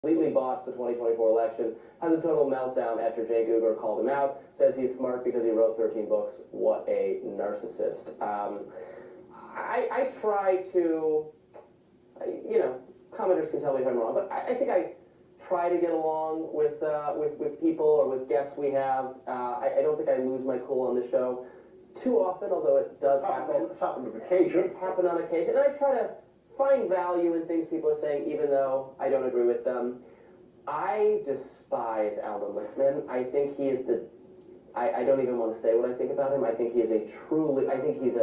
completely botched the 2024 election, has a total meltdown after Jay Google called him out, says he's smart because he wrote 13 books. What a narcissist. I try to, commenters can tell me if I'm wrong, but I think I try to get along with people or with guests we have. I don't think I lose my cool on the show too often, although it does happen. It's happened on occasion. It's happened on occasion, and I try to find value in things people are saying, even though I don't agree with them. I despise Allan Lichtman. I think he is I don't even want to say what I think about him. I think he is I think he's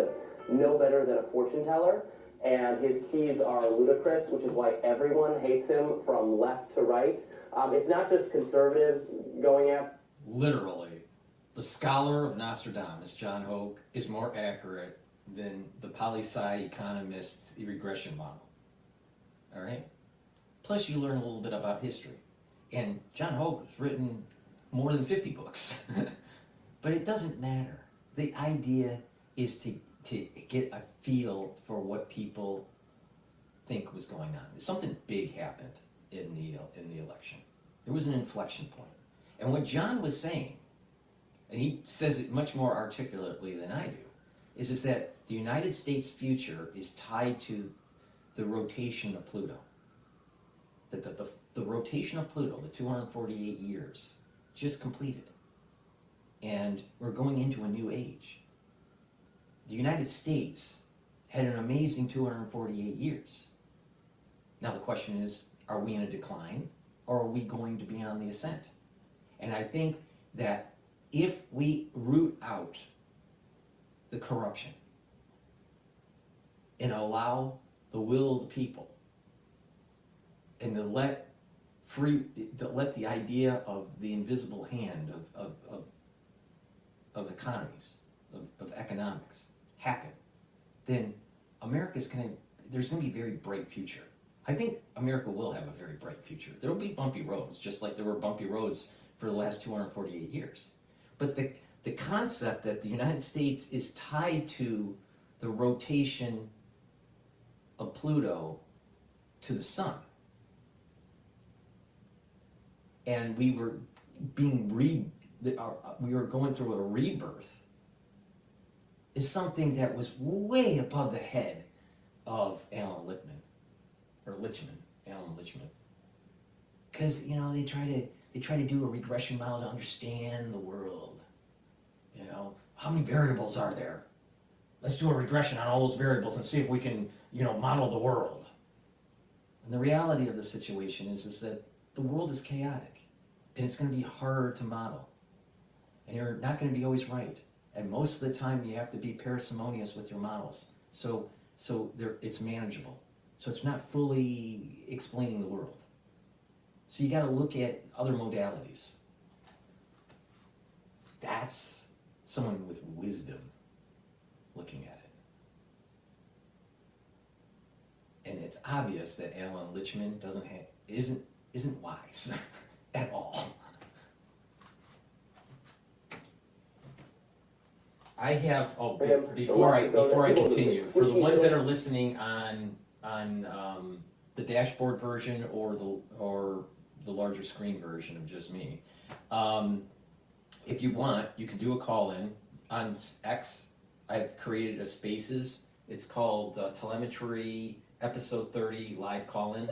no better than a fortune teller, and his keys are ludicrous, which is why everyone hates him from left to right. It's not just conservatives going at... Literally, the scholar of Nostradamus, John Hogue, is more accurate than the poli-sci economist's regression model. All right? Plus, you learn a little bit about history. And John Hogue has written more than 50 books. But it doesn't matter. The idea is to get a feel for what people think was going on. Something big happened in the election. There was an inflection point. And what John was saying, and he says it much more articulately than I do, is that the United States' future is tied to the rotation of Pluto. That the rotation of Pluto, the 248 years, just completed. And we're going into a new age. The United States had an amazing 248 years. Now the question is, are we in a decline, or are we going to be on the ascent? And I think that if we root out the corruption and allow the will of the people and to let the idea of the invisible hand of economies, of economics happen, then there's going to be a very bright future. I think America will have a very bright future. There will be bumpy roads, just like there were bumpy roads for the last 248 years. But the concept that the United States is tied to the rotation of Pluto to the sun, and we were going through a rebirth, is something that was way above the head of Allan Lichtman, Allan Lichtman. Because they try to do a regression model to understand the world. How many variables are there? Let's do a regression on all those variables and see if we can, model the world. And the reality of the situation is that the world is chaotic, and it's going to be hard to model. And you're not going to be always right. And most of the time, you have to be parsimonious with your models. So it's manageable. So it's not fully explaining the world. So you got to look at other modalities. That's someone with wisdom looking at it. And it's obvious that Allan Lichtman isn't wise at all. I have before I continue, for the ones that are listening on the dashboard version or the larger screen version of just me, if you want, you can do a call-in on X. I've created a Spaces. It's called Telemetry Ep30 live call-in,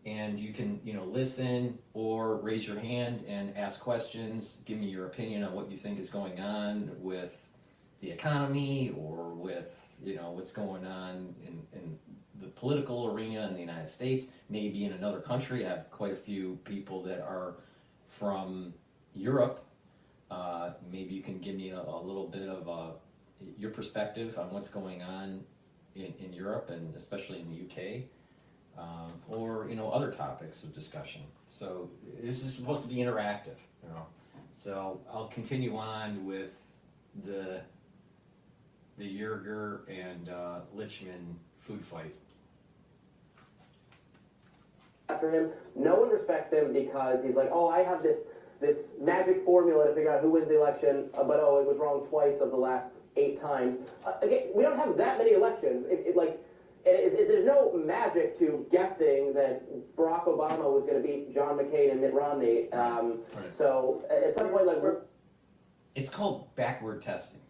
and you can listen or raise your hand and ask questions. Give me your opinion on what you think is going on with the economy, or with what's going on in the political arena in the United States, maybe in another country. I have quite a few people that are from Europe. Maybe you can give me a little bit of your perspective on what's going on in Europe, and especially in the UK, or other topics of discussion. So this is supposed to be interactive, So I'll continue on with the Yerger and Lichtman food fight. After him, no one respects him because he's like, oh, I have this magic formula to figure out who wins the election, but oh, it was wrong twice of the last 8 times. Again, we don't have that many elections. there's no magic to guessing that Barack Obama was going to beat John McCain and Mitt Romney. Right. So at some point, like it's called backward testing.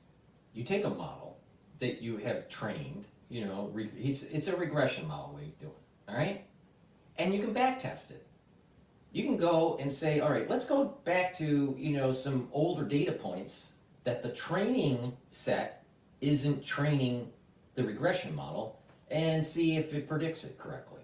You take a model that you have trained, you know, it's a regression model what he's doing, all right? And you can back test it. You can go and say, all right, let's go back to, you know, some older data points that the training set isn't training the regression model and see if it predicts it correctly.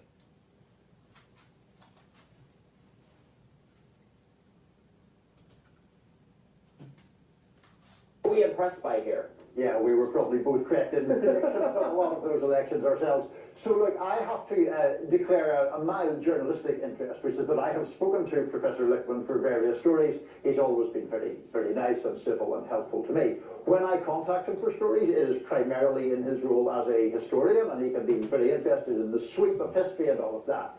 what are we impressed by here? Yeah, we were probably both correct in the predictions of a lot of those elections ourselves. So look, I have to declare a mild journalistic interest, which is that I have spoken to Professor Lichtman for various stories. He's always been very nice and civil and helpful to me. When I contact him for stories, it is primarily in his role as a historian, and he can be very interested in the sweep of history and all of that.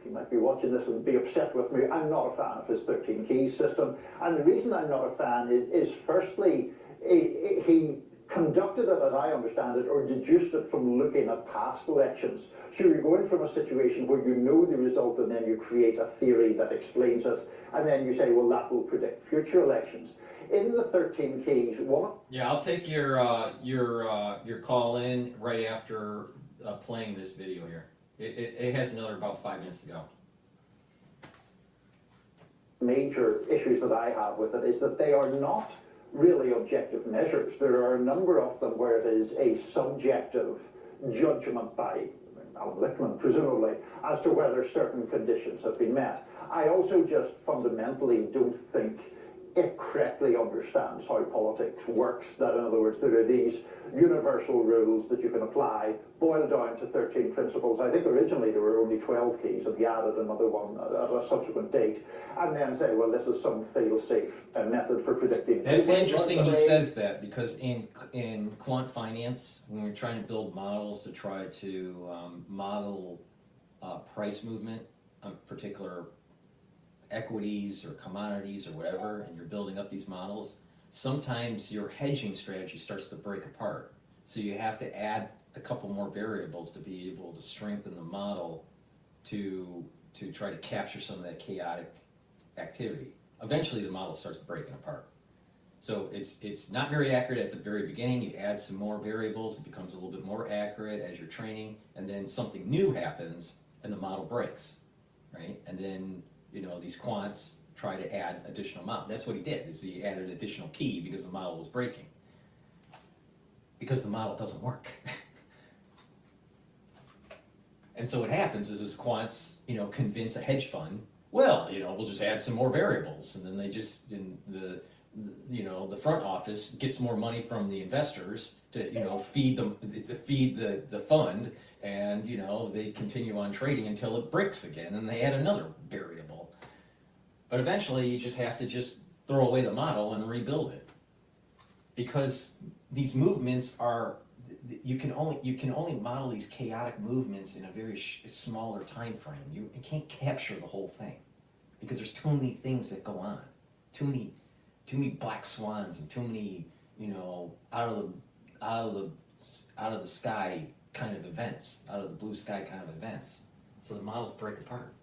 He might be watching this and be upset with me. I'm not a fan of his 13 keys system. And the reason I'm not a fan is firstly, he conducted it, as I understand it, or deduced it from looking at past elections. So you're going from a situation where you know the result and then you create a theory that explains it, and then you say, well, that will predict future elections. In the 13 keys, one... Yeah, I'll take your call in right after playing this video here. It has another about 5 minutes to go. Major issues that I have with it is that they are not really objective measures. There are a number of them where it is a subjective judgment by Allan Lichtman, presumably, as to whether certain conditions have been met. I also just fundamentally don't think it correctly understands how politics works. That, in other words, there are these universal rules that you can apply, boiled down to 13 principles. I think originally there were only 12 keys, and he added another one at a subsequent date, and then say, well, this is some fail-safe method for predicting. That's interesting he says that, because in quant finance, when we're trying to build models to try to model price movement on particular equities or commodities or whatever, and you're building up these models, sometimes your hedging strategy starts to break apart. So you have to add a couple more variables to be able to strengthen the model to try to capture some of that chaotic activity. Eventually the model starts breaking apart. So it's not very accurate at the very beginning. You add some more variables, it becomes a little bit more accurate as you're training, and then something new happens and the model breaks, right? And then, you know, these quants try to add additional model. That's what he did, is he added additional key because the model was breaking. Because the model doesn't work. And so what happens is this quants, you know, convince a hedge fund, well, you know, we'll just add some more variables, and then they just, in the front office gets more money from the investors to, you know, feed the fund, and, you know, they continue on trading until it breaks again, and they add another variable. But eventually you just have to just throw away the model and rebuild it, because these movements are, you can only model these chaotic movements in a very smaller time frame. You can't capture the whole thing because there's too many things that go on, too many black swans, and too many, you know, out of the sky kind of events, out of the blue sky kind of events. So the models break apart.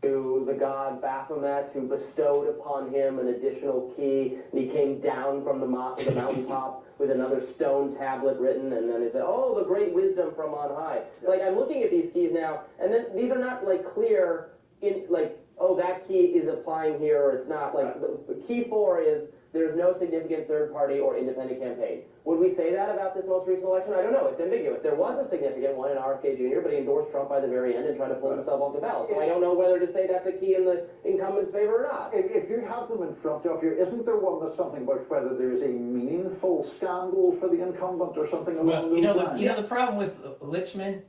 To the god Baphomet, who bestowed upon him an additional key, and he came down from the mountaintop with another stone tablet written, and then he said, oh, the great wisdom from on high. Like, I'm looking at these keys now, and then these are not, like, clear in, like, oh, that key is applying here, or it's not. Like, the key 4 is there's no significant third party or independent campaign. Would we say that about this most recent election? I don't know. It's ambiguous. There was a significant one in RFK Jr., but he endorsed Trump by the very end and tried to pull himself off the ballot. So I don't know whether to say that's a key in the incumbent's favor or not. If you have them in front of you, isn't there one that's something about whether there is a meaningful scandal for the incumbent or something along those lines? You know, the problem with Lichtman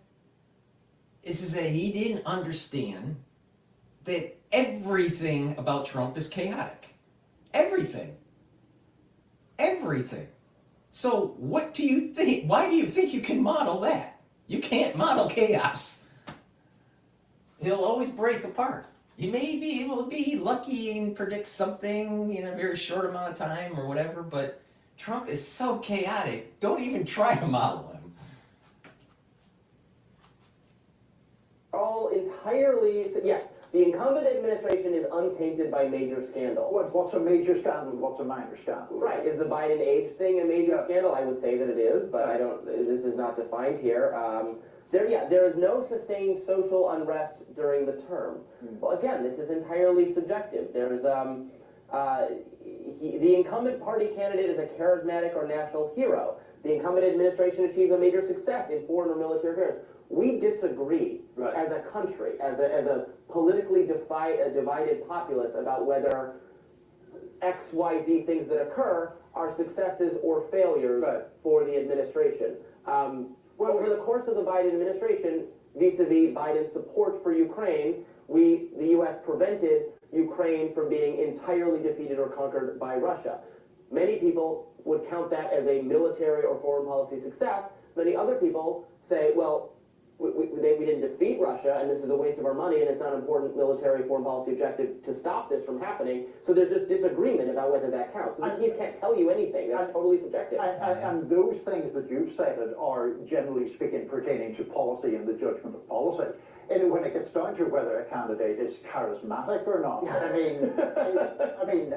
is that he didn't understand that everything about Trump is chaotic. Everything. Everything. So what do you think? Why do you think you can model that? You can't model chaos. He'll always break apart. You may be able to be lucky and predict something in a very short amount of time or whatever, but Trump is so chaotic, don't even try to model him. All entirely, yes, the incumbent administration is untainted by major scandal. What's a major scandal? What's a minor scandal? Right, is the Biden age thing a major Yeah. scandal? I would say that it is, but I don't, this is not defined here. There is no sustained social unrest during the term. Well, again, this is entirely subjective. There's, the incumbent party candidate is a charismatic or national hero. The incumbent administration achieves a major success in foreign or military affairs. We disagree Right. as a country, as a politically divided populace about whether X, Y, Z things that occur are successes or failures Right. for the administration. Over the course of the Biden administration, vis-a-vis Biden's support for Ukraine, the U.S. prevented Ukraine from being entirely defeated or conquered by Russia. Many people would count that as a military or foreign policy success. Many other people say, well, we didn't defeat Russia, and this is a waste of our money, and it's not an important military foreign policy objective to stop this from happening. So there's just disagreement about whether that counts. So the keys can't tell you anything. They're totally subjective. And those things that you've cited are, generally speaking, pertaining to policy and the judgment of policy. And when it gets down to whether a candidate is charismatic or not,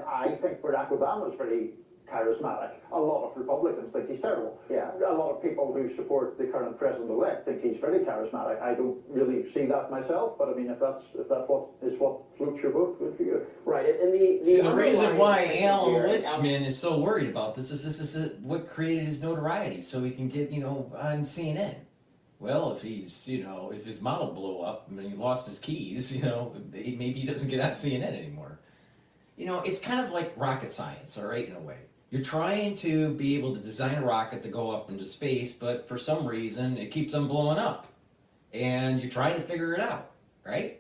I think Barack Obama is very charismatic. A lot of Republicans think he's terrible. Yeah. A lot of people who support the current president-elect think he's very charismatic. I don't really see that myself, but I mean, if that's what floats your boat, good for you. Right, and the reason why underlying Alan here- Lichtman is so worried about this is what created his notoriety, so he can get, on CNN. Well, if if his model blew up and he lost his keys, maybe he doesn't get on CNN anymore. It's kind of like rocket science, all right, in a way. You're trying to be able to design a rocket to go up into space, but for some reason it keeps on blowing up. And you're trying to figure it out, right?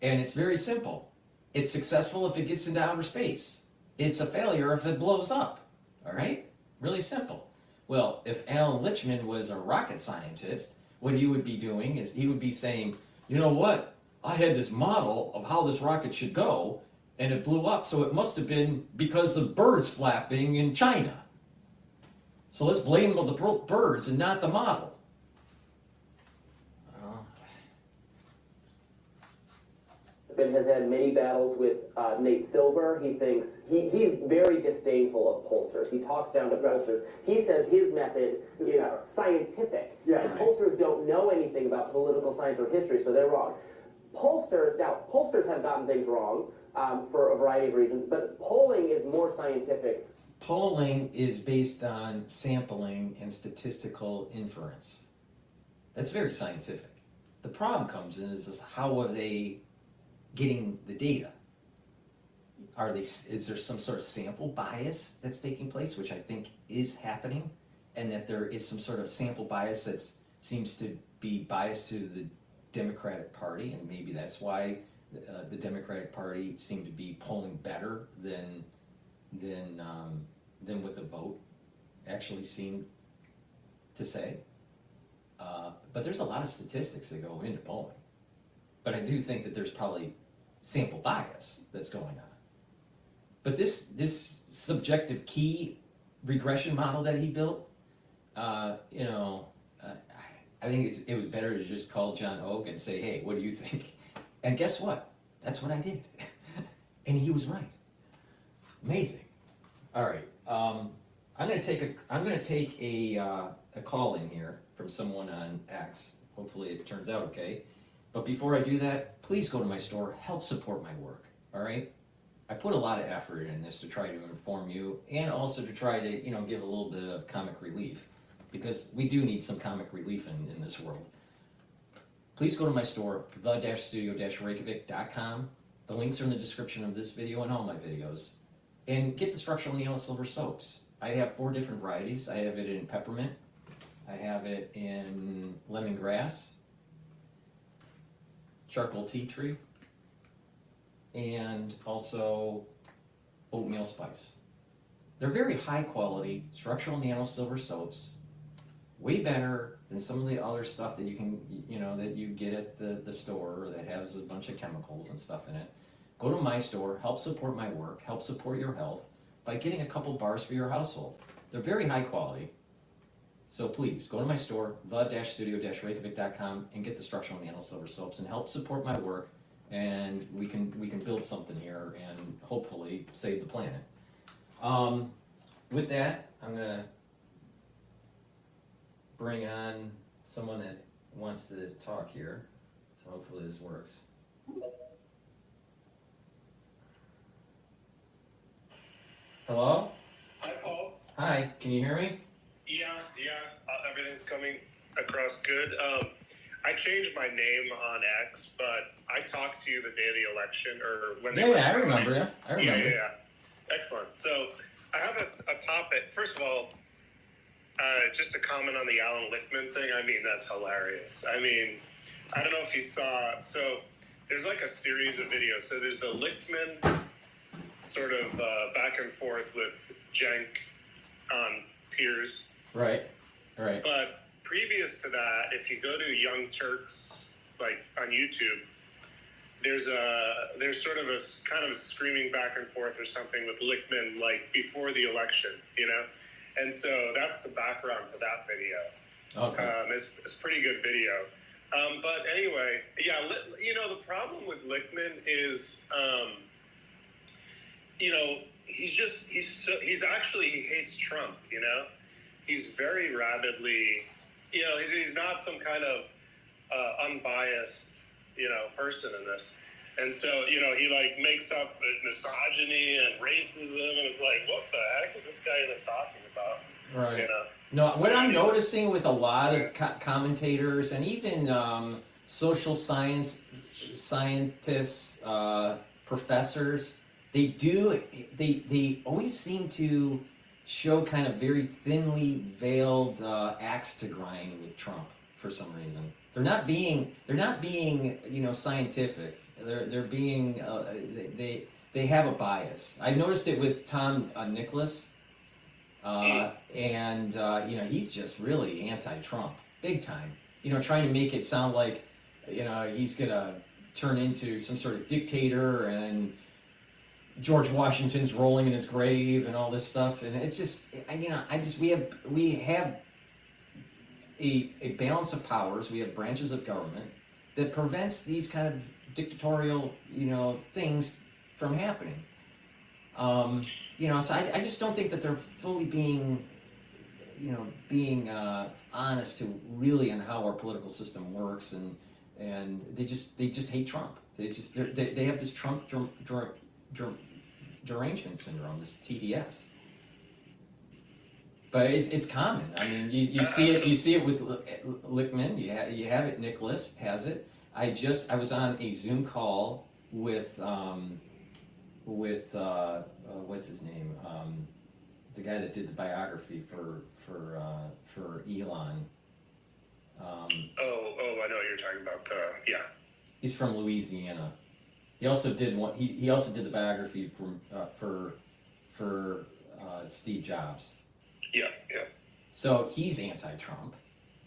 And it's very simple. It's successful if it gets into outer space. It's a failure if it blows up, all right? Really simple. Well, if Alan Lichtman was a rocket scientist, what he would be doing is he would be saying, you know what? I had this model of how this rocket should go, and it blew up, so it must have been because of birds flapping in China. So let's blame the birds and not the model. Has had many battles with Nate Silver. He thinks he's very disdainful of pollsters. He talks down to pollsters. He says his method is scientific, and pollsters don't know anything about political science or history, so they're wrong. Pollsters have gotten things wrong for a variety of reasons, but polling is more scientific. Polling is based on sampling and statistical inference. That's very scientific. The problem comes in is how are they getting the data? Is there some sort of sample bias that's taking place, which I think is happening, and that there is some sort of sample bias that seems to be biased to the Democratic Party, and maybe that's why the Democratic Party seemed to be polling better than what the vote actually seemed to say. But there's a lot of statistics that go into polling. But I do think that there's probably sample bias that's going on. But this subjective key regression model that he built, I think it was better to just call John Hogue and say, hey, what do you think? And guess what? That's what I did. And he was right. Amazing. All right. I'm gonna take a call in here from someone on X. Hopefully it turns out okay. But before I do that, please go to my store, help support my work, all right? I put a lot of effort in this to try to inform you and also to try to, give a little bit of comic relief, because we do need some comic relief in this world. Please go to my store, the-studio-reykjavik.com. The links are in the description of this video and all my videos. And get the structural neon silver soaps. I have 4 different varieties. I have it in peppermint, I have it in lemongrass, charcoal tea tree, and also oatmeal spice. They're very high quality structural nano silver soaps, way better than some of the other stuff that you can, that you get at the store that has a bunch of chemicals and stuff in it. Go to my store, help support my work, help support your health by getting a couple bars for your household. They're very high quality. So please, go to my store, the-studio-reykjavik.com, and get the structural nano silver soaps and help support my work, and we can build something here and hopefully save the planet. With that, I'm gonna bring on someone that wants to talk here, so hopefully this works. Hello? Hi, Paul. Hi, can you hear me? Yeah, everything's coming across good. I changed my name on X, but I talked to you the day of the election, or when they were I remember you. I remember. Yeah. Excellent. So I have a topic. First of all, just a comment on the Alan Lichtman thing. I mean, that's hilarious. I mean, I don't know if you saw. So there's like a series of videos. So there's the Lichtman sort of back and forth with Cenk on Piers. Right. But previous to that, if you go to Young Turks, like on YouTube, there's sort of a kind of a screaming back and forth or something with Lichtman, like before the election, you know? And so that's the background to that video. Okay. It's a pretty good video. But anyway, yeah, you know, the problem with Lichtman is, you know, he hates Trump, you know? He's very rabidly, you know, he's not some kind of unbiased, you know, person in this. And so, you know, he like makes up misogyny and racism, and it's like, what the heck is this guy even talking about? Right. You know? No, what I'm noticing with a lot of commentators and even social scientists, professors, they always seem to show kind of very thinly veiled axe to grind with Trump for some reason. They're not being you know, scientific. They're being they have a bias. I noticed it with Tom Nicholas, and you know, he's just really anti-Trump, big time. You know, trying to make it sound like, you know, he's gonna turn into some sort of dictator and George Washington's rolling in his grave and all this stuff, and it's just, you know, we have a balance of powers. We have branches of government that prevents these kind of dictatorial, you know, things from happening. You know, so I just don't think that they're fully being honest to really on how our political system works, and they just hate Trump. They have this Trump derangement syndrome, this TDS. But it's common. I mean, you see it with Lichtman. You have it. Nicholas has it. I was on a Zoom call with what's his name, the guy that did the biography for Elon. I know what you're talking about. Yeah. He's from Louisiana. He also did one. He also did the biography for Steve Jobs. Yeah. So he's anti-Trump,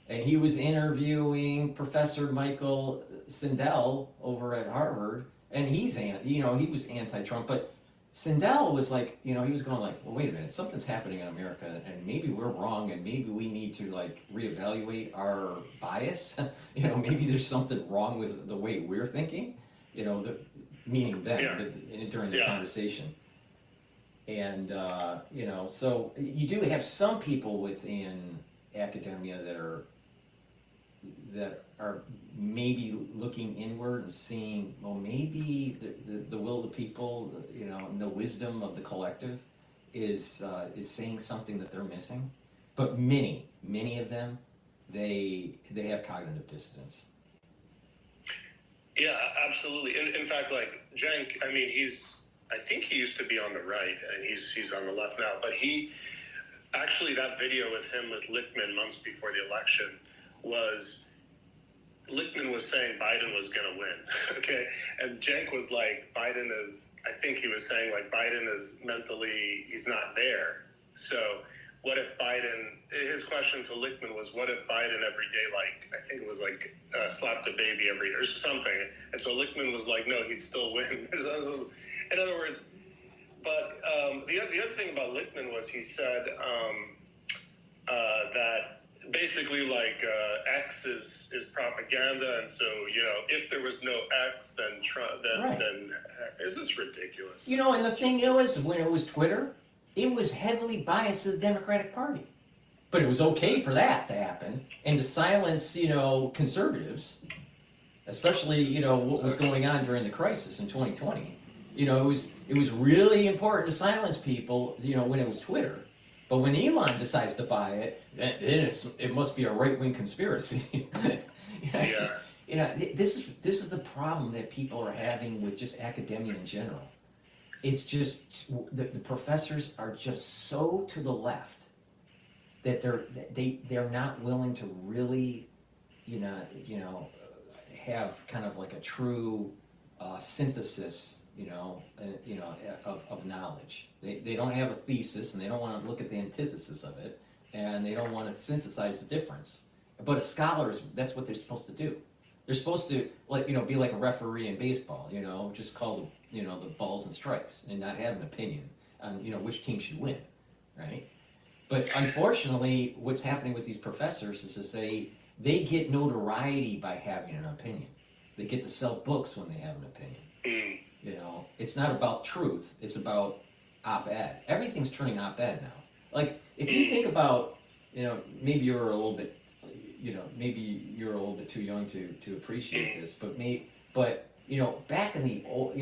and he was interviewing Professor Michael Sandel over at Harvard, and he was anti-Trump, but Sandel was like, you know, he was going like, well, wait a minute, something's happening in America, and maybe we're wrong, and maybe we need to like reevaluate our bias. You know, maybe there's something wrong with the way we're thinking. You know, meaning them during the conversation. And you know, so you do have some people within academia that are maybe looking inward and seeing, well, maybe the will of the people, you know, and the wisdom of the collective is saying something that they're missing. But many of them, they have cognitive dissonance. Yeah, absolutely. In fact, like Cenk, I mean, I think he used to be on the right, and he's on the left now. But he actually, that video with him with Lichtman months before the election was, Lichtman was saying Biden was going to win, okay? And Cenk was like, I think he was saying like Biden is mentally, he's not there. So what if Biden, his question to Lichtman was, what if Biden every day, like, I think it was like slapped a baby every day or something. And so Lichtman was like, no, he'd still win. In other words, but the other thing about Lichtman was he said, that basically like X is propaganda, and so if there was no X, then Trump, then is this ridiculous? And the thing is, when it was Twitter, it was heavily biased to the Democratic Party, but it was okay for that to happen and to silence conservatives, especially what was going on during the crisis in 2020. It was really important to silence people when it was Twitter. But when Elon decides to buy it, then it must be a right-wing conspiracy. This is the problem that people are having with just academia in general. It's just the professors are just so to the left that they're not willing to really, have kind of like a true synthesis. Of knowledge. They don't have a thesis, and they don't want to look at the antithesis of it, and they don't want to synthesize the difference. But a scholar that's what they're supposed to do. They're supposed to be like a referee in baseball, just call the balls and strikes and not have an opinion on which team should win, right? But unfortunately, what's happening with these professors is they get notoriety by having an opinion. They get to sell books when they have an opinion. It's not about truth, it's about op-ed. Everything's turning op-ed now. Like, if you think about, maybe you're a little bit too young to appreciate this, but back in the old,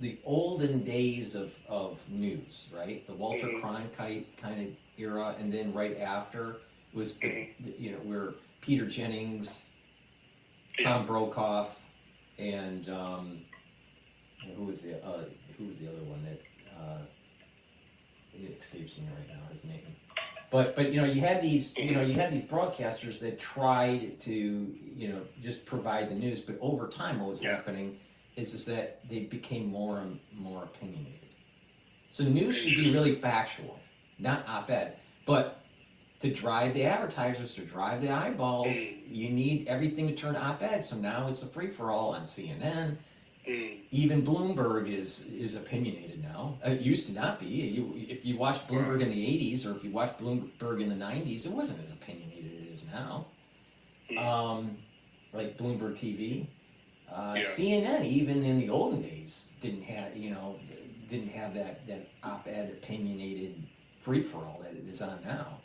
the olden days of news, right? The Walter Cronkite kind of era, and then right after was where Peter Jennings, Tom Brokaw, and who was the other one that it escapes me right now, his name. But you had these broadcasters that tried to just provide the news, but over time what was happening is that they became more and more opinionated. So news should be really factual, not op-ed. But to drive the advertisers, to drive the eyeballs, you need everything to turn op-ed. So now it's a free-for-all on CNN. Even Bloomberg is opinionated now. It used to not be. If you watched Bloomberg in the 80s, or if you watched Bloomberg in the 90s, it wasn't as opinionated as it is now. Like Bloomberg TV. CNN, even in the olden days, didn't have that op-ed opinioned free-for-all that it is on now.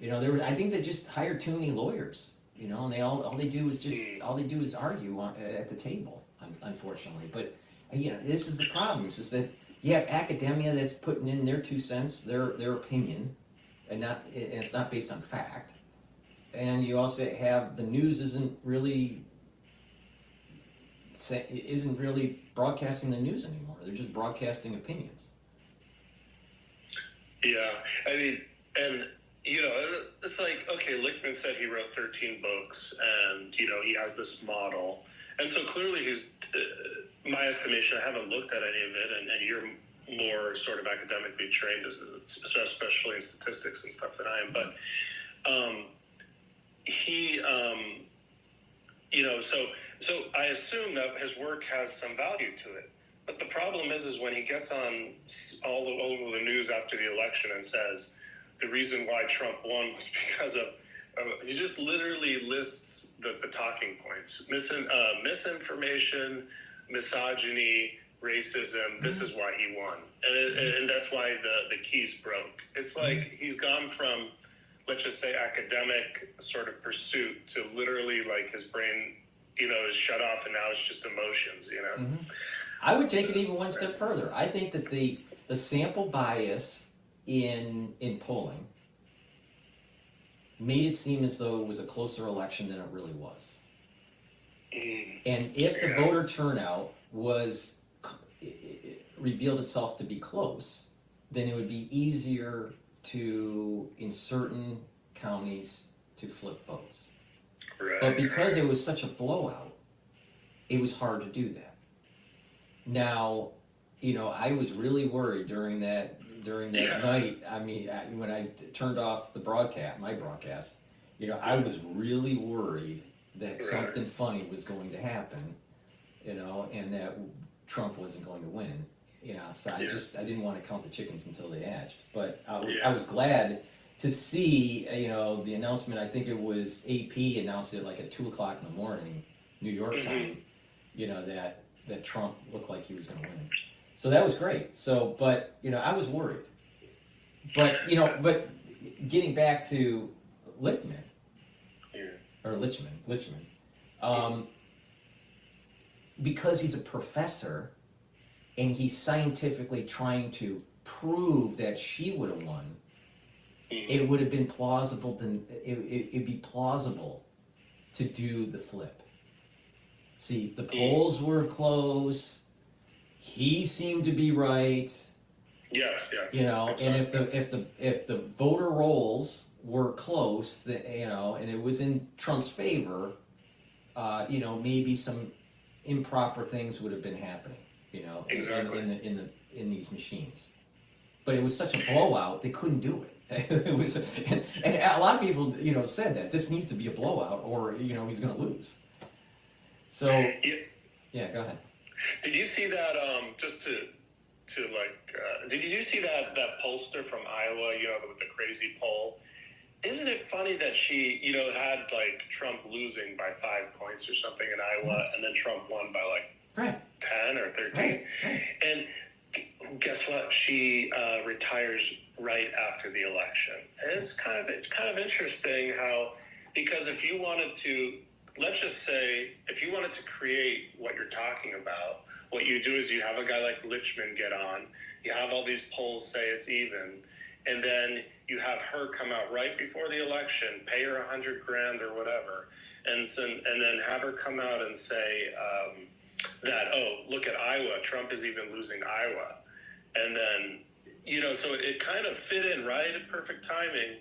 I think they just hire too many lawyers, and they all they do is argue at the table. Unfortunately, but this is the problem. Is that you have academia that's putting in their 2 cents, their opinion, and it's not based on fact. And you also have the news isn't really broadcasting the news anymore. They're just broadcasting opinions. Yeah, I mean, and it's like, okay, Lichtman said he wrote 13 books, and he has this model. And so clearly he's, my estimation, I haven't looked at any of it, and you're more sort of academically trained, especially in statistics and stuff than I am. But so I assume that his work has some value to it. But the problem is when he gets on all over the news after the election and says the reason why Trump won was because of, he just literally lists the talking points: misinformation, misogyny, racism. This is why he won, and that's why the keys broke. It's like he's gone from, let's just say, academic sort of pursuit to literally like his brain, is shut off, and now it's just emotions. I would take it even one step further. I think that the sample bias in polling made it seem as though it was a closer election than it really was. And if the voter turnout revealed itself to be close, then it would be easier in certain counties, to flip votes. Right. But because it was such a blowout, it was hard to do that. Now, I was really worried during that night. I mean, when I turned off my broadcast, I was really worried that something funny was going to happen, and that Trump wasn't going to win. So I didn't want to count the chickens until they hatched. But I was glad to see, the announcement, I think it was AP announced it like at 2:00 in the morning, New York time, that Trump looked like he was going to win. So that was great. So, but, I was worried. But, but getting back to Lichtman, or Lichtman, because he's a professor and he's scientifically trying to prove that she would have won, it would have been plausible it'd be plausible to do the flip. See, the polls were close. He seemed to be right. Yes, yeah. And if the voter rolls were close, and it was in Trump's favor, maybe some improper things would have been happening, exactly. in these machines. But it was such a blowout, they couldn't do it. It was, and a lot of people, said that this needs to be a blowout, or he's going to lose. So, yeah, go ahead. Did you see that? Just did you see that pollster from Iowa? With the crazy poll. Isn't it funny that she, had like Trump losing by 5 points or something in Iowa, and then Trump won by like 10 or 13, and guess what? She retires right after the election. And it's kind of interesting how, because if you wanted to, let's just say, if you wanted to create what you're talking about, what you do is you have a guy like Lichtman get on, you have all these polls say it's even, and then you have her come out right before the election, pay her $100,000 or whatever, and then have her come out and say that, oh, look at Iowa, Trump is even losing Iowa. And then, so it kind of fit in right at perfect timing.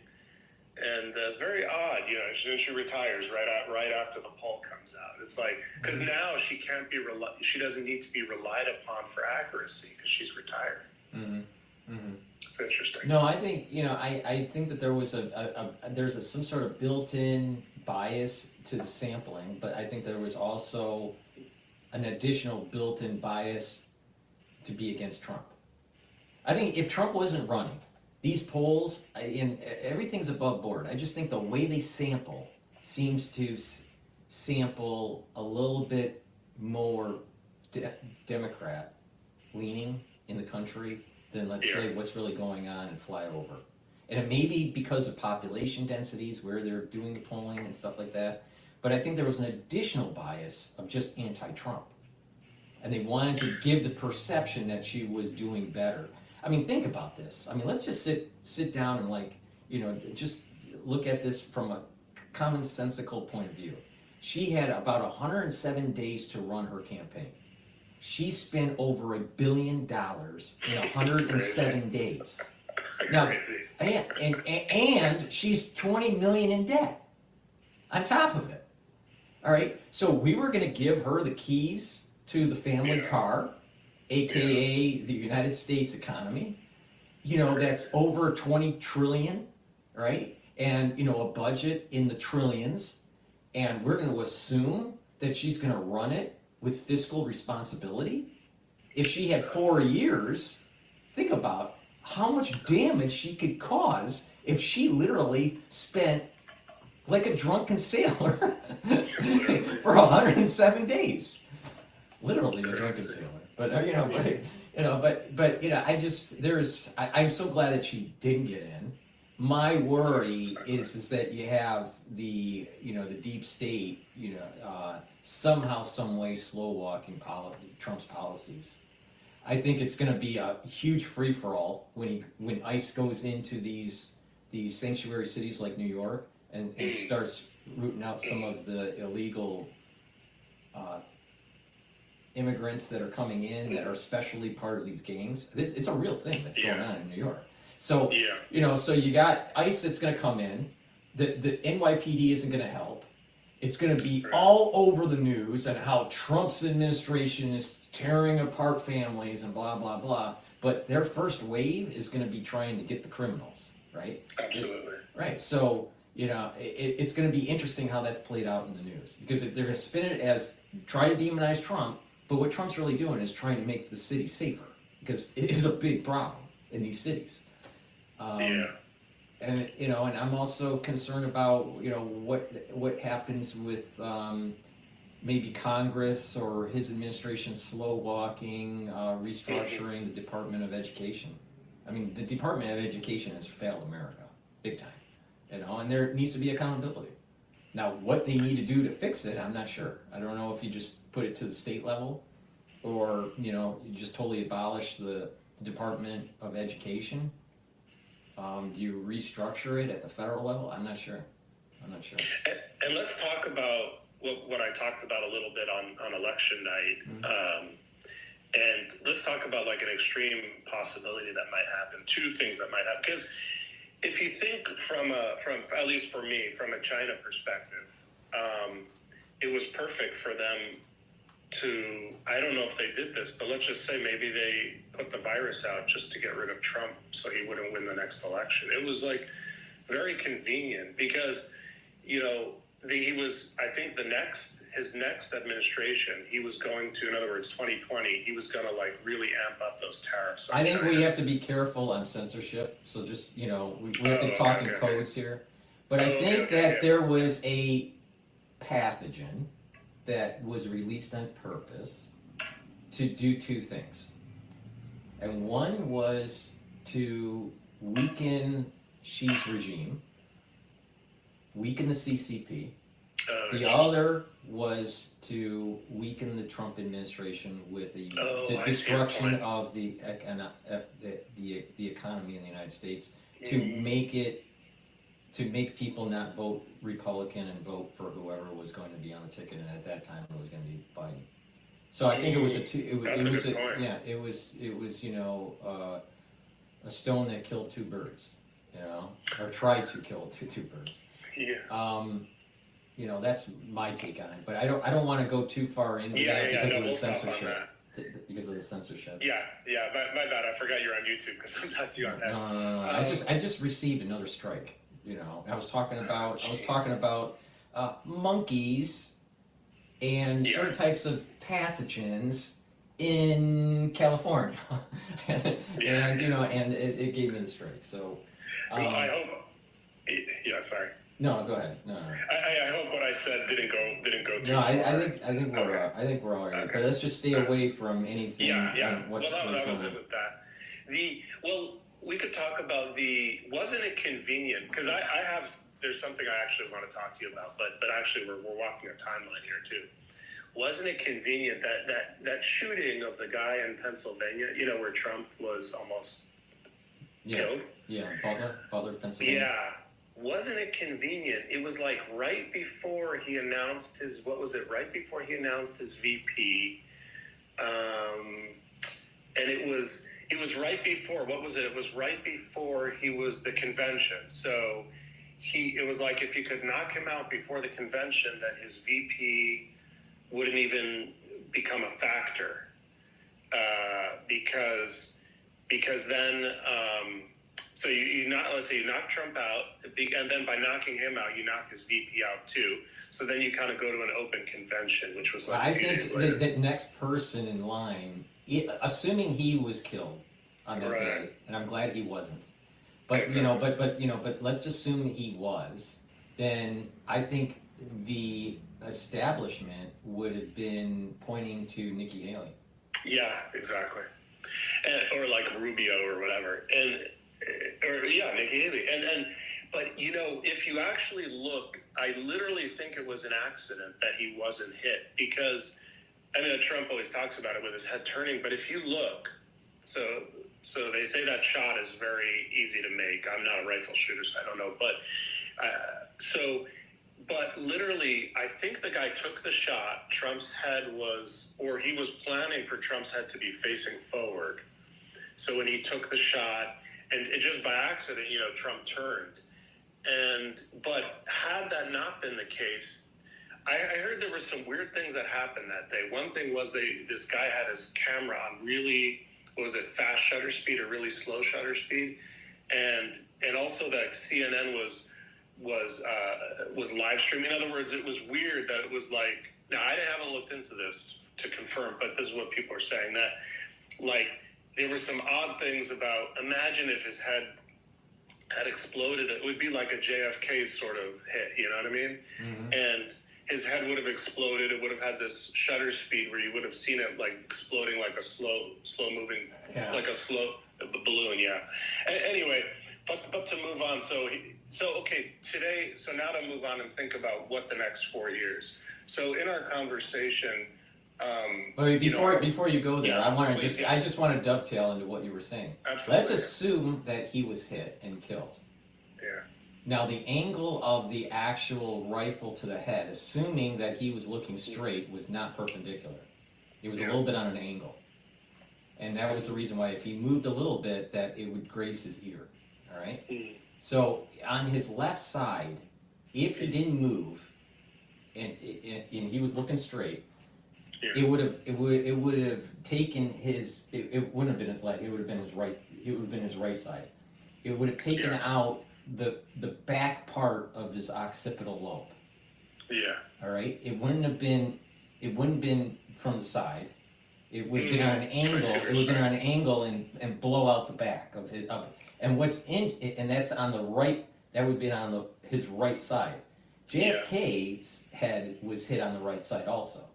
And it's very odd, she retires right after the poll comes out. It's like, because now she can't be she doesn't need to be relied upon for accuracy because she's retired. It's interesting. No, I think I think that there was there's some sort of built-in bias to the sampling, but I think there was also an additional built-in bias to be against Trump. I think if Trump wasn't running, these polls, everything's above board. I just think the way they sample seems to sample a little bit more Democrat leaning in the country than, let's say, what's really going on in flyover. And it may be because of population densities where they're doing the polling and stuff like that. But I think there was an additional bias of just anti-Trump. And they wanted to give the perception that she was doing better. I mean, think about this. I mean, let's just sit down and just look at this from a commonsensical point of view. She had about 107 days to run her campaign. She spent over $1 billion in 107 days. Now, and she's 20 million in debt on top of it. All right. So we were going to give her the keys to the family car, aka the United States economy. That's over 20 trillion, right? And a budget in the trillions. And we're going to assume that she's going to run it with fiscal responsibility. If she had 4 years, think about how much damage she could cause if she literally spent like a drunken sailor for 107 days. Literally a drunken sailor. But I'm so glad that she didn't get in. My worry is that you have the deep state, somehow, some way, slow walking Trump's policies. I think it's going to be a huge free for all when ICE goes into these sanctuary cities like New York and starts rooting out some of the illegal immigrants that are coming in that are especially part of these gangs. It's a real thing that's going on in New York. So, so you got ICE that's going to come in. The NYPD isn't going to help. It's going to be all over the news and how Trump's administration is tearing apart families and blah, blah, blah. But their first wave is going to be trying to get the criminals, right? Absolutely. Right. So, it's going to be interesting how that's played out in the news. Because they're going to spin it as try to demonize Trump, but what Trump's really doing is trying to make the city safer. Because it is a big problem in these cities. and you know, and I'm also concerned about, you know, what happens with maybe Congress or his administration slow walking, restructuring the Department of Education. I mean, the Department of Education has failed America big time, you know, and there needs to be accountability. Now, what they need to do to fix it, I'm not sure. I don't know if you just put it to the state level, or you know, you just totally abolish the Department of Education. Do you restructure it at the federal level? I'm not sure. And let's talk about what I talked about a little bit on election night. And let's talk about like an extreme possibility that might happen. Two things that might happen. Because if you think from at least for me, from a China perspective, it was perfect for them to, I don't know if they did this, but let's just say maybe they put the virus out just to get rid of Trump so he wouldn't win the next election. It was like very convenient because, you know, he was, I think his next administration, he was going to, in other words, 2020, he was going to like really amp up those tariffs. I think we have to be careful on censorship. So just, you know, we have to talk in codes here. But I think that there was a pathogen that was released on purpose to do two things. And one was to weaken Xi's regime, weaken the CCP. The other was to weaken the Trump administration with the destruction of the economy in the United States, to make people not vote Republican and vote for whoever was going to be on the ticket, and at that time it was going to be Biden. So I think it was you know, a stone that killed two birds, you know, or tried to kill two birds. Yeah. You know, that's my take on it, but I don't want to go too far into that because of the censorship. Because of the censorship. Yeah. My bad. I forgot you're on YouTube because sometimes you aren't. No. I just received another strike. You know, I was talking about monkeys and certain types of pathogens in California, and you know, and it gave me the strike. So. Well, I hope. Yeah. Sorry. No, go ahead. No. I hope what I said didn't go too far. I think we're all right. Okay. But let's just stay away from anything. Yeah. Well, that was it with that. We could talk about wasn't it convenient? Because there's something I actually want to talk to you about, but actually we're walking a timeline here too. Wasn't it convenient that shooting of the guy in Pennsylvania, you know, where Trump was almost killed? Yeah, Butler, Pennsylvania. Yeah. Wasn't it convenient? It was like right before he announced right before he announced his VP. And it was right before, what was it? It was right before he was the convention. So it was like if you could knock him out before the convention, then his VP wouldn't even become a factor. Because then, so let's say you knock Trump out, and then by knocking him out, you knock his VP out too. So then you kind of go to an open convention, which was like I think the next person in line, assuming he was killed on that day, and I'm glad he wasn't. But exactly. but let's just assume he was. Then I think the establishment would have been pointing to Nikki Haley. Yeah, exactly. Or like Rubio or whatever, Nikki Haley, but you know, if you actually look, I literally think it was an accident that he wasn't hit, because I mean, Trump always talks about it with his head turning, but if you look, so they say that shot is very easy to make. I'm not a rifle shooter, so I don't know, but literally, I think the guy took the shot. Trump's head he was planning for Trump's head to be facing forward. So when he took the shot, and it just by accident, you know, Trump turned. But had that not been the case, I heard there were some weird things that happened that day. One thing was this guy had his camera on really, fast shutter speed or really slow shutter speed, and also that CNN was live streaming. In other words, it was weird that it was like, now I haven't looked into this to confirm, but this is what people are saying, that like there were some odd things about, imagine if his head had exploded, it would be like a JFK sort of hit, you know what I mean? Mm-hmm. And his head would have exploded. It would have had this shutter speed where you would have seen it like exploding like a slow moving, like a slow balloon. Yeah. Anyway, but to move on. So okay, today. So now to move on and think about what the next 4 years. So in our conversation. Before you go there, yeah, I just want to dovetail into what you were saying. Absolutely. Let's assume that he was hit and killed. Yeah. Now the angle of the actual rifle to the head, assuming that he was looking straight, was not perpendicular. It was a little bit on an angle. And that was the reason why if he moved a little bit, that it would graze his ear. All right? Mm. So on his left side, if he didn't move and he was looking straight, it would have taken his, it wouldn't have been his left, it would have been his right side. It would have taken out the back part of his occipital lobe. Yeah. All right? It wouldn't been from the side. It would have been on an angle. It would have been on an angle and blow out the back of his, and what's in it, and that's on the right, that would be on his right side. JFK's head was hit on the right side also.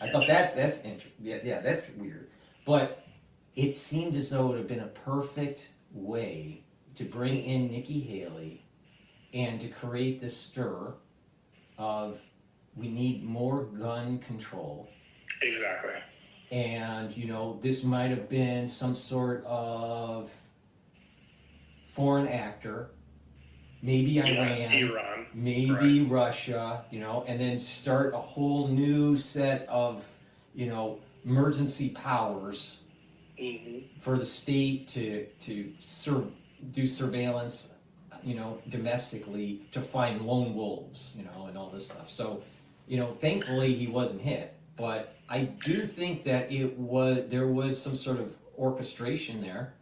I thought that's interesting. Yeah, that's weird. But it seemed as though it would have been a perfect way to bring in Nikki Haley and to create this stir of we need more gun control. Exactly. And, this might have been some sort of foreign actor, maybe Iran, maybe Russia, and then start a whole new set of, emergency powers for the state to do surveillance, domestically to find lone wolves, and all this stuff. So, thankfully he wasn't hit, but I do think that there was some sort of orchestration there.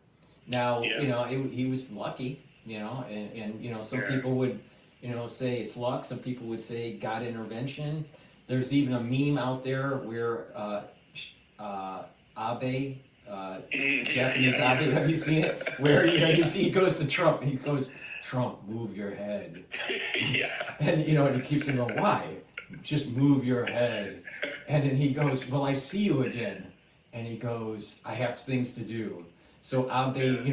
Now, he was lucky, and some people would, say it's luck. Some people would say God intervention. There's even a meme out there where Abe, Japanese Abe, have you seen it? Where he goes to Trump and he goes, "Trump, move your head." Yeah. And and he keeps saying, "Why? Just move your head." And then he goes, "Well, I see you again." And he goes, "I have things to do." So Abe,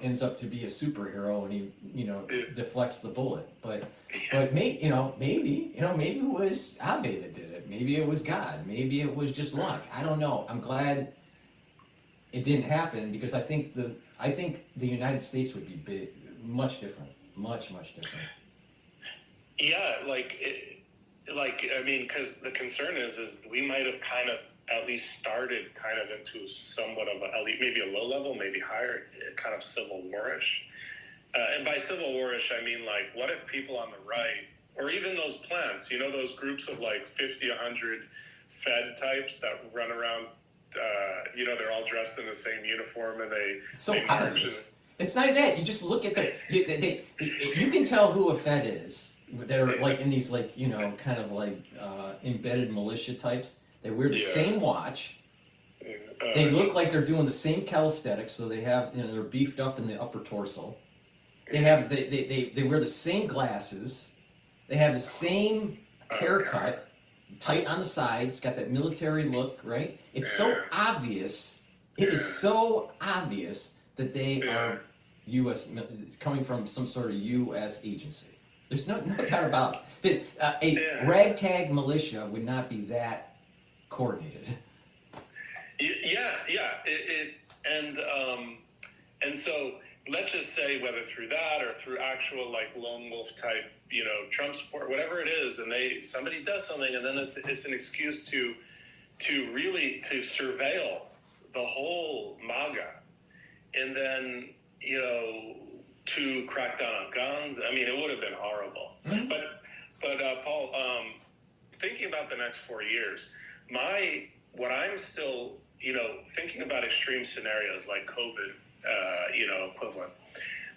ends up to be a superhero, and he, deflects the bullet. But maybe it was Abe that did it. Maybe it was God. Maybe it was just luck. I don't know. I'm glad it didn't happen because I think the United States would be much different, much different. Yeah, because the concern is we might have kind of at least started kind of into somewhat of maybe a low level, maybe higher, kind of civil war-ish. And by civil war-ish, I mean, what if people on the right, or even those plants, those groups of 50, 100 Fed types that run around, they're all dressed in the same uniform and they march. It's not that. You just look at you can tell who a Fed is. They're in these kind of embedded militia types. They wear the same watch. They look like they're doing the same calisthenics, so they have they're beefed up in the upper torso. They have they wear the same glasses. They have the same haircut, tight on the sides, got that military look, right? It's so obvious. It is so obvious that they are U.S. coming from some sort of U.S. agency. There's no doubt about it. A ragtag militia would not be that coordinated. And so let's just say whether through that or through actual lone wolf type, Trump support, whatever it is, and somebody does something, and then it's an excuse to really surveil the whole MAGA, and then to crack down on guns. I mean, it would have been horrible. Mm-hmm. But Paul, thinking about the next 4 years, what I'm still thinking about extreme scenarios like COVID, equivalent.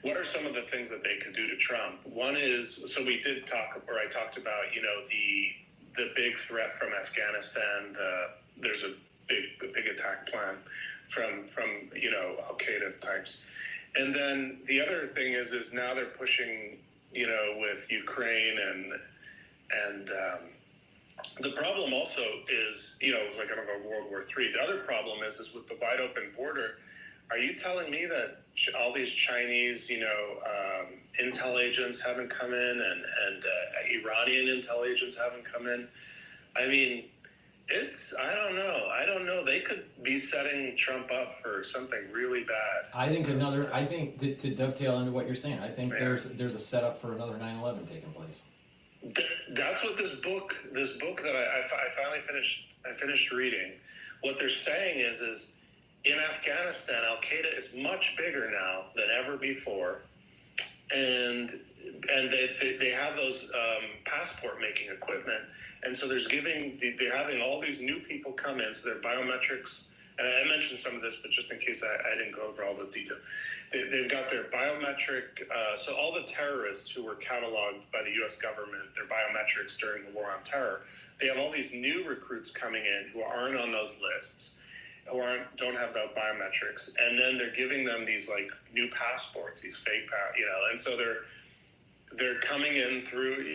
What are some of the things that they could do to Trump? One is, so we did talk, or I talked about, the big threat from Afghanistan. There's a big attack plan from Al Qaeda types. And then the other thing is now they're pushing, with Ukraine and the problem also is, it's like kind of a World War III. The other problem is with the wide open border. Are you telling me that all these Chinese, intel agents haven't come in and Iranian intel agents haven't come in? I mean, I don't know. They could be setting Trump up for something really bad. I think to dovetail into what you're saying, I think there's a setup for another 9/11 taking place. That's what this book that I finally finished reading. What they're saying is in Afghanistan, Al Qaeda is much bigger now than ever before, and they have those passport making equipment, and so they're having all these new people come in, so their biometrics. And I mentioned some of this, but just in case I didn't go over all the detail. They've got their biometric, so all the terrorists who were cataloged by the U.S. government, their biometrics during the war on terror, they have all these new recruits coming in who aren't on those lists, or don't have the biometrics, and then they're giving them these like new passports, these fake and so they're coming in through,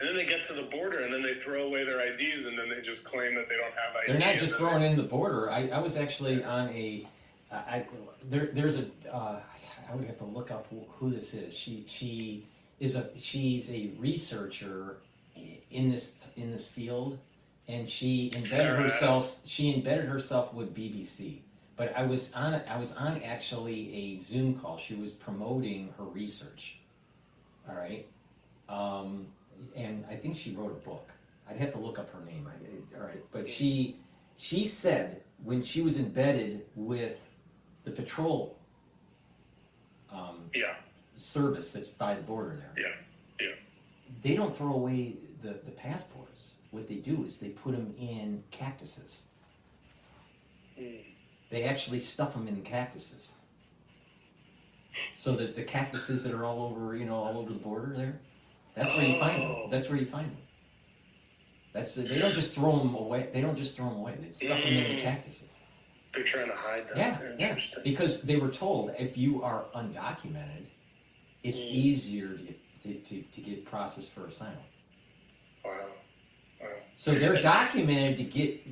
and then they get to the border, and then they throw away their IDs, and then they just claim that they don't have IDs. They're not just throwing in the border. I was actually on there's a I would have to look up who this is. She's a researcher in this field, and she embedded herself with BBC. But I was on actually a Zoom call. She was promoting her research. All right. And I think she wrote a book. I'd have to look up her name. All right, but she said when she was embedded with the patrol service that's by the border there. Yeah. They don't throw away the passports. What they do is they put them in cactuses. They actually stuff them in cactuses. So that the cactuses that are all over the border there. That's where you find them. That's where you find them. They don't just throw them away. They stuff them in the cactuses. They're trying to hide them. Yeah. Because they were told if you are undocumented, it's easier to get processed for asylum. Wow. So they're documented to get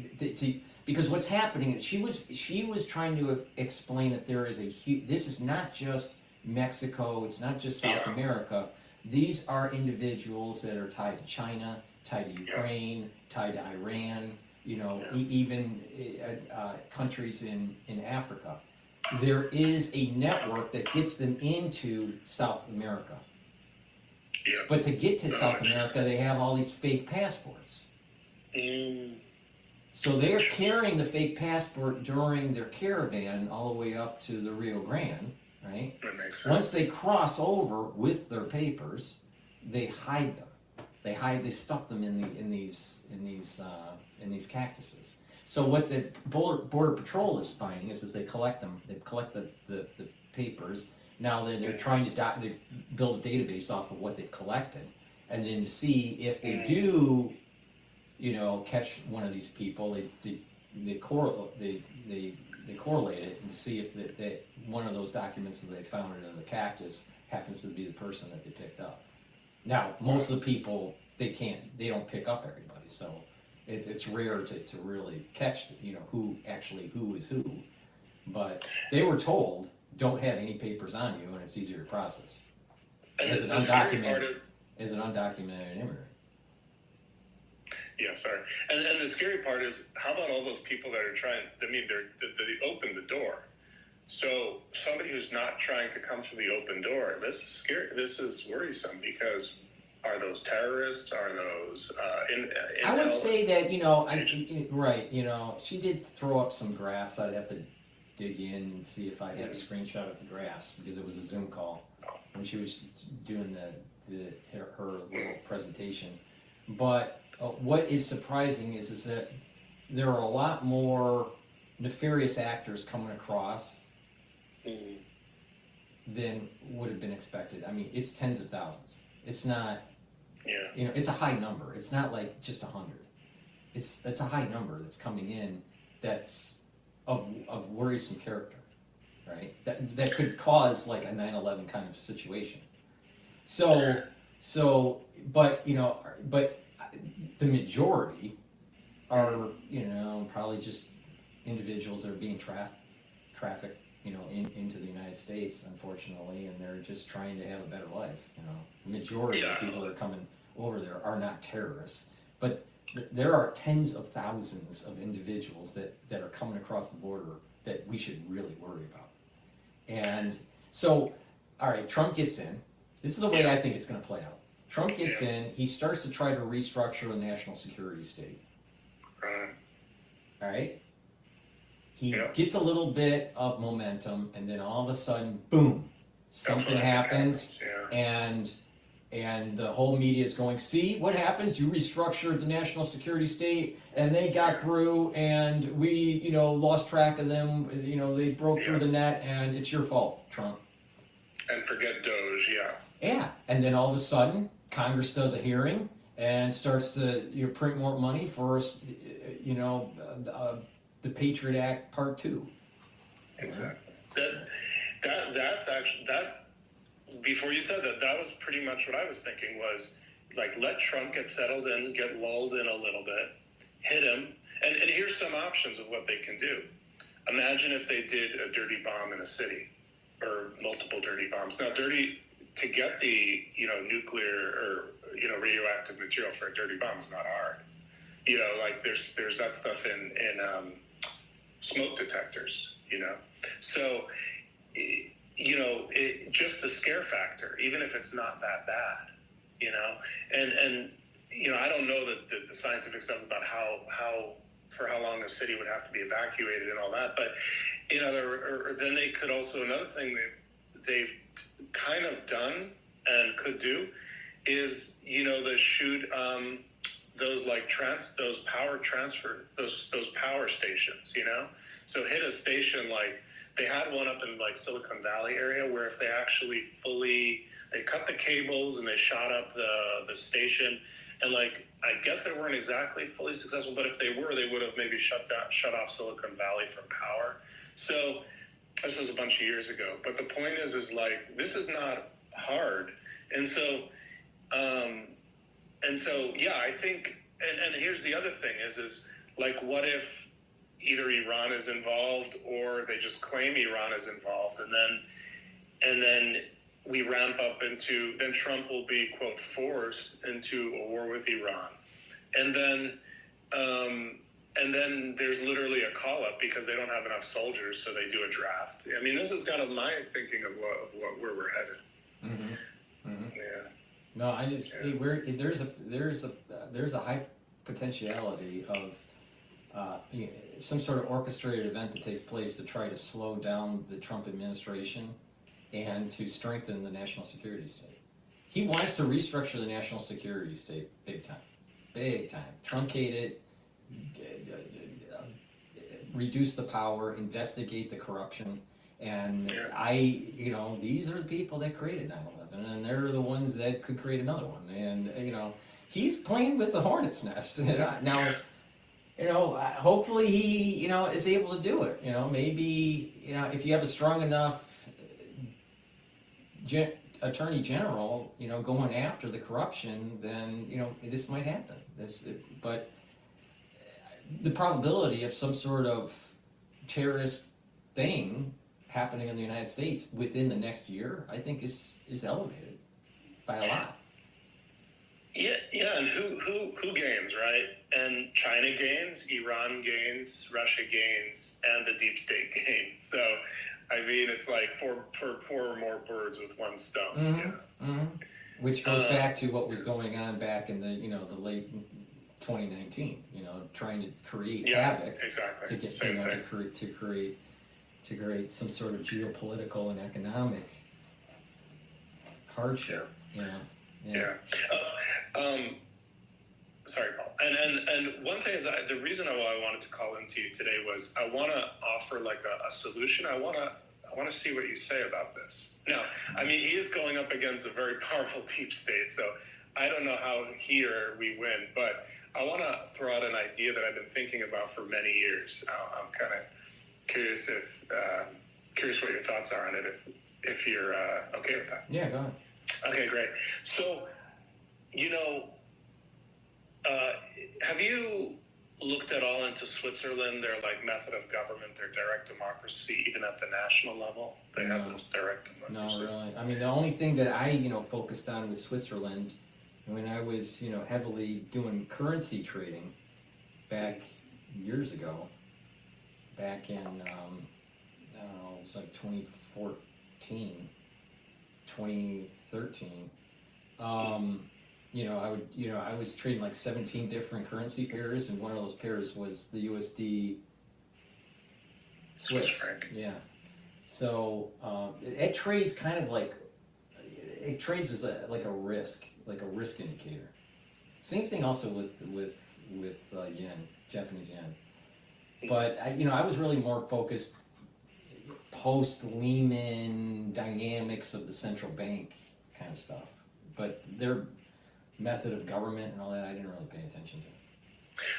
because what's happening is she was trying to explain that there is this is not just Mexico. It's not just South America. These are individuals that are tied to China, tied to Ukraine, tied to Iran, even countries in Africa. There is a network that gets them into South America. Yeah. But to get to South America, they have all these fake passports. So they're carrying the fake passport during their caravan all the way up to the Rio Grande. Right? That makes sense. Once they cross over with their papers, they hide them. They stuff them in these cactuses. So what the Border Patrol is finding is they collect them. They collect the papers. Now they're trying to they build a database off of what they've collected, and then to see if they do, catch one of these people, they correlate it and see if that one of those documents that they found in the cactus happens to be the person that they picked up. Now, most of the people, they don't pick up everybody, so it's rare to really catch, who is who. But they were told, don't have any papers on you, and it's easier to process. As an undocumented immigrant. Yeah, sorry. And the scary part is, how about all those people that are trying? I mean, they open the door. So somebody who's not trying to come through the open door, this is scary. This is worrisome because are those terrorists? Are those I would say that right. She did throw up some graphs. I'd have to dig in and see if I had a screenshot of the graphs because it was a Zoom call when she was doing her little presentation. But what is surprising is that there are a lot more nefarious actors coming across than would have been expected. I mean, it's tens of thousands. It's not, it's a high number. It's not like just 100. It's a high number that's coming in that's of worrisome character, right? That could cause like a 9/11 kind of situation. So, but the majority are, probably just individuals that are being trafficked, into the United States, unfortunately, and they're just trying to have a better life. The majority of people that are coming over there are not terrorists, but there are tens of thousands of individuals that are coming across the border that we should really worry about. And so, all right, Trump gets in. This is the way I think it's going to play out. Trump gets in. He starts to try to restructure the national security state. All right. He gets a little bit of momentum, and then all of a sudden, boom, something happens, and the whole media is going, see what happens? You restructured the national security state, and they got through, and we, lost track of them. They broke through the net, and it's your fault, Trump. And forget Doge, Yeah, and then all of a sudden, Congress does a hearing and starts to print more money for, the Patriot Act Part 2. Exactly. That's actually, before you said that was pretty much what I was thinking was, like, let Trump get settled in, get lulled in a little bit, hit him, and here's some options of what they can do. Imagine if they did a dirty bomb in a city, or multiple dirty bombs. Now, to get the, nuclear or, radioactive material for a dirty bomb is not hard. Like there's that stuff in smoke detectors, So, just the scare factor, even if it's not that bad, and I don't know the scientific stuff about for how long the city would have to be evacuated and all that, but, then they could also, another thing that they've kind of done and could do is, they shoot those those power stations, so hit a station, like they had one up in like Silicon Valley area where if they actually they cut the cables and they shot up the station, and like I guess they weren't exactly fully successful, but if they were, they would have maybe shut off Silicon Valley from power. So this was a bunch of years ago, but the point is like this is not hard, and so I think, and here's the other thing is like, what if either Iran is involved or they just claim Iran is involved, and then we ramp up then Trump will be, quote, forced into a war with Iran, and then there's literally a call up because they don't have enough soldiers, so they do a draft. I mean, this is kind of my thinking of where we're headed. Mm-hmm. Mm-hmm. Yeah. No, I just there's a high potentiality of some sort of orchestrated event that takes place to try to slow down the Trump administration and to strengthen the national security state. He wants to restructure the national security state big time, truncate it, reduce the power, investigate the corruption. And these are the people that created 9/11, and they're the ones that could create another one. And he's playing with the hornet's nest. Now, hopefully he is able to do it. Maybe if you have a strong enough attorney general, going after the corruption, then this might happen. But the probability of some sort of terrorist thing happening in the United States within the next year, I think is elevated by a lot. Yeah, and who gains, right? And China gains, Iran gains, Russia gains, and the deep state gains. So, I mean, it's like four or more birds with one stone. Mm-hmm. Mm-hmm. Which goes back to what was going on back in the late 2019. Trying to create havoc, exactly. to get to create some sort of geopolitical and economic hardship. Yeah. Sorry, Paul. And one thing is, the reason why I wanted to call into you today was I want to offer like a solution. I want to see what you say about this. Now, I mean, he is going up against a very powerful deep state, so I don't know how he or we win, but I want to throw out an idea that I've been thinking about for many years. I'm kind of curious curious what your thoughts are on it, if you're okay with that. Yeah, go ahead. Okay, great. So, have you looked at all into Switzerland, their like method of government, their direct democracy, even at the national level? They have this direct democracy. No, really. I mean, the only thing that I, focused on with Switzerland, when I was, heavily doing currency trading back years ago, back in, I don't know, it was like 2014, 2013, I was trading like 17 different currency pairs, and one of those pairs was the USD Swiss. Yeah. So it trades kind of like, it trades as like a risk indicator. Same thing also with yen, Japanese yen. But I was really more focused post Lehman dynamics of the central bank kind of stuff. But their method of government and all that, I didn't really pay attention to.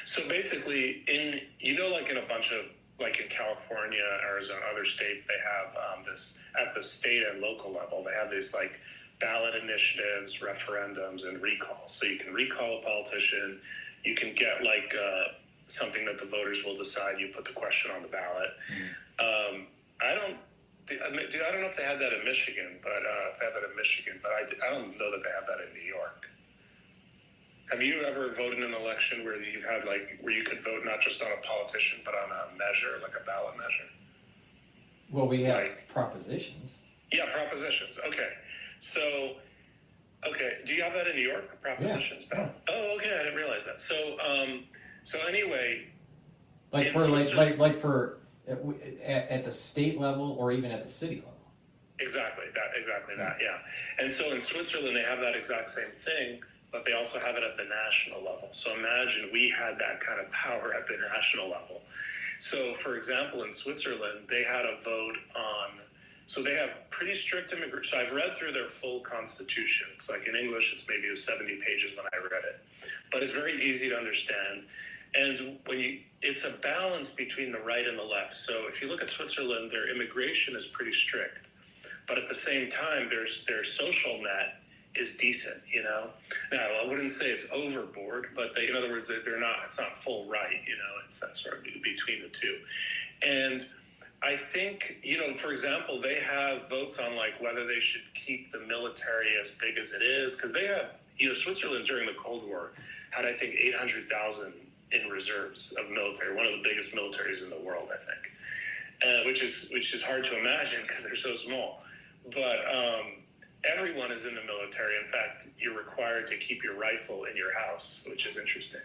So basically, like in a bunch of, like in California, Arizona, other states, they have this, at the state and local level, they have these like ballot initiatives, referendums, and recalls. So you can recall a politician, you can get like something that the voters will decide, you put the question on the ballot. Mm-hmm. I don't know if they had that in Michigan, but if they have that in Michigan, but I don't know that they have that in New York. Have you ever voted in an election where you've had where you could vote not just on a politician, but on a measure, like a ballot measure? Well, we have propositions. Yeah, propositions. Okay. So, do you have that in New York? Propositions. Yeah. Oh, okay. I didn't realize that. So anyway. At the state level or even at the city level. Exactly that. Yeah. And so in Switzerland, they have that exact same thing, but they also have it at the national level. So imagine we had that kind of power at the national level. So for example, in Switzerland, they had a vote on, so they have pretty strict immigration. So I've read through their full constitution. It's like in English, it's maybe 70 pages when I read it, but it's very easy to understand. And it's a balance between the right and the left. So if you look at Switzerland, their immigration is pretty strict, but at the same time, their social net is decent, Now, I wouldn't say it's overboard, but in other words, it's not full right, it's sort of between the two. And I think, for example, they have votes on whether they should keep the military as big as it is, because they have, Switzerland during the Cold War had, I think, 800,000 in reserves of military, one of the biggest militaries in the world, I think, which is hard to imagine because they're so small. But everyone is in the military. In fact, you're required to keep your rifle in your house, which is interesting.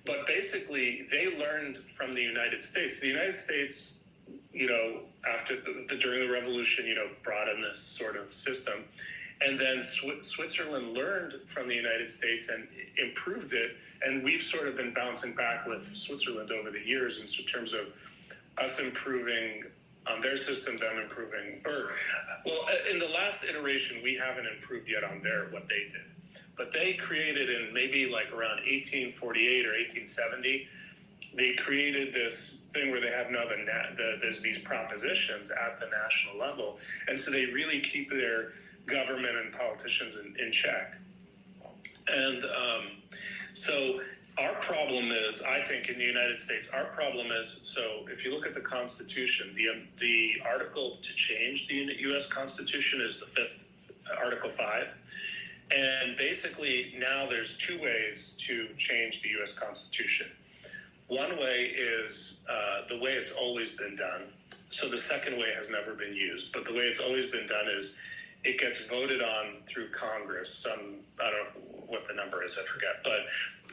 But basically, they learned from the United States. The United States, after during the revolution, brought in this sort of system. And then Switzerland learned from the United States and improved it. And we've sort of been bouncing back with Switzerland over the years in terms of us improving on their system, them improving. In the last iteration, we haven't improved yet on what they did. But they created in maybe around 1848 or 1870, they created this thing where they have now there's these propositions at the national level. And so they really keep their government and politicians in check. And so our problem is, I think in the United States, our problem is, so if you look at the Constitution, the article to change the U.S. Constitution is the 5th, Article 5. And basically now there's two ways to change the U.S. Constitution. One way is the way it's always been done. So the second way has never been used. But the way it's always been done is it gets voted on through Congress. I don't know what the number is, I forget. But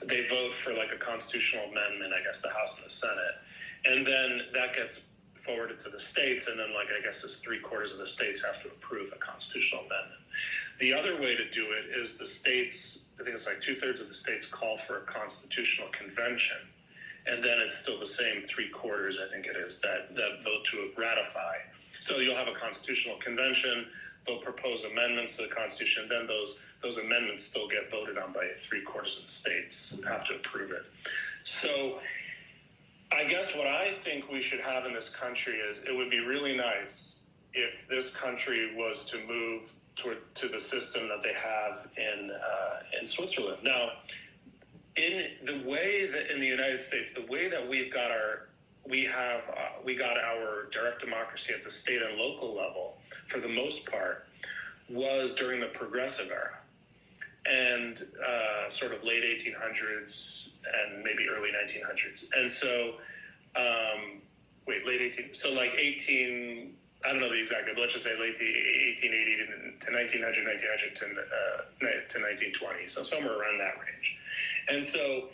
they vote for a constitutional amendment, I guess the House and the Senate. And then that gets forwarded to the states. And then I guess it's 3/4 of the states have to approve a constitutional amendment. The other way to do it is the states, I think it's 2/3 of the states call for a constitutional convention. And then it's still the same 3/4, I think it is, that vote to ratify. So you'll have a constitutional convention, they'll propose amendments to the Constitution, then those amendments still get voted on by 3/4 of the states and have to approve it. So I guess what I think we should have in this country is it would be really nice if this country was to move to the system that they have in Switzerland. Now, in the way that in the United States, the way that we got our direct democracy at the state and local level, for the most part, was during the progressive era and sort of late 1800s and maybe early 1900s. And so, late 18, so like 18, I don't know the exact, but let's just say late 1880 to 1900, 1900 to 1920. So somewhere around that range. And so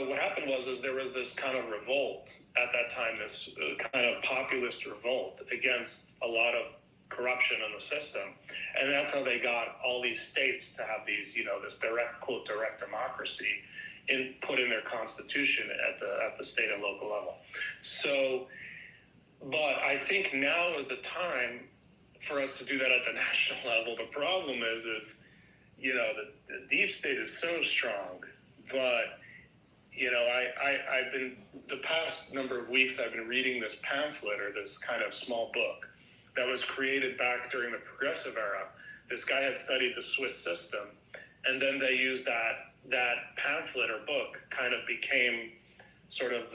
what happened was there was this kind of revolt at that time, this kind of populist revolt against a lot of corruption in the system. And that's how they got all these states to have these, this direct democracy put in their constitution at the state and local level. So, but I think now is the time for us to do that at the national level. The problem is the deep state is so strong, but I've been, the past number of weeks, I've been reading this pamphlet or this kind of small book that was created back during the progressive era. This guy had studied the Swiss system, and then they used that pamphlet or book kind of became sort of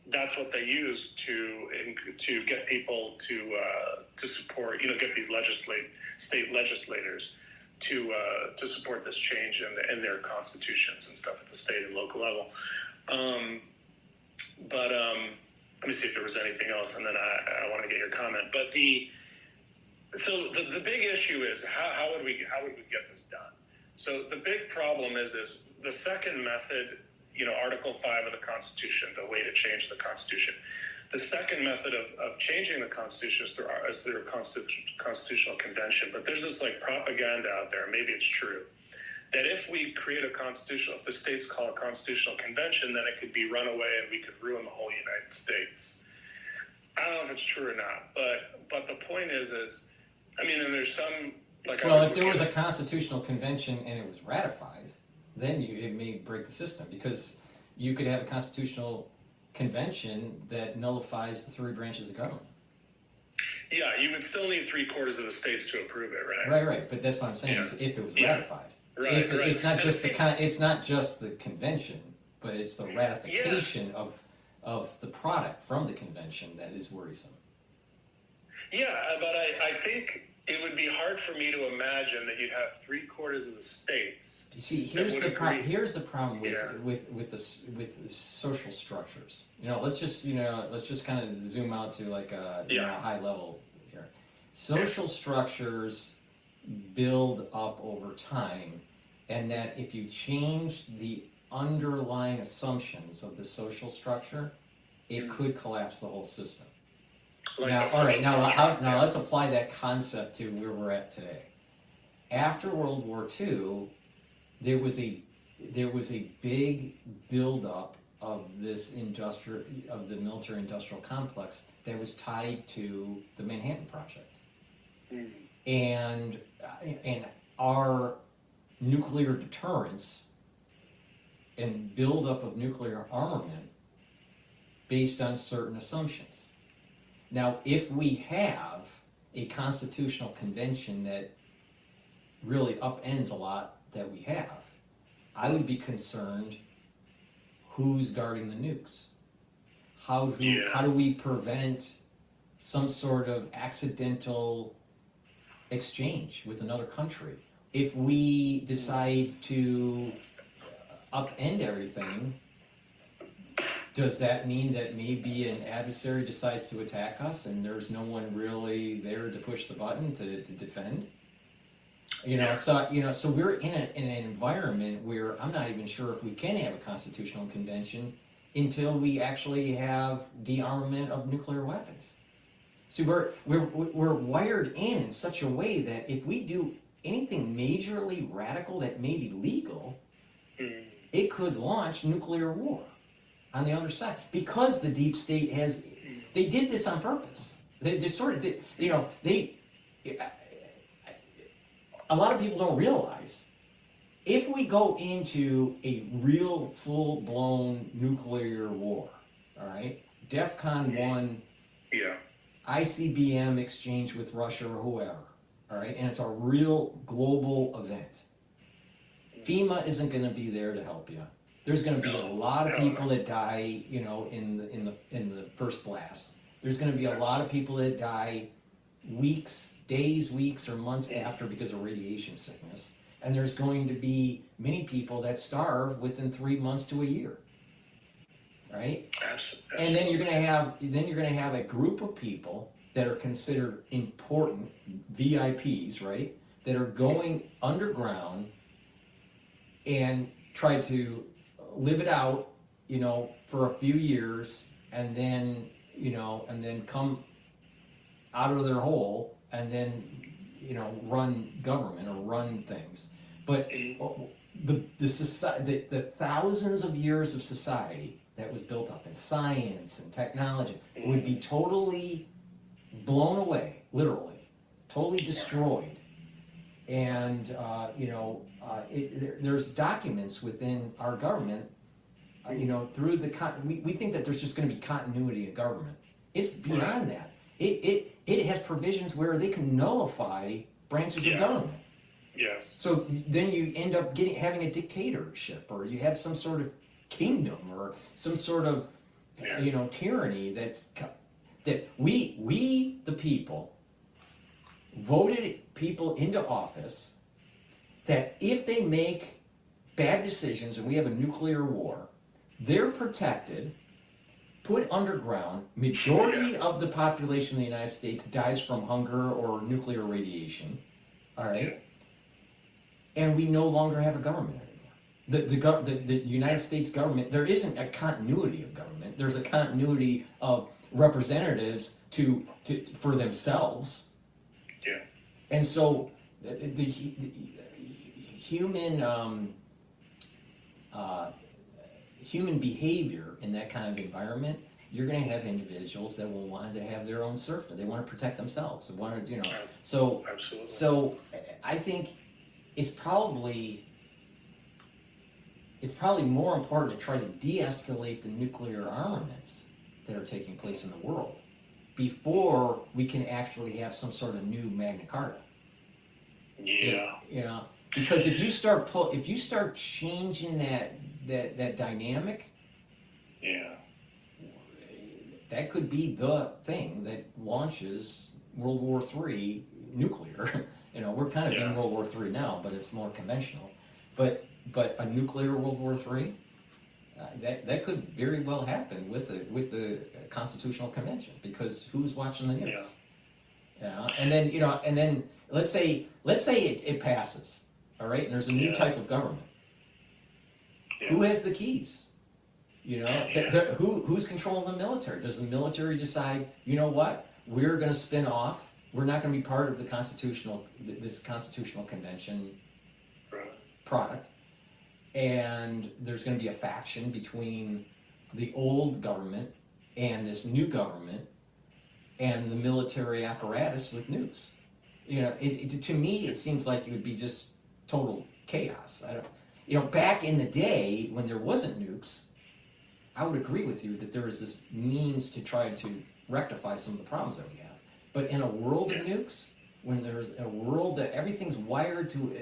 that's what they used to get people to support, get these state legislators to support this change in their constitutions and stuff at the state and local level. Let me see if there was anything else, and then I want to get your comment. But the big issue is how would we get this done? So the big problem is the second method, Article 5 of the Constitution, the way to change the Constitution. The second method of changing the Constitution is through a constitutional convention. But there's this propaganda out there, maybe it's true, that if we create if the states call a constitutional convention, then it could be run away and we could ruin the whole United States. I don't know if it's true or not, but the point is, and there's some, if there was a constitutional convention and it was ratified, then it may break the system, because you could have a constitutional convention that nullifies the three branches of government. Yeah, you would still need 3/4 of the states to approve it, right? Right. But that's what I'm saying. Yeah. Is if it was ratified. Right. It's not just it's not just the convention, but it's the ratification of the product from the convention that is worrisome. Yeah, but I think it would be hard for me to imagine that you'd have 3/4 of the states. See, here's the problem. Here's the problem with the social structures. Let's just kind of zoom out to a high level here. Social structures build up over time, and that if you change the underlying assumptions of the social structure, it could collapse the whole system. Now let's apply that concept to where we're at today. After World War II, there was a big buildup of the military-industrial complex that was tied to the Manhattan Project, and our nuclear deterrence and buildup of nuclear armament based on certain assumptions. Now, if we have a constitutional convention that really upends a lot that we have, I would be concerned who's guarding the nukes. How do we prevent some sort of accidental exchange with another country? If we decide to upend everything, does that mean that maybe an adversary decides to attack us and there's no one really there to push the button to defend? So we're in an environment where I'm not even sure if we can have a constitutional convention until we actually have de-armament of nuclear weapons. See, we're wired in such a way that if we do anything majorly radical that may be legal, it could launch nuclear war on the other side, because the deep state they did this on purpose. They sort of did, a lot of people don't realize if we go into a real full-blown nuclear war, all right, DEFCON 1, Yeah. ICBM exchange with Russia or whoever, all right, and it's a real global event. FEMA isn't going to be there to help you. There's going to be a lot of people that die, you know, in the first blast. There's going to be a lot of people that die days, weeks, or months after because of radiation sickness. And there's going to be many people that starve within 3 months to a year, right? Absolutely. And then you're going to have a group of people that are considered important VIPs, right? That are going underground and try to live it out, you know, for a few years, and then, you know, and then come out of their hole and then, you know, run government or run things. But the thousands of years of society that was built up in science and technology would be totally blown away, literally, totally destroyed. And you know, there's documents within our government, you know, through we think that there's just going to be continuity of government. It's beyond that. It has provisions where they can nullify branches of government. Yes. So then you end up having a dictatorship, or you have some sort of kingdom, or some sort of you know, tyranny that we the people voted people into office, that if they make bad decisions and we have a nuclear war, they're protected, put underground. Majority of the population of the United States dies from hunger or nuclear radiation, all right? And we no longer have a government anymore. The United States government, there isn't a continuity of government. There's a continuity of representatives for themselves. Yeah. And so the human human behavior in that kind of environment, you're going to have individuals that will want to have their own serfdom. They want to protect themselves. They want to, you know. So Absolutely. So I think it's probably more important to try to de-escalate the nuclear armaments that are taking place in the world before we can actually have some sort of new Magna Carta. Yeah. You know, because if you start changing that dynamic, that could be the thing that launches World War III nuclear. You know, we're kind of in World War III now, but it's more conventional. But a nuclear World War III, that could very well happen with the Constitutional Convention, because who's watching the news? Yeah. And then let's say it passes, all right, and there's a new type of government. Who has the keys? You know, who's controlling the military? Does the military decide, you know what, we're going to spin off, we're not going to be part of this Constitutional Convention product, and there's going to be a faction between the old government and this new government and the military apparatus with nukes? You know, to me, it seems like it would be just total chaos. You know, back in the day when there wasn't nukes, I would agree with you that there was this means to try to rectify some of the problems that we have. But in a world of nukes, when there's a world that everything's wired to,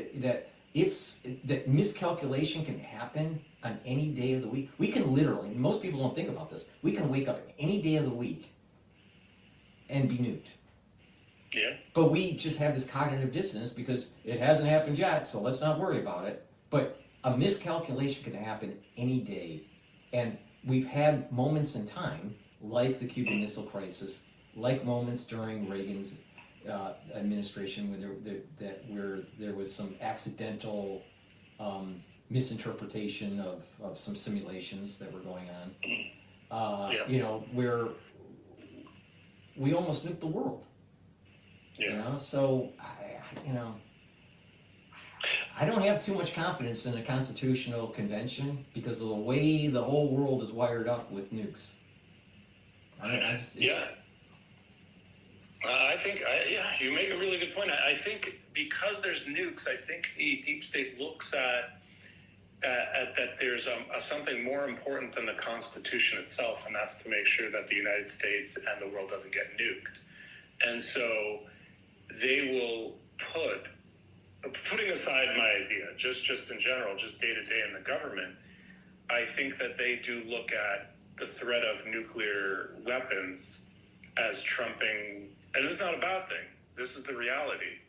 that miscalculation can happen on any day of the week. We can literally, most people don't think about this, we can wake up any day of the week and be nuked. Yeah. But we just have this cognitive dissonance because it hasn't happened yet, so let's not worry about it. But a miscalculation can happen any day. And we've had moments in time, like the Cuban Missile Crisis, like moments during Reagan's administration where there was some accidental misinterpretation of some simulations that were going on. You know, where we almost nuked the world. You know, so I don't have too much confidence in a constitutional convention because of the way the whole world is wired up with nukes. Yeah, you make a really good point. I think because there's nukes, I think the deep state looks at that there's something more important than the Constitution itself, and that's to make sure that the United States and the world doesn't get nuked. And so they will putting aside my idea, just in general, just day to day in the government, I think that they do look at the threat of nuclear weapons as trumping, and it's not a bad thing. This is the reality.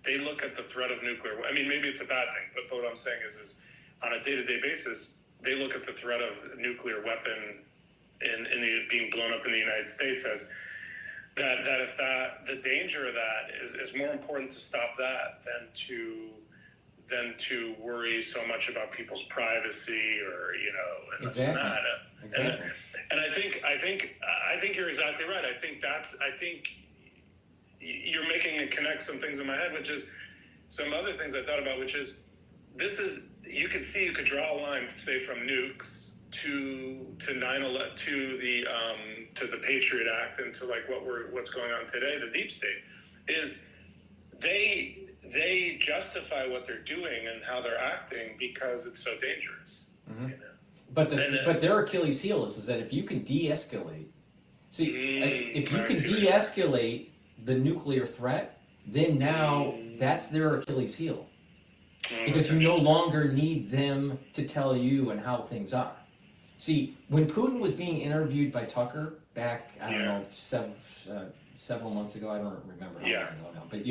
They look at the threat of nuclear. I mean, maybe it's a bad thing, but what I'm saying is on a day-to-day basis, they look at the threat of nuclear weapon being blown up in the United States as that if the danger of that is more important to stop that than to worry so much about people's privacy or and this and that. Exactly. And I think you're exactly right. I think you're making me connect some things in my head, which is some other things I thought about, which is you could draw a line, say, from nukes to 9/11 to the Patriot Act and to like what's going on today. The deep state is they justify what they're doing and how they're acting because it's so dangerous. Mm-hmm. But their Achilles heel is that if you can de-escalate, if you can de-escalate the nuclear threat, then now that's their Achilles heel. Because you no longer need them to tell you and how things are. See, when Putin was being interviewed by Tucker back, I don't know, several months ago, I don't remember how long ago now, but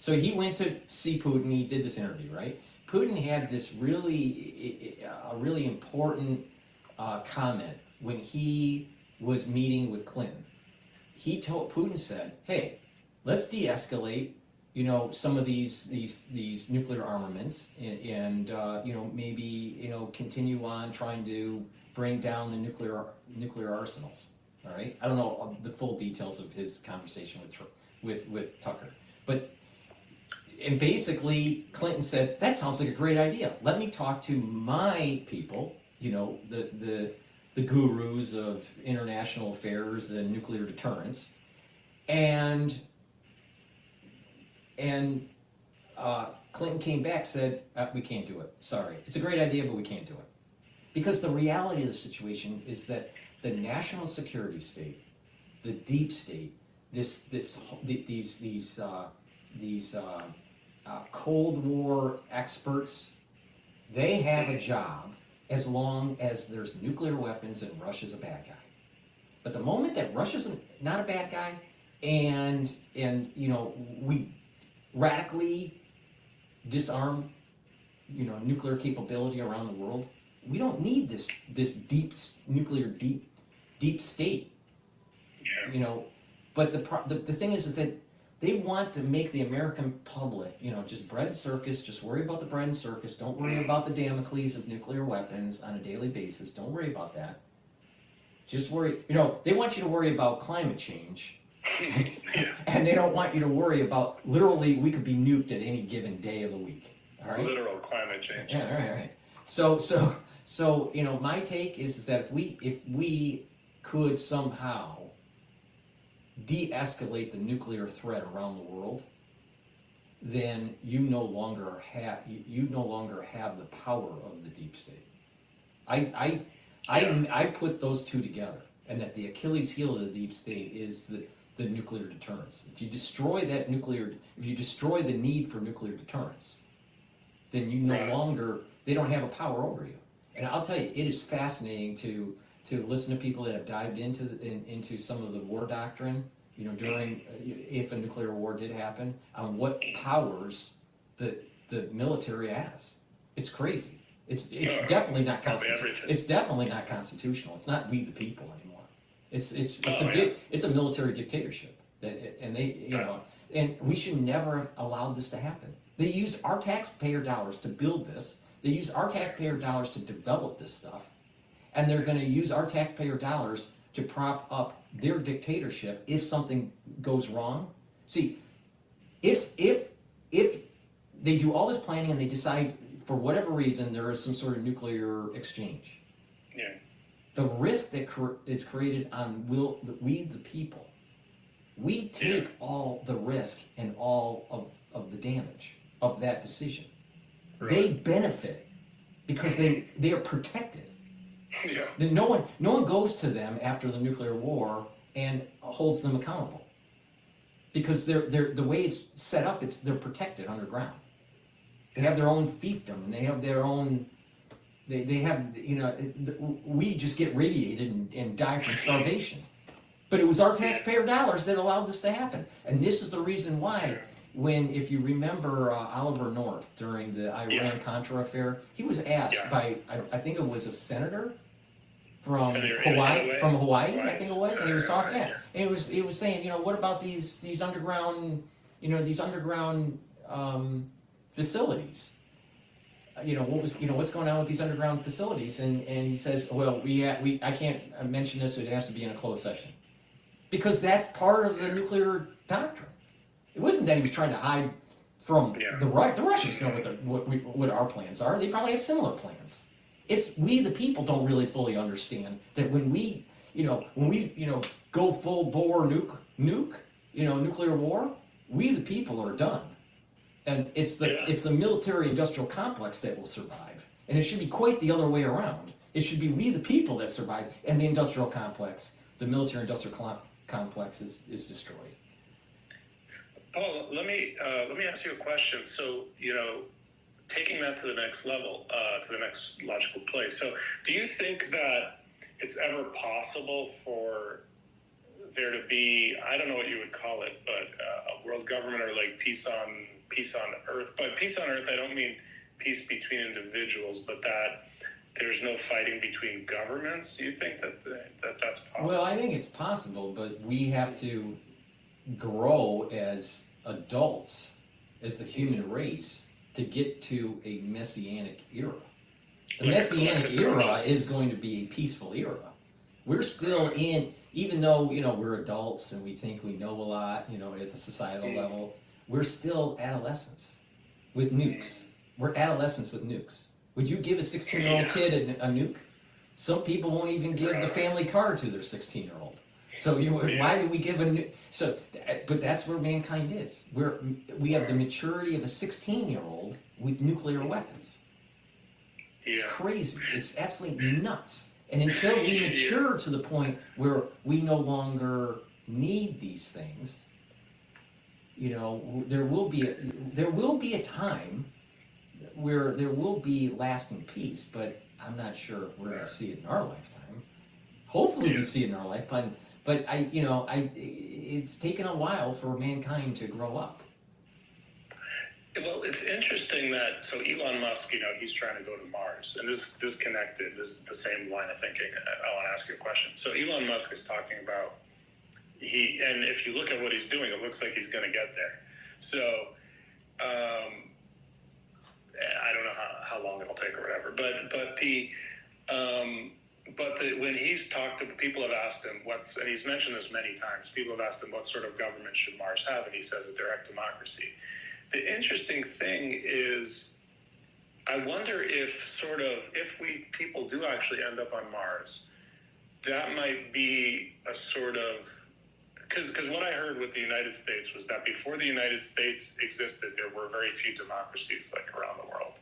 so he went to see Putin, he did this interview, right? Putin had this really important comment when he was meeting with Clinton. Putin said, hey, let's de-escalate some of these nuclear armaments and maybe continue on trying to bring down the nuclear arsenals. All right, I don't know the full details of his conversation with Tucker, and basically Clinton said that sounds like a great idea. Let me talk to my people, the gurus of international affairs and nuclear deterrence, and Clinton came back, said, we can't do it. Sorry. It's a great idea, but we can't do it. Because the reality of the situation is that the national security state, the deep state, these Cold War experts, they have a job as long as there's nuclear weapons and Russia's a bad guy. But the moment that Russia's not a bad guy and we radically disarm nuclear capability around the world, we don't need this nuclear deep state. But the thing is that they want to make the American public just bread and circus, just worry about the bread and circus, don't worry about the Damocles of nuclear weapons on a daily basis, don't worry about that, just worry, they want you to worry about climate change. And they don't want you to worry about literally we could be nuked at any given day of the week. All right? Literal climate change. Yeah, all right. So my take is that if we could somehow de-escalate the nuclear threat around the world, then you no longer have the power of the deep state. I put those two together, and that the Achilles heel of the deep state is the nuclear deterrence. If you destroy the need for nuclear deterrence, then you no longer, they don't have a power over you. And I'll tell you, it is fascinating to listen to people that have dived into some of the war doctrine, during, if a nuclear war did happen, on what powers the military has. It's crazy. It's definitely not constitutional. It's definitely not constitutional. It's not we the people anymore. It's a military dictatorship, and and we should never have allowed this to happen. They use our taxpayer dollars to build this. They use our taxpayer dollars to develop this stuff, and they're going to use our taxpayer dollars to prop up their dictatorship if something goes wrong. See, if they do all this planning and they decide for whatever reason there is some sort of nuclear exchange. Yeah. The risk that is created on we the people We take all the risk and all of the damage of that decision. Really? They benefit because they are protected. Yeah. No one goes to them after the nuclear war and holds them accountable, because they're the way it's set up, they're protected underground. They have their own fiefdom, and they have their own. They have, we just get radiated and die from starvation. But it was our taxpayer dollars that allowed this to happen. And this is the reason why, if you remember Oliver North during the Iran-Contra affair, he was asked by, I think it was a senator from Hawaii, I think it was, and he was talking, and he was saying, what about these underground, facilities? What's going on with these underground facilities? And he says, well, I can't mention this, so it has to be in a closed session. Because that's part of the nuclear doctrine. It wasn't that he was trying to hide from the Russians know what our plans are. They probably have similar plans. It's we the people don't really fully understand that when we go full bore nuclear war, we the people are done. And it's the military industrial complex that will survive. And it should be quite the other way around. It should be we the people that survive, and the industrial complex, the military industrial complex is destroyed. Paul, let me ask you a question. So, taking that to the next level, to the next logical place. So, do you think that it's ever possible for there to be, I don't know what you would call it, but a world government, or like peace on Earth? But peace on Earth, I don't mean peace between individuals, but that there's no fighting between governments. Do you think that's possible? Well, I think it's possible, but we have to grow as adults, as the human race, to get to a messianic era. The messianic era is going to be a peaceful era. We're still in, even though, we're adults and we think we know a lot, at the societal level, we're still adolescents with nukes. We're adolescents with nukes. Would you give a 16-year-old kid a nuke? Some people won't even give the family car to their 16-year-old. So why do we give a nuke? So, but that's where mankind is. We have the maturity of a 16-year-old with nuclear weapons. It's crazy. It's absolutely nuts. And until we mature to the point where we no longer need these things, there will be a time where there will be lasting peace, but I'm not sure if we're going to see it in our lifetime. Hopefully we see it in our lifetime, but it's taken a while for mankind to grow up. Well, it's interesting that, so Elon Musk, he's trying to go to Mars, and this is connected, this is the same line of thinking. I want to ask you a question. So Elon Musk is talking about, and if you look at what he's doing, it looks like he's going to get there. So, I don't know how long it'll take or whatever, but when he's talked to people, have asked him and he's mentioned this many times. People have asked him what sort of government should Mars have, and he says a direct democracy. The interesting thing is, I wonder if people do actually end up on Mars, that might be a sort of, because what I heard with the United States was that before the United States existed, there were very few democracies around the world.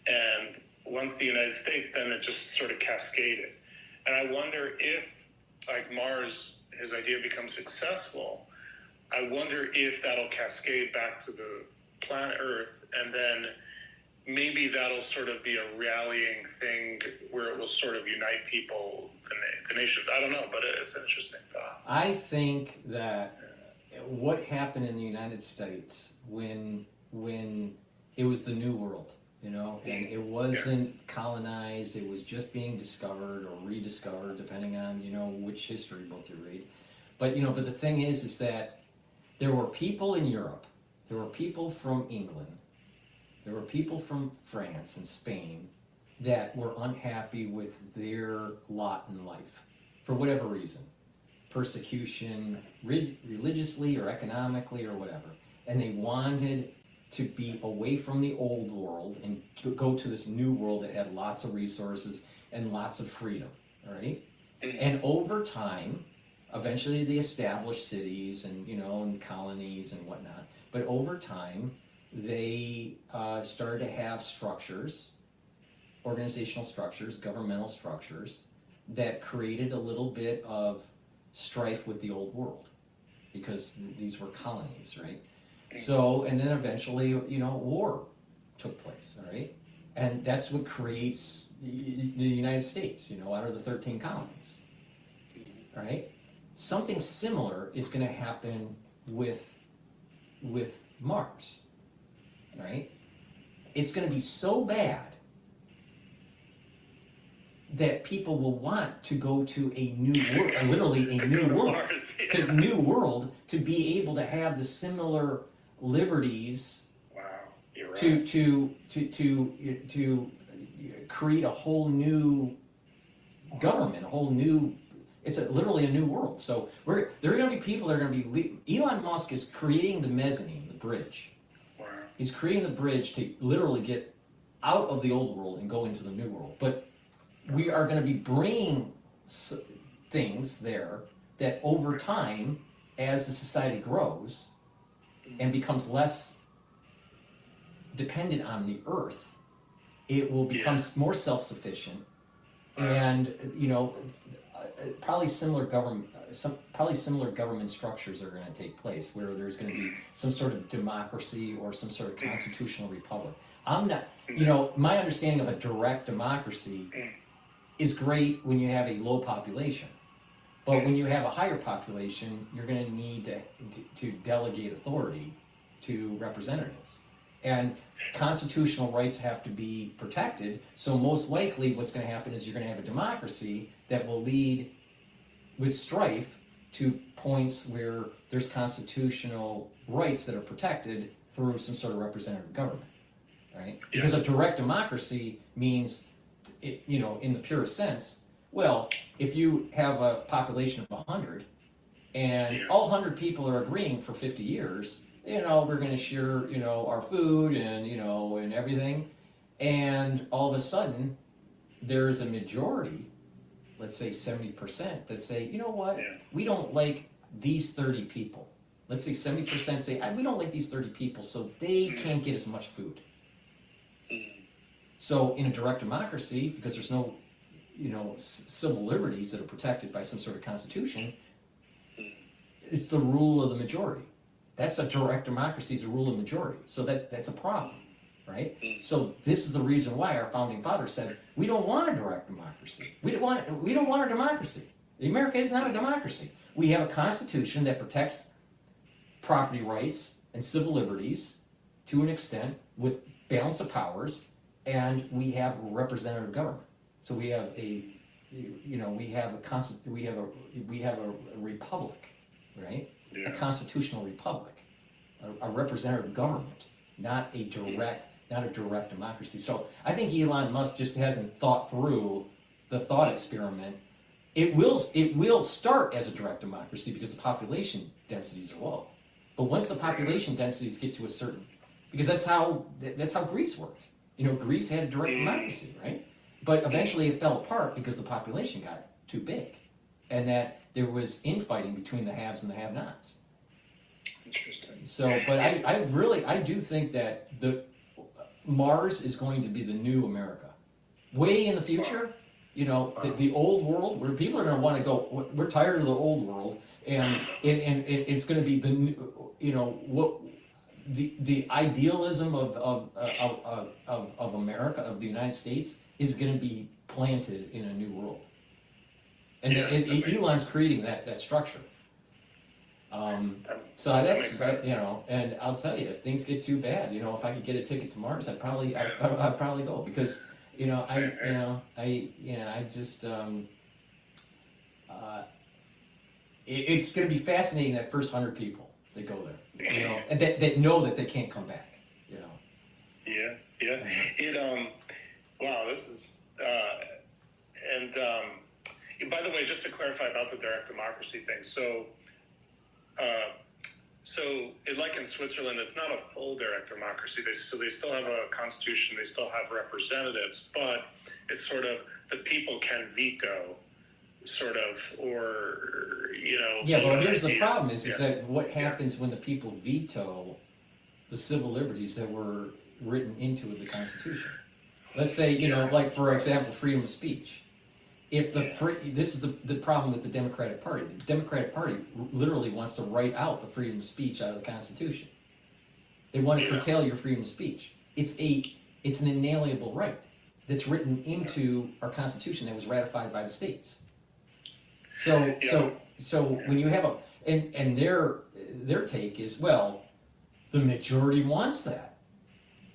And once the United States, then it just sort of cascaded. And I wonder if, Mars, his idea becomes successful, I wonder if that'll cascade back to the planet Earth, and then maybe that'll sort of be a rallying thing where it will sort of unite people, the nations. I don't know, but it's an interesting thought. I think that what happened in the United States when it was the New World, and it wasn't colonized, it was just being discovered or rediscovered, depending on, which history book you read. But the thing is that there were people in Europe, there were people from England, there were people from France and Spain that were unhappy with their lot in life, for whatever reason. Persecution, religiously or economically or whatever. And they wanted to be away from the old world and to go to this new world that had lots of resources and lots of freedom, all right? And over time, Eventually they established cities and, and colonies and whatnot. But over time, they started to have structures, organizational structures, governmental structures, that created a little bit of strife with the old world, because these were colonies, right? So, and then eventually, war took place, all right? And that's what creates the United States, out of the 13 colonies, right? Something similar is going to happen with Mars, right? It's going to be so bad that people will want to go to a new world, literally a new world, to new world, to be able to have the similar liberties. Wow, you're right. To create a whole new government, a whole new. It's literally a new world. So there are going to be people that are going to be. Elon Musk is creating the mezzanine, the bridge. Wow. He's creating the bridge to literally get out of the old world and go into the new world. But we are going to be bringing things there that over time, as the society grows and becomes less dependent on the earth, it will become more self-sufficient, and probably similar government structures are going to take place, where there's going to be some sort of democracy or some sort of constitutional republic. I'm not, my understanding of a direct democracy is great when you have a low population, but when you have a higher population, you're going to need to delegate authority to representatives, and constitutional rights have to be protected. So most likely what's going to happen is you're going to have a democracy that will lead with strife to points where there's constitutional rights that are protected through some sort of representative government, right? Because a direct democracy means, in the purest sense, well, if you have a population of 100 and all 100 people are agreeing for 50 years, we're going to share, our food and, and everything. And all of a sudden, there's a majority, let's say 70%, that say, you know what, we don't like these 30 people. Let's say 70% say, we don't like these 30 people, so they can't get as much food. So in a direct democracy, because there's no, civil liberties that are protected by some sort of constitution, it's the rule of the majority. That's a direct democracy, is a rule of majority. So that's a problem, right? So this is the reason why our founding fathers said, we don't want a direct democracy. We don't want a democracy. America is not a democracy. We have a constitution that protects property rights and civil liberties to an extent with balance of powers, and we have a representative government. So we have a republic, right? A constitutional republic, a representative government, not a direct democracy. So I think Elon Musk just hasn't thought through the thought experiment. It will start as a direct democracy because the population densities are low. But once the population densities get to a certain, because that's how Greece worked. Greece had a direct democracy, right? But eventually it fell apart because the population got too big, and that there was infighting between the haves and the have-nots. Interesting. So, but I do think that Mars is going to be the new America. Way in the future, the old world, where people are going to want to go, we're tired of the old world, and it's going to be the idealism of America, of the United States, is going to be planted in a new world. And Elon's creating that structure. So that's, and I'll tell you, if things get too bad, if I could get a ticket to Mars, I'd probably go, because it's going to be fascinating, that first 100 people that go there, and that know that they can't come back, Wow, this is, and by the way, just to clarify about the direct democracy thing, so like in Switzerland, it's not a full direct democracy. They still have a constitution, they still have representatives, but it's sort of the people can veto, sort of, or Yeah, vote but on here's the ideas. problem is Yeah. that what happens when the people veto the civil liberties that were written into the Constitution? Let's say, like for example, freedom of speech. If this is the problem with the Democratic Party. The Democratic Party literally wants to write out the freedom of speech out of the Constitution. They want to curtail your freedom of speech. It's an inalienable right that's written into our Constitution that was ratified by the states. So when you have and their take is, well, the majority wants that.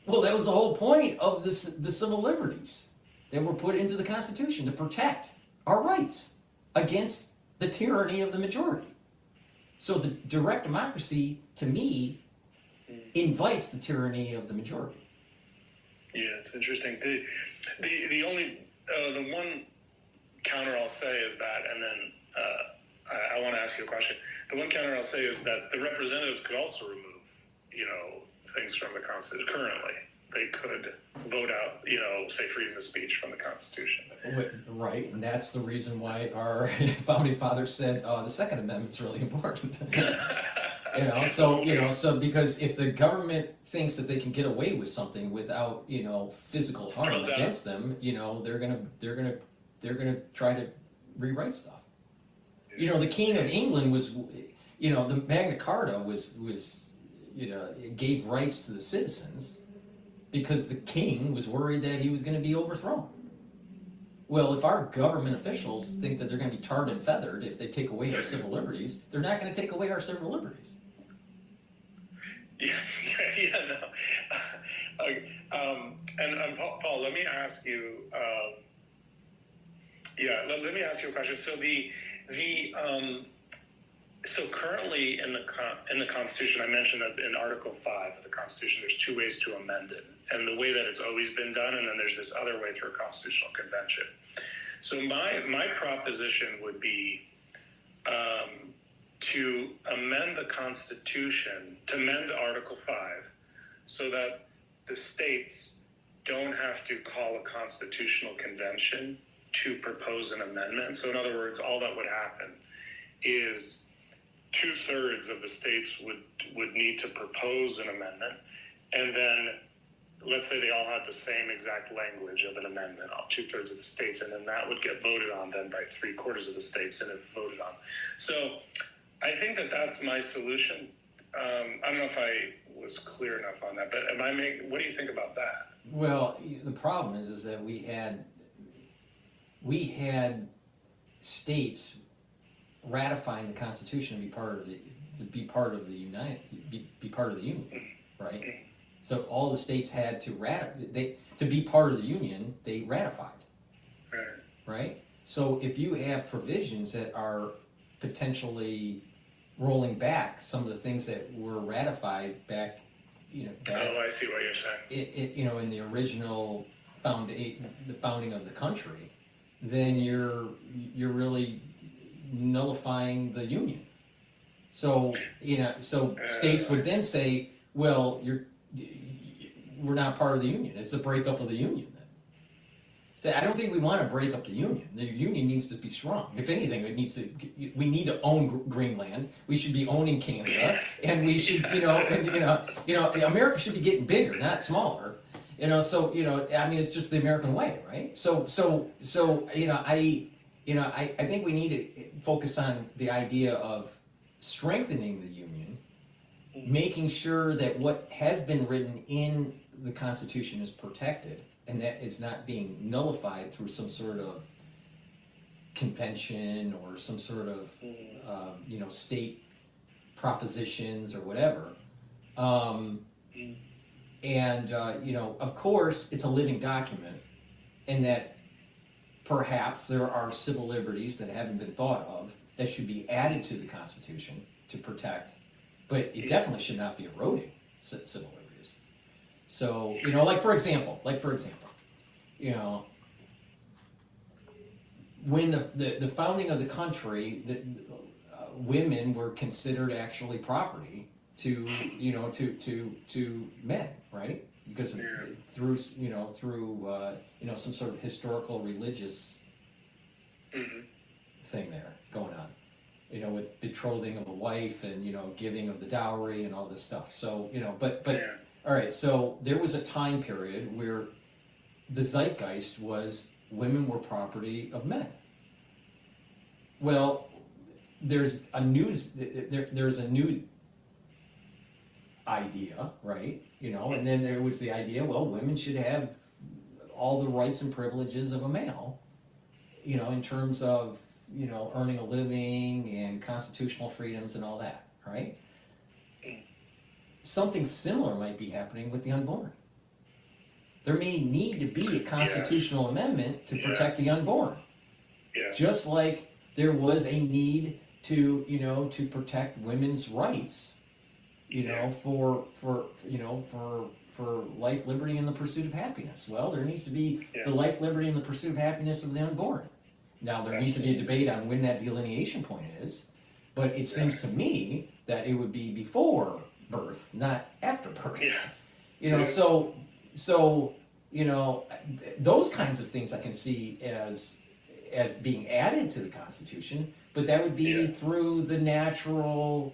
Well, that was the whole point of the civil liberties that were put into the Constitution, to protect our rights against the tyranny of the majority. So the direct democracy, to me, invites the tyranny of the majority. Yeah, it's interesting. The only the one counter I'll say is that, and then I want to ask you a question. The one counter I'll say is that the representatives could also remove, things from the Constitution. Currently, they could vote out, say, freedom of speech from the Constitution. Right, and that's the reason why our founding fathers said the Second Amendment's really important. So because if the government thinks that they can get away with something without, physical harm against them, they're gonna try to rewrite stuff. The King of England was, the Magna Carta was, it gave rights to the citizens because the king was worried that he was going to be overthrown. Well, if our government officials think that they're going to be tarred and feathered if they take away our civil liberties, they're not going to take away our civil liberties. And Paul, let me ask you. Let me ask you a question. So currently in the Constitution, I mentioned that in Article 5 of the Constitution, there's two ways to amend it, and the way that it's always been done, and then there's this other way through a constitutional convention. So my proposition would be to amend the Constitution, to amend Article 5, so that the states don't have to call a constitutional convention to propose an amendment. So in other words, all that would happen is 2/3 of the states would need to propose an amendment, and then let's say they all had the same exact language of an amendment, all 2/3 of the states, and then that would get voted on then by 3/4 of the states, and if voted on. So I think that's my solution. I don't know if I was clear enough on that, but what do you think about that? Well, the problem is that we had states ratifying the Constitution to be part of the Union, right? So all the states had to to be part of the Union, they ratified, right? So if you have provisions that are potentially rolling back some of the things that were ratified back, I see what you're saying. in the original the founding of the country, then you're really nullifying the Union. So states would then say, well, we're not part of the Union. It's the breakup of the Union then. So I don't think we want to break up the Union. The Union needs to be strong. If anything, we need to own Greenland. We should be owning Canada, and we should, America should be getting bigger, not smaller. It's just the American way, right? I think we need to focus on the idea of strengthening the Union, making sure that what has been written in the Constitution is protected, and that is not being nullified through some sort of convention or some sort of, state propositions or whatever. Of course, it's a living document, and that perhaps there are civil liberties that haven't been thought of that should be added to the Constitution to protect, but it definitely should not be eroding civil liberties. So, like for example, when the founding of the country, women were considered actually property to men, right? Because through some sort of historical religious thing there going on, with betrothing of a wife and, giving of the dowry and all this stuff. So, but, all right, so there was a time period where the zeitgeist was women were property of men. Well, there's a new idea, right? And then there was the idea, well, women should have all the rights and privileges of a male, in terms of, earning a living and constitutional freedoms and all that, right? Something similar might be happening with the unborn. There may need to be a constitutional amendment to protect the unborn. Just like there was a need to, to protect women's rights, for life, liberty, and the pursuit of happiness. Well, there needs to be the life, liberty, and the pursuit of happiness of the unborn. Now, there needs to be a debate on when that delineation point is, but it seems to me that it would be before birth, not after birth. So those kinds of things I can see as being added to the Constitution, but that would be through the natural,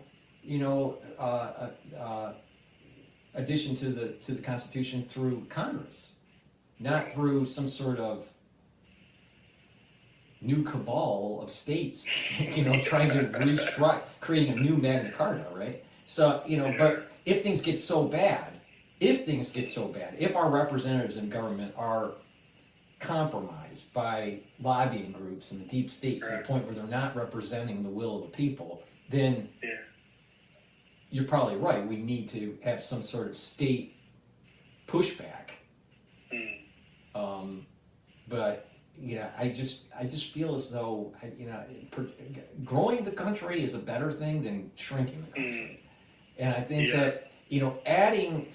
addition to the Constitution through Congress, not through some sort of new cabal of states, trying to restructure, creating a new Magna Carta, right? So, but if things get so bad, if our representatives in government are compromised by lobbying groups and the deep state to the point where they're not representing the will of the people, then you're probably right. We need to have some sort of state pushback. But I just feel as though growing the country is a better thing than shrinking the country. And I think that adding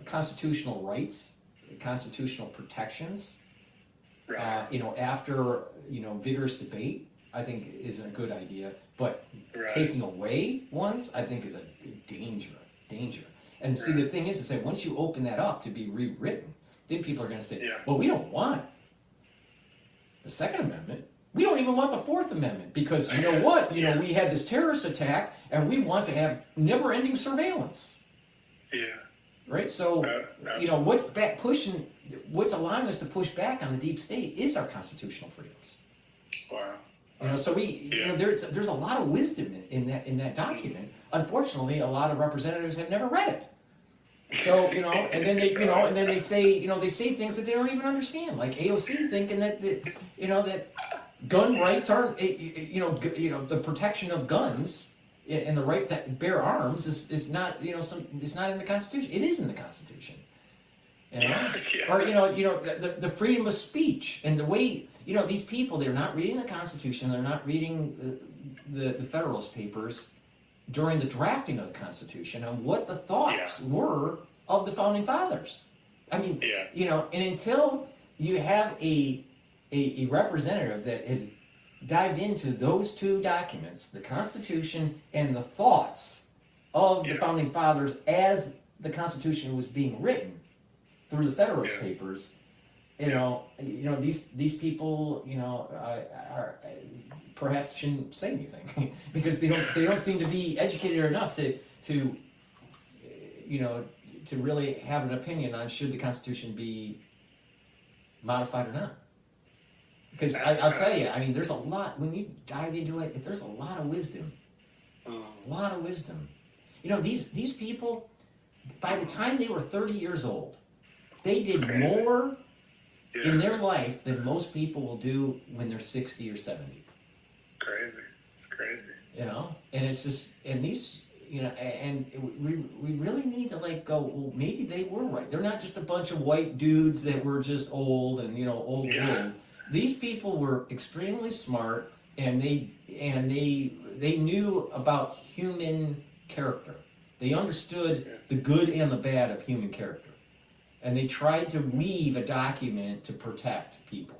constitutional rights, constitutional protections, after vigorous debate, I think is a good idea. But taking away ones, I think, is a danger. And see, the thing is that once you open that up to be rewritten, then people are going to say, well, we don't want the Second Amendment. We don't even want the Fourth Amendment because you know what? We had this terrorist attack and we want to have never-ending surveillance. Right? So, what's allowing us to push back on the deep state is our constitutional freedoms. Wow. So there's a lot of wisdom in that document. Unfortunately, a lot of representatives have never read it. So, and then they say things that they don't even understand, like AOC thinking that that gun rights aren't, the protection of guns and the right to bear arms is not, it's not in the Constitution. It is in the Constitution. Or the freedom of speech and the way these people, they're not reading the Constitution, they're not reading the Federalist Papers during the drafting of the Constitution on what the thoughts were of the Founding Fathers. I mean, and until you have a representative that has dived into those two documents, the Constitution and the thoughts of the Founding Fathers as the Constitution was being written through the Federalist Papers, these people, are perhaps shouldn't say anything because they don't seem to be educated enough to really have an opinion on should the Constitution be modified or not. Because I'll tell you, I mean, there's a lot when you dive into it. There's a lot of wisdom, These people, by the time they were 30 years old, they did more in their life than most people will do when they're 60 or 70. It's crazy. And it's just, and these, and we really need to go, well, maybe they were right. They're not just a bunch of white dudes that were just old and, old. These people were extremely smart, and they knew about human character. They understood the good and the bad of human character. And they tried to weave a document to protect people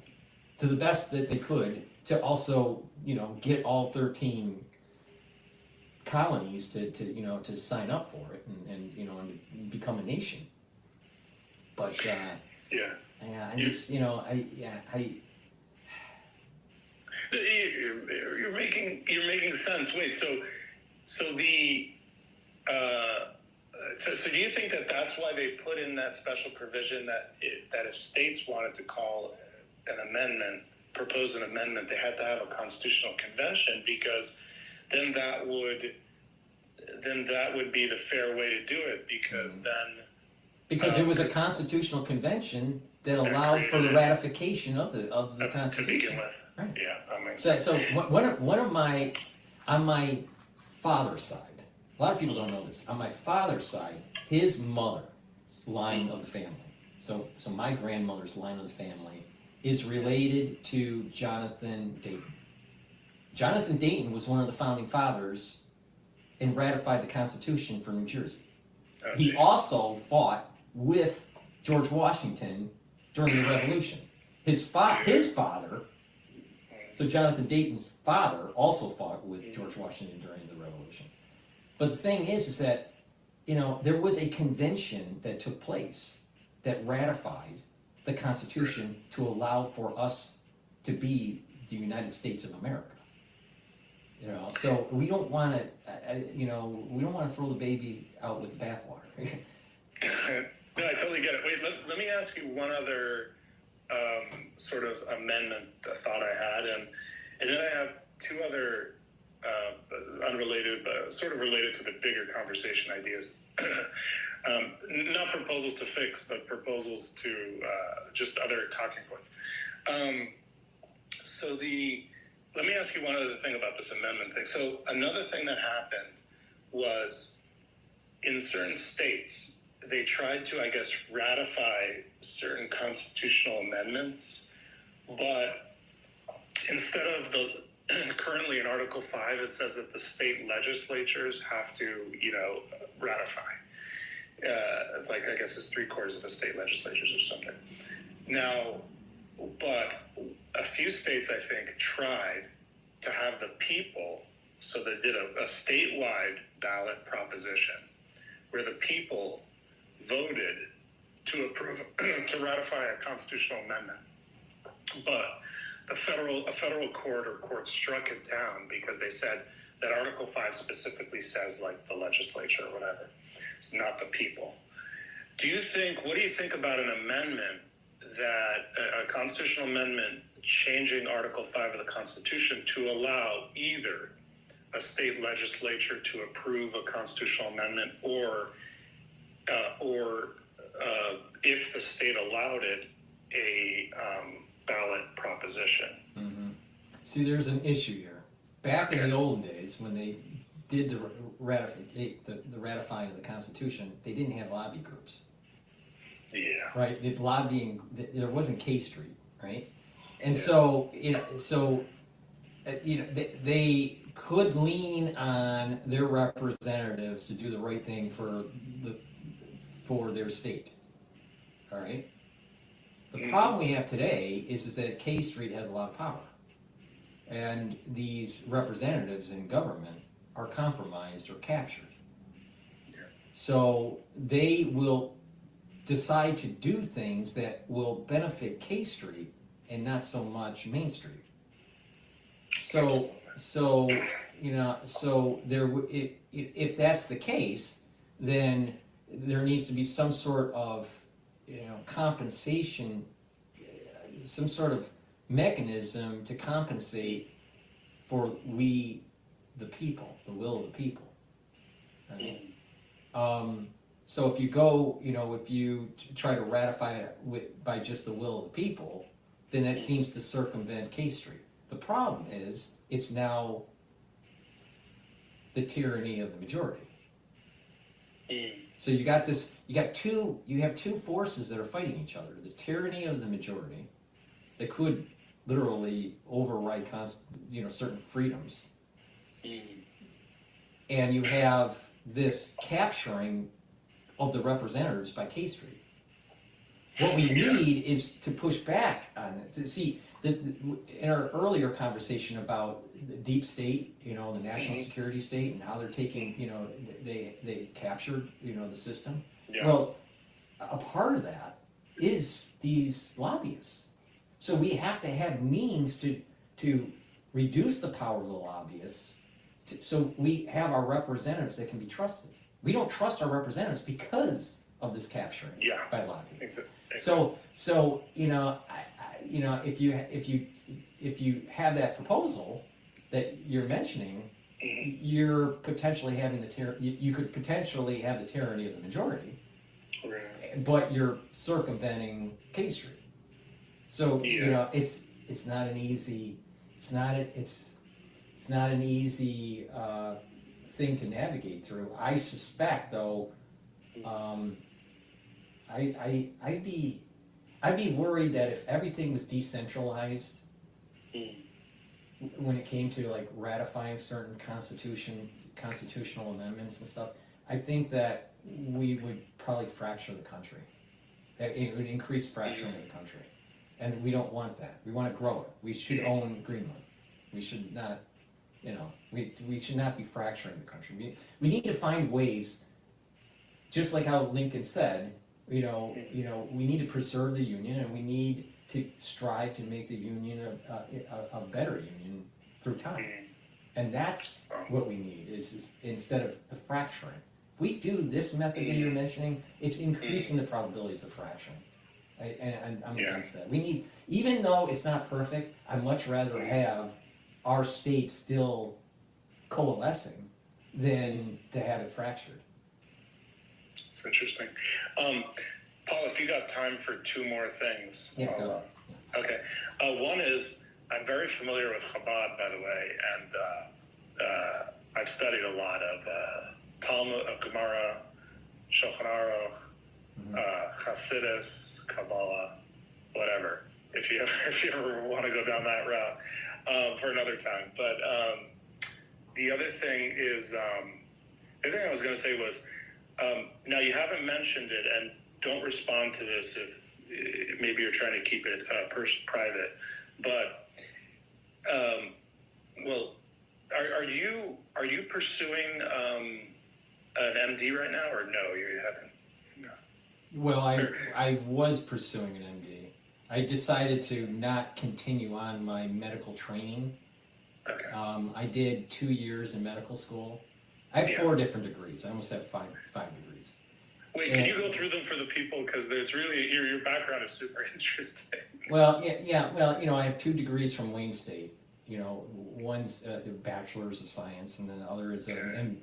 to the best that they could, to also, get all 13 colonies to sign up for it and become a nation. But You're making sense. Wait, so the so do you think that that's why they put in that special provision that if states wanted to call an amendment, propose an amendment, they had to have a constitutional convention, because then that would be the fair way to do it, because Because it was a constitutional convention that allowed for the ratification of the Constitution. To begin with. Right. Yeah, that makes sense. So one of my, on my father's side, a lot of people don't know this, on my father's side, his mother's line of the family, so my grandmother's line of the family is related to Jonathan Dayton. Jonathan Dayton was one of the founding fathers and ratified the Constitution for New Jersey. He also fought with George Washington during the Revolution. His father, so Jonathan Dayton's father, also fought with George Washington during the Revolution. But the thing is that, there was a convention that took place that ratified the Constitution to allow for us to be the United States of America. So we don't want to, we don't want to throw the baby out with the bathwater. No, I totally get it. Wait, let me ask you one other sort of amendment thought I had, and then I have two other unrelated, but sort of related to the bigger conversation ideas. Not proposals to fix, but proposals to just other talking points. Let me ask you one other thing about this amendment thing. So another thing that happened was, in certain states, they tried to, I guess, ratify certain constitutional amendments, but instead of currently in Article 5, it says that the state legislatures have to, ratify. I guess it's 3/4 of the state legislatures or something. Now, but a few states, I think, tried to have the people, so they did a statewide ballot proposition where the people voted to approve, to ratify a constitutional amendment. But a federal court or court struck it down because they said that Article 5 specifically says, like, the legislature or whatever. It's not the people. What do you think about an amendment that, a constitutional amendment changing Article 5 of the Constitution to allow either a state legislature to approve a constitutional amendment or if the state allowed it, a ballot proposition? Mm-hmm. See, there's an issue here. Back in the olden days, when they did the ratifying of the Constitution, they didn't have lobby groups. Yeah. Right. The lobbying, there wasn't K Street, right? And Yeah. so they could lean on their representatives to do the right thing for their state. All right. The problem we have today is that K Street has a lot of power, and these representatives in government are compromised or captured. So they will decide to do things that will benefit K Street and not so much Main Street. So if that's the case, then there needs to be some sort of compensation, some sort of mechanism to compensate for the people, the will of the people. Right? So if you go, if you try to ratify it by just the will of the people, then that seems to circumvent K Street. The problem is, it's now the tyranny of the majority. So you have two forces that are fighting each other: the tyranny of the majority, that could literally override certain freedoms, and you have this capturing of the representatives by K Street. What we need is to push back on it. To see, in our earlier conversation about the deep state, the national security state, and how they're taking, they captured, the system. Yeah. Well, a part of that is these lobbyists. So we have to have means to reduce the power of the lobbyists, so we have our representatives that can be trusted. We don't trust our representatives because of this capturing by lobbying. Exactly. So if you have that proposal that you're mentioning, you're potentially having you could potentially have the tyranny of the majority, but you're circumventing K Street. So it's not an easy thing to navigate through. I suspect, though, I'd be worried that if everything was decentralized, when it came to like ratifying certain constitutional amendments and stuff, I think that we would probably fracture the country. It would increase fracturing of the country, and we don't want that. We want to grow it. We should own Greenland. We should not. We should not be fracturing the country. We need to find ways, just like how Lincoln said, we need to preserve the Union, and we need to strive to make the Union a better Union through time. And that's what we need, is instead of the fracturing. If we do this method that you're mentioning, it's increasing the probabilities of fracturing. And I'm against that. We need, even though it's not perfect, I'd much rather have our state still coalescing than to have it fractured. It's interesting. Paul, if you got time for two more things. Yeah, go. Okay. One is, I'm very familiar with Chabad, by the way, and I've studied a lot of Talmud, of Gemara, Shulchan Aruch, Hasidus, Kabbalah, whatever. If you ever want to go down that route for another time. But the other thing is, the thing I was going to say was, now you haven't mentioned it, and don't respond to this if maybe you're trying to keep it private. But well, are you pursuing an MD right now, or no? You haven't. No. Well, I was pursuing an MD. I decided to not continue on my medical training. Okay. I did 2 years in medical school. I have 4 different degrees. I almost have five degrees. Wait, can you go through them for the people? Because there's really, your background is super interesting. Well, yeah. Well, I have 2 degrees from Wayne State. One's a bachelor's of science, and then the other is an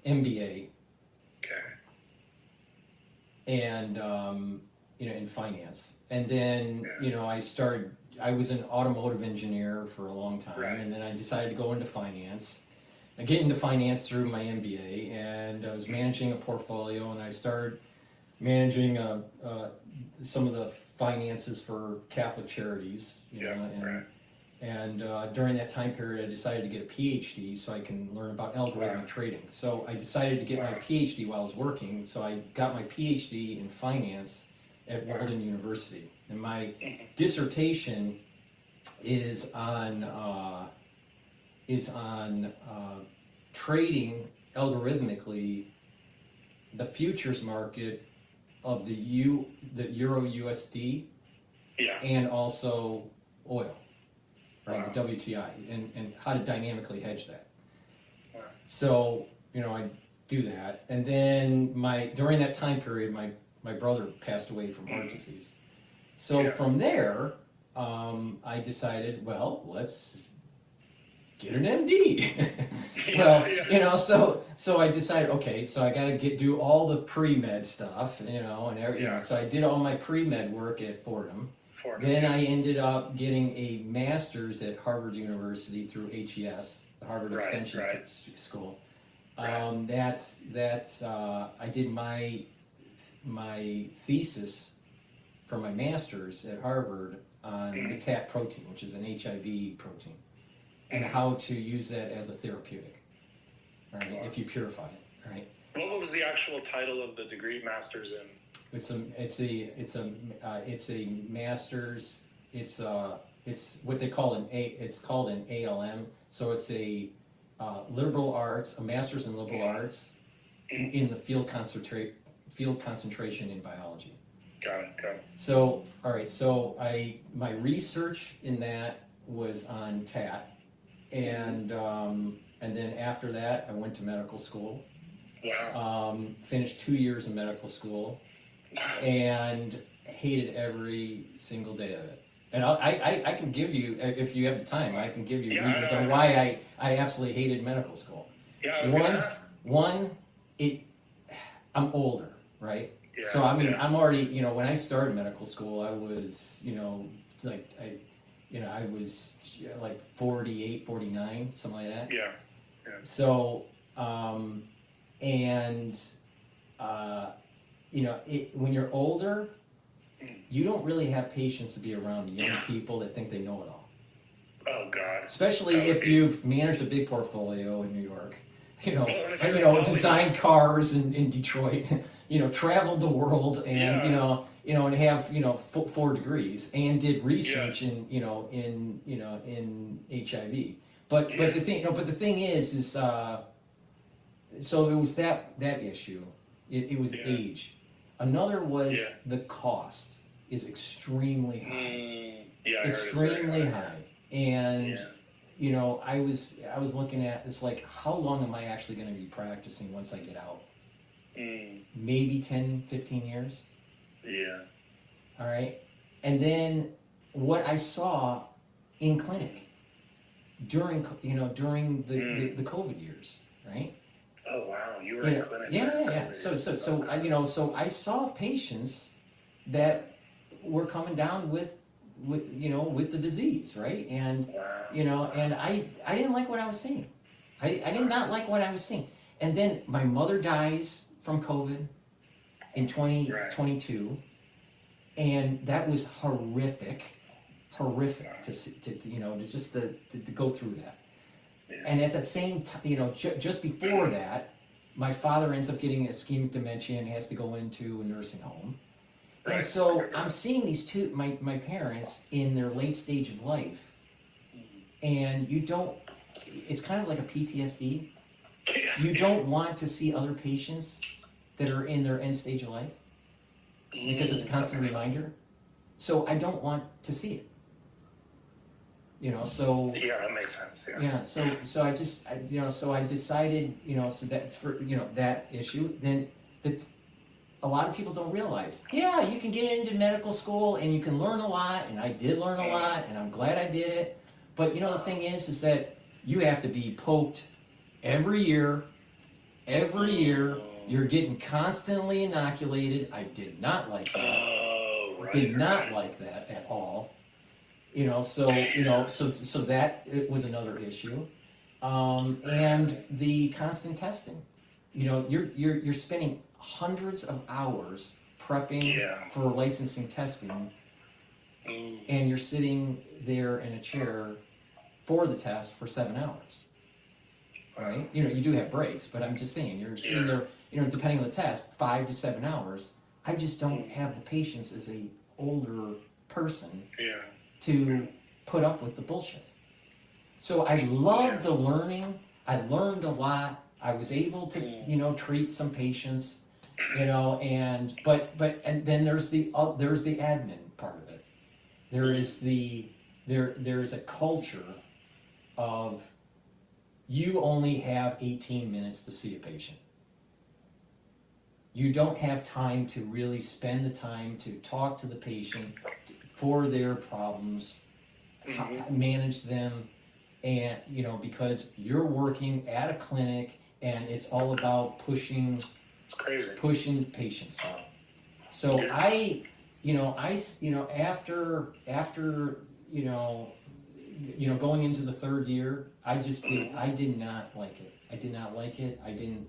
MBA. Okay. And in finance. And then I was an automotive engineer for a long time, and then I decided to go into finance. I get into finance through my MBA, and I was managing a portfolio, and I started managing some of the finances for Catholic charities. And during that time period, I decided to get a Ph.D. so I can learn about algorithmic trading. So I decided to get my Ph.D. while I was working. So I got my Ph.D. in finance at Walden University, and my dissertation is on trading algorithmically the futures market of the Euro USD and also oil, right? The WTI, and how to dynamically hedge that. So I do that, and then during that time period, my brother passed away from heart disease. So from there, I decided, well, let's get an MD. So I decided, okay, so I got to do all the pre-med stuff, and everything. So I did all my pre-med work at Fordham. Then I ended up getting a master's at Harvard University through HES, the Harvard Extension School. I did my thesis for my master's at Harvard on the TAP protein, which is an HIV protein, and how to use that as a therapeutic, right? If you purify it, right? What was the actual title of the degree, master's in? It's a master's. It's what they call it's called an ALM. So it's a liberal arts, a master's in liberal arts in the field concentration in biology. Got it. So, all right, so my research in that was on TAT, and then after that, I went to medical school. Wow. Finished 2 years in medical school, and hated every single day of it. And I can give you, if you have the time, I can give you Yeah, reasons on why I absolutely hated medical school. Yeah, I was gonna ask. One, I'm older, right? Yeah, So I mean, yeah. I'm already, when I started medical school, I was, I was like 48, 49, something like that. Yeah. So, when you're older, you don't really have patience to be around young people that think they know it all. Oh God. Especially if you've managed a big portfolio in New York, Well, designed cars in Detroit, traveled the world, and and have 4 degrees, and did research in HIV. But the thing is so it was that issue. It was age. Another was the cost is extremely high. Extremely high. And I was looking at, it's like, how long am I actually going to be practicing once I get out? Maybe 10, 15 years. Yeah. All right. And then what I saw in clinic during the COVID years, right? Oh wow, you were in clinic. Yeah. So I saw patients that were coming down with the disease, right? And and I didn't like what I was seeing. I did not like what I was seeing. And then my mother dies from COVID in 2022, and that was horrific to go through that. And at the same time, just before that, my father ends up getting ischemic dementia and has to go into a nursing home. And so I'm seeing these two, my parents, in their late stage of life, and it's kind of like a PTSD. You don't want to see other patients that are in their end stage of life, because it's a constant reminder. So I don't want to see it. So yeah, that makes sense. So I decided, so that for that issue, then a lot of people don't realize, you can get into medical school and you can learn a lot, and I did learn a lot, and I'm glad I did it. But the thing is that you have to be poked every year. You're getting constantly inoculated. I did not like that. Did not like that at all. So that it was another issue, and the constant testing. You're spending hundreds of hours prepping for licensing testing, and you're sitting there in a chair for the test for 7 hours. Right? You do have breaks, but I'm just saying, you're sitting there, depending on the test, 5 to 7 hours. I just don't have the patience as a older person to put up with the bullshit. So I loved the learning. I learned a lot. I was able to, treat some patients, and then there's the admin part of it. There is a culture of, you only have 18 minutes to see a patient. You don't have time to really spend the time to talk to the patient for their problems, manage them, and because you're working at a clinic and it's all about pushing patients out. So after going into the 3rd year, I did not like it. I didn't,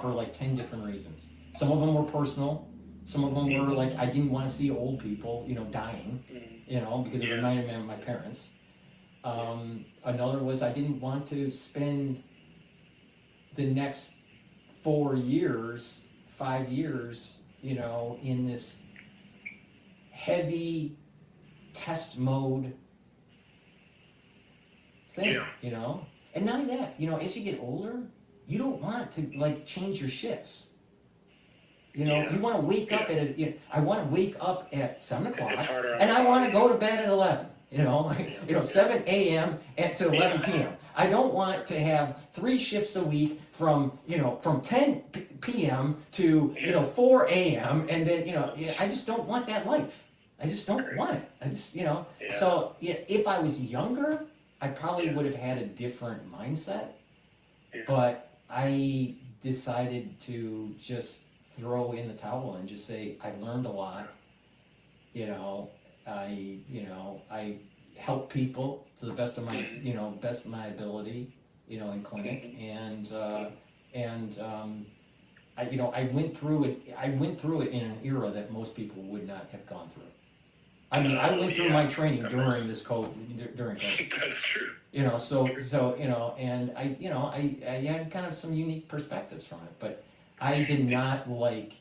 for like 10 different reasons. Some of them were personal. Some of them were like, I didn't want to see old people, dying, because it reminded me of my parents. Another was, I didn't want to spend the next 4 years, 5 years, in this heavy test mode thing, And not only that, as you get older, you don't want to change your shifts. You want to wake up at I want to wake up at 7 o'clock, and I want to go to bed at 11. 7 a.m. to 11 p.m. I don't want to have 3 shifts a week from 10 p.m. to 4 a.m. and then I just don't want that life. I just don't want it. I just So if I was younger, I probably would have had a different mindset. Yeah. But I decided to just throw in the towel and just say I learned a lot. I help people to the best of my ability, in clinic, and I went through it. I went through it in an era that most people would not have gone through. I mean, I went through my training during this during COVID. That's true. And I had kind of some unique perspectives from it, but I did not like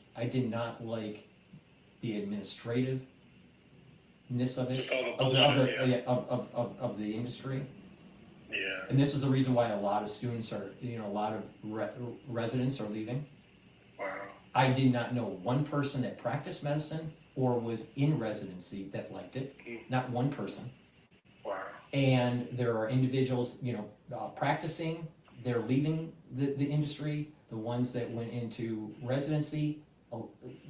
the administrativeness of it, Just all the of the industry. Yeah. And this is the reason why a lot of students are, a lot of residents are leaving. Wow. I did not know one person that practiced medicine or was in residency that liked it. Not one person. Wow. And there are individuals, practicing, they're leaving the industry. The ones that went into residency,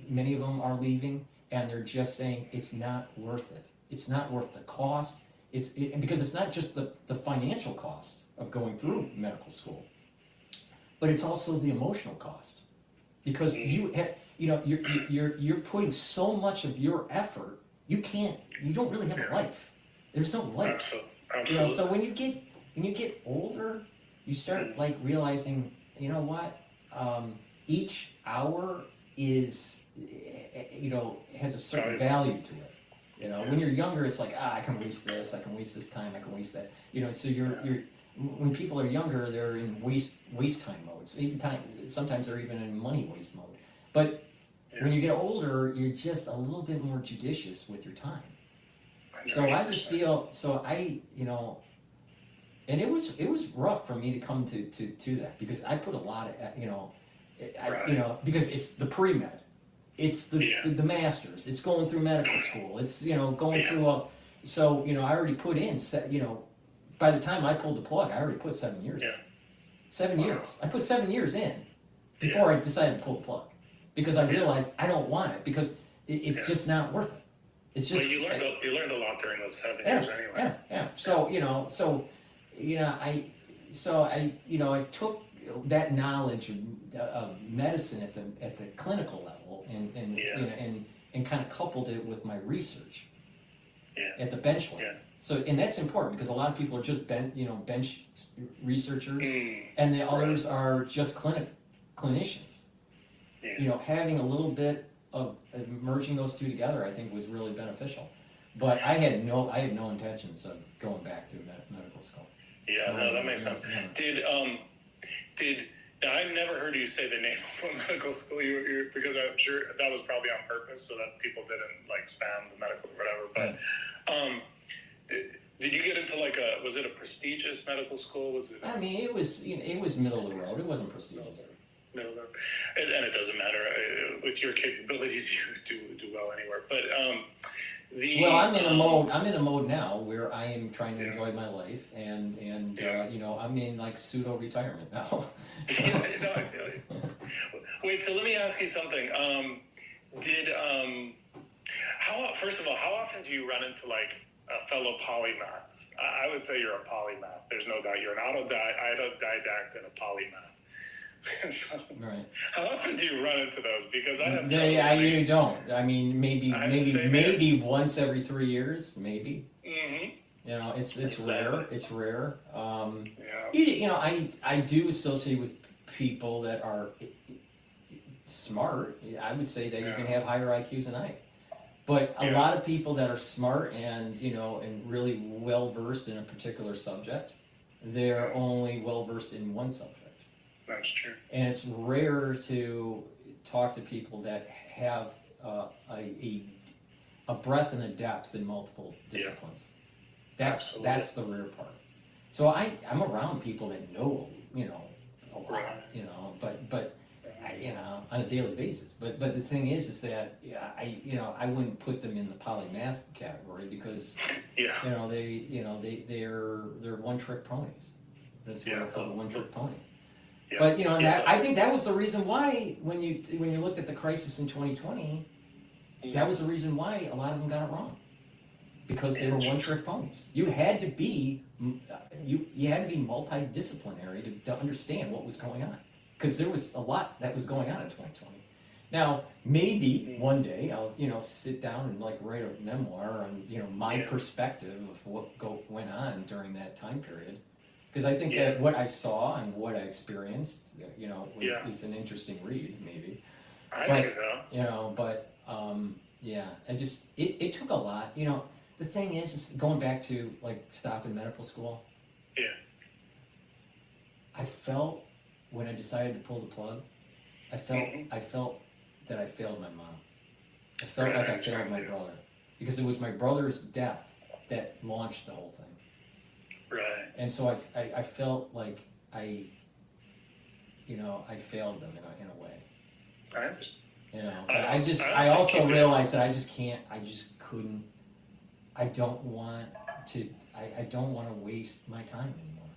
many of them are leaving, and they're just saying it's not worth it. It's not worth the cost. Because it's not just the financial cost of going through medical school, but it's also the emotional cost. Because you're putting so much of your effort, you don't really have a life. There's no life. Absolutely. So when you get older, you start like realizing, what, each hour is, has a certain value to it. When you're younger, it's like, I can waste this, I can waste this time, I can waste that. So when people are younger, they're in waste time modes. Sometimes they're even in money waste mode. But when you get older, you're just a little bit more judicious with your time. So I just feel, and it was rough for me to come to that, because I put a lot of, because it's the pre-med. It's the masters. It's going through medical school. It's going through I already put in by the time I pulled the plug, I already put 7 years in. 7 years. I put 7 years in before I decided to pull the plug, because I realized I don't want it, because it's just not worth it. It's just you learned a lot during those 7 years anyway. Yeah. I took that knowledge of medicine at the clinical level and kind of coupled it with my research at the bench level. So, and that's important, because a lot of people are just bench researchers, and the others are just clinicians. Having a little bit of merging those two together, I think, was really beneficial. But I had no intentions of going back to medical school. Yeah, no, that makes sense. I've never heard you say the name of a medical school because I'm sure that was probably on purpose so that people didn't spam the medical or whatever. But did you get into was it a prestigious medical school? Was it? I mean, it was middle of the road. It wasn't prestigious. Middle of the road. And it doesn't matter with your capabilities, you do well anywhere. But I'm in a mode now where I am trying to enjoy my life, and I'm in pseudo retirement now. I feel you. Wait, so let me ask you something. First of all, how often do you run into fellow polymaths? I would say you're a polymath. There's no doubt. You're an autodidact and a polymath. So, right. How often do you run into those? Because I have. You don't. I mean, maybe once every 3 years, maybe. Mm-hmm. It's rare. It's rare. I do associate with people that are smart. I would say that you can have higher IQs than I. But a lot of people that are smart and and really well versed in a particular subject, they're only well versed in one subject. That's true. And it's rare to talk to people that have a breadth and a depth in multiple disciplines. That's the rare part. So I'm around people that know a lot, but you know, on a daily basis. But the thing is that I wouldn't put them in the polymath category because you know they're one-trick ponies. That's what I call a one-trick pony. Yeah. But you know, I think that was the reason why when you looked at the crisis in 2020, that was the reason why a lot of them got it wrong, because they were one-trick ponies. You had to be multidisciplinary to understand what was going on, because there was a lot that was going on in 2020. Now, maybe one day I'll sit down and like write a memoir on my perspective of what went on during that time period. Because I think that what I saw and what I experienced, is an interesting read, maybe. I think so. It took a lot. The thing is going back to like stopping medical school. Yeah. I felt when I decided to pull the plug, I felt that I failed my mom. I felt like I failed my brother, because it was my brother's death that launched the whole thing. Right. And so I felt like I failed them in a way. I understand. I also realized that I couldn't. I don't want to waste my time anymore.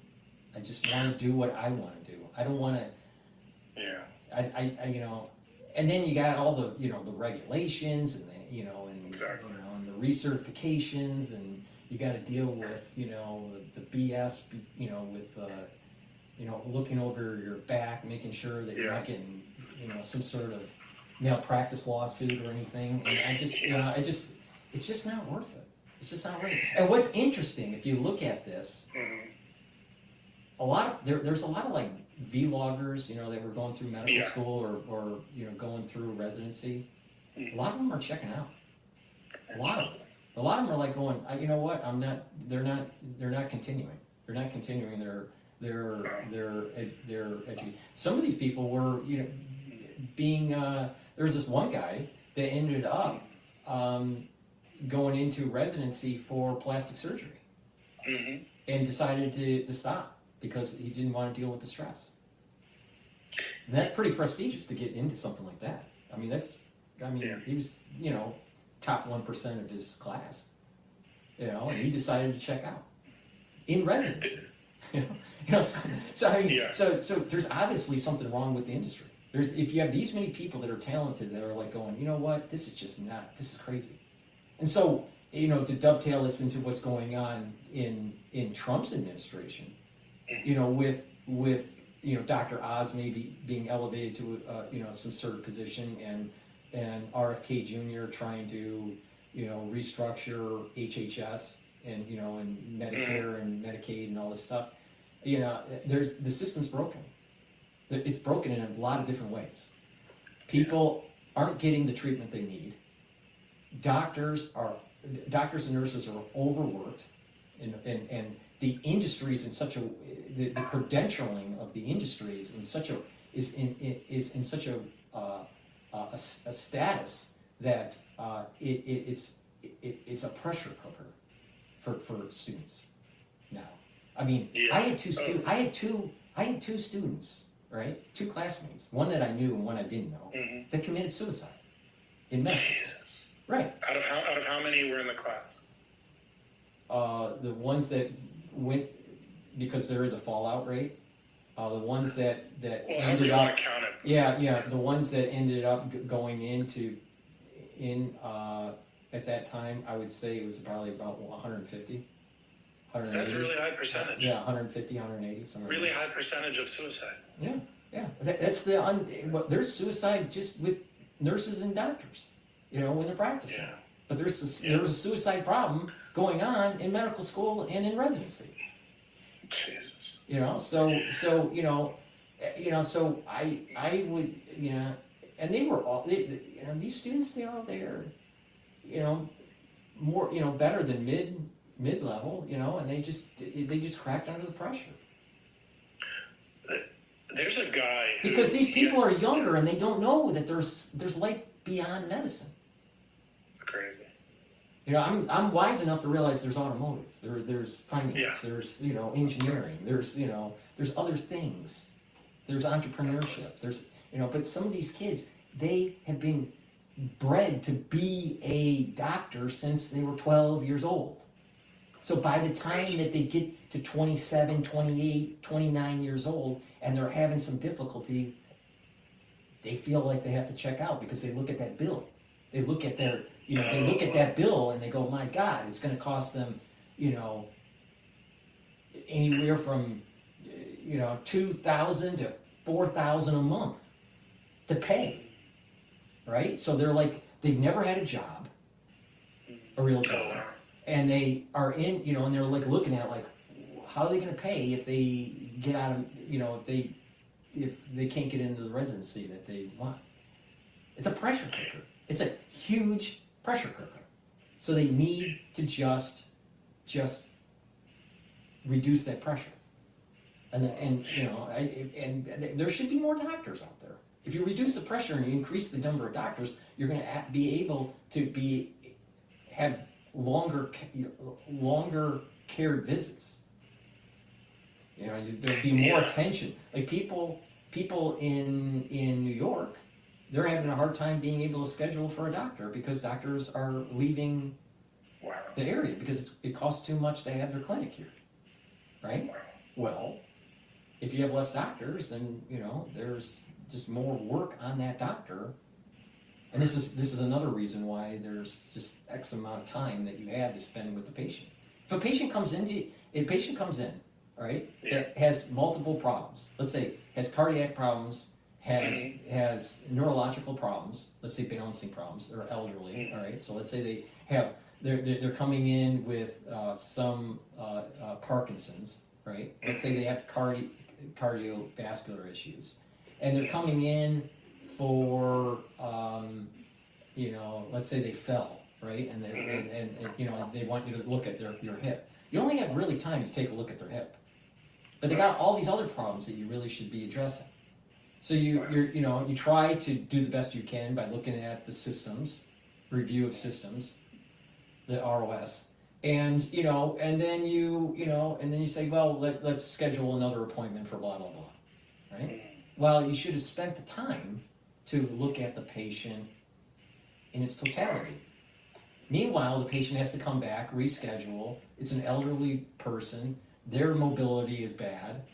I just want to do what I want to do. I don't want to. Yeah. And then you got all the the regulations and Exactly. and the recertifications, and you got to deal with the BS with looking over your back, making sure that you're not getting some sort of malpractice lawsuit or anything. And it's just not worth it. It's just not worth it. And what's interesting, if you look at this, there's a lot of like vloggers, that were going through medical school or going through residency. A lot of them are checking out. A lot of them are like going, you know what? They're not continuing. They're not continuing their education. Some of these people were, being. There was this one guy that ended up going into residency for plastic surgery, and decided to stop because he didn't want to deal with the stress. And that's pretty prestigious to get into something like that. He was, top 1% of his class, and he decided to check out in residency. So there's obviously something wrong with the industry. If you have these many people that are talented that are like going, you know what, this is crazy. And so, to dovetail this into what's going on in Trump's administration, with Dr. Oz maybe being elevated to some sort of position, and RFK Jr. trying to restructure HHS and and Medicare and Medicaid and all this stuff. The system's broken. It's broken in a lot of different ways. People aren't getting the treatment they need. Doctors and nurses are overworked, and the industries in such the credentialing of the industries is in such a status that it's a pressure cooker for students now. I had two students, right? Two classmates, one that I knew and one I didn't know, that committed suicide in medical school. Right. Out of how many were in the class? The ones that went, because there is a fallout rate. The ones that ended up, the ones that ended up going at that time, I would say it was probably about 150. So that's a really high percentage. Yeah, 150, 180, somewhere. Really high percentage of suicide. Yeah. That's there's suicide just with nurses and doctors, when they're practicing. Yeah. But there's a suicide problem going on in medical school and in residency. Jesus. So I would, and they were all, these students, they're more, better than mid-level, and they just cracked under the pressure. There's a guy because these people are younger and they don't know that there's life beyond medicine. It's crazy. I'm wise enough to realize there's automotive, there's finance, there's engineering, there's other things, there's entrepreneurship, But some of these kids, they have been bred to be a doctor since they were 12 years old. So by the time that they get to 27, 28, 29 years old, and they're having some difficulty, they feel like they have to check out because they look at that bill. They look at their, they look at that bill and they go, my God, it's going to cost them, anywhere from, $2,000 to $4,000 a month to pay, right? So they're like, they've never had a job, a real job, and they are in, and they're like looking at like, how are they going to pay if they get out of, if they can't get into the residency that they want? It's a pressure cooker. It's a huge pressure cooker. So they need to just reduce that pressure. And there should be more doctors out there. If you reduce the pressure and you increase the number of doctors, you're going to be able to have longer cared visits. There'll be more attention. Like people in New York, they're having a hard time being able to schedule for a doctor because doctors are leaving the area because it costs too much to have their clinic here, right? Well, if you have less doctors, then there's just more work on that doctor, and this is another reason why there's just X amount of time that you have to spend with the patient. If a patient comes in, all right, that has multiple problems. Let's say has cardiac problems, has neurological problems. Let's say balancing problems, or elderly. All right, so let's say they're coming in with some Parkinson's. Right. Let's say they have cardiovascular issues, and they're coming in for let's say they fell, right, and they want you to look at your hip. You only have really time to take a look at their hip, but they got all these other problems that you really should be addressing. So you try to do the best you can by looking at the systems, review of systems, the ROS. And and then you say, well, let's schedule another appointment for blah blah blah, right? Well, you should have spent the time to look at the patient in its totality. Meanwhile, the patient has to come back, reschedule. It's an elderly person. Their mobility is bad.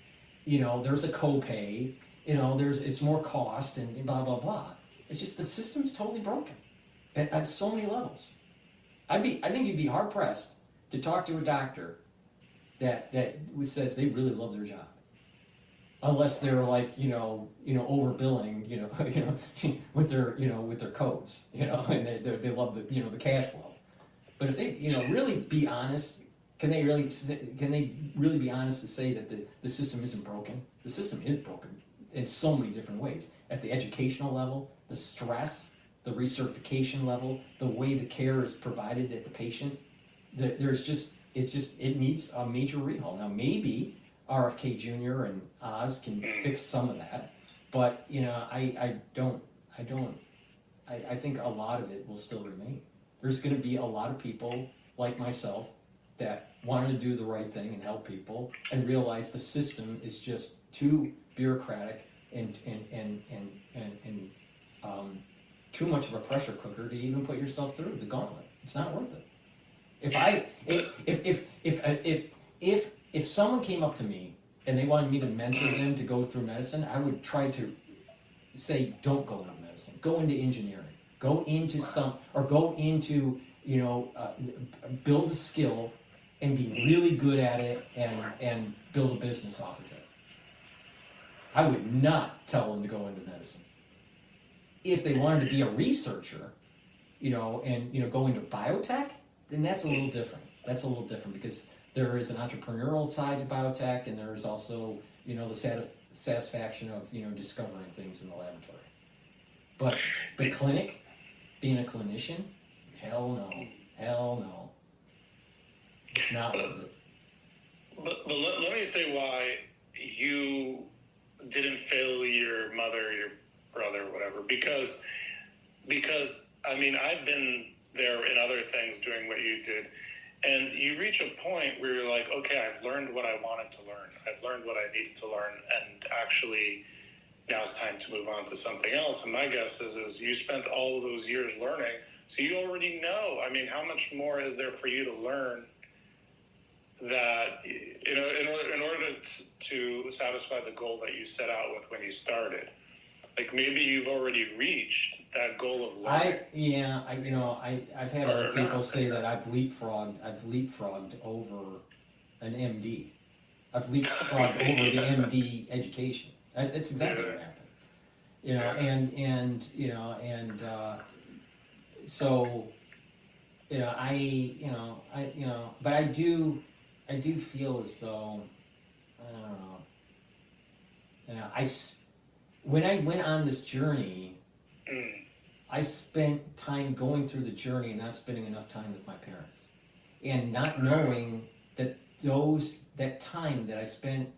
There's a copay. It's more cost and blah blah blah. It's just the system's totally broken at so many levels. I think you'd be hard pressed to talk to a doctor that says they really love their job, unless they're like overbilling with their codes and they love the cash flow. But if they really be honest, can they really be honest to say that the system isn't broken? The system is broken in so many different ways. At the educational level, the stress, the recertification level, the way the care is provided at the patient, it needs a major rehaul. Now maybe RFK Jr. and Oz can fix some of that, but I think a lot of it will still remain. There's going to be a lot of people like myself that want to do the right thing and help people and realize the system is just too bureaucratic and too much of a pressure cooker to even put yourself through the gauntlet. It's not worth it. If someone came up to me and they wanted me to mentor them to go through medicine, I would try to say, don't go into medicine. Go into engineering. Go into build a skill and be really good at it and build a business off of it. I would not tell them to go into medicine. If they wanted to be a researcher, and go into biotech, then that's a little different. That's a little different because there is an entrepreneurial side to biotech, and there is also, the satisfaction of, discovering things in the laboratory. But the clinic, being a clinician, hell no. It's not worth it. But let me say why you didn't fail your mother, your brother, whatever, because I mean, I've been there in other things doing what you did, and you reach a point where you're like, okay, I've learned what I wanted to learn. I've learned what I needed to learn, and actually now it's time to move on to something else. And my guess is you spent all of those years learning, so you already know. I mean, how much more is there for you to learn that, you know, in order to satisfy the goal that you set out with when you started? Like, maybe you've already reached that goal of learning. I've had other people say that I've leapfrogged over an MD. I've leapfrogged over the MD education. That's exactly what happened. You know, so, you know, but I do feel as though, I don't know, you know, when I went on this journey, I spent time going through the journey and not spending enough time with my parents, and not knowing that that time that I spent,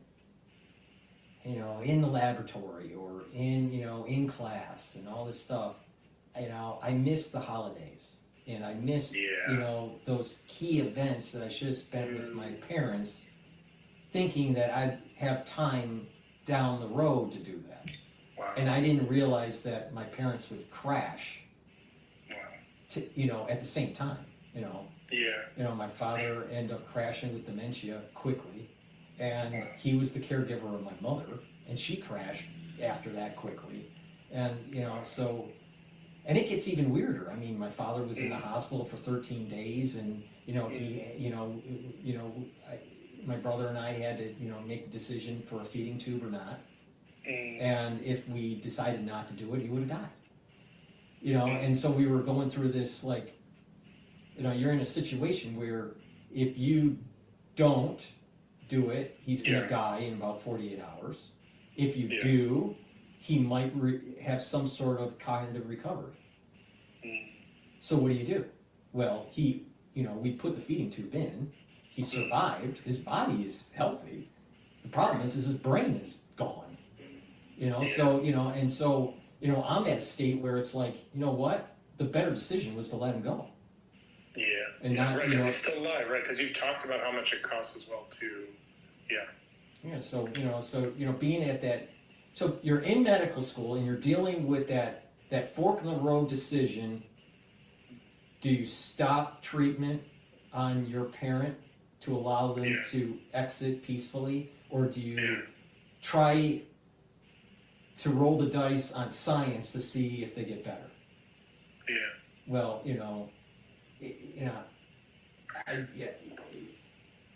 you know, in the laboratory or in class and all this stuff, you know, I missed the holidays and I missed, you know, those key events that I should have spent with my parents, thinking that I'd have time down the road to do that. Wow. And I didn't realize that my parents would crash, you know, at the same time, you know. Yeah. You know, my father ended up crashing with dementia quickly, and he was the caregiver of my mother, and she crashed after that quickly. And, you know, so, and it gets even weirder. I mean, my father was in the hospital for 13 days, and, you know, my brother and I had to, you know, make the decision for a feeding tube or not. And if we decided not to do it, he would have died. You know, and so we were going through this, like, you know, you're in a situation where if you don't do it, he's going to die in about 48 hours. If you do, he might have some sort of cognitive recovery. So what do? Well, we put the feeding tube in, he survived, his body is healthy. The problem is his brain is gone. You know, so, you know, and so, you know, I'm at a state where it's like, you know what? The better decision was to let him go. Yeah. And not, right, you know, because he's still alive, right? Because you've talked about how much it costs as well, too. Yeah. So, you know, being at that, so you're in medical school and you're dealing with that fork in the road decision. Do you stop treatment on your parent to allow them to exit peacefully, or do you try to roll the dice on science to see if they get better? Yeah. Well,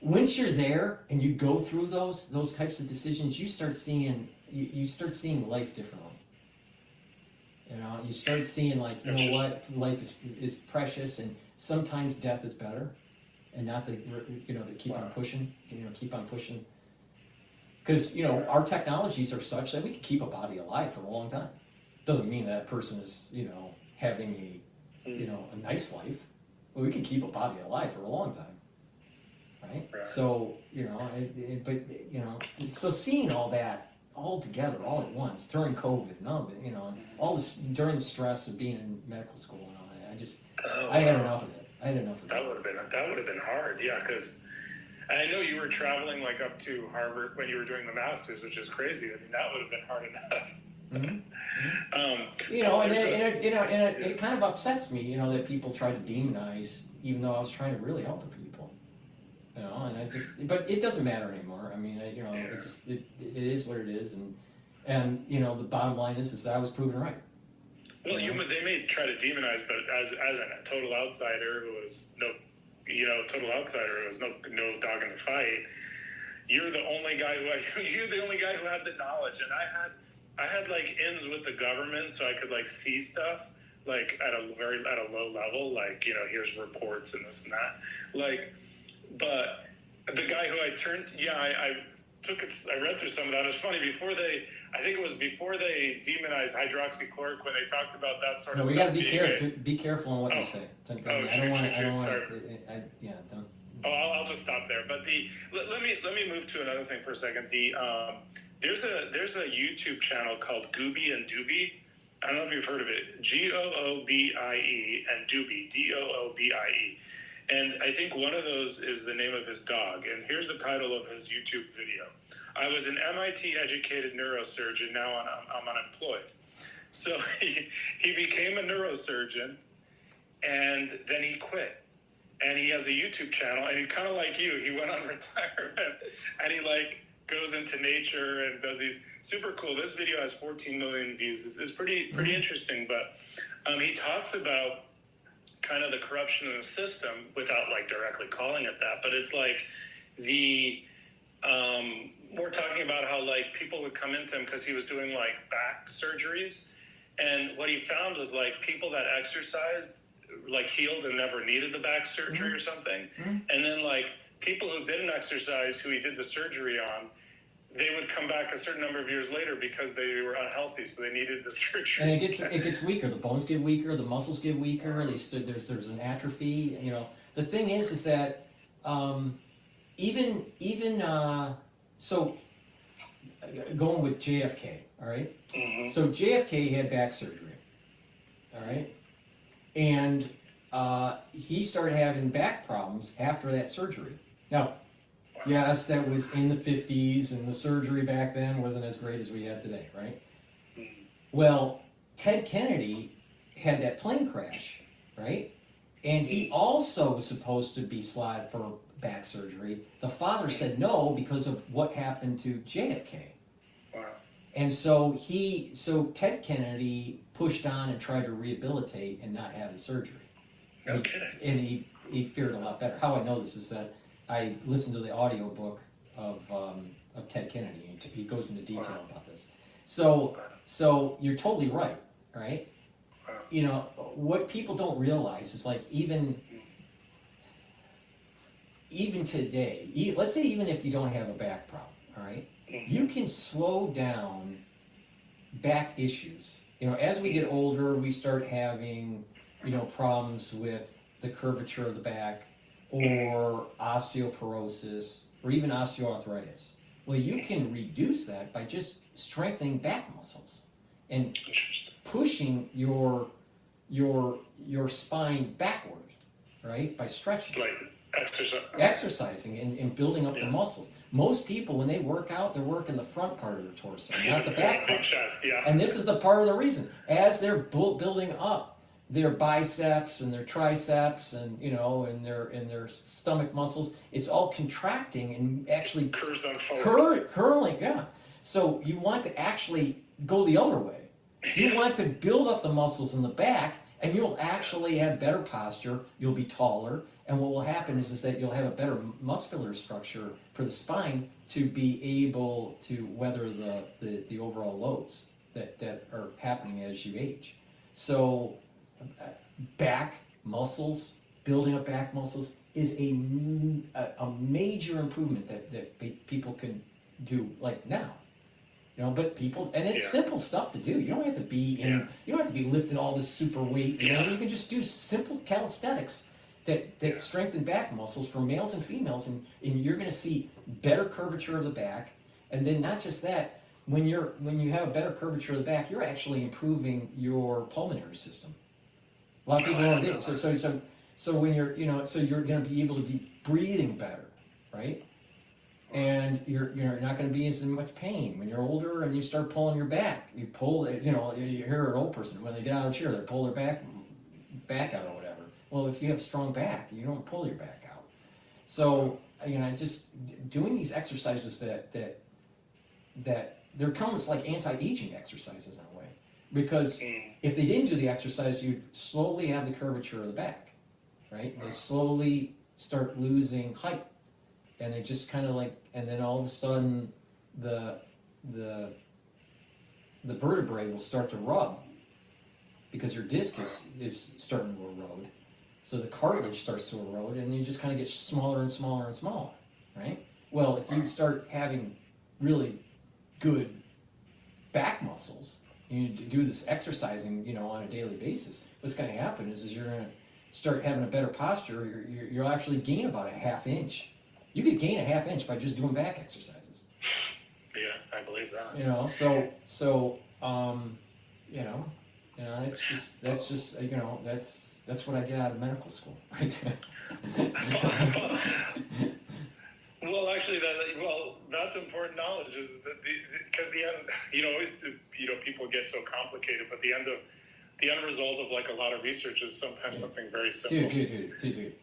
once you're there and you go through those types of decisions, you start seeing life differently. You know, you start seeing, like, you know what, life is precious, and sometimes death is better, and not to, you know, to keep on pushing, because, you know, our technologies are such that we can keep a body alive for a long time. Doesn't mean that person is, you know, having a nice life, but we can keep a body alive for a long time, right? So, you know, but, you know, so seeing all that all together, all at once, during COVID and all of it, you know, all this, during the stress of being in medical school and all that, I had enough of it. That would have been hard, yeah, because I know you were traveling, like, up to Harvard when you were doing the masters, which is crazy. I mean, that would have been hard enough. You know, and it kind of upsets me, you know, that people try to demonize, even though I was trying to really help the people. You know, and but it doesn't matter anymore. I mean, you know, it is what it is, and you know, the bottom line is that I was proven right. Well, they may try to demonize, but as a total outsider who was no dog in the fight, you're the only guy who had the knowledge, and I had like ins with the government, so I could, like, see stuff, like, at a low level, like, you know, here's reports and this and that, like. But the guy who I read through some of that. It's funny, I think it was before they demonized hydroxychloroquine, when they talked about that sort of stuff. We got to be careful on what you say. I'll just stop there. But let me move to another thing for a second. There's a YouTube channel called Gooby and Doobie. I don't know if you've heard of it. Goobie and Doobie, Doobie. And I think one of those is the name of his dog. And here's the title of his YouTube video. I was an MIT-educated neurosurgeon. Now I'm unemployed. So he became a neurosurgeon, and then he quit. And he has a YouTube channel, and he kind of like you. He went on retirement, and he like goes into nature and does these super cool. This video has 14 million views. It's pretty interesting, but he talks about kind of the corruption in the system without like directly calling it that. But it's like we're talking about how like people would come into him because he was doing like back surgeries, and what he found was like people that exercised like healed and never needed the back surgery or something. And then like people who didn't exercise, who he did the surgery on, they would come back a certain number of years later because they were unhealthy, so they needed the surgery. And it gets weaker. The bones get weaker. The muscles get weaker. There's an atrophy. You know, the thing is that so going with JFK, all right. So JFK had back surgery, all right, and he started having back problems after that surgery. Now, yes, that was in the 50s, and the surgery back then wasn't as great as we have today, right? Well, Ted Kennedy had that plane crash, right? And he also was supposed to be slotted for back surgery. The father said no because of what happened to JFK. Wow. And so Ted Kennedy pushed on and tried to rehabilitate and not have the surgery. Okay. And he fared a lot better. How I know this is that I listened to the audio book of Ted Kennedy, and he goes into detail about this. So you're totally right, right? You know, what people don't realize is like even today, let's say even if you don't have a back problem, all right, you can slow down back issues. You know, as we get older, we start having, you know, problems with the curvature of the back, or osteoporosis, or even osteoarthritis. Well, you can reduce that by just strengthening back muscles and pushing your spine backward, right? By stretching. Like Exercising and building up the muscles. Most people, when they work out, they're working the front part of their torso, not the back part. Chest, yeah. And this is the part of the reason. As they're building up their biceps and their triceps and, you know, and their stomach muscles, it's all contracting and actually curling, yeah. So you want to actually go the other way. You want to build up the muscles in the back, and you'll actually have better posture, you'll be taller, and what will happen is that you'll have a better muscular structure for the spine to be able to weather the overall loads that are happening as you age. So back muscles, building up back muscles is a major improvement that people can do like now. You know, but people, and it's simple stuff to do. You don't have to be you don't have to be lifting all this super weight. You know, you can just do simple calisthenics that strengthen back muscles for males and females, and you're going to see better curvature of the back. And then not just that, when you have a better curvature of the back, you're actually improving your pulmonary system. A lot of people don't think so when you're, you know, so you're going to be able to be breathing better, right? And you're not going to be in so much pain when you're older and you start pulling your back. You pull it, you know, you hear an old person when they get out of the chair, they pull their back out or whatever. Well, if you have a strong back, you don't pull your back out. So, you know, just doing these exercises that they're almost like anti-aging exercises in a way. Because if they didn't do the exercise, you'd slowly have the curvature of the back, right? They slowly start losing height. And they just kind of like, and then all of a sudden the vertebrae will start to rub because your disc is starting to erode. So the cartilage starts to erode, and you just kind of get smaller and smaller and smaller, right? Well, if you start having really good back muscles, you do this exercising, you know, on a daily basis, what's going to happen is you're going to start having a better posture. You'll actually gain about a half inch. You could gain a half inch by just doing back exercises. Yeah, I believe that. You know, that's just you know, that's what I get out of medical school, right there. well, actually, that's important knowledge. Is that because the end, always people get so complicated, but the end result of like a lot of research is sometimes something very simple. Dude.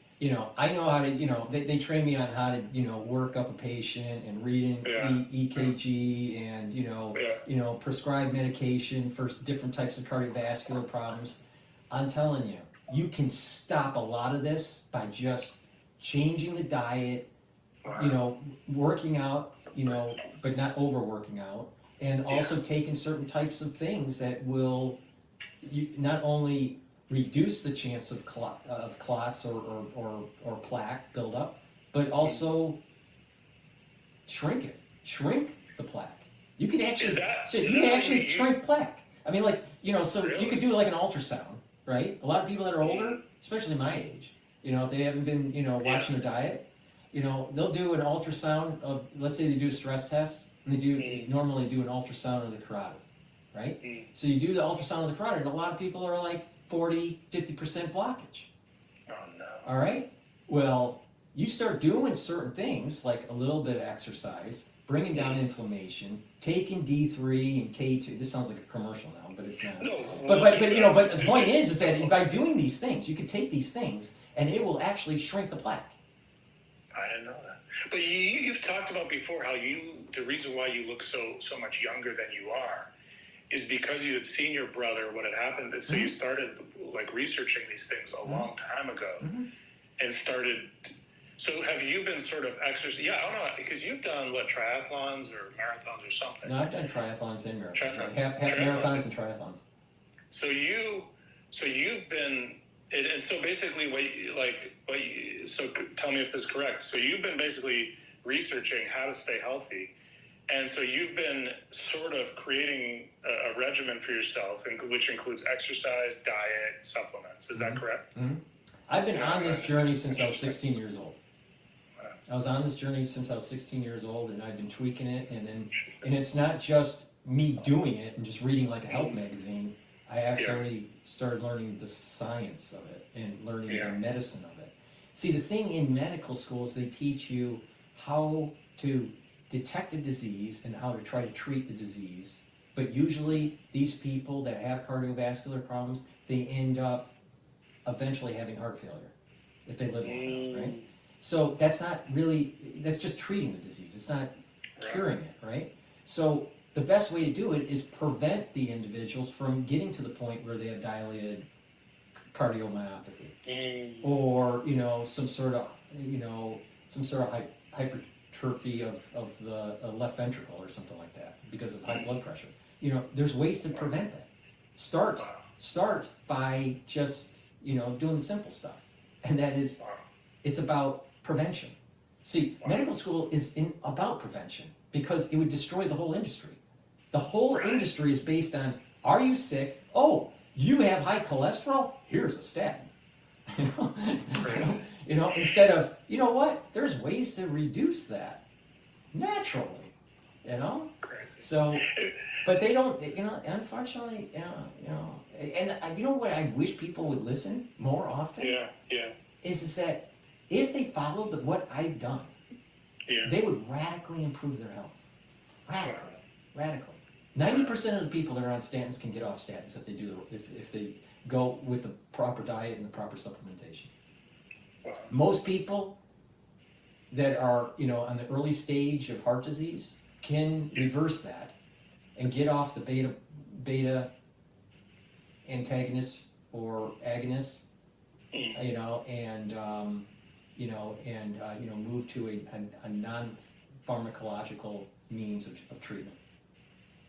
I know how to, they train me on how to, work up a patient and read an EKG and, prescribe medication for different types of cardiovascular problems. I'm telling you, you can stop a lot of this by just changing the diet, working out, but not overworking out, and also taking certain types of things that will not only reduce the chance of clots or plaque buildup, but also shrink the plaque. You can actually shrink plaque. I mean, so Really? you could do like an ultrasound, right? A lot of people that are older, especially my age, if they haven't been, watching their diet, they'll do an ultrasound of, let's say they do a stress test, and they normally do an ultrasound of the carotid, right? So you do the ultrasound of the carotid, and a lot of people are like 40, 50% blockage. Oh no. All right? Well, you start doing certain things, like a little bit of exercise, bringing down inflammation, taking D3 and K2. This sounds like a commercial now, but it's not. No. But the point is that by doing these things, you can take these things, and it will actually shrink the plaque. I didn't know that. But you've talked about before how the reason why you look so much younger than you are is because you had seen your brother, what had happened. And so you started like researching these things a long time ago and started. So have you been sort of exercising? Yeah, I don't know, because you've done triathlons or marathons or something. No, I've done triathlons and marathons. Triathlons. Half marathons and triathlons. So you've been, and so basically so tell me if this is correct. So you've been basically researching how to stay healthy. And so you've been sort of creating a regimen for yourself, which includes exercise, diet, supplements. Is that correct? Mm-hmm. I've been on this journey since I was 16 years old. I was on this journey since I was 16 years old, and I've been tweaking it. And it's not just me doing it and just reading like a health magazine. I actually started learning the science of it and learning the medicine of it. See, the thing in medical school is they teach you how to detect a disease and how to try to treat the disease. But usually these people that have cardiovascular problems, they end up eventually having heart failure if they live long enough, right? So that's just treating the disease. It's not curing it, right? So the best way to do it is prevent the individuals from getting to the point where they have dilated cardiomyopathy or, some sort of hypertrophy of the left ventricle or something like that because of high blood pressure. There's ways to prevent that. Start by just, doing the simple stuff. And that is, it's about prevention. See, medical school is about prevention because it would destroy the whole industry. The whole industry is based on, are you sick? Oh, you have high cholesterol? Here's a statin. Instead of, there's ways to reduce that naturally, So, but they don't, unfortunately, and you know what I wish people would listen more often? Is that if they followed what I've done, they would radically improve their health. Radically. 90% of the people that are on statins can get off statins if they go with the proper diet and the proper supplementation. Most people that are, on the early stage of heart disease can reverse that and get off the beta antagonist or agonist, move to a non-pharmacological means of treatment.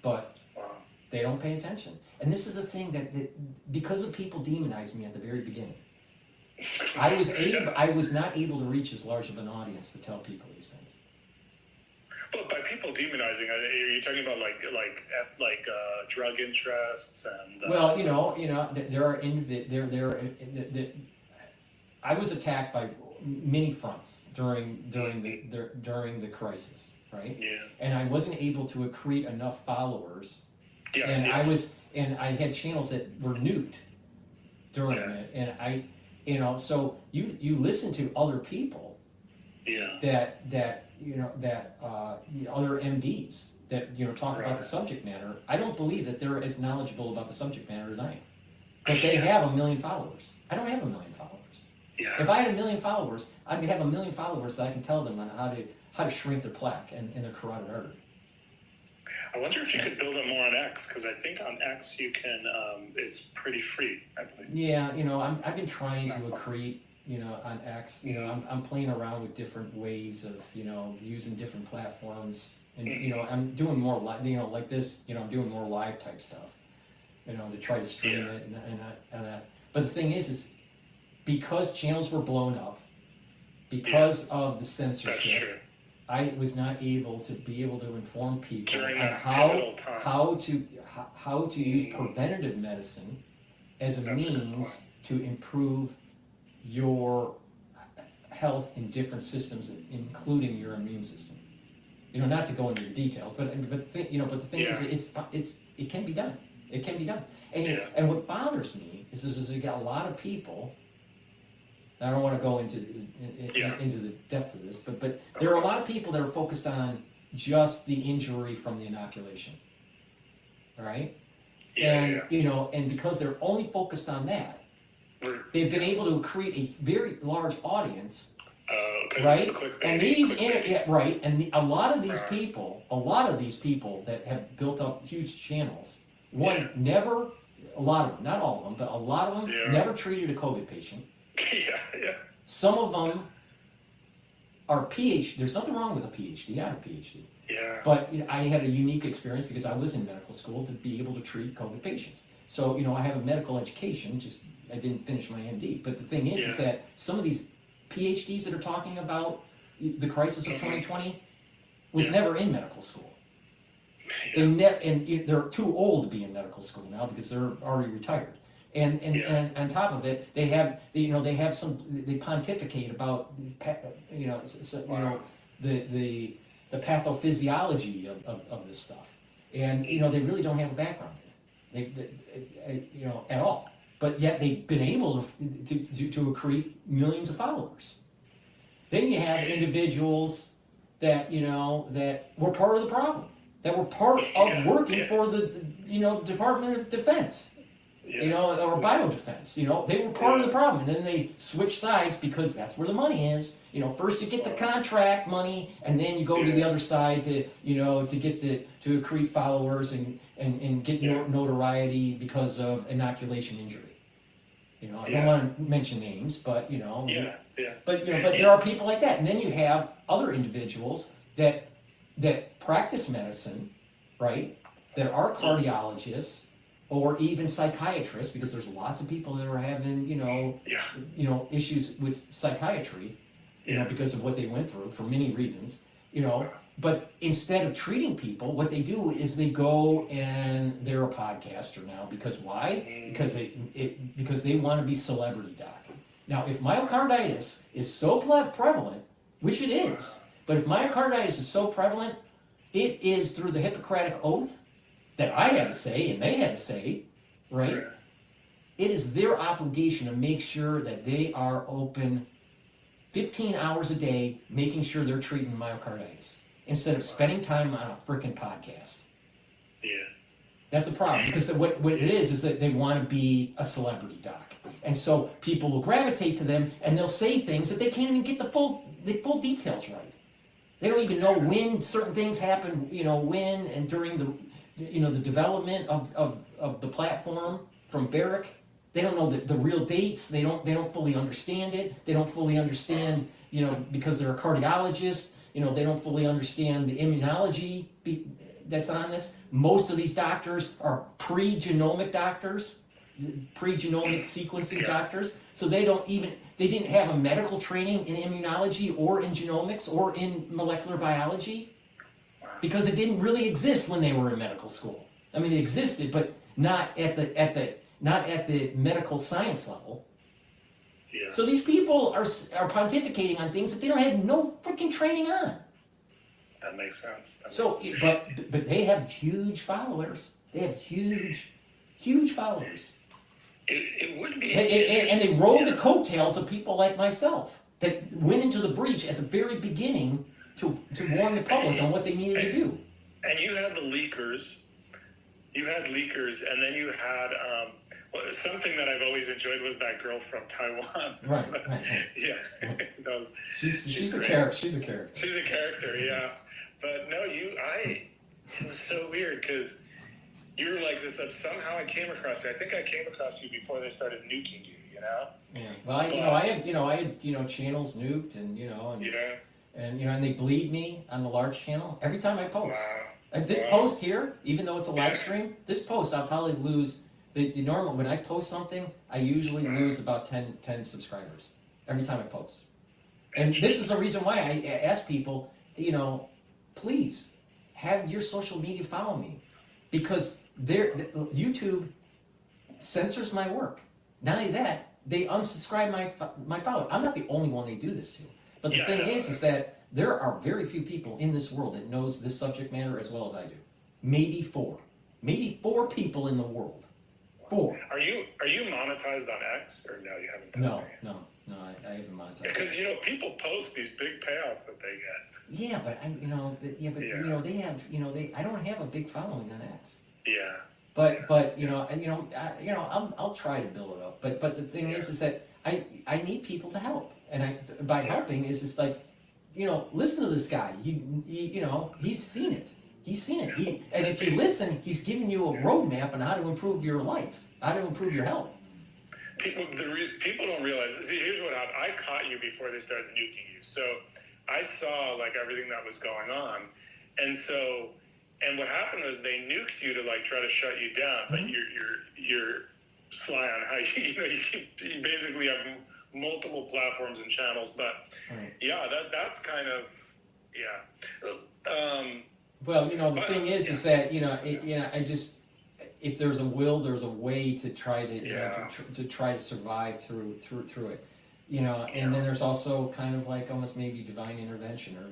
But they don't pay attention. And this is the thing that because of people demonized me at the very beginning, I was not able to reach as large of an audience to tell people these things. But by people demonizing, are you talking about like drug interests and? Well, there are I was attacked by many fronts during the crisis, right? Yeah. And I wasn't able to accrete enough followers. Yes, and I had channels that were nuked during it, and so you listen to other people that other MDs that talk about the subject matter. I don't believe that they're as knowledgeable about the subject matter as I am. But they have 1 million followers. I don't have 1 million followers. Yeah. If I had 1 million followers, I'd have 1 million followers that I can tell them on how to shrink their plaque and their carotid artery. I wonder if you could build it more on X, because I think on X you can. It's pretty free, I believe. Yeah, I've been trying to accrete, on X. I'm playing around with different ways of, using different platforms, and I'm doing more like this. I'm doing more live type stuff, to try to stream it and that. But the thing is because channels were blown up, because of the censorship, I was not able to inform people on how to use preventative medicine as a means to improve your health in different systems, including your immune system. Not to go into the details, but the thing is, it can be done. It can be done. And what bothers me is you got a lot of people. I don't want to go into the depths of this, but there are a lot of people that are focused on just the injury from the inoculation. All right? And because they're only focused on that, they've been able to create a very large audience, right? And a lot of these people that have built up huge channels, never, a lot of them, not all of them, but a lot of them never treated a COVID patient. Some of them are PhD. There's nothing wrong with a PhD. I have a PhD. Yeah. But I had a unique experience because I was in medical school to be able to treat COVID patients. So I have a medical education. Just I didn't finish my MD. But the thing is that some of these PhDs that are talking about the crisis of 2020 was never in medical school. And they're too old to be in medical school now because they're already retired. And on top of it, they pontificate about the pathophysiology of this stuff, and they really don't have a background in it, at all. But yet they've been able to accrete millions of followers. Then you have individuals that that were part of the problem, that were part of working for the Department of Defense. Or biodefense, they were part of the problem, and then they switch sides because that's where the money is. First you get the contract money, and then you go to the other side to to accrete followers and get notoriety because of inoculation injury. I don't want to mention names, but but there are people like that, and then you have other individuals that practice medicine, right? That are cardiologists. Or even psychiatrists, because there's lots of people that are having, issues with psychiatry, because of what they went through for many reasons, But instead of treating people, what they do is they go and they're a podcaster now. Because why? Because they want to be celebrity doc. Now, if myocarditis is so prevalent, which it is, but if myocarditis is so prevalent, it is through the Hippocratic Oath that I had to say, and they had to say, right? It is their obligation to make sure that they are open 15 hours a day, making sure they're treating myocarditis, instead of spending time on a freaking podcast. Yeah. That's a problem, because what it is that they want to be a celebrity doc. And so people will gravitate to them, and they'll say things that they can't even get the full details right. They don't even know when certain things happen, when and during the development of the platform from Barrick. They don't know the real dates. They don't fully understand it. They don't fully understand, because they're a cardiologist, they don't fully understand the immunology that's on this. Most of these doctors are pre-genomic doctors, pre-genomic sequencing doctors. So they didn't have a medical training in immunology or in genomics or in molecular biology. Because it didn't really exist when they were in medical school. I mean, it existed, but not at the medical science level. Yeah. So these people are pontificating on things that they don't have no freaking training on. That makes sense. But they have huge followers. They have huge followers. It would be. And they rode the coattails of people like myself that went into the breach at the very beginning to warn the public on what they needed to do. And you had the leakers. You had leakers, and then you had something that I've always enjoyed was that girl from Taiwan. Right. Yeah, Right. that was, She's a great. character. She's a character. She's a character, yeah. But no, it was so weird because you were like this. Somehow I came across you. I think I came across you before they started nuking you. Yeah. Well, I had channels nuked, and and they bleed me on the large channel every time I post. Wow. Like this post here, even though it's a live stream, this post I'll probably lose. The normal when I post something, I usually lose about 10 subscribers every time I post. And this is the reason why I ask people, please have your social media follow me, because YouTube censors my work. Not only that, they unsubscribe my follower. I'm not the only one they do this to. But the thing is that there are very few people in this world that knows this subject matter as well as I do. Maybe 4 people in the world. 4. Are you monetized on X, or no? You haven't. No, I haven't monetized. Because people post these big payouts that they get. Yeah, but they have I don't have a big following on X. Yeah. But I'll try to build it up. But the thing is that I need people to help, and by helping is just like, listen to this guy. He's seen it. He's seen it. And if you listen, he's giving you a roadmap on how to improve your life, how to improve your health. People don't realize. See, here's what happened. I caught you before they started nuking you, so I saw like everything that was going on, and what happened was they nuked you to like try to shut you down, but you're sly on how you basically have multiple platforms and channels, but that's kind of Well, the thing is that I just, if there's a will, there's a way to try to to try to survive through it, and then there's also kind of like almost maybe divine intervention or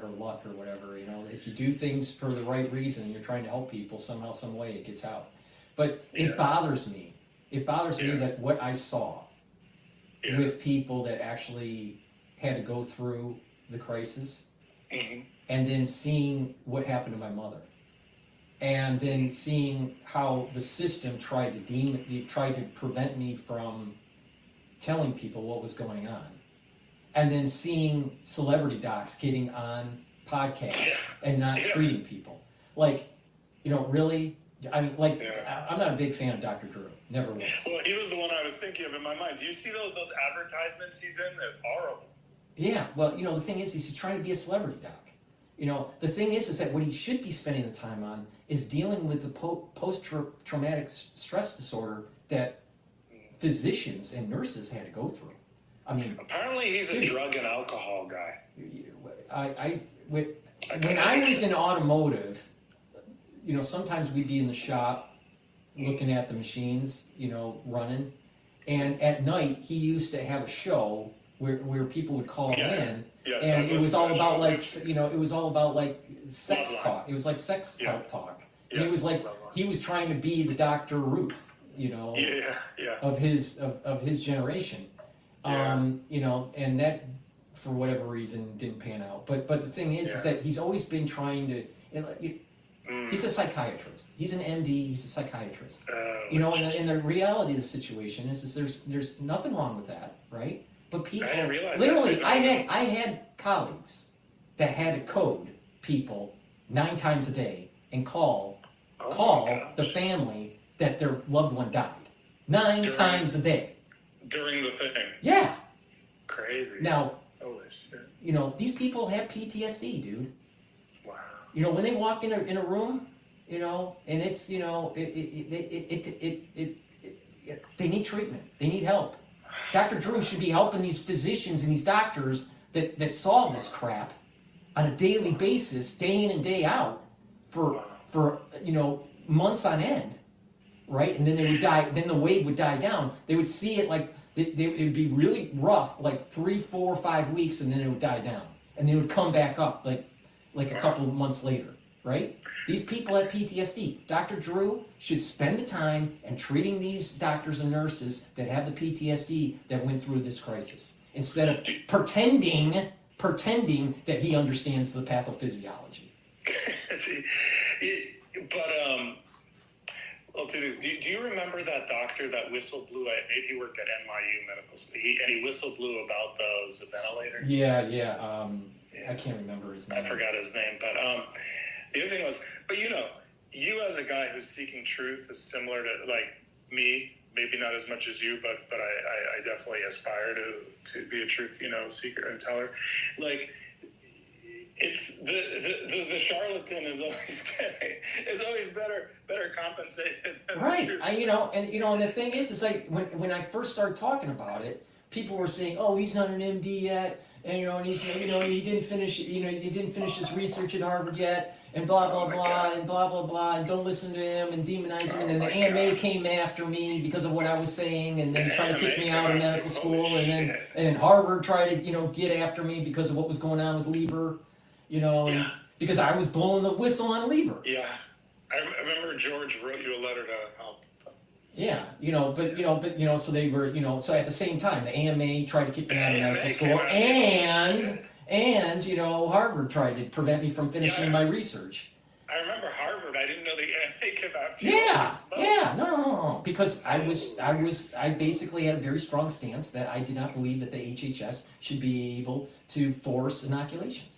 luck or whatever. If you do things for the right reason and you're trying to help people somehow, some way, it gets out. But it bothers me. It bothers me that what I saw with people that actually had to go through the crisis. Mm-hmm. And then seeing what happened to my mother, and then seeing how the system tried to prevent me from telling people what was going on, and then seeing celebrity docs getting on podcasts and not treating people like, really. I mean, I'm not a big fan of Dr. Drew. Never was. Well, he was the one I was thinking of in my mind. Do you see those advertisements he's in? They're horrible. Yeah. Well, the thing is he's trying to be a celebrity doc. The thing is that what he should be spending the time on is dealing with the post-traumatic stress disorder that physicians and nurses had to go through. I mean, apparently he's a drug and alcohol guy. When I was in automotive, sometimes we'd be in the shop looking at the machines, running, and at night he used to have a show where people would call in. Yes, and it was all about sex talk. It was like sex talk. And it was like he was trying to be the Dr. Ruth, of his generation. And that for whatever reason didn't pan out. But the thing is that he's always been trying to he's a psychiatrist. He's an MD, he's a psychiatrist. And the reality of the situation is there's nothing wrong with that, right? But people, literally, I had colleagues that had to code people 9 times a day and call the family that their loved one died 9 times a day. During the thing? Yeah. Crazy. Now, holy shit. These people have PTSD, dude. Wow. When they walk in a room, and it's, they need treatment. They need help. Dr. Drew should be helping these physicians and these doctors that saw this crap on a daily basis, day in and day out, for months on end, right? And then they would die. Then the wave would die down. They would see it like it would be really rough, like 3, 4, 5 weeks, and then it would die down, and they would come back up like a couple of months later, right? These people have PTSD. Dr. Drew should spend the time and treating these doctors and nurses that have the PTSD that went through this crisis, instead of pretending pretending that he understands the pathophysiology. Well, to this, do you remember that doctor that whistle blew? Maybe he worked at NYU Medical School. He whistle blew about those ventilators. Yeah. I can't remember his name. I forgot his name, but the other thing was, but you as a guy who's seeking truth is similar to like me. Maybe not as much as you, but I definitely aspire to be a truth seeker and teller. Like, it's the charlatan is always better compensated than Right. the truth. And the thing is like when I first started talking about it, people were saying, "Oh, he's not an MD yet," and he's he didn't finish his research at Harvard yet, and blah blah blah and blah blah blah, and don't listen to him and demonize him. And then the AMA came after me because of what I was saying, and then tried to kick me out of medical school, and then Harvard tried to get after me because of what was going on with Lieber. And because I was blowing the whistle on Lieber. Yeah, I remember George wrote you a letter to help. Yeah, so they were, so at the same time, the AMA tried to kick me out of medical school, and Harvard tried to prevent me from finishing my research. I remember Harvard. I didn't know the AMA came after you. No, because I basically had a very strong stance that I did not believe that the HHS should be able to force inoculations.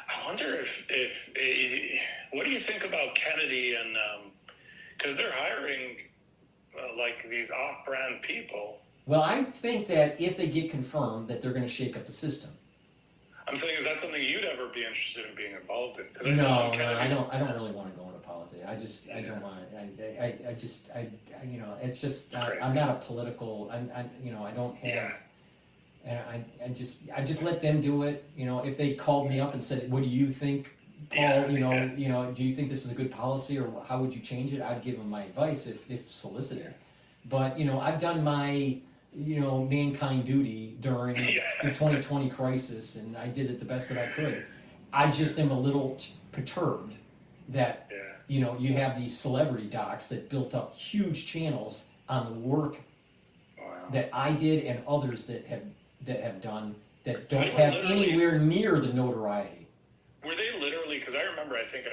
I wonder if what do you think about Kennedy and because they're hiring like these off-brand people. Well, I think that if they get confirmed, that they're going to shake up the system. I'm saying, is that something you'd ever be interested in being involved in? No, I don't really want to go into politics. I don't want to. It's just I'm not a political. I don't have. And I just let them do it. If they called me up and said, "What do you think, Paul? Do you think this is a good policy, or how would you change it?" I'd give them my advice if solicited. But I've done my mankind duty during the 2020 crisis, and I did it the best that I could. I just am a little perturbed that you have these celebrity docs that built up huge channels on the work that I did and others that have done that don't have anywhere near the notoriety. Were they literally? Because I remember, I think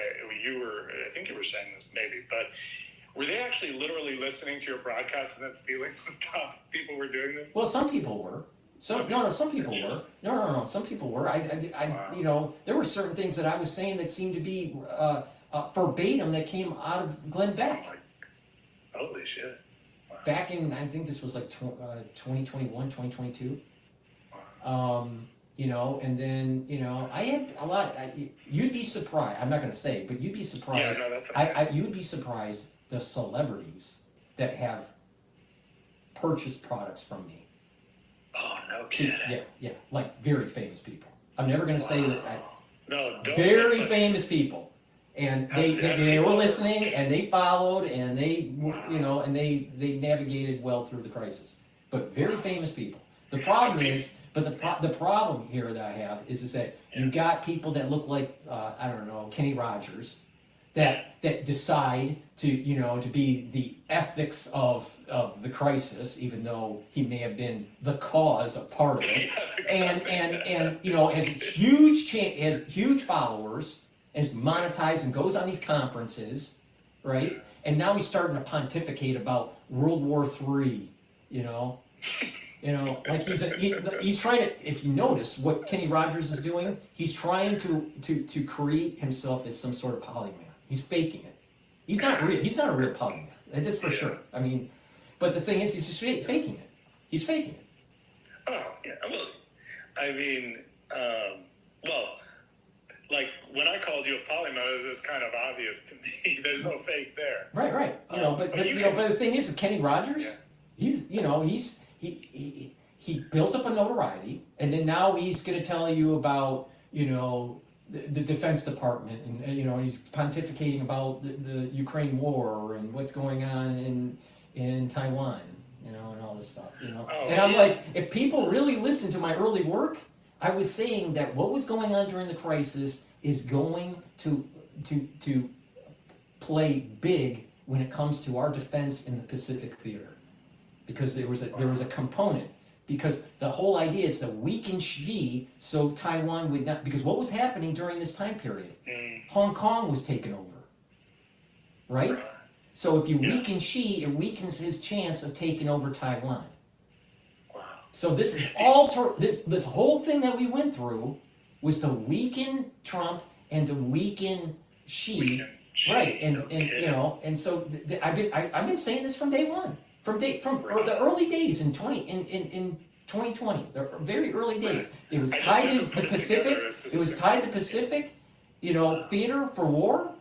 you were saying this maybe, but were they actually literally listening to your broadcast and then stealing the stuff? People were doing this. Well, some people were. Some people were. No. Some people were. There were certain things that I was saying that seemed to be verbatim that came out of Glenn Beck. Holy shit. Wow. Back in, I think this was like 2021, 2022. And then, I had a lot, you'd be surprised, I'm not going to say, but you'd be surprised. Yeah, no, that's okay. You'd be surprised the celebrities that have purchased products from me. Oh, no kidding. Yeah, like very famous people. I'm never going to say that. Very famous people. And they were listening, and they followed, and they, and they navigated well through the crisis. But very famous people. The problem is, the problem here that I have is that you've got people that look like Kenny Rogers, that decide to be the ethics of the crisis, even though he may have been the cause of part of it, and has huge followers, and is monetized and goes on these conferences, right? And now he's starting to pontificate about World War III, like he's trying to. If you notice what Kenny Rogers is doing, he's trying to create himself as some sort of polymath. He's faking it. He's not real. He's not a real polymath. That's for sure. I mean, but the thing is, he's just faking it. He's faking it. Oh yeah. Well, I mean, like when I called you a polymath, it was kind of obvious to me. There's no fake there. Right. But the thing is, Kenny Rogers, he built up a notoriety, and then now he's going to tell you about the Defense Department, and he's pontificating about the Ukraine war and what's going on in Taiwan, and all this stuff, and I'm like, if people really listen to my early work, I was saying that what was going on during the crisis is going to play big when it comes to our defense in the Pacific theater, because there was a component because the whole idea is to weaken Xi so Taiwan would not, because what was happening during this time period? Hong Kong was taken over, right? So if you weaken Xi, it weakens his chance of taking over Taiwan. Wow. So this is all, this whole thing that we went through was to weaken Trump and to weaken Xi. Right, and you know, and so I've been saying this from day one, from the early days in 2020, the very early days. It was tied to the Pacific. It was tied to the Pacific, you know, theater for war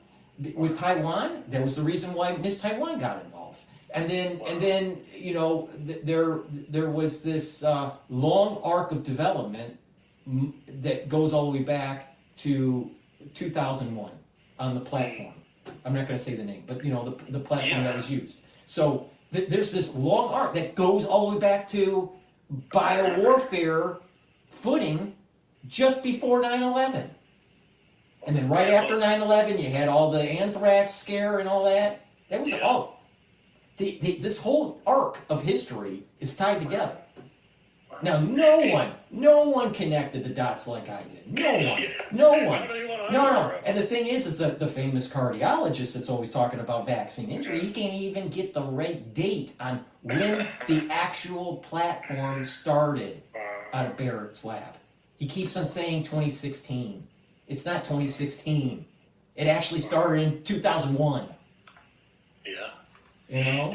with Taiwan. That was the reason why Miss Taiwan got involved. And then you know, there was this long arc of development that goes all the way back to 2001 on the platform. I'm not going to say the name, but you know, the platform that was used. So there's this long arc that goes all the way back to biowarfare footing just before 9/11. And then right after 9/11, you had all the anthrax scare and all that. That was all. This whole arc of history is tied together. Now, no one connected the dots like I did. No one. No. And the thing is that the famous cardiologist that's always talking about vaccine injury, he can't even get the right date on when the actual platform started out of Barrett's lab. He keeps on saying 2016. It's not 2016. It actually started in 2001. Yeah. You know?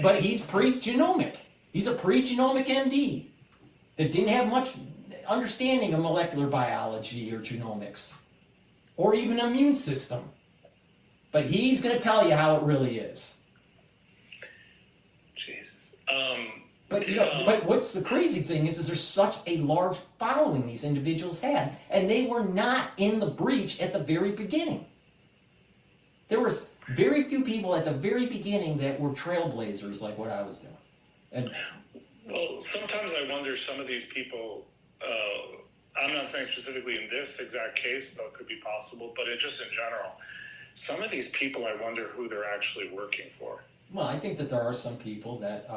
But he's pre-genomic. He's a pre-genomic MD that didn't have much understanding of molecular biology or genomics or even immune system. But he's going to tell you how it really is. Jesus. But you know, but what's the crazy thing is there's such a large following these individuals had, and they were not in the breach at the very beginning. There was very few people at the very beginning that were trailblazers like what I was doing. And well, sometimes I wonder some of these people, I'm not saying specifically in this exact case, though it could be possible, but just in general, some of these people I wonder who they're actually working for. Well, I think that there are some people that,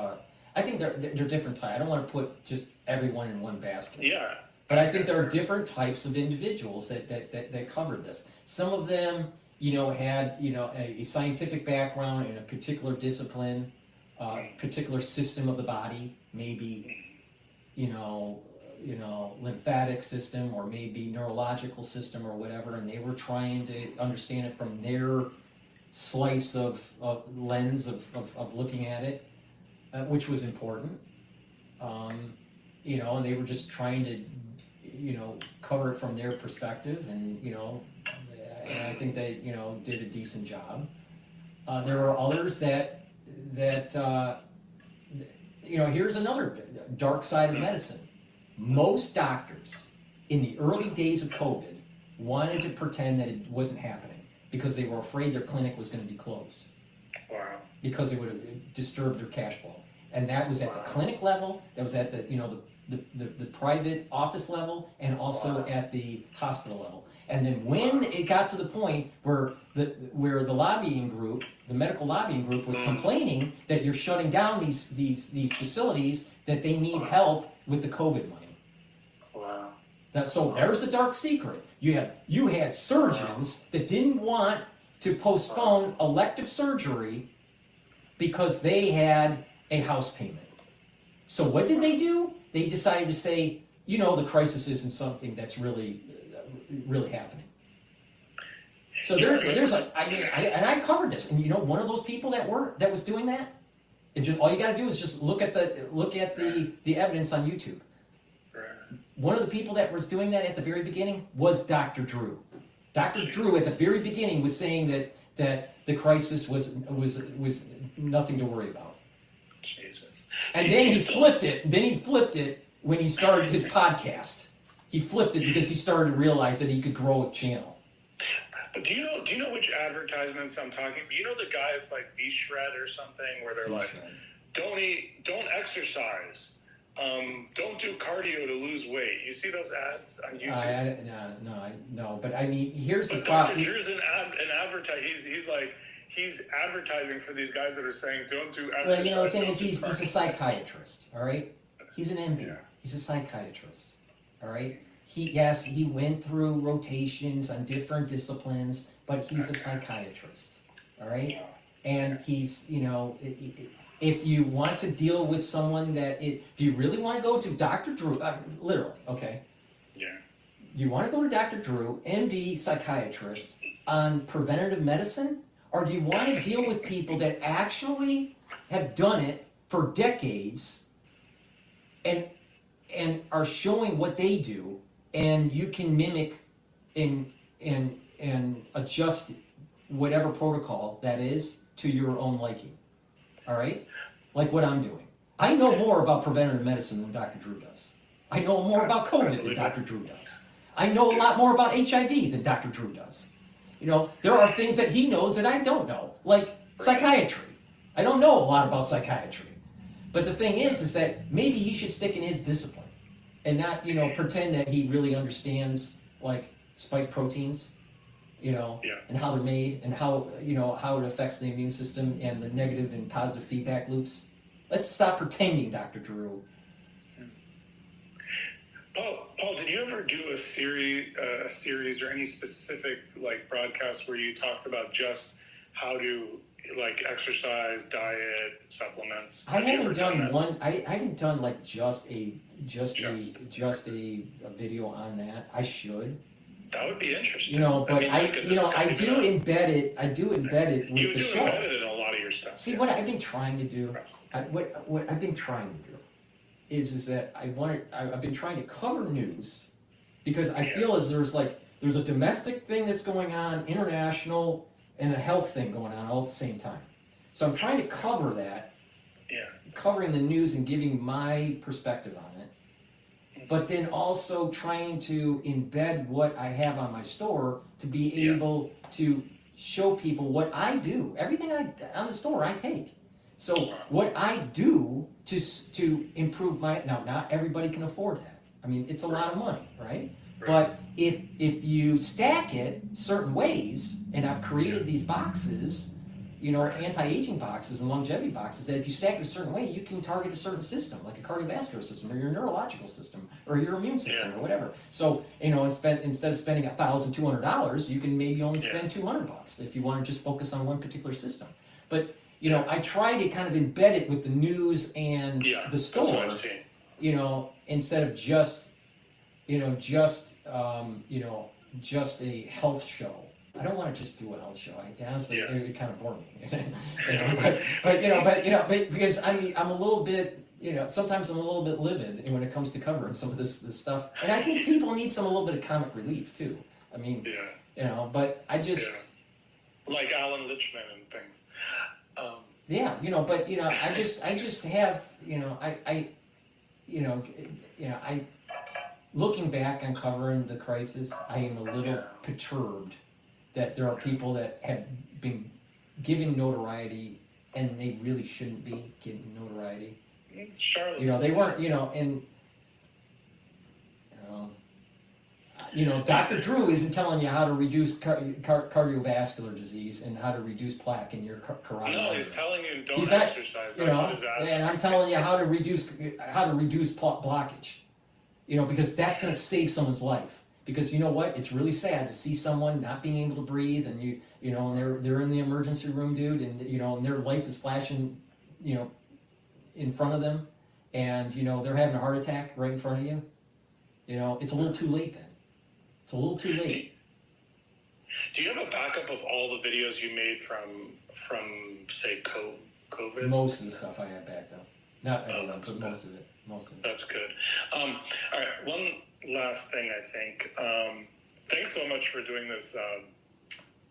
I think they're different types. I don't want to put just everyone in one basket. Yeah. But I think there are different types of individuals that covered this. Some of them, you know, had, you know, a scientific background in a particular discipline, particular system of the body, maybe, you know, lymphatic system or maybe neurological system or whatever, and they were trying to understand it from their slice of lens of looking at it, which was important. You know, and they were just trying to, you know, cover it from their perspective, and you know, and I think they, you know, did a decent job. There were others that you know, here's another dark side of medicine. Most doctors in the early days of COVID wanted to pretend that it wasn't happening because they were afraid their clinic was going to be closed. Wow. Because it would have disturbed their cash flow. And that was at the clinic level, that was at the, you know, the private office level, and also at the hospital level. And then when it got to the point where the lobbying group, the medical lobbying group, was complaining that you're shutting down these facilities, that they need help with the COVID money. Wow. So there's the dark secret. You had surgeons that didn't want to postpone elective surgery because they had a house payment. So what did they do? They decided to say, you know, the crisis isn't something that's really happening. So there's and I covered this, and you know, one of those people that was doing that, and just all you got to do is just look at the evidence on YouTube. One of the people that was doing that at the very beginning was Dr. Drew. Dr. Drew at the very beginning was saying that the crisis was nothing to worry about. Jesus. And then he flipped it. When he started his podcast. He flipped it because he started to realize that he could grow a channel. But do you know which advertisements I'm talking? You know the guy that's like V-Shred or something, where they're like, don't eat, don't exercise, don't do cardio to lose weight. You see those ads on YouTube? No. But I mean, here's the problem. problem. Dr. Drew's an advertise. He's advertising for these guys that are saying don't do exercise. Well, you know, the thing is, he's a psychiatrist. All right. He's an MD. Yeah. He's a psychiatrist. All right. He went through rotations on different disciplines, but he's a psychiatrist. All right. And he's, if you want to deal with someone do you really want to go to Dr. Drew? Literally, okay. Yeah. You want to go to Dr. Drew, MD, psychiatrist, on preventative medicine? Or do you want to deal with people that actually have done it for decades and are showing what they do, and you can mimic and adjust whatever protocol that is to your own liking? All right? Like what I'm doing. I know more about preventative medicine than Dr. Drew does. I know more about COVID than Dr. Drew does. I know a lot more about HIV than Dr. Drew does. There are things that he knows that I don't know, like psychiatry. I don't know a lot about psychiatry. But the thing is that maybe he should stick in his discipline and not, pretend that he really understands, like, spike proteins, and how they're made and how it affects the immune system and the negative and positive feedback loops. Let's stop pretending, Dr. Drew. Paul, did you ever do a series or any specific broadcast where you talked about just how to exercise, diet, supplements? I haven't done one. I haven't done just a video on that. I should. That would be interesting. But I do embed it. I do embed it with the show. You do embed it in a lot of your stuff. See, what I've been trying to do. What I've been trying to do is that I've been trying to cover news because I feel as there's a domestic thing that's going on, international, and a health thing going on all at the same time. So I'm trying to cover that, covering the news and giving my perspective on it, but then also trying to embed what I have on my store to be able to show people what I do. Everything on the store I take. So what I do to improve now not everybody can afford that. I mean, it's a lot of money, right? But if you stack it certain ways, and I've created these boxes, anti-aging boxes and longevity boxes, that if you stack it a certain way, you can target a certain system, like a cardiovascular system, or your neurological system, or your immune system, or whatever. So, instead of spending $1,200, you can maybe only spend $200 if you want to just focus on one particular system. But I try to kind of embed it with the news and the store, instead of just a health show. I don't want to just do a health show. Honestly, it would kind of bore me. but because I'm a little bit, sometimes I'm a little bit livid when it comes to covering some of this stuff, and I think people need a little bit of comic relief too. I mean, but I just like Allan Lichtman and things. I just have, looking back on covering the crisis, I am a little perturbed that there are people that have been giving notoriety and they really shouldn't be getting notoriety. Charlotte. They weren't, Dr. Drew isn't telling you how to reduce cardiovascular disease and how to reduce plaque in your carotid. No, he's telling you don't exercise. That's what his ass and I'm telling you how to reduce blockage. Because that's going to save someone's life. Because you know what? It's really sad to see someone not being able to breathe, and and they're in the emergency room, dude, and and their life is flashing, in front of them, and they're having a heart attack right in front of you. It's a little too late then. It's a little too late. Do you have a backup of all the videos you made from say COVID? Most of the stuff I have backed up. Not everyone, but most of it. That's good. All right, one last thing, I think. Thanks so much for doing this.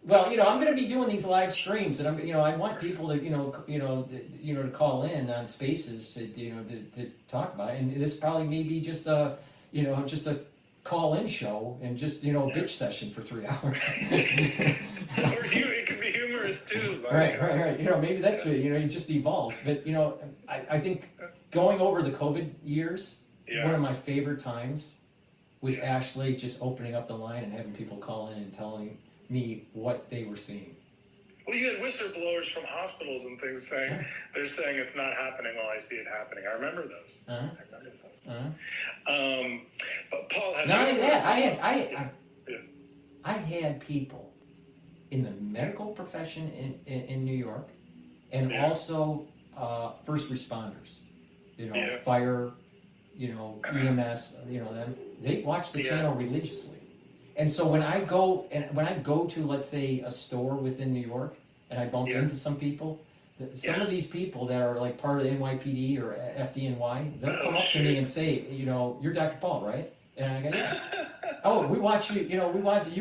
Well, I'm going to be doing these live streams, and I want people to, to call in on Spaces to talk about it. And this probably may be just a call-in show and just bitch session for 3 hours. Or it could be humorous too. Right. Maybe that's it. It just evolves. But I think going over the COVID years, one of my favorite times was actually just opening up the line and having people call in and telling me what they were seeing. Well, you had whistleblowers from hospitals and things saying, they're saying it's not happening while I see it happening. I remember those. Uh-huh. I remember those. Uh-huh. But Paul, have Not you only ever- that, Yeah. I had people in the medical profession in New York, and Yeah. also first responders, Yeah. fire, EMS, them. They watch the Yeah. channel religiously. And so when I go to, let's say, a store within New York, and I bump Yeah. into some people, some of these people that are like part of the NYPD or FDNY, they'll come up to me and say, you're Dr. Paul, right? And I go, yeah. Oh, we watch you, you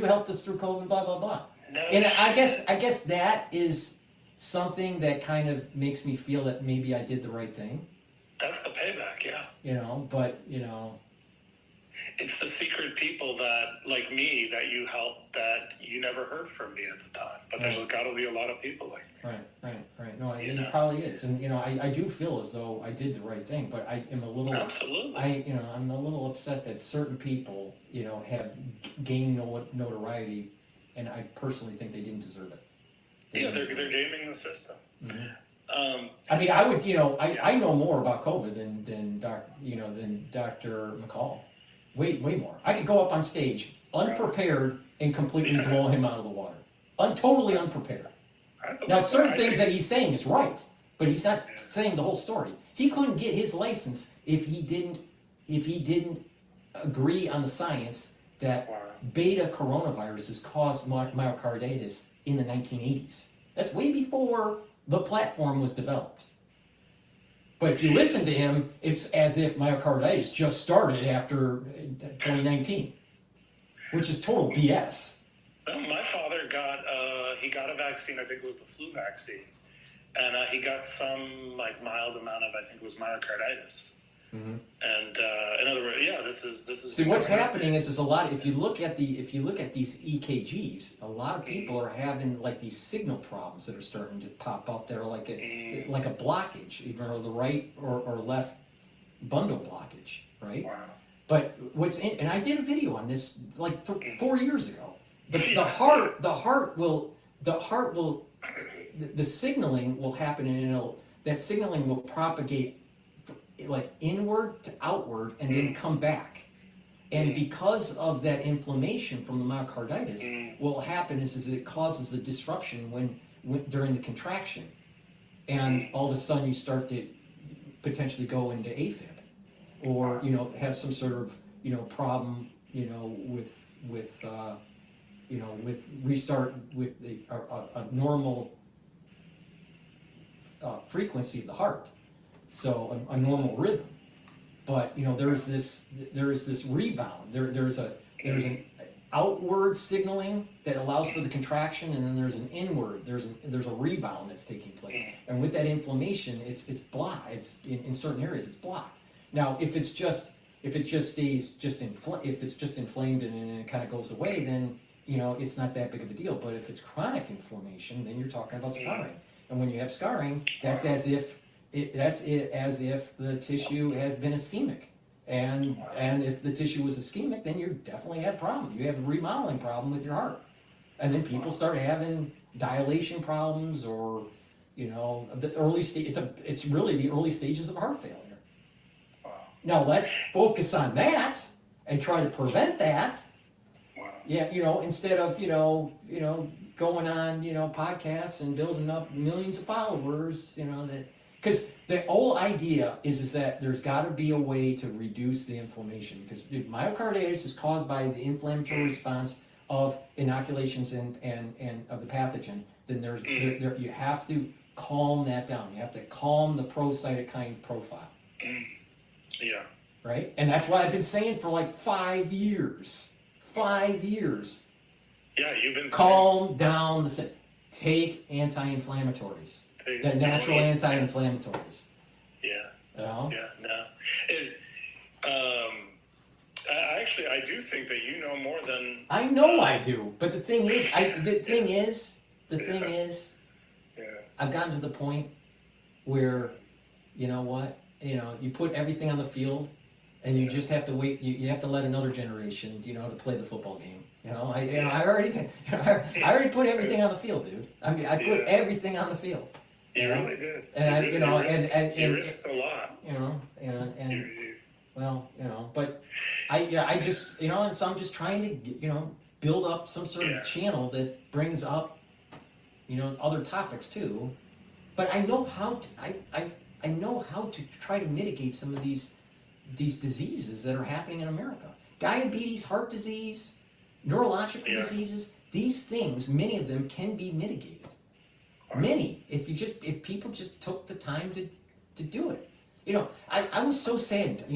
helped us through COVID, blah, blah, blah. No And I shit. guess that is something that kind of makes me feel that maybe I did the right thing, That's the payback, yeah. but, It's the secret people that, like me, that you helped that you never heard from me at the time. But there's got to be a lot of people like me. Right. No, it probably is. And, I do feel as though I did the right thing, but I am a little, Absolutely. I'm a little upset that certain people, have gained notoriety, and I personally think they didn't deserve it. Yeah, they're gaming the system. Mm-hmm. I mean, I would, I know more about COVID than Dr. McCall. Way more. I could go up on stage unprepared and completely blow him out of the water. Totally unprepared. Now, certain things that he's saying is right, but he's not saying the whole story. He couldn't get his license if he didn't agree on the science that beta coronaviruses caused myocarditis in the 1980s. That's way before the platform was developed. But if you listen to him, it's as if myocarditis just started after 2019, which is total BS. Well, my father he got a vaccine, I think it was the flu vaccine, and he got some mild amount of, I think it was myocarditis. Mm-hmm. And in other words, yeah, this is. See, what's happening is there's a lot. If you look at these EKGs, a lot of people are having these signal problems that are starting to pop up. They're like a blockage, either the right or left bundle blockage, right? Wow. But and I did a video on this 4 years ago. The signaling will happen, and that signaling will propagate inward to outward and then come back. And because of that inflammation from the myocarditis, what will happen is it causes a disruption when during the contraction, and all of a sudden you start to potentially go into AFib, or have some sort of problem with restart with a normal frequency of the heart. So a normal rhythm, but there is this rebound. There's an outward signaling that allows for the contraction, and then there's an inward. There's a rebound that's taking place, and with that inflammation, it's blocked. It's in certain areas it's blocked. Now, if it's just inflamed and it kind of goes away, then it's not that big of a deal. But if it's chronic inflammation, then you're talking about scarring, and when you have scarring, that's as if the tissue has been ischemic, and if the tissue was ischemic, then you definitely have a problem. You have a remodeling problem with your heart, and then people start having dilation problems, or the early stage. It's really the early stages of heart failure. Now let's focus on that and try to prevent that. Yeah, instead of going on podcasts and building up millions of followers, because the whole idea is that there's got to be a way to reduce the inflammation, because myocarditis is caused by the inflammatory response of inoculations and of the pathogen. Then you have to calm that down. You have to calm the pro-cytokine profile. Yeah. Right? And that's what I've been saying for 5 years. 5 years. Yeah, you've been calm down take anti-inflammatories. The natural anti-inflammatories. Yeah. Yeah, no. I do think that you know more than I know I do, but the thing is, I've gotten to the point where, you put everything on the field, and you just have to wait. You have to let another generation, you know, to play the football game. I already put everything on the field, dude. I mean, I put everything on the field. You really did. And you risked a lot. But I just, and so I'm just trying to, build up some sort of channel that brings up, other topics too. But I know how to, I know how to try to mitigate some of these diseases that are happening in America. Diabetes, heart disease, neurological diseases, these things, many of them can be mitigated. Many, if people just took the time to do it. I was so sad,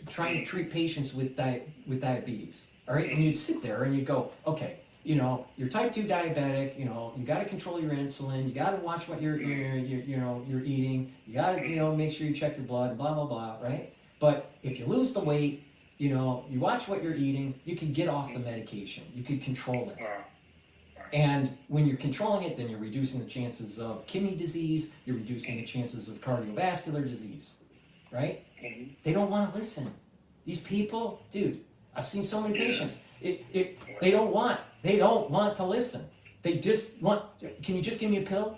trying to treat patients with diabetes. All right, and you'd sit there and you'd go, okay, you're type 2 diabetic. You got to control your insulin. You got to watch what you're eating. You got to make sure you check your blood. Blah blah blah. Right. But if you lose the weight, you watch what you're eating. You can get off the medication. You can control it. And when you're controlling it, then you're reducing the chances of kidney disease, you're reducing the chances of cardiovascular disease, right? They don't want to listen. These people, dude, I've seen so many patients. They don't want to listen. They just want, can you just give me a pill?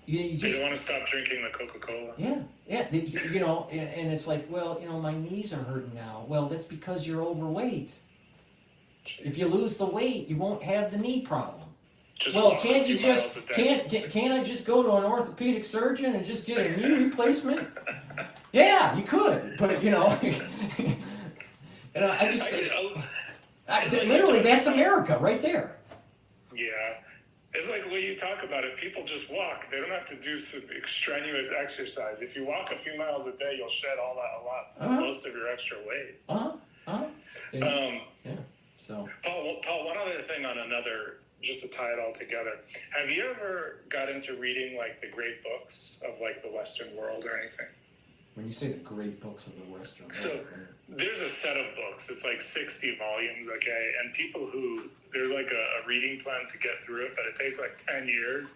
They don't want to stop drinking the Coca-Cola. Yeah. And it's like, well, my knees are hurting now. Well, that's because you're overweight. If you lose the weight, you won't have the knee problem. Can't I just go to an orthopedic surgeon and just get a knee replacement? Yeah, you could, but literally, that's America right there. Yeah, it's like what you talk about. If people just walk, they don't have to do some extraneous exercise. If you walk a few miles a day, you'll shed most of your extra weight. So, Paul, one other thing on another, just to tie it all together. Have you ever got into reading like the great books of like the Western world or anything? When you say the great books of the Western world, so there's a set of books. It's like 60 volumes, okay? And there's like a reading plan to get through it, but it takes like 10 years.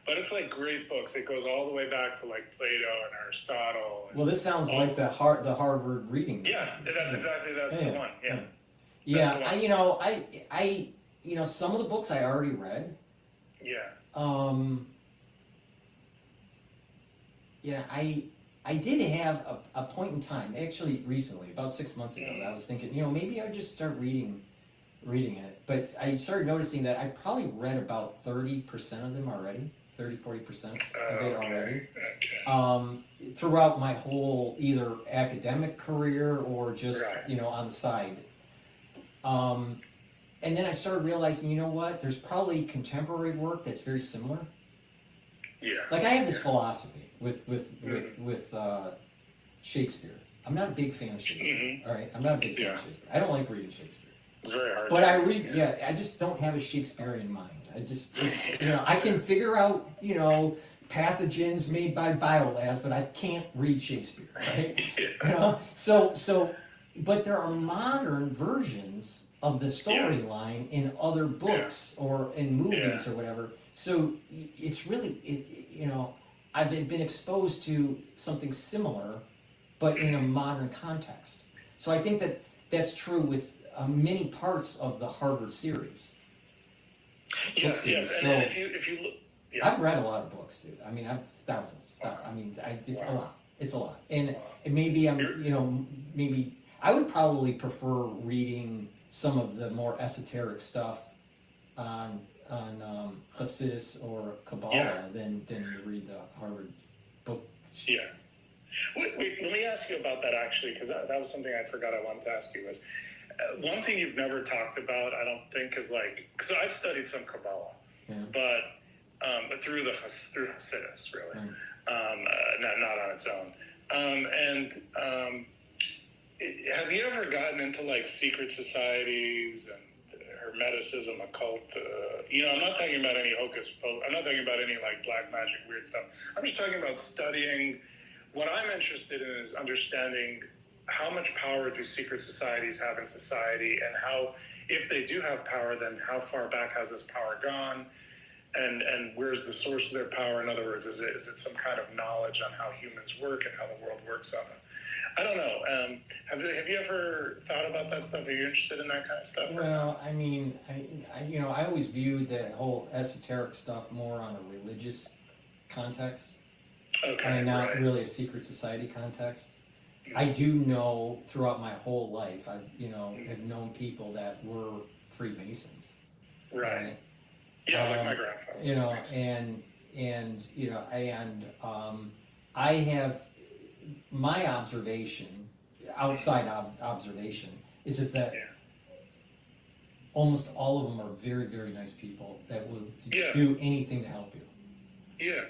But it's like great books. It goes all the way back to like Plato and Aristotle. Well, this sounds like the Harvard reading. Yes, that's exactly the one. Yeah, some of the books I already read. I did have a point in time, actually recently, about 6 months ago, that I was thinking, maybe I would just start reading it. But I started noticing that I probably read about 30% of them already, 40% of it already. Throughout my whole either academic career or just, on the side. And then I started realizing, you know what? There's probably contemporary work that's very similar. Yeah. Like I have this philosophy with Shakespeare. I'm not a big fan of Shakespeare. All right, I'm not a big fan of Shakespeare. I don't like reading Shakespeare. It's very hard. But I read. I just don't have a Shakespearean mind. I can figure out pathogens made by biolabs, but I can't read Shakespeare. Right? But there are modern versions of the storyline in other books or in movies or whatever. So it's really, I've been exposed to something similar, but in a modern context. So I think that's true with many parts of the Harvard series. Yes. So and if you look, I've read a lot of books, dude. I mean, I've thousands. It's a lot. It's a lot. And maybe maybe I would probably prefer reading some of the more esoteric stuff on Hasidus or Kabbalah than you read the Harvard book. Yeah. Wait, let me ask you about that actually, because that was something I forgot I wanted to ask you was, one thing you've never talked about, I don't think, is like, because I've studied some Kabbalah, but through Hasidus, really, not on its own. Have you ever gotten into like secret societies and Hermeticism, occult? I'm not talking about any hocus pocus. I'm not talking about any like black magic, weird stuff. I'm just talking about studying. What I'm interested in is understanding how much power do secret societies have in society, and how, if they do have power, then how far back has this power gone, and where's the source of their power? In other words, is it some kind of knowledge on how humans work and how the world works on it? I don't know. Have you ever thought about that stuff? Are you interested in that kind of stuff? Well, I mean, I always viewed that whole esoteric stuff more on a religious context, Okay, and not right. really a secret society context. I do know throughout my whole life, have known people that were Freemasons. Right. Yeah, like my grandfather. I have my observation, outside observation, is just that almost all of them are very, very nice people that will do anything to help you. Yeah.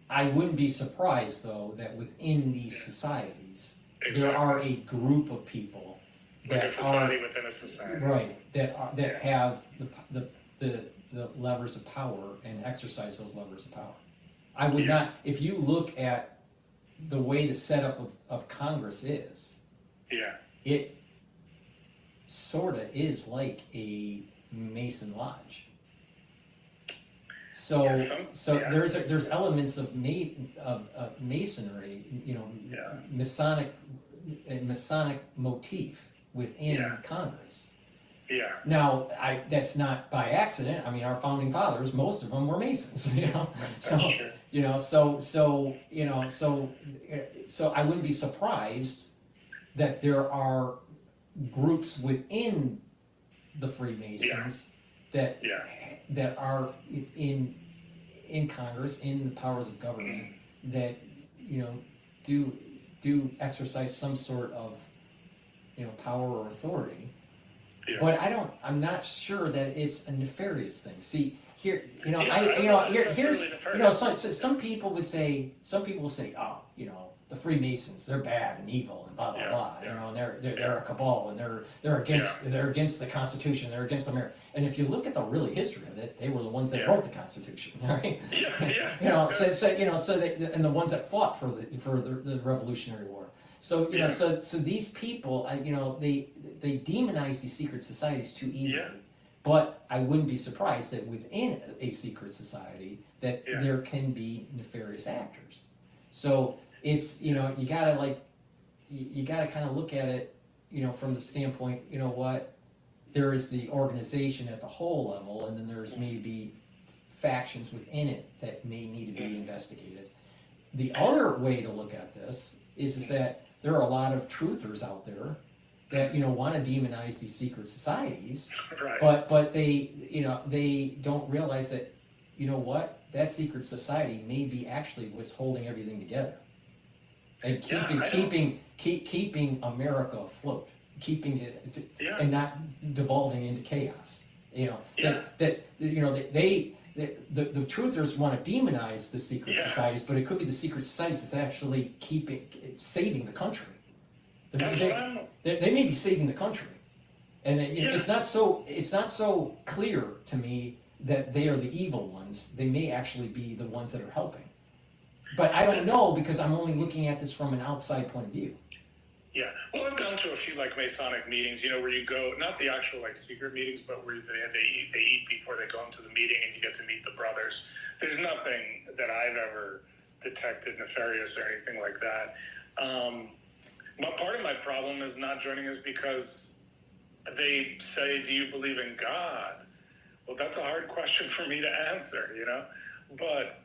I wouldn't be surprised, though, that within these societies, Exactly. there are a group of people Like that a society within a society. right, that have the levers of power and exercise those levers of power. I would not, if you look at the way the setup of Congress is, it sort of is like a Mason Lodge. So, there's elements of masonry, Masonic motif within Congress. Yeah. Now, that's not by accident. I mean, our founding fathers, most of them were Masons, So, so I wouldn't be surprised that there are groups within the Freemasons that are in Congress, in the powers of government, that do exercise some sort of power or authority. Yeah. But I'm not sure that it's a nefarious thing. See, here, some people will say, oh, the Freemasons, they're bad and evil and blah blah blah. And they're a cabal, and they're against the Constitution, they're against America. And if you look at the really history of it, they were the ones that wrote the Constitution, right? And the ones that fought for the Revolutionary War. So so these people, they demonize these secret societies too easily. But I wouldn't be surprised that within a secret society that there can be nefarious actors. So it's you gotta kind of look at it from the standpoint, there is the organization at the whole level, and then there's maybe factions within it that may need to be investigated. The other way to look at this is that there are a lot of truthers out there that want to demonize these secret societies, but they don't realize that that secret society may be actually what's holding everything together and keeping America afloat, keeping it and not devolving into chaos. The truthers want to demonize the secret societies, but it could be the secret societies that's actually saving the country. They may be saving the country, and it's not so clear to me that they are the evil ones. They may actually be the ones that are helping, but I don't know because I'm only looking at this from an outside point of view. Yeah, well, I've gone to a few Masonic meetings, where you go, not the actual secret meetings, but where they eat before they go into the meeting, and you get to meet the brothers. There's nothing that I've ever detected nefarious or anything like that. But part of my problem is not joining is because they say, "Do you believe in God?" Well, that's a hard question for me to answer, But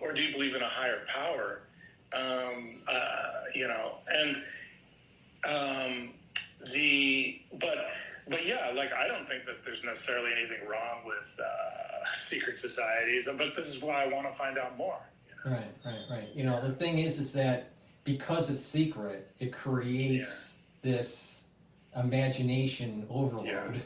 or do you believe in a higher power? But I don't think that there's necessarily anything wrong with secret societies, but this is why I want to find out more. Right. The thing is that because it's secret, it creates this imagination overload,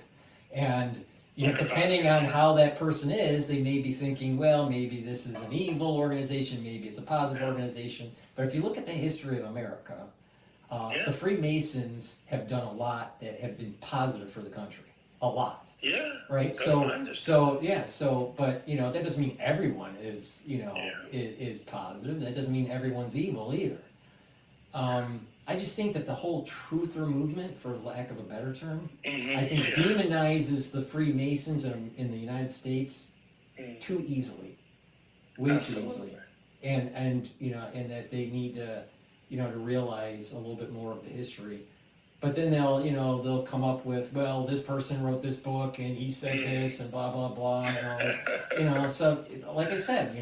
and depending on how that person is, they may be thinking, well, maybe this is an evil organization, maybe it's a positive organization. But if you look at the history of America, the Freemasons have done a lot that have been positive for the country. A lot. Yeah. Right. But that doesn't mean everyone is is positive. That doesn't mean everyone's evil either. I just think that the whole truther movement, for lack of a better term, I think demonizes the Freemasons in the United States too easily, way too easily, and that they need to to realize a little bit more of the history. But then they'll come up with, well, this person wrote this book and he said this and blah blah blah and all that. So like I said, you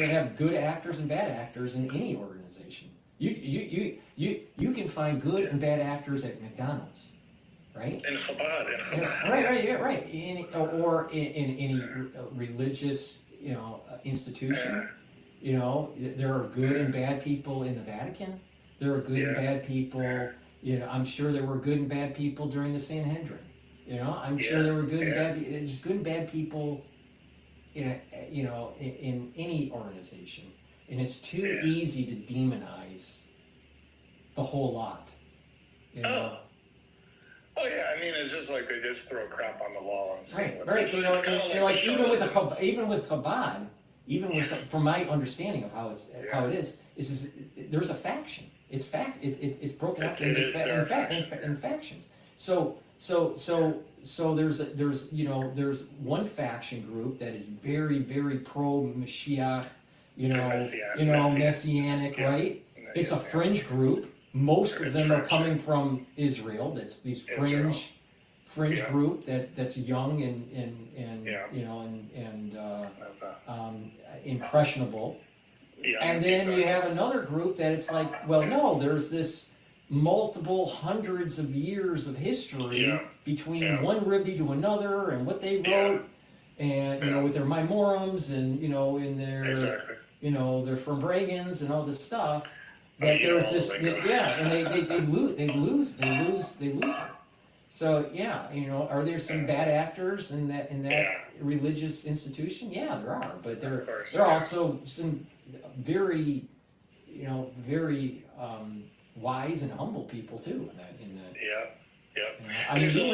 have good actors and bad actors in any organization. You can find good and bad actors at McDonald's, right? In Chabad. Right. Or in any religious institution. There are good and bad people in the Vatican. There are good and bad people. I'm sure there were good and bad people during the Sanhedrin. I'm sure there were good and bad. There's good and bad people, in any organization, and it's too easy to demonize the whole lot. Oh yeah, I mean, it's just like they just throw crap on the wall and right. Like even with Chabad, from my understanding of how it is there's a faction. It's broken up into factions. So there's one faction group that is very, very pro Mashiach, messianic, right? It's a fringe group. Most of them are coming from Israel. That's these fringe group that's young and impressionable. And then you have another group that it's like, well, no, there's this multiple hundreds of years of history between one Rebbe to another and what they wrote, and with their Maimorums and in their they're from Bragans and all this stuff. That there's this, and they lose it. So are there some bad actors in that religious institution? Yeah, there are, but there are also some very wise and humble people too in that. I mean, if you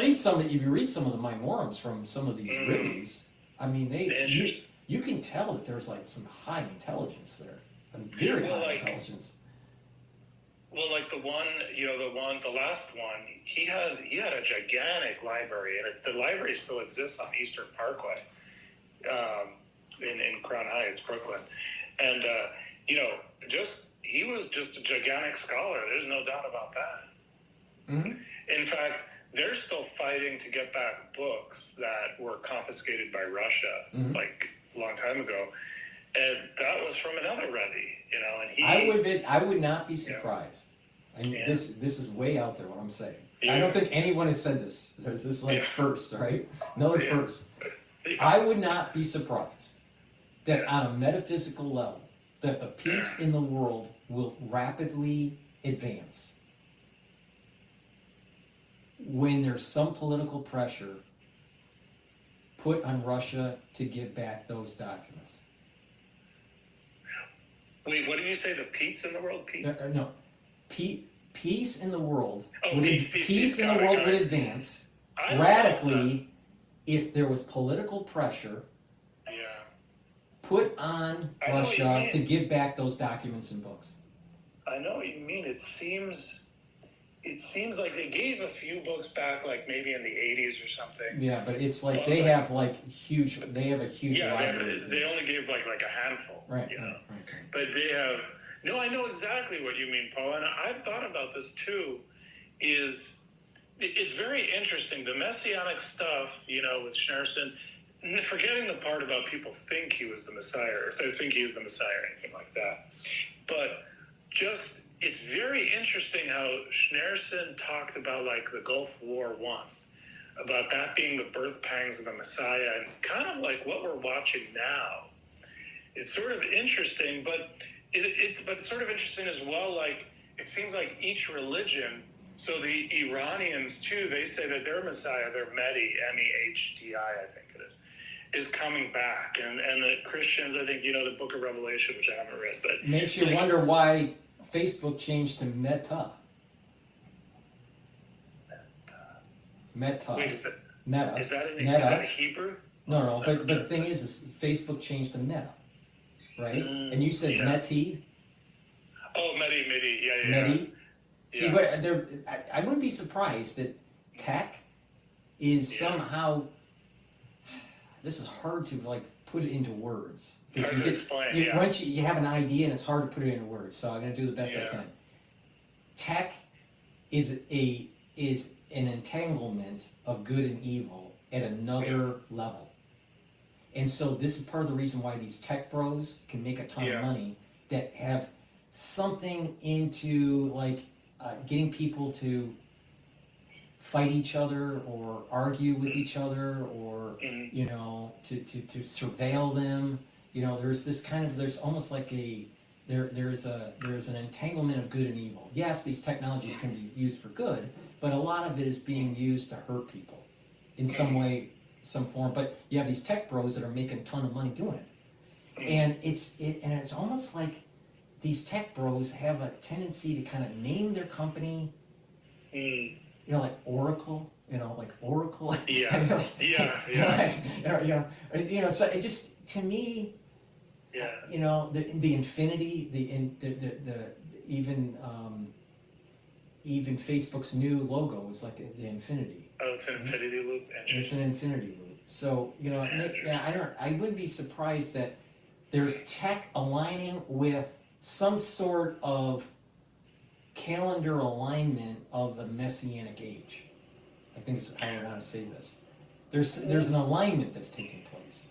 read some of the Maimorums from some of these Ribbis, I mean, you can tell that there's like some high intelligence there, very high intelligence. Well, like the last one, he had a gigantic library, and the library still exists on Eastern Parkway, in Crown Heights, Brooklyn, and he was just a gigantic scholar. There's no doubt about that. Mm-hmm. In fact, they're still fighting to get back books that were confiscated by Russia, like a long time ago, and that was from another Rebbe, and I would not be surprised. I mean, this is way out there what I'm saying. I don't think anyone has said this. This is first, right? Another first. I would not be surprised that on a metaphysical level, that the peace in the world will rapidly advance when there's some political pressure put on Russia to give back those documents. Wait, what did you say? The peace in the world? Peace? No. Peace in the world. Peace in the world would advance radically if there was political pressure put on Russia to give back those documents and books. I know what you mean. It seems like they gave a few books back, like maybe in the 80s or something. Yeah, but it's like they have a huge library. They only gave like a handful. Right. But they have. No, I know exactly what you mean, Paul, and I've thought about this too. It's very interesting, the messianic stuff, with Schneerson, forgetting the part about people think he was the Messiah, or if they think he is the Messiah or anything like that. But just, it's very interesting how Schneerson talked about like the Gulf War I, about that being the birth pangs of the Messiah, and kind of like what we're watching now. It's sort of interesting, but it's sort of interesting as well, like, it seems like each religion, so the Iranians too, they say that their Messiah, their Mehdi, M-E-H-D-I, I think it is coming back. And the Christians, I think, the Book of Revelation, which I haven't read, but... Makes you wonder why Facebook changed to Meta. Meta. Wait, is that a Hebrew? No, but the thing is Facebook changed to Meta. Right? And you said Meti. Oh, Medi, yeah. Medi. See, but I wouldn't be surprised that tech is somehow. This is hard to put it into words. Hard to explain. Once you have an idea and it's hard to put it into words, so I'm going to do the best I can. tech is an entanglement of good and evil at another level. And so this is part of the reason why these tech bros can make a ton of money, that have something into like getting people to fight each other or argue with each other, or you know, to surveil them. You know, there's almost like there's an entanglement of good and evil. Yes, these technologies can be used for good, but a lot of it is being used to hurt people in some way, some form. But you have these tech bros that are making a ton of money doing it, and it's almost like these tech bros have a tendency to kind of name their company, you know, like Oracle. You know, like Oracle. Yeah. You know. So it just, to me. Yeah. You know, the infinity, even Facebook's new logo is like the infinity. Oh, it's an infinity loop. It's an infinity loop. So, you know, I wouldn't be surprised that there's tech aligning with some sort of calendar alignment of the Messianic age. I think is how I want to say this. There's an alignment that's taking place.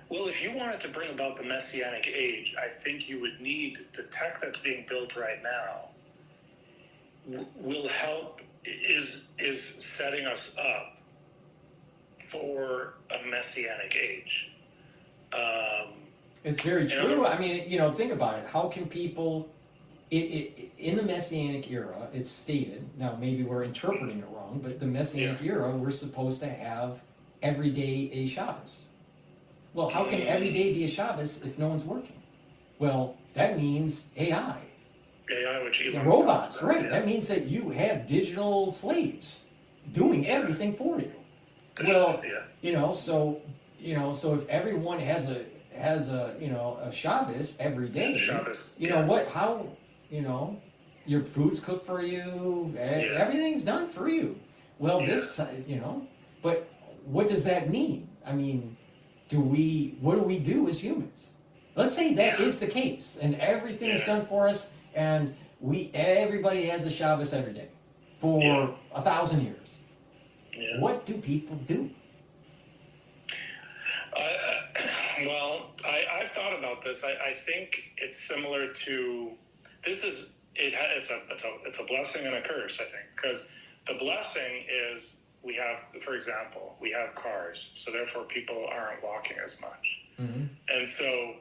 Well, if you wanted to bring about the Messianic age, I think you would need the tech that's being built right now will help, is setting us up for a Messianic age. It's very true. I mean, you know, think about it. How can people, in the Messianic era, it's stated, now maybe we're interpreting it wrong, but the Messianic era, we're supposed to have every day a Shabbos. Well, how can every day be a Shabbos if no one's working? Well, that means AI. AI, which Elon's robots, right? That means that you have digital slaves doing everything for you. Well, you know, so if everyone has a Shabbos every day, you know what? How, you know, your food's cooked for you, everything's done for you. Well, this, you know, but what does that mean? I mean, what do we do as humans? Let's say that is the case, and everything is done for us, and everybody has a Shabbos every day for 1,000 years. What do people do? Well, I've thought about this. I think it's similar to, it's a blessing and a curse, I think, because the blessing is, we have, for example, we have cars, so therefore people aren't walking as much. And so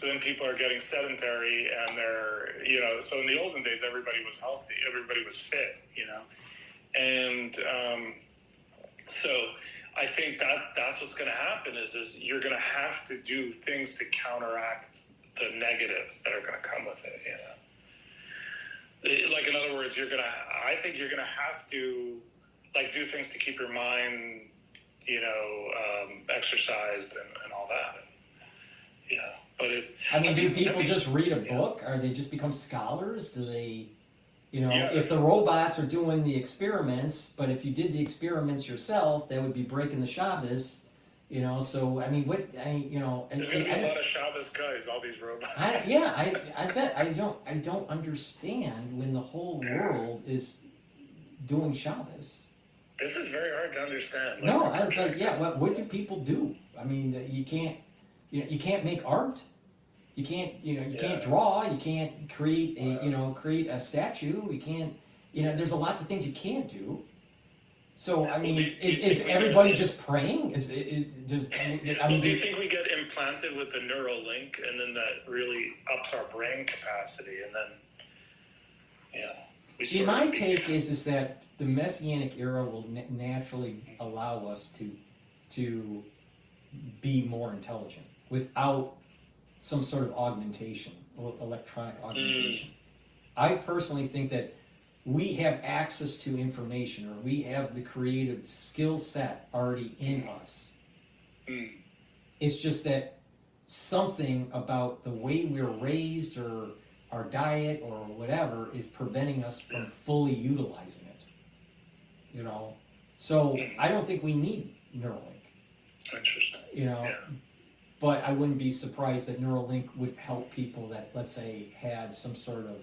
then people are getting sedentary, and they're, you know, so in the olden days, everybody was healthy, everybody was fit, you know. And so I think that's what's going to happen is you're going to have to do things to counteract the negatives that are going to come with it, you know. Like, in other words, I think you're going to have to, like, do things to keep your mind, you know, exercised and all that. Yeah, but it's. I mean, do people just read a book? Or they just become scholars? Do they, you know, if the robots are doing the experiments, but if you did the experiments yourself, that would be breaking the Shabbos, you know. So I mean, you know, there's going to be a lot of Shabbos guys, all these robots. I don't understand when the whole world is doing Shabbos. This is very hard to understand. No, I was like, what do people do? I mean, you can't make art. You can't, you know, you can't draw. You can't create a statue. You can't, you know, there's lots of things you can't do. So I mean, is everybody just praying? Do you think we get implanted with the neural link, and then that really ups our brain capacity, and then See, my take is that the Messianic era will naturally allow us to be more intelligent without some sort of augmentation, electronic augmentation. I personally think that we have access to information, or we have the creative skill set already in us. It's just that something about the way we're raised, or our diet, or whatever, is preventing us from fully utilizing it. You know, so I don't think we need Neuralink. Interesting. You know, but I wouldn't be surprised that Neuralink would help people that, let's say, had some sort of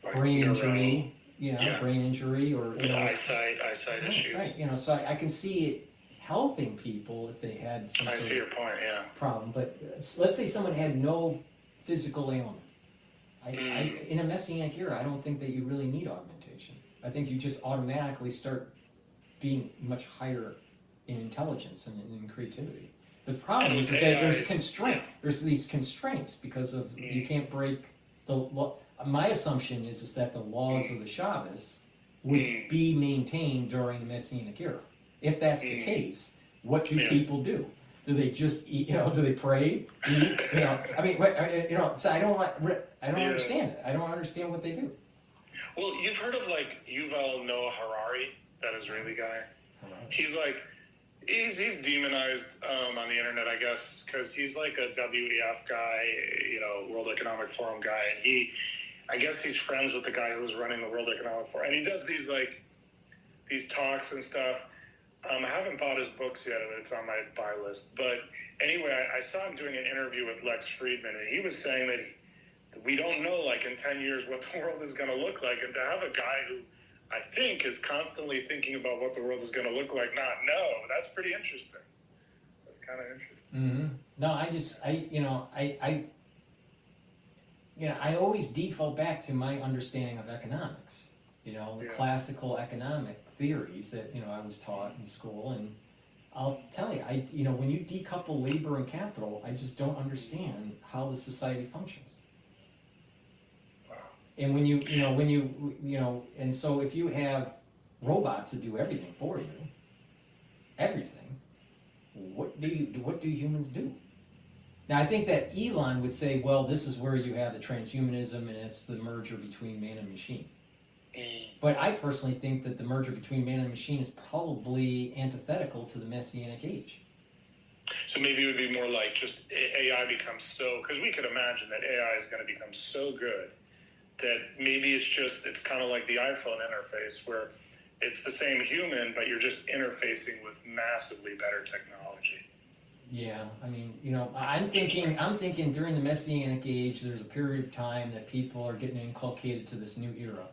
like brain neuro, injury, Yeah. brain injury, or eyesight right, issues. right, so I can see it helping people if they had some I sort see of your point. Yeah. problem. But let's say someone had no physical ailment. In a messianic era, I don't think that you really need augmentation. I think you just automatically start being much higher in intelligence and in creativity. The problem is that there's constraint. There's these constraints because of you can't break the law. My assumption is that the laws of the Shabbos would be maintained during the Messianic era. If that's the case, what do people do? Do they just eat? Do they pray? Eat? I mean, So I don't understand it. I don't understand what they do. Well, you've heard of like Yuval Noah Harari, that Israeli guy. He's like, he's demonized on the internet, I guess, because he's like a WEF guy, World Economic Forum guy, and I guess he's friends with the guy who was running the World Economic Forum, and he does these talks and stuff. I haven't bought his books yet, and it's on my buy list. But anyway, I saw him doing an interview with Lex Friedman, and he was saying that we don't know, like in 10 years, what the world is going to look like, and to have a guy who I think is constantly thinking about what the world is going to look like, not know, that's pretty interesting. That's kind of interesting. Mm-hmm. No, I always default back to my understanding of economics. The classical economic theories that I was taught in school, and I'll tell you, when you decouple labor and capital, I just don't understand how the society functions. And and so if you have robots that do everything for you, what do humans do? Now, I think that Elon would say, well, this is where you have the transhumanism, and it's the merger between man and machine. But I personally think that the merger between man and machine is probably antithetical to the Messianic age. So maybe it would be more like just AI becomes because we could imagine that AI is going to become so good that maybe it's kind of like the iPhone interface where it's the same human, but you're just interfacing with massively better technology. Yeah, I mean, I'm thinking during the Messianic age, there's a period of time that people are getting inculcated to this new era.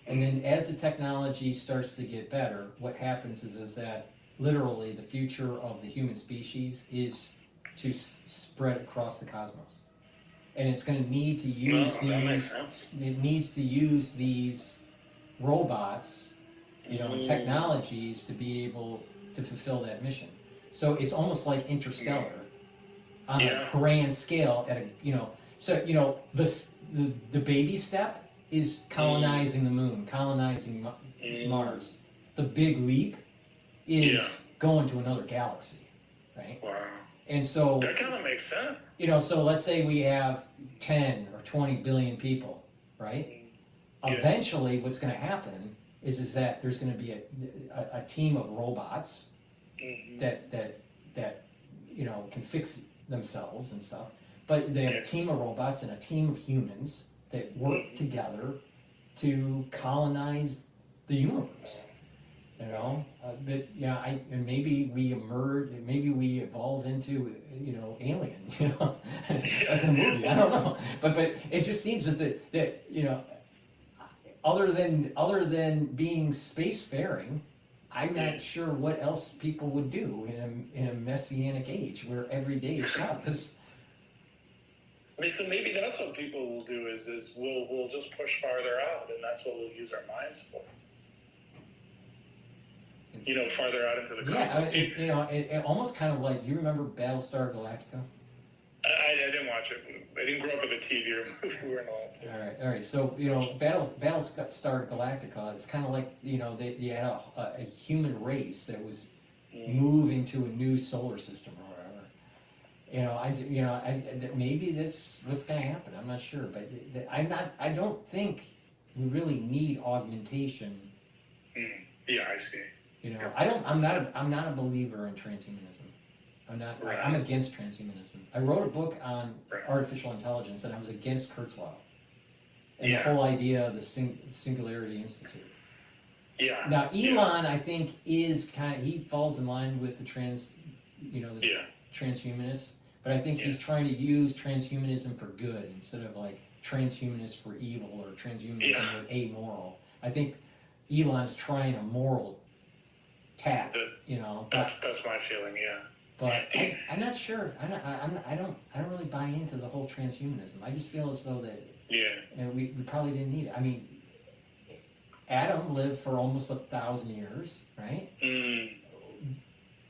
And then as the technology starts to get better, what happens is that literally the future of the human species is to spread across the cosmos. And it's going to need to use these robots, and technologies to be able to fulfill that mission. So it's almost like Interstellar on a grand scale the baby step is colonizing the moon, colonizing Mars. The big leap is going to another galaxy, right? Wow. And so that kind of makes sense. So let's say we have 10 or 20 billion people, right? Eventually, what's going to happen is that there's going to be a team of robots that can fix themselves and stuff. But they have a team of robots and a team of humans that work together to colonize the universe. And maybe we emerge, maybe we evolve into, Alien, like a movie. I don't know, but it just seems that other than being spacefaring, I'm not sure what else people would do in a messianic age where every day is Shabbos. So maybe that's what people will do is we'll just push farther out, and that's what we'll use our minds for. Farther out into the cosmos. It almost kind of like, you remember Battlestar Galactica? I didn't watch it. I didn't grow up with a TV or movie. We weren't allowed to. All right. So Battlestar Galactica. It's kind of like they had a human race that was moving to a new solar system or whatever. Maybe that's what's going to happen. I'm not sure, but I don't think we really need augmentation. Yeah, I see. I'm not a believer in transhumanism. I'm against transhumanism. I wrote a book on artificial intelligence, and I was against Cottrell and the whole idea of the Singularity Institute. Yeah. Now Elon, I think, is he falls in line with the transhumanists, But I think he's trying to use transhumanism for good instead of like transhumanist for evil or transhumanism with amoral. I think Elon's trying a moral tack, you know. That's my feeling, yeah. But I'm not sure. I don't really buy into the whole transhumanism. I just feel as though that we probably didn't need it. I mean, Adam lived for almost 1,000 years, right? Mm.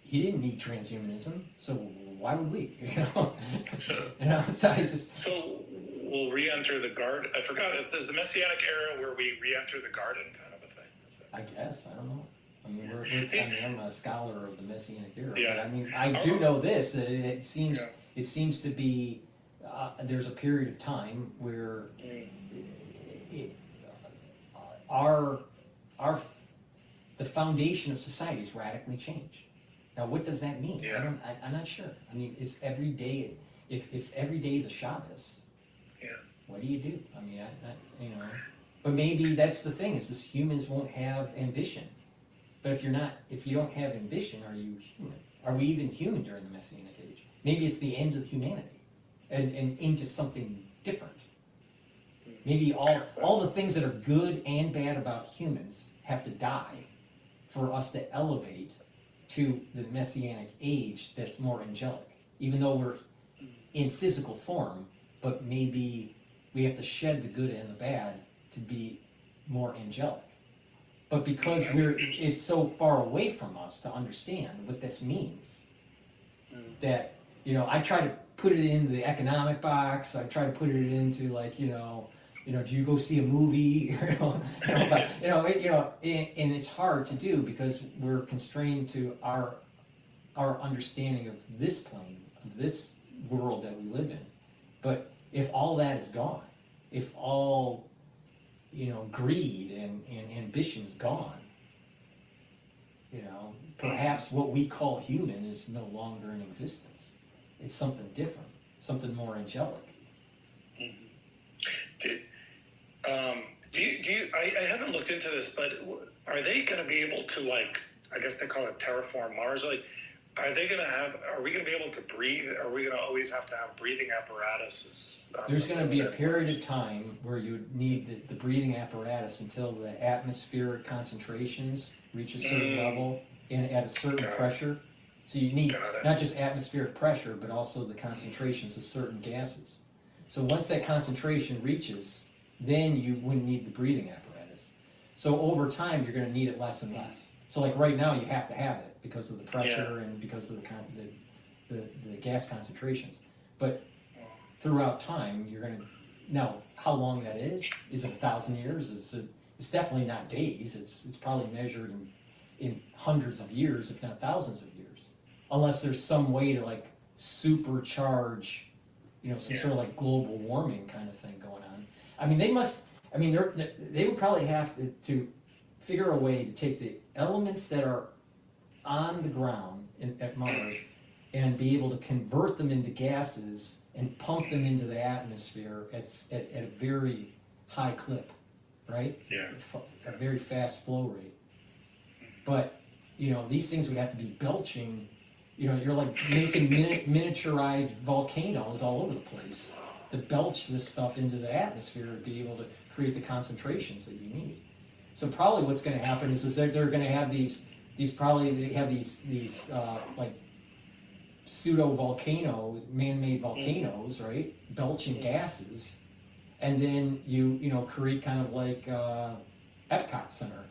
He didn't need transhumanism, so why would we? You know, so I just. So we'll re-enter the garden. I forgot. Is the Messianic era where we re-enter the garden, kind of a thing? I guess I don't know. I mean, I'm a scholar of the Messianic era, but I mean, I do know this. That it seems to be there's a period of time where the foundation of society is radically changed. Now, what does that mean? I'm not sure. I mean, it's every day. If every day is a Shabbos, what do you do? I mean, you know. But maybe that's the thing: is humans won't have ambition. But if you don't have ambition, are you human? Are we even human during the Messianic age? Maybe it's the end of humanity, and into something different. Maybe all the things that are good and bad about humans have to die for us to elevate to the Messianic age that's more angelic. Even though we're in physical form, but maybe we have to shed the good and the bad to be more angelic. But because it's so far away from us to understand what this means, that, you know, I try to put it into the economic box. I try to put it into like, you know, do you go see a movie? And it's hard to do because we're constrained to our understanding of this plane, of this world that we live in. But if all that is gone, if all, you know, greed and ambition's gone, you know, perhaps what we call human is no longer in existence. It's something different, something more angelic. I haven't looked into this, but are they going to be able to, like, I guess they call it terraform Mars? Like, are we going to be able to breathe? Are we going to always have to have breathing apparatuses? There's going to be a period of time where you need the breathing apparatus until the atmospheric concentrations reach a certain level and at a certain pressure. So you need not just atmospheric pressure, but also the concentrations of certain gases. So once that concentration reaches, then you wouldn't need the breathing apparatus. So over time, you're going to need it less and less. So like right now, you have to have it because of the pressure and because of the gas concentrations. But throughout time, you're going to, now how long that is it 1,000 years? It's definitely not days. It's probably measured in hundreds of years, if not thousands of years, unless there's some way to like supercharge, you know, some sort of like global warming kind of thing going on. I mean, they would probably have to figure a way to take the elements that are on the ground at Mars and be able to convert them into gases and pump them into the atmosphere at a very high clip, right? Yeah. A very fast flow rate. But, you know, these things would have to be belching. You know, you're like making miniaturized volcanoes all over the place to belch this stuff into the atmosphere to be able to create the concentrations that you need. So probably what's going to happen is that they're going to have these like pseudo volcanoes, man-made volcanoes, right, belching gases, and then you know create kind of like Epcot Center,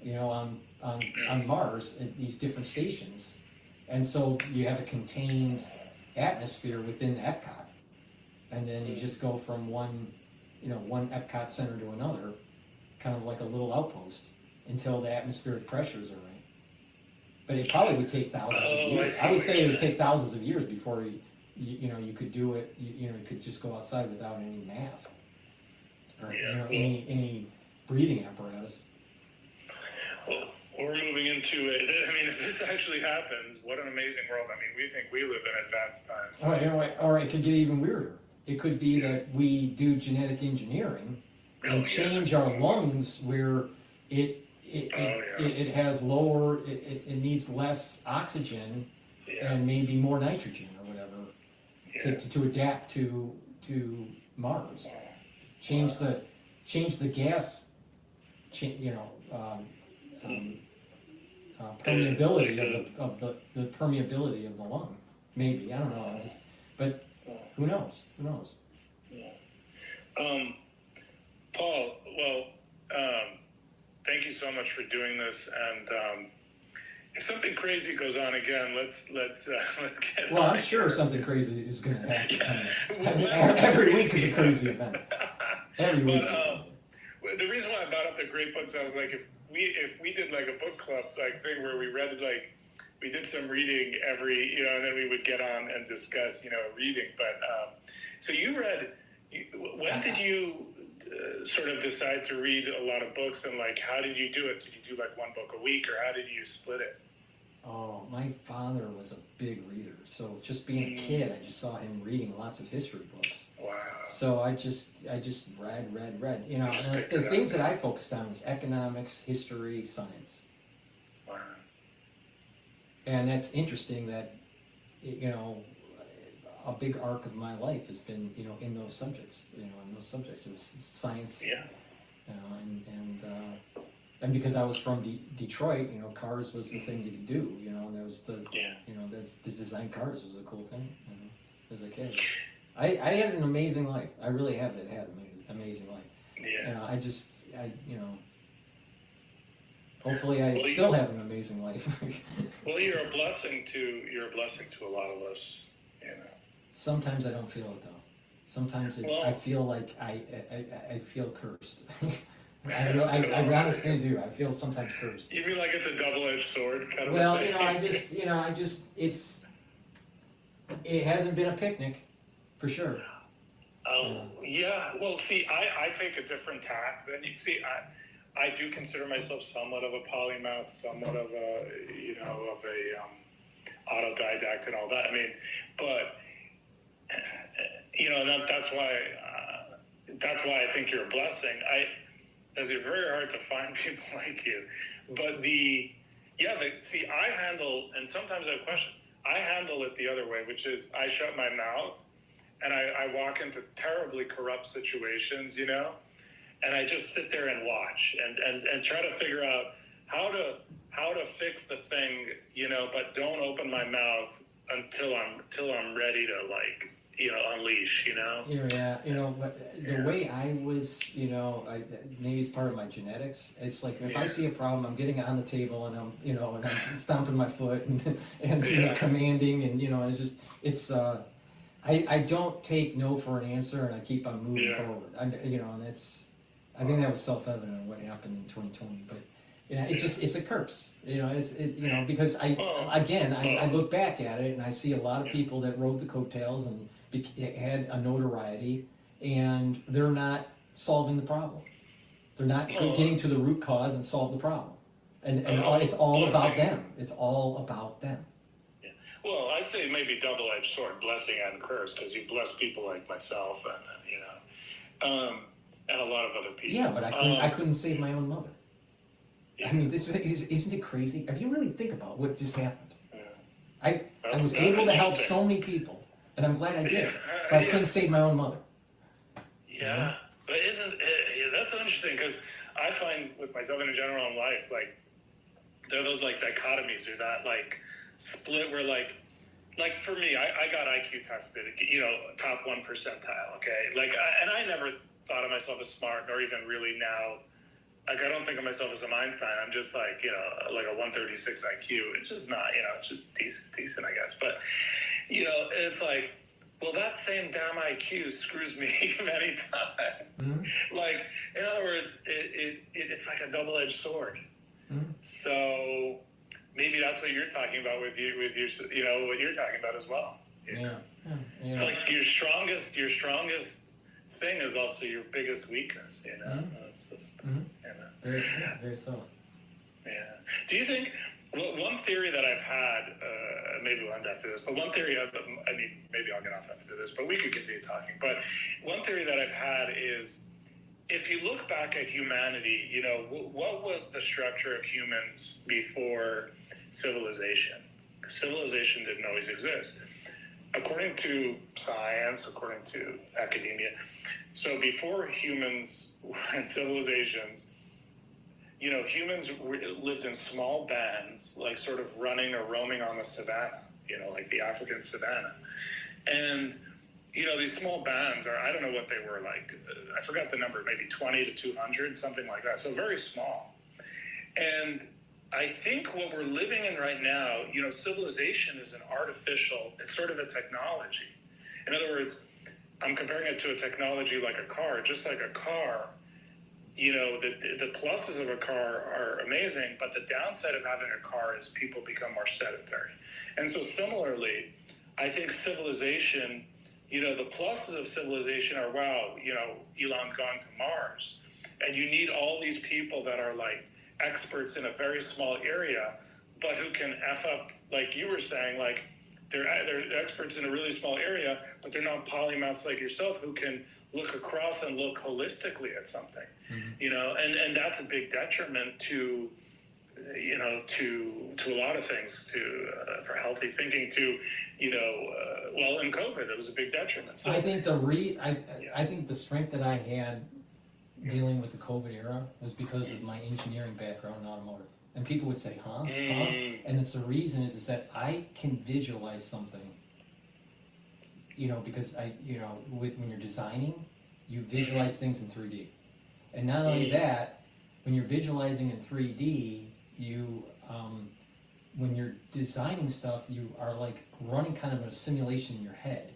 you know, on Mars at these different stations, and so you have a contained atmosphere within Epcot. And then you just go from one Epcot Center to another, kind of like a little outpost, until the atmospheric pressures are right. But it probably would take thousands of years. I would say it would take thousands of years before you could do it. You could just go outside without any mask or any breathing apparatus. Well, we're moving into it. I mean, if this actually happens, what an amazing world. I mean, we think we live in advanced times. Or it could get even weirder. It could be that we do genetic engineering and change our lungs where it has lower, it needs less oxygen and maybe more nitrogen or whatever. to adapt to Mars. Change the gas, permeability of the permeability of the lung. Maybe, I don't know. But who knows? Who knows? Paul, well, thank you so much for doing this. And if something crazy goes on again, let's get. Well, I'm sure something crazy is going to happen. I mean, every week is a crazy event. Every week. But the reason why I brought up the great books, I was like, if we did like a book club like thing where we read we did some reading every, and then we would get on and discuss, reading. But so you read. When did you sort of decide to read a lot of books, and like how did you do it? Did you do like one book a week, or how did you split it? Oh, my father was a big reader, so just being a kid, I just saw him reading lots of history books. Wow. So I just read. The things that I focused on was economics, history, science. Wow. And that's interesting that, a big arc of my life has been, in those subjects. It was science. Yeah. And because I was from Detroit, cars was the thing to do. And there was that's the design cars was a cool thing. As a kid, I had an amazing life. I really had an amazing life. Yeah. Hopefully I still have an amazing life. Well, you're a blessing to a lot of us. Sometimes I don't feel it though. Sometimes I feel like I feel cursed. I honestly do. I feel sometimes cursed. You mean like it's a double-edged sword kind of? Well, it hasn't been a picnic, for sure. Yeah. Well, see, I take a different tack than you. See, I do consider myself somewhat of a polymath, somewhat of a autodidact and all that. I mean, but that's why I think you're a blessing. It's very hard to find people like you. But I handle, and sometimes I have questions, I handle it the other way, which is I shut my mouth and I walk into terribly corrupt situations, and I just sit there and watch and try to figure out how to fix the thing, but don't open my mouth until I'm ready to unleash, Yeah, but the way I was, maybe it's part of my genetics. It's like if I see a problem, I'm getting on the table and I'm stomping my foot and commanding and I don't take no for an answer and I keep on moving forward. And I think that was self-evident in what happened in 2020, but it's a curse. Because I look back at it and I see a lot of people that rode the coattails and had a notoriety, and they're not solving the problem. They're not getting to the root cause and solve the problem. And it's all about them. It's all about them. Yeah. Well, I'd say maybe double-edged sword, blessing and curse, because you bless people like myself and a lot of other people. Yeah, but I couldn't save my own mother. Yeah. I mean, isn't it crazy? If you really think about what just happened, I was able to help so many people. And I'm glad I did, but I couldn't save my own mother. Yeah, but that's interesting, because I find with myself in general in life, like there are those dichotomies or that split where for me, I got IQ tested, top 1 percentile, okay, and I never thought of myself as smart, nor even really now. I don't think of myself as an Einstein. I'm just like a 136 IQ. It's just not, it's just decent, I guess. But it's like, well, that same damn IQ screws me many times. Mm-hmm. In other words, it's like a double-edged sword. Mm-hmm. So maybe that's what you're talking about with your, what you're talking about as well. Yeah. It's like your strongest thing is also your biggest weakness. Mm-hmm. It's just, very so. Yeah. Do you think? Well, one theory that I've had, maybe we'll end after this, but one theory, maybe I'll get off after this, but we could continue talking. But one theory that I've had is, if you look back at humanity, what was the structure of humans before civilization? Civilization didn't always exist. according to science, according to academia, so before humans and civilizations, humans lived in small bands, like sort of running or roaming on the savannah, like the African savannah. And, these small bands I don't know what they were like. I forgot the number, maybe 20 to 200, something like that. So very small. And I think what we're living in right now, civilization is an artificial, it's sort of a technology. In other words, I'm comparing it to a technology like a car. Just like a car, the pluses of a car are amazing, but the downside of having a car is people become more sedentary. And so similarly, I think civilization, the pluses of civilization are, wow, Elon's gone to Mars. And you need all these people that are like experts in a very small area, but who can F up, like you were saying, like they're experts in a really small area, but they're not polymaths like yourself who can look across and look holistically at something, and that's a big detriment to, to a lot of things, for healthy thinking, well, in COVID, it was a big detriment. So I think I think the strength that I had dealing with the COVID era was because of my engineering background in automotive. And people would say, huh? And it's the reason is that I can visualize something, because when you're designing, you visualize things in 3D. And not only that, when you're visualizing in 3D, when you're designing stuff, you are like running kind of a simulation in your head.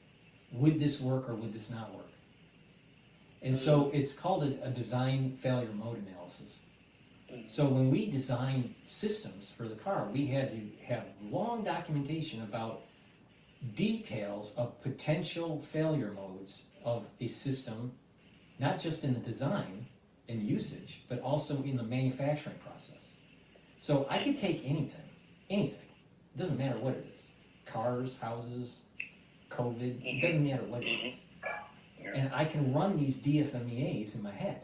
Would this work or would this not work? And so it's called a design failure mode analysis. So when we design systems for the car, we had to have long documentation about details of potential failure modes of a system, not just in the design and usage, but also in the manufacturing process. So I could take anything, it doesn't matter what it is, cars, houses, COVID, it doesn't matter what it is. And I can run these DFMEAs in my head.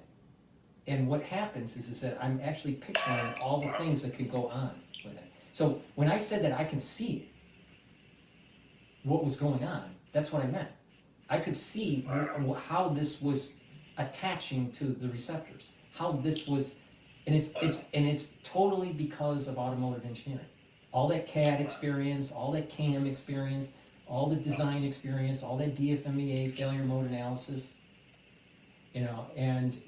And what happens is that I'm actually picturing all the things that could go on with it. So when I said that I can see what was going on, that's what I meant. I could see how this was attaching to the receptors, how this was, and it's totally because of automotive engineering. All that CAD experience, all that CAM experience, all the design experience, all that DFMEA failure mode analysis, and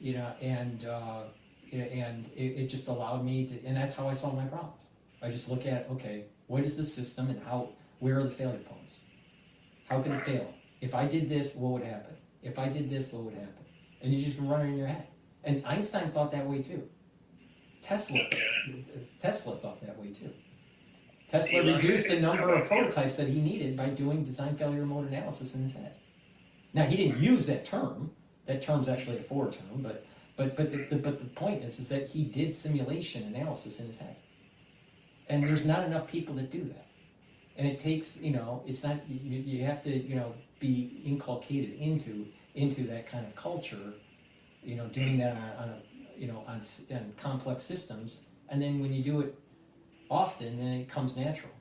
it just allowed me to, and that's how I solve my problems. I just look at, okay, what is the system and where are the failure points? How can it fail? If I did this, what would happen? If I did this, what would happen? And you just can run it in your head. And Einstein thought that way too. Tesla thought that way too. Tesla reduced the number of prototypes that he needed by doing design failure mode analysis in his head. Now he didn't use that term. That term's actually a Ford term, but the point is that he did simulation analysis in his head. And there's not enough people that do that. And it takes, it's not, you have to, be inculcated into that kind of culture, doing that on complex systems. And then when you do it often, then it comes natural.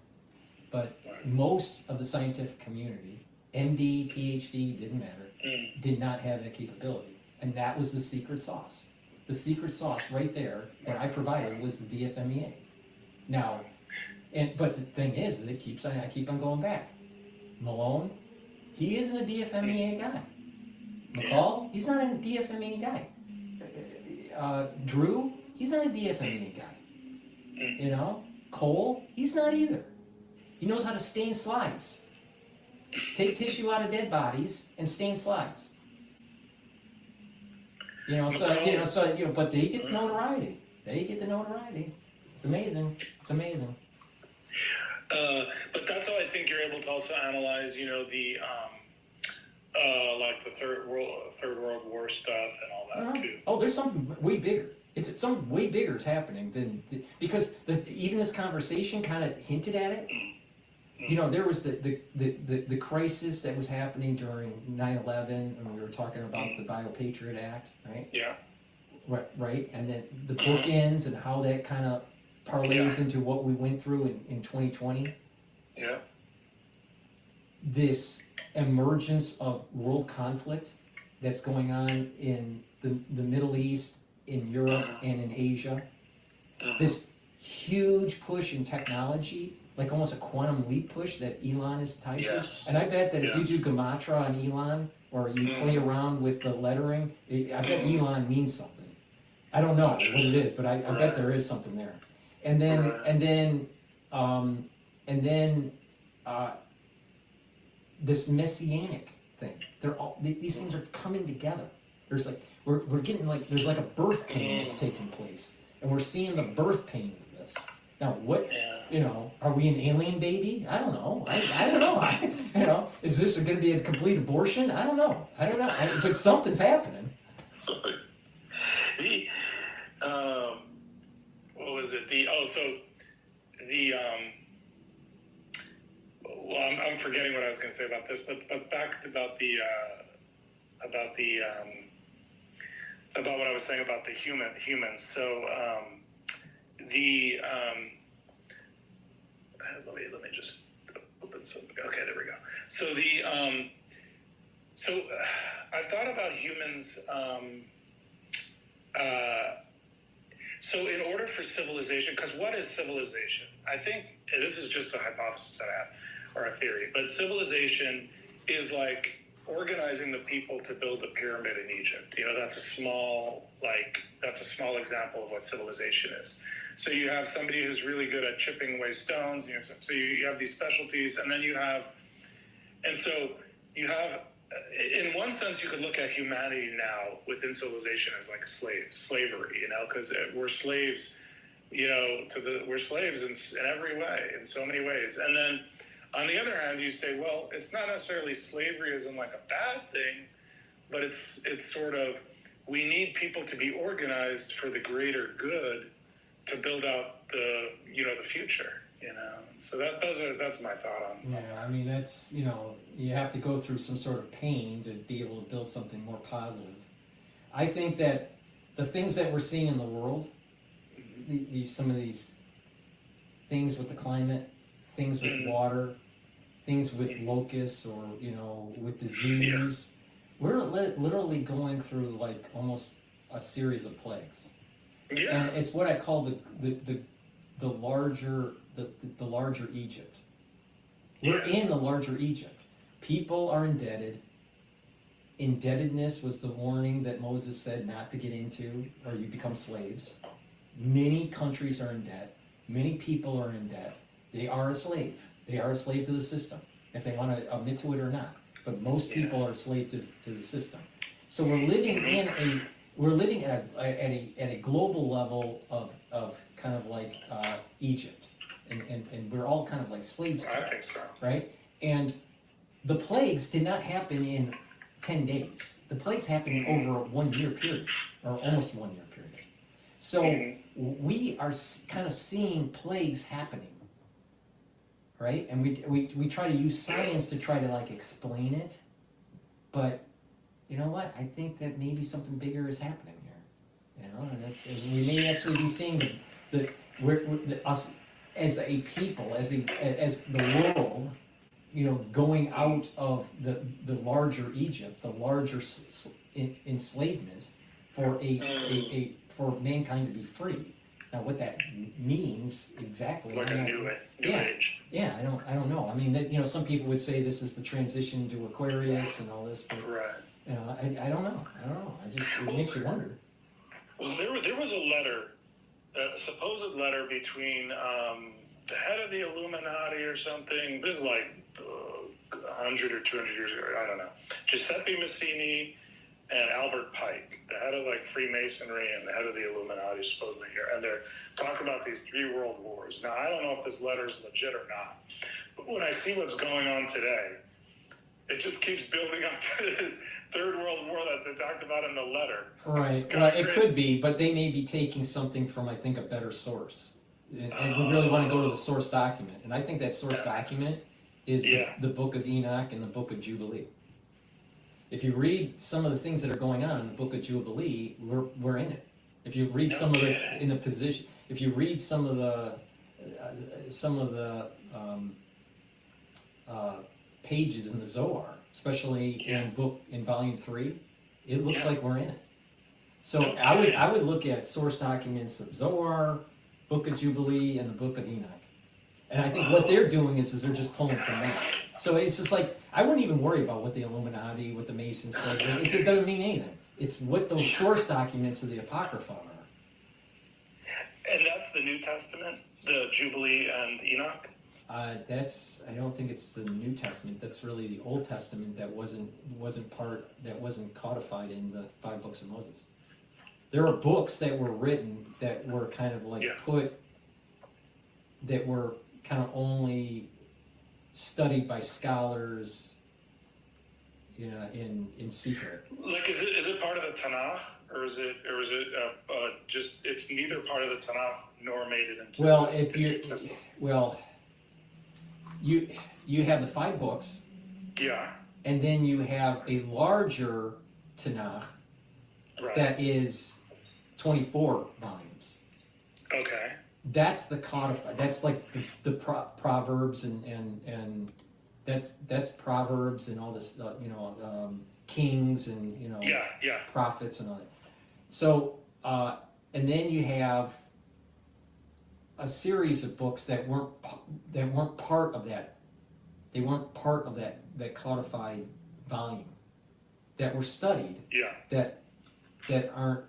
But most of the scientific community, MD, Ph.D., didn't matter, did not have that capability. And that was the secret sauce. The secret sauce right there that I provided was the DFMEA. Now, but the thing is, I keep on going back. Malone, he isn't a DFMEA guy. McCall, he's not a DFMEA guy. Drew, he's not a DFMEA guy. Cole, he's not either. He knows how to stain slides. Take tissue out of dead bodies and stain slides. But they get the notoriety. It's amazing. But that's how I think you're able to also analyze, the like the Third World War stuff and all that too. Oh, there's something way bigger. It's something way bigger is happening because even this conversation kind of hinted at it. There was the crisis that was happening during 9/11, and we were talking about the Bio-Patriot Act, right? Yeah. Right, and then the bookends and how that kind of parlays into what we went through in 2020. Yeah. this emergence of world conflict that's going on in the Middle East, in Europe, and in Asia. This huge push in technology, like almost a quantum leap push that Elon is tied to. And I bet that if you do Gematria on Elon, or you play around with the lettering, I bet Elon means something. I don't know what it is, but I bet there is something there. And then this messianic thing. These things are coming together. There's like we're getting like there's like a birth pain that's taking place, and we're seeing the birth pains of this. Now, what are we an alien baby? I don't know. I don't know. Is this going to be a complete abortion? I don't know. But something's happening. Sorry. What was it? Well, I'm forgetting what I was going to say about this, but back about what I was saying about the humans. So let me just open something. Okay, there we go. So I've thought about humans. So in order for civilization, because what is civilization? I think this is just a hypothesis that I have, or a theory, but civilization is like organizing the people to build a pyramid in Egypt. That's a small example of what civilization is. So you have somebody who's really good at chipping away stones. So you have these specialties, and then you have, in one sense, you could look at humanity now within civilization as like slavery, because we're slaves, we're slaves in every way, in so many ways. And then on the other hand, you say, well, it's not necessarily slavery as in like a bad thing, but it's sort of, we need people to be organized for the greater good to build out the future, So that's my thought on. Yeah, I mean, that's, you have to go through some sort of pain to be able to build something more positive. I think that the things that we're seeing in the world, some of these things with the climate, things with water, things with locusts, or with disease, we're literally going through like almost a series of plagues. And it's what I call the larger Egypt. We're in the larger Egypt. People are indebted. Indebtedness was the warning that Moses said not to get into, or you become slaves. Many countries are in debt. Many people are in debt. They are a slave. They are a slave to the system, if they want to admit to it or not. But most people are a slave to the system. So we're living at a global level of kind of like Egypt, and we're all kind of like slaves. I think so. Right? And the plagues did not happen in 10 days. The plagues happened over a 1 year period, or almost 1 year period. So we are kind of seeing plagues happening, right? And we try to use science to try to like explain it, but you know what? I think that maybe something bigger is happening here, and we may actually be seeing us as a people, as the world, going out of the larger Egypt, the larger enslavement for mankind to be free. Now, what that means exactly? Like a new age. Yeah, I don't know. I mean, some people would say this is the transition to Aquarius and all this, but I don't know. It makes you wonder. Well, there was a letter, a supposed letter between the head of the Illuminati or something. This is like 100 or 200 years ago. I don't know. Giuseppe Mazzini and Albert Pike, the head of like Freemasonry and the head of the Illuminati, supposedly here, and they're talking about these 3 world wars. Now, I don't know if this letter is legit or not, but when I see what's going on today, it just keeps building up to this 3rd World War that they talked about in the letter. Right. Well, it could be, but they may be taking something from, I think, a better source. And we really want to go to the source document. And I think that source document is the Book of Enoch and the Book of Jubilee. If you read some of the things that are going on in the Book of Jubilee, we're in it. If you read some of the in the position, if you read some of the pages in the Zohar, especially in volume 3. It looks like we're in it. So I would look at source documents of Zohar, Book of Jubilee, and the Book of Enoch. And I think what they're doing is they're just pulling from that. So it's just like, I wouldn't even worry about what the Illuminati, what the Masons say. It doesn't mean anything. It's what those source documents of the Apocrypha are. And that's the New Testament, the Jubilee and Enoch? I don't think it's the New Testament. That's really the Old Testament that wasn't codified in the 5 books of Moses. There are books that were written that were kind of like that were kind of only studied by scholars, you know, in secret. Like, is it part of the Tanakh, or is it just it's neither part of the Tanakh nor made it into? Well, you have the 5 books. Yeah. And then you have a larger Tanakh that is 24 volumes. Okay. That's the codified. That's like the Proverbs and that's Proverbs and all this, Kings and prophets and all that. So and then you have a series of books that weren't part of that. They weren't part of that codified volume that were studied. Yeah. That aren't.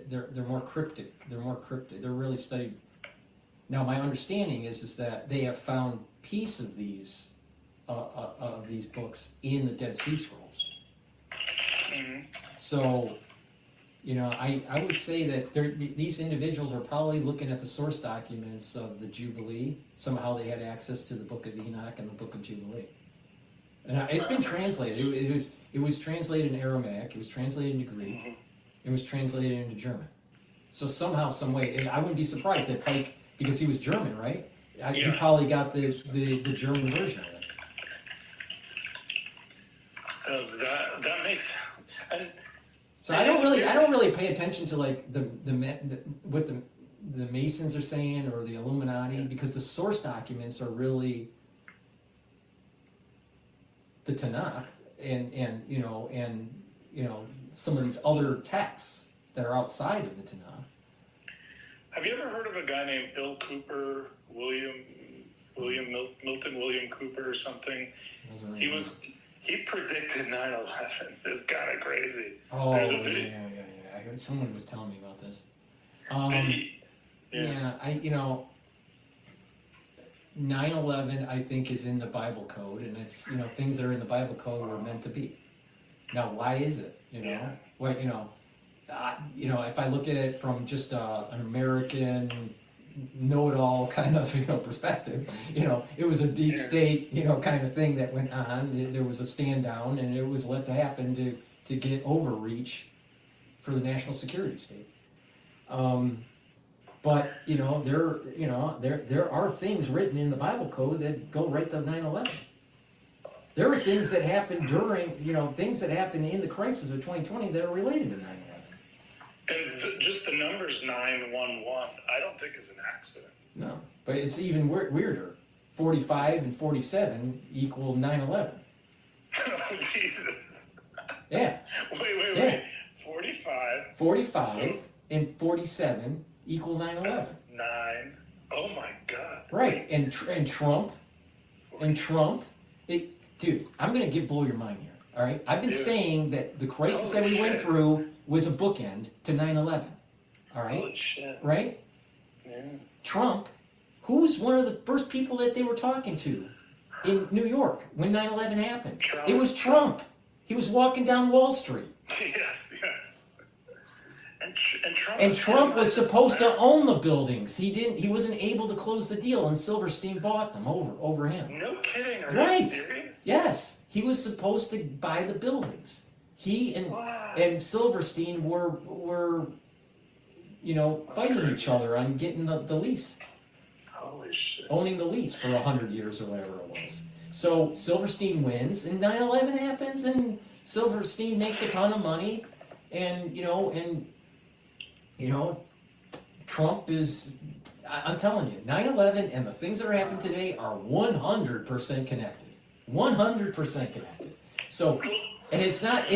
They're more cryptic. They're really studied. Now, my understanding is that they have found piece of these books in the Dead Sea Scrolls. Mm-hmm. So, I would say that these individuals are probably looking at the source documents of the Jubilee. Somehow they had access to the Book of Enoch and the Book of Jubilee. And it's been translated. It was translated in Aramaic. It was translated into Greek. Mm-hmm. It was translated into German. So somehow, some way, and I wouldn't be surprised that Pike, because he was German, right? He probably got the German version of it. That makes. And so I don't really pay attention to like what the Masons are saying or the Illuminati, because the source documents are really the Tanakh and some of these other texts that are outside of the Tanakh. Have you ever heard of a guy named Bill Cooper, Milton William Cooper or something? He predicted 9/11. It's kind of crazy. Oh, yeah. I heard someone was telling me about this. 9/11 I think is in the Bible code, and if things that are in the Bible code were meant to be. Now, why is it? If I look at it from just an American know-it-all kind of perspective, it was a deep state kind of thing that went on. There was a stand down, and it was let to happen to get overreach for the national security state. But there are things written in the Bible code that go right to 9/11. There are things that happened during, things that happened in the crisis of 2020 that are related to 9/11. And just the numbers 911, I don't think is an accident. No, but it's even weirder. 45 and 47 equal 9/11. Oh, Jesus. Yeah. Wait. 45 and 47 equal 9/11. 9. Oh my God. Right, and Trump, dude, I'm gonna blow your mind here. All right, I've been saying that the crisis that we went through was a bookend to 9/11. All right, holy shit. Right? Yeah. Trump, who's one of the first people that they were talking to in New York when 9/11 happened? It was Trump. He was walking down Wall Street. Yes. And Trump was supposed to own the buildings. He wasn't able to close the deal, and Silverstein bought them over him. No kidding. Are you serious? Yes. He was supposed to buy the buildings. He and Silverstein were fighting each other on getting the lease. Holy shit. Owning the lease for 100 years or whatever it was. So Silverstein wins, and 9/11 happens, and Silverstein makes a ton of money, and Trump is. I'm telling you, 9/11 and the things that are happening today are 100% connected. 100% connected. So, and it's not,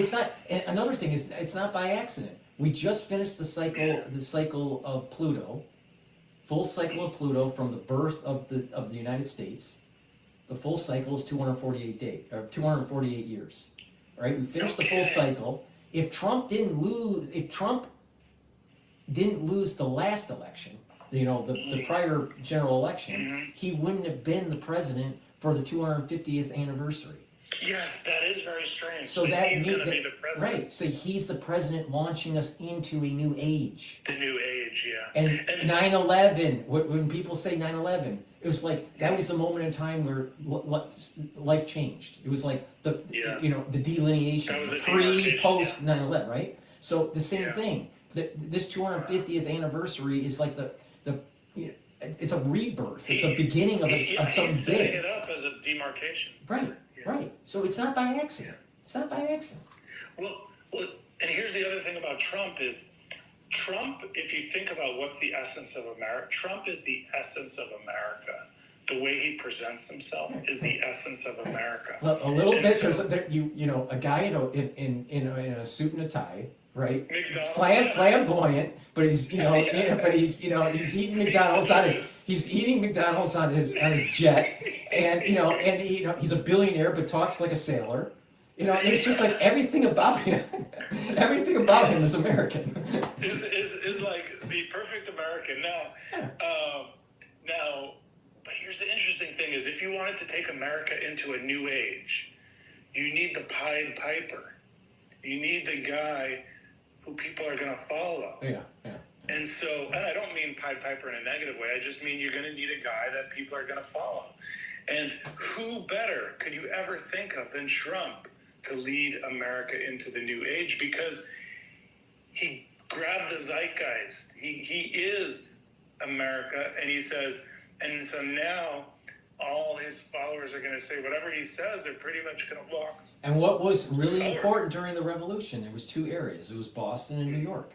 and another thing is, it's not by accident. We just finished the cycle of Pluto, full cycle of Pluto from the birth of the United States. The full cycle is 248 years. All right, we finished the full cycle. If Trump didn't lose the last election, the prior general election, he wouldn't have been the president for the 250th anniversary. Yes, that is very strange. So that he's going to be the president. Right. So he's the president launching us into a new age. The new age, yeah. And 9/11, when people say 9/11, it was like that was the moment in time where life changed. It was like the delineation, pre-post 9/11, right? So the same thing. This 250th anniversary is like it's a rebirth. It's a beginning of something he's big. setting it up as a demarcation. Right. Right. So it's not by accident. It's not by accident. Well, and here's the other thing about Trump is, if you think about what's the essence of America, Trump is the essence of America. The way he presents himself is the essence of America. Well, a little bit, because a guy in a suit and a tie, right? Flamboyant, but he's he's eating McDonald's he's eating McDonald's on his jet, and he's a billionaire but talks like a sailor. It's just like everything about him is American. is like the perfect American. Now, but here's the interesting thing: is if you wanted to take America into a new age, you need the Pied Piper. You need the guy who people are going to follow. Yeah. And so, and I don't mean Pied Piper in a negative way. I just mean you're going to need a guy that people are going to follow. And who better could you ever think of than Trump to lead America into the new age? Because he grabbed the zeitgeist. He is America, and he says, and so now all his followers are going to say whatever he says, they're pretty much going to walk. And what was really important during the revolution, there was two areas. It was Boston and New York.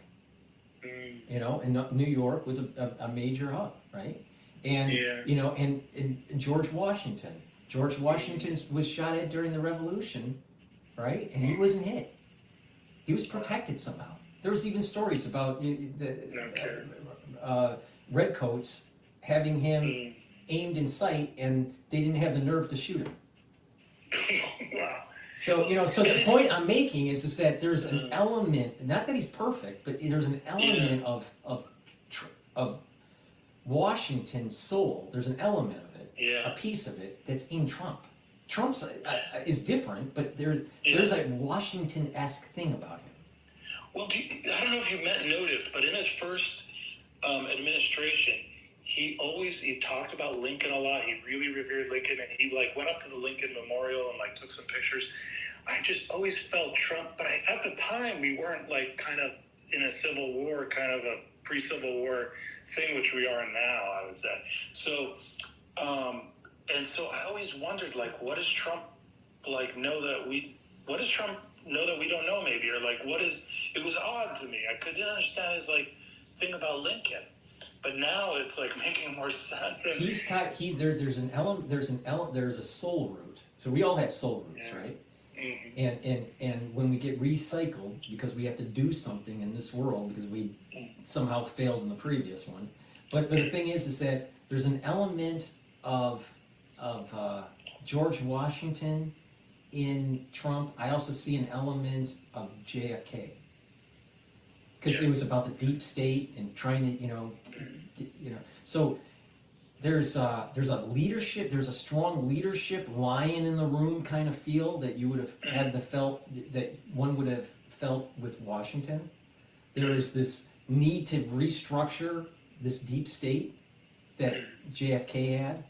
And New York was a major hub, right? And and George Washington was shot at during the revolution, right? And he wasn't hit. He was protected somehow. There was even stories about the redcoats having him aimed in sight, and they didn't have the nerve to shoot him. Wow. So the point I'm making is that there's an element, not that he's perfect, but there's an element of Washington's soul. There's an element of it, a piece of it that's in Trump. Trump's is different, but there's a Washington-esque thing about him. Well, I don't know if you noticed, but in his first administration, he talked about Lincoln a lot. He really revered Lincoln, and he went up to the Lincoln Memorial and took some pictures. I just always felt Trump, but at the time we weren't kind of in a civil war, kind of a pre-Civil War thing, which we are now, I would say. So, and so I always wondered, what does Trump know that we don't know, maybe, or it was odd to me. I couldn't understand his thing about Lincoln. But now it's making more sense. And there's a soul root. So we all have soul roots, right? Mm-hmm. And when we get recycled, because we have to do something in this world because we somehow failed in the previous one. But the thing is that there's an element of George Washington in Trump. I also see an element of JFK. Because it was about the deep state and trying to, So there's a leadership. There's a strong leadership lion in the room kind of feel that you would have that one would have felt with Washington. There is this need to restructure this deep state that JFK had.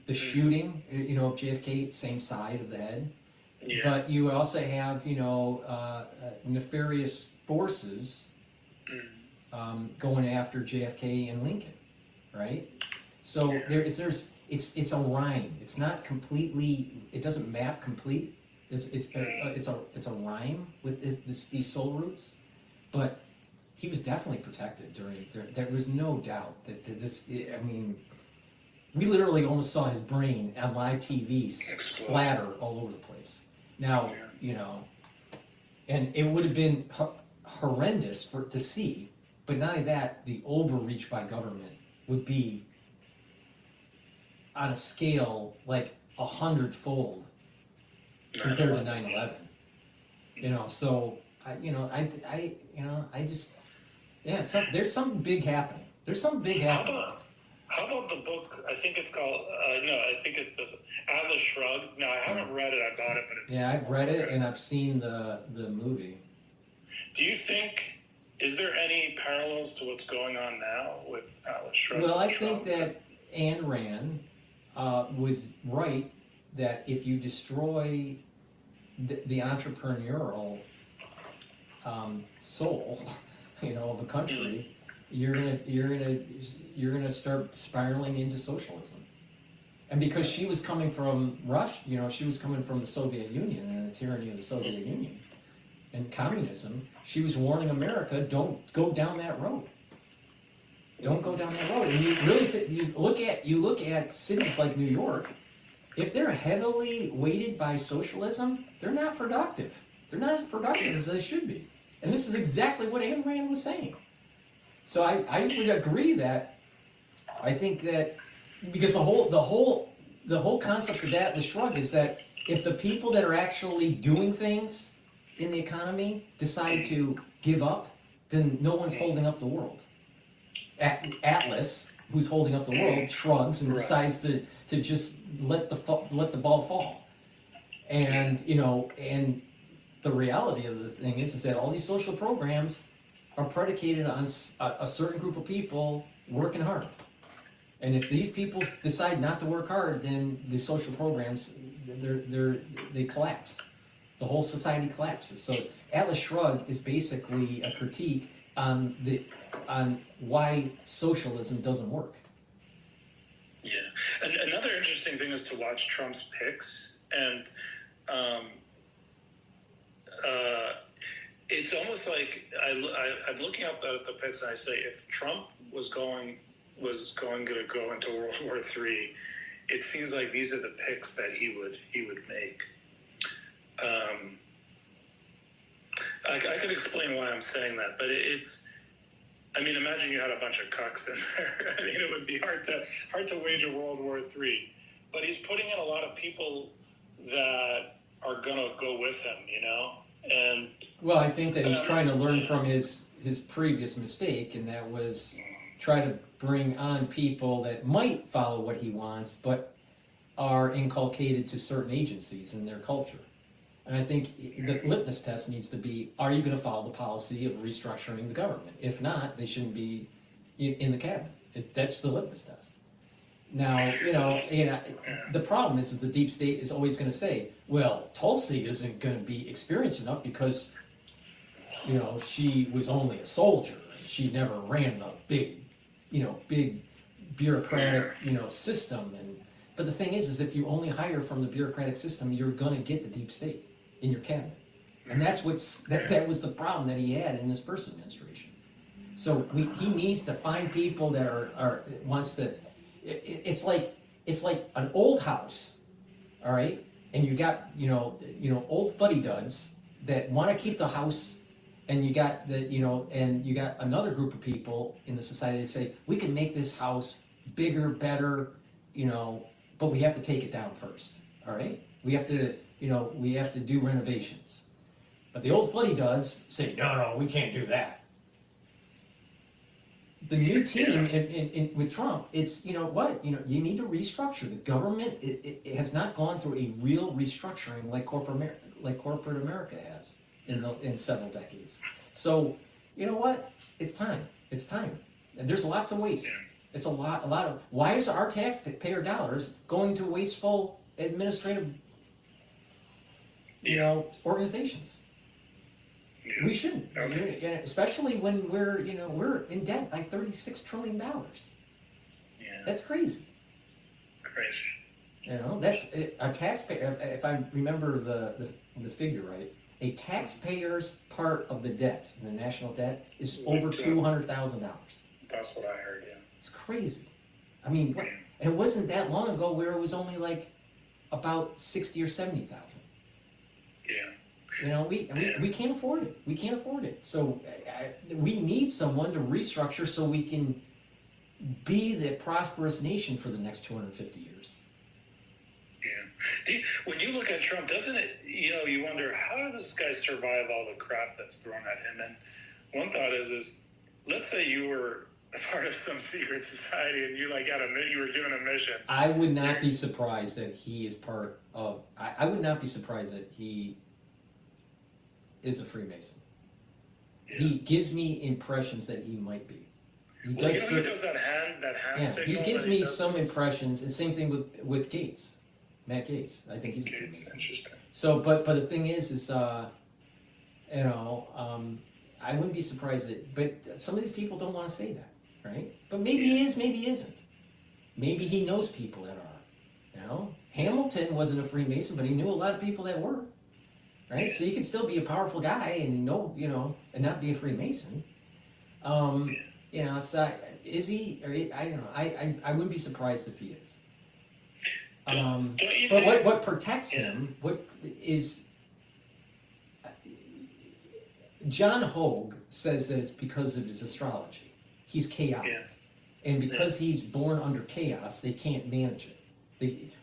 The shooting, of JFK, same side of the head. Yeah. But you also have, nefarious forces going after JFK and Lincoln, right? So it's a rhyme. It's not completely. It doesn't map complete. It's a rhyme with these soul roots, but he was definitely protected during. There was no doubt that this. I mean, we literally almost saw his brain on live TV splatter all over the place. Now, you know, and it would have been horrendous to see, but not only that, the overreach by government would be on a scale like 100-fold compared to 9/11. You know, so I just, yeah, there's something big happening. There's something big happening. How about the book? I think it's called, I think it's Atlas Shrugged. No, I haven't read it. I bought it, but it's... Yeah, I've read it and I've seen the movie. Do you think, is there any parallels to what's going on now with Atlas Shrugged? Well, I think that Ayn Rand was right that if you destroy the entrepreneurial soul, you know, of a country, you're gonna start spiraling into socialism. And because she was coming from Russia, you know, she was coming from the Soviet Union and the tyranny of the Soviet Union and communism, she was warning America, don't go down that road. Don't go down that road. And you really you look at cities like New York. If they're heavily weighted by socialism, they're not productive. They're not as productive as they should be. And this is exactly what Ayn Rand was saying. So I would agree that I think that because the whole concept of that, the shrug, is that if the people that are actually doing things in the economy decide to give up, then no one's holding up the world. Atlas, who's holding up the world, shrugs and decides to just let the ball fall. And you know, and the reality of the thing is that all these social programs are predicated on a certain group of people working hard. And if these people decide not to work hard, then the social programs they collapse. The whole society collapses. So Atlas Shrugged is basically a critique on why socialism doesn't work. Yeah, and another interesting thing is to watch Trump's picks, and it's almost like I'm looking up at the picks and I say, if Trump was going to go into World War III, it seems like these are the picks that he would make. I could explain why I'm saying that, but it's. I mean, imagine you had a bunch of cucks in there. I mean, it would be hard to wage a World War III. But he's putting in a lot of people that are gonna go with him, you know. And well, I think that he's trying to learn from his previous mistake, and that was try to bring on people that might follow what he wants, but are inculcated to certain agencies in their culture. And I think the litmus test needs to be, are you going to follow the policy of restructuring the government? If not, they shouldn't be in the cabinet. That's the litmus test. Now, you know, the problem is the deep state is always going to say, well, Tulsi isn't going to be experienced enough because, you know, she was only a soldier. She never ran the big bureaucratic, system. But the thing is if you only hire from the bureaucratic system, you're going to get the deep state in your cabinet. And that's that was the problem that he had in his first administration. So he needs to find people that wants to. It's like an old house, all right, and you got old fuddy-dudds that want to keep the house, and you got and you got another group of people in the society that say we can make this house bigger, better, but we have to take it down first, all right. We have to do renovations, but the old fuddy-dudds say no, we can't do that. The new team with Trump, it's you need to restructure the government. It has not gone through a real restructuring like corporate America has in several decades. So you know what? It's time. And there's lots of waste. It's a lot of. Why is our taxpayer dollars going to wasteful administrative organizations? We shouldn't, especially when we're in debt by $36 trillion. Yeah, that's crazy. That's a taxpayer. If I remember the figure right, a taxpayer's part of the debt, the national debt, is over $200,000. That's what I heard. Yeah, it's crazy. I mean, And it wasn't that long ago where it was only like about 60 or 70,000. Yeah. You know, we can't afford it. We can't afford it. So we need someone to restructure so we can be the prosperous nation for the next 250 years. Yeah. When you look at Trump, doesn't it, you wonder, how does this guy survive all the crap that's thrown at him? And one thought is let's say you were a part of some secret society and you you were given a mission. I would not be surprised that he is part of, I would not be surprised that he is a Freemason. Yeah. He gives me impressions that he might be. He does, he does that hand yeah, signal. he gives me some impressions, and same thing with Gates, Matt Gates. I think he's a Gates, Freemason. interesting. So, but the thing is I wouldn't be surprised that, but some of these people don't want to say that, right? But maybe he is, maybe he isn't. Maybe he knows people that are, Hamilton wasn't a Freemason, but he knew a lot of people that were, right? So you can still be a powerful guy and and not be a Freemason. It's is he, or I don't know, I wouldn't be surprised if he is. But what protects him, what is, John Hogue says that it's because of his astrology. He's chaotic. Yeah. And because he's born under chaos, they can't manage it.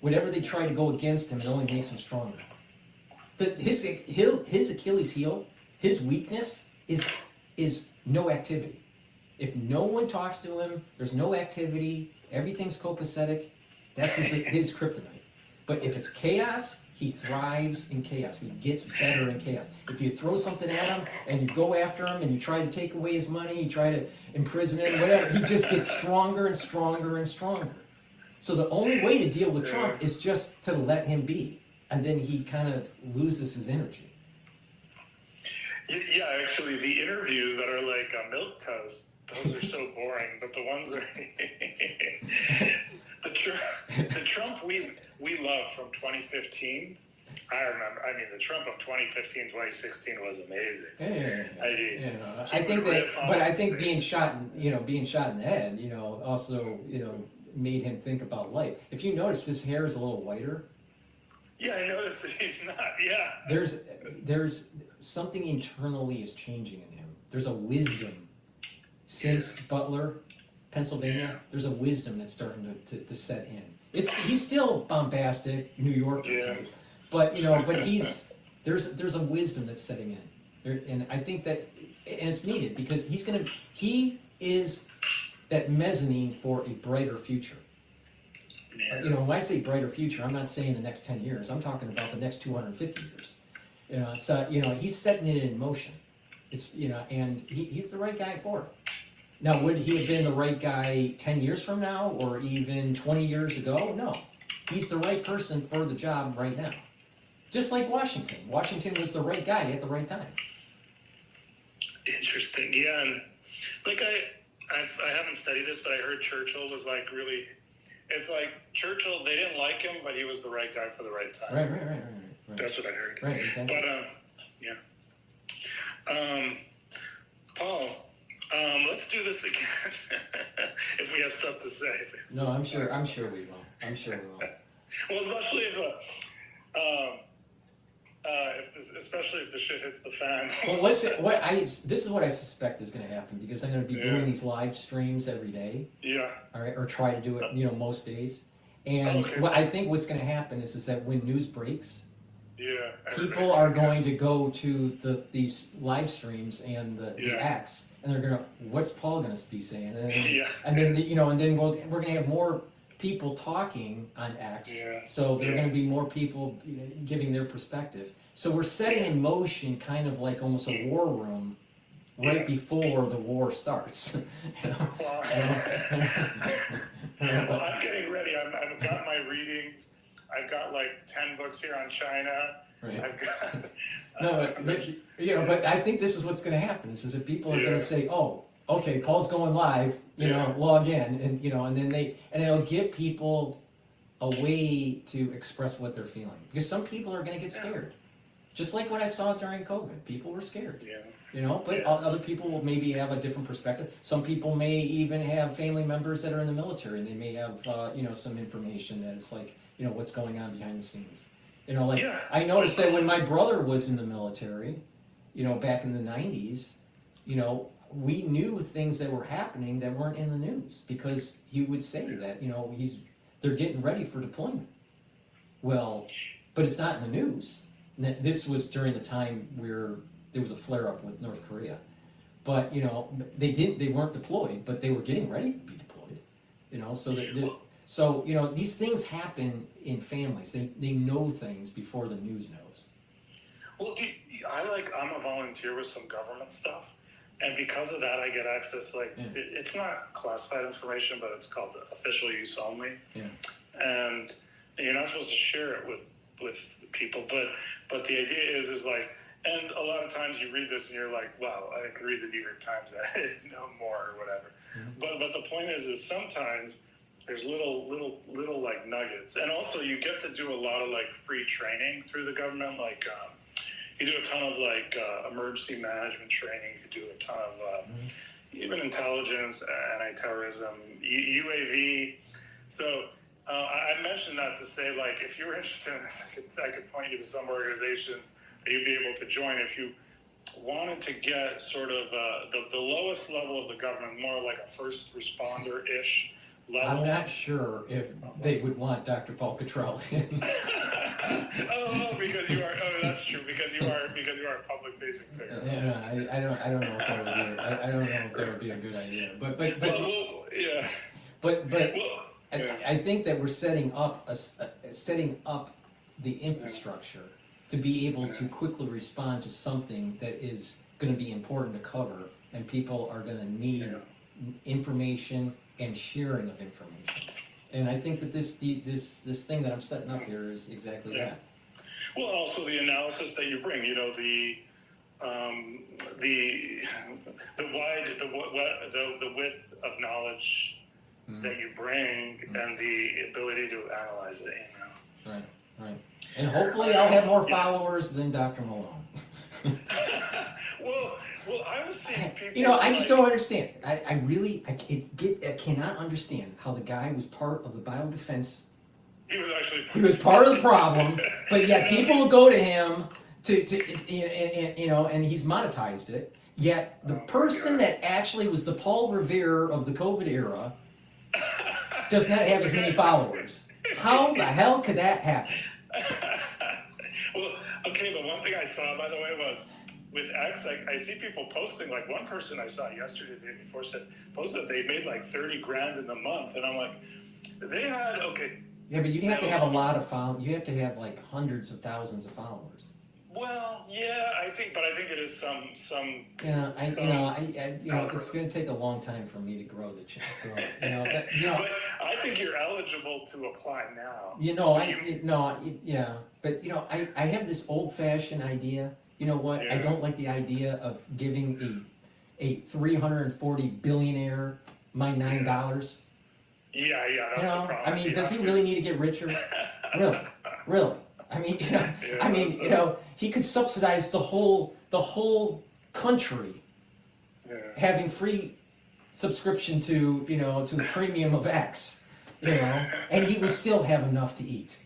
Whatever they try to go against him, it only makes him stronger. His Achilles heel, his weakness is no activity. If no one talks to him, there's no activity, everything's copacetic, that's his kryptonite. But if it's chaos, he thrives in chaos. He gets better in chaos. If you throw something at him and you go after him and you try to take away his money, you try to imprison him, whatever, he just gets stronger and stronger and stronger. So the only way to deal with Trump is just to let him be. And then he kind of loses his energy. Yeah, actually, the interviews that are like milk toast, those are so boring. But the ones that the Trump we love from 2015. I remember. I mean, the Trump of 2015, 2016 was amazing. I think that, but I think being shot in the head, also, made him think about life. If you notice, his hair is a little whiter. Yeah, I noticed that he's not. Yeah. There's something internally is changing in him. There's a wisdom since Butler, Pennsylvania. There's a wisdom that's starting to set in. He's still bombastic, New Yorker type, but there's a wisdom that's setting in, and I think that, and it's needed because he is that mezzanine for a brighter future. When I say brighter future, I'm not saying the next 10 years. I'm talking about the next 250 years. So he's setting it in motion. It's and he's the right guy for it. Now, would he have been the right guy 10 years from now, or even 20 years ago? No, he's the right person for the job right now. Just like Washington. Washington was the right guy at the right time. Interesting. Yeah, and like I haven't studied this, but I heard Churchill was like really. It's like Churchill, they didn't like him, but he was the right guy for the right time. Right. That's what I heard. Right, exactly. But, Paul, let's do this again. If we have stuff to say. No, I'm sure we will. Well, especially especially if the shit hits the fan. Well, this is what I suspect is going to happen, because I'm going to be doing these live streams every day. Yeah. All right, or try to do it, most days. And what I think what's going to happen is that when news breaks, people are going to go to these live streams and the X, and they're going to, what's Paul going to be saying? And then we're going to have more people talking on X, so there are going to be more people giving their perspective. So we're setting in motion kind of like almost a war room right before the war starts. Well, I'm getting ready. I've got my readings. I've got like 10 books here on China. Right. I've got... but I think this is what's going to happen. Is that people are going to say, oh, okay, Paul's going live, log in, and and it'll give people a way to express what they're feeling, because some people are going to get scared, just like what I saw during COVID. People were scared. Yeah. You know, but other people will maybe have a different perspective. Some people may even have family members that are in the military, and they may have, you know, some information that it's like, you know, what's going on behind the scenes. You know, like I noticed that when my brother was in the military, you know, back in the 90s, you know, we knew things that were happening that weren't in the news because he would say that, you know, they're getting ready for deployment. Well, but it's not in the news. This was during the time where there was a flare-up with North Korea, but you know they weren't deployed, but they were getting ready to be deployed. You know, so you know these things happen in families. They know things before the news knows. Well, I'm a volunteer with some government stuff, and because of that, I get access. It's not classified information, but it's called official use only. Yeah. And you're not supposed to share it with people, but the idea is like. And a lot of times you read this and you're like, wow, I could read the New York Times, I know more or whatever. Mm-hmm. But the point is sometimes there's little like nuggets. And also you get to do a lot of like free training through the government. Like you do a ton of like emergency management training. You do a ton of even intelligence, anti-terrorism, UAV. So I mentioned that to say, like, if you were interested in this, I could point you to some organizations you'd be able to join if you wanted to get sort of the lowest level of the government, more like a first responder-ish level. I'm not sure if they would want DrPaulCottrell in. Because you are. Oh, that's true. Because you are a public-facing figure. Yeah, I don't know if that would be. I don't know if that would be a good idea. But yeah. But I think that we're setting up the infrastructure to be able to quickly respond to something that is going to be important to cover, and people are going to need information and sharing of information. And I think that this thing that I'm setting up here is exactly that. Well, also the analysis that you bring, you know, the width of knowledge that you bring and the ability to analyze it. You know. Right. And hopefully I'll have more followers than Dr. Malone. well, I was seeing people. You know, I just don't understand. I cannot understand how the guy was part of the biodefense. He was actually. He was part of the problem, but yet people will go to him and he's monetized it. Yet the person that actually was the Paul Revere of the COVID era does not have as many followers. How the hell could that happen? Well, okay, but one thing I saw, by the way, was with X, I see people posting, like one person I saw yesterday, the day before, posted they made like 30 grand in a month, and I'm like, they had, okay. Yeah, but you have to have a lot of followers. You have to have like hundreds of thousands of followers. Well, yeah, I think it is some. It's going to take a long time for me to grow the channel. But I think you're eligible to apply now. But I have this old-fashioned idea. You know what? I don't like the idea of giving a 340 billionaire my $9. Yeah. That's the problem. I mean, does he really need to get richer? Really? I mean, he could subsidize the whole country having free subscription to the premium of X, and he would still have enough to eat.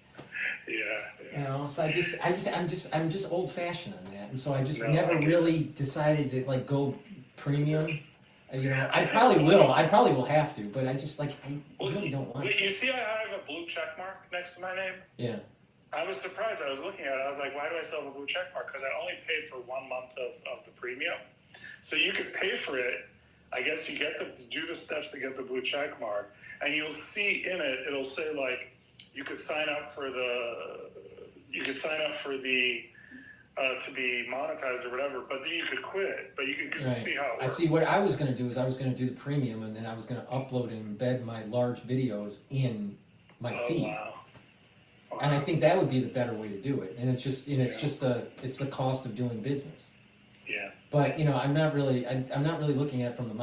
Yeah. So I'm just old fashioned on that, and so I just never really decided to like go premium. I probably will have to, but I really don't want to. You see, I have a blue check mark next to my name. Yeah. I was surprised. I was looking at it. I was like, why do I still have a blue check mark? Because I only paid for 1 month of the premium. So you could pay for it. I guess you get to do the steps to get the blue check mark. And you'll see in it, it'll say like, you could sign up for the to be monetized or whatever, but then you could quit. But you could see how it works. I see. What I was going to do is I was going to do the premium, and then I was going to upload and embed my large videos in my feed. Wow. And I think that would be the better way to do it. And it's just, it's the cost of doing business. Yeah. But I'm not really looking at it from the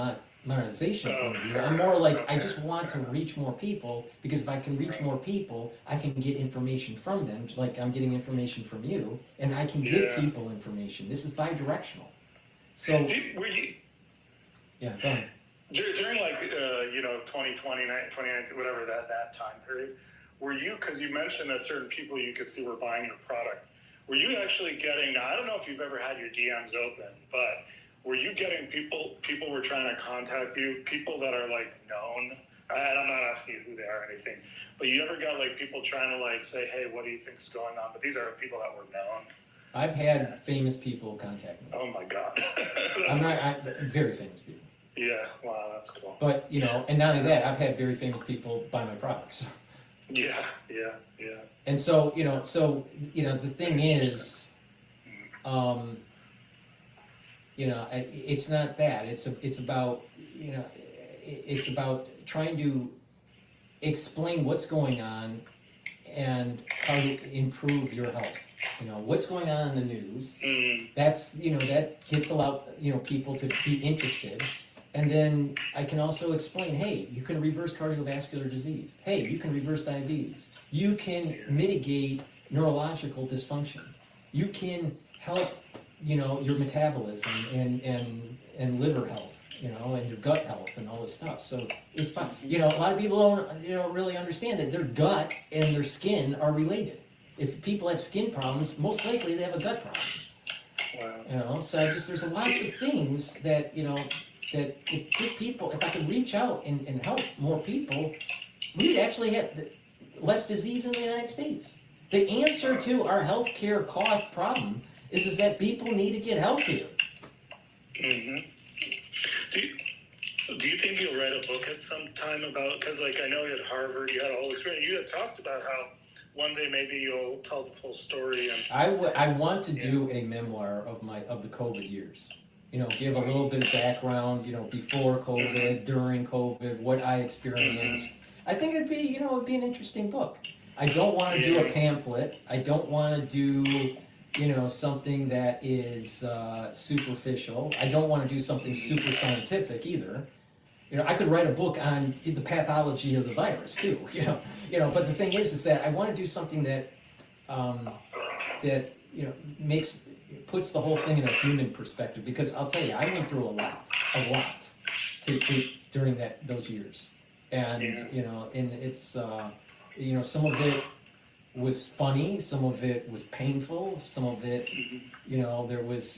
monetization point of view. I'm more like I just want to reach more people, because if I can reach more people, I can get information from them, like I'm getting information from you, and I can give people information. This is bi-directional. So, Were you, yeah, go ahead. during like, 2020, 2019, whatever that time period, were you, because you mentioned that certain people you could see were buying your product, were you actually getting, now I don't know if you've ever had your DMs open, but were you getting people were trying to contact you, people that are like known, and I'm not asking you who they are or anything, but you ever got like people trying to like say, hey, what do you think is going on? But these are people that were known. I've had famous people contact me. Oh my God. Very famous people. Yeah, wow, that's cool. But, and not only that, I've had very famous people buy my products. Yeah. And so, the thing is, it's not that. It's about, it's about trying to explain what's going on and how to improve your health. What's going on in the news. That's, that gets a lot, people to be interested. And then I can also explain, hey, you can reverse cardiovascular disease. Hey, you can reverse diabetes. You can mitigate neurological dysfunction. You can help, your metabolism and liver health, and your gut health and all this stuff. So it's fine. A lot of people don't, really understand that their gut and their skin are related. If people have skin problems, most likely they have a gut problem. Wow. So there's lots of things that, that if I could reach out and help more people, we'd actually have less disease in the United States. The answer to our healthcare cost problem is that people need to get healthier. Mm-hmm. Do you think you'll write a book at some time about, because like I know you at Harvard, you had a whole experience, you had talked about how one day maybe you'll tell the full story. And I want to do a memoir of the COVID years. Give a little bit of background, before COVID, during COVID, what I experienced. I think it'd be an interesting book. I don't want to do a pamphlet. I don't want to do, something that is superficial. I don't want to do something super scientific either. I could write a book on the pathology of the virus too. But the thing is that I want to do something that, puts the whole thing in a human perspective, because I'll tell you, I went through a lot during those years, and and it's some of it was funny, some of it was painful, some of it there was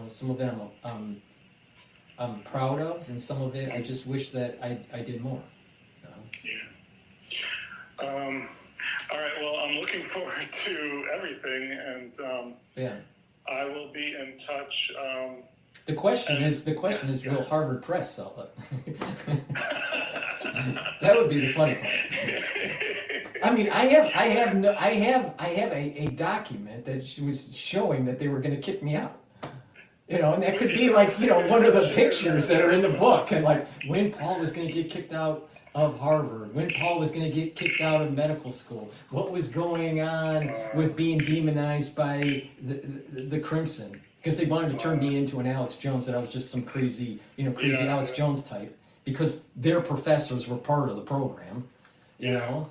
some of it I'm proud of, and some of it I just wish that I did more. All right, well, I'm looking forward to everything, and I will be in touch. The question is, will Harvard Press sell it? That would be the funny part. I mean, I have a document that was showing that they were going to kick me out. And that could be like, one of the pictures that are in the book, and like when Paul was going to get kicked out of Harvard, when Paul was going to get kicked out of medical school, what was going on with being demonized by the Crimson, because they wanted to turn me into an Alex Jones, that I was just some crazy Alex Jones type, because their professors were part of the program, I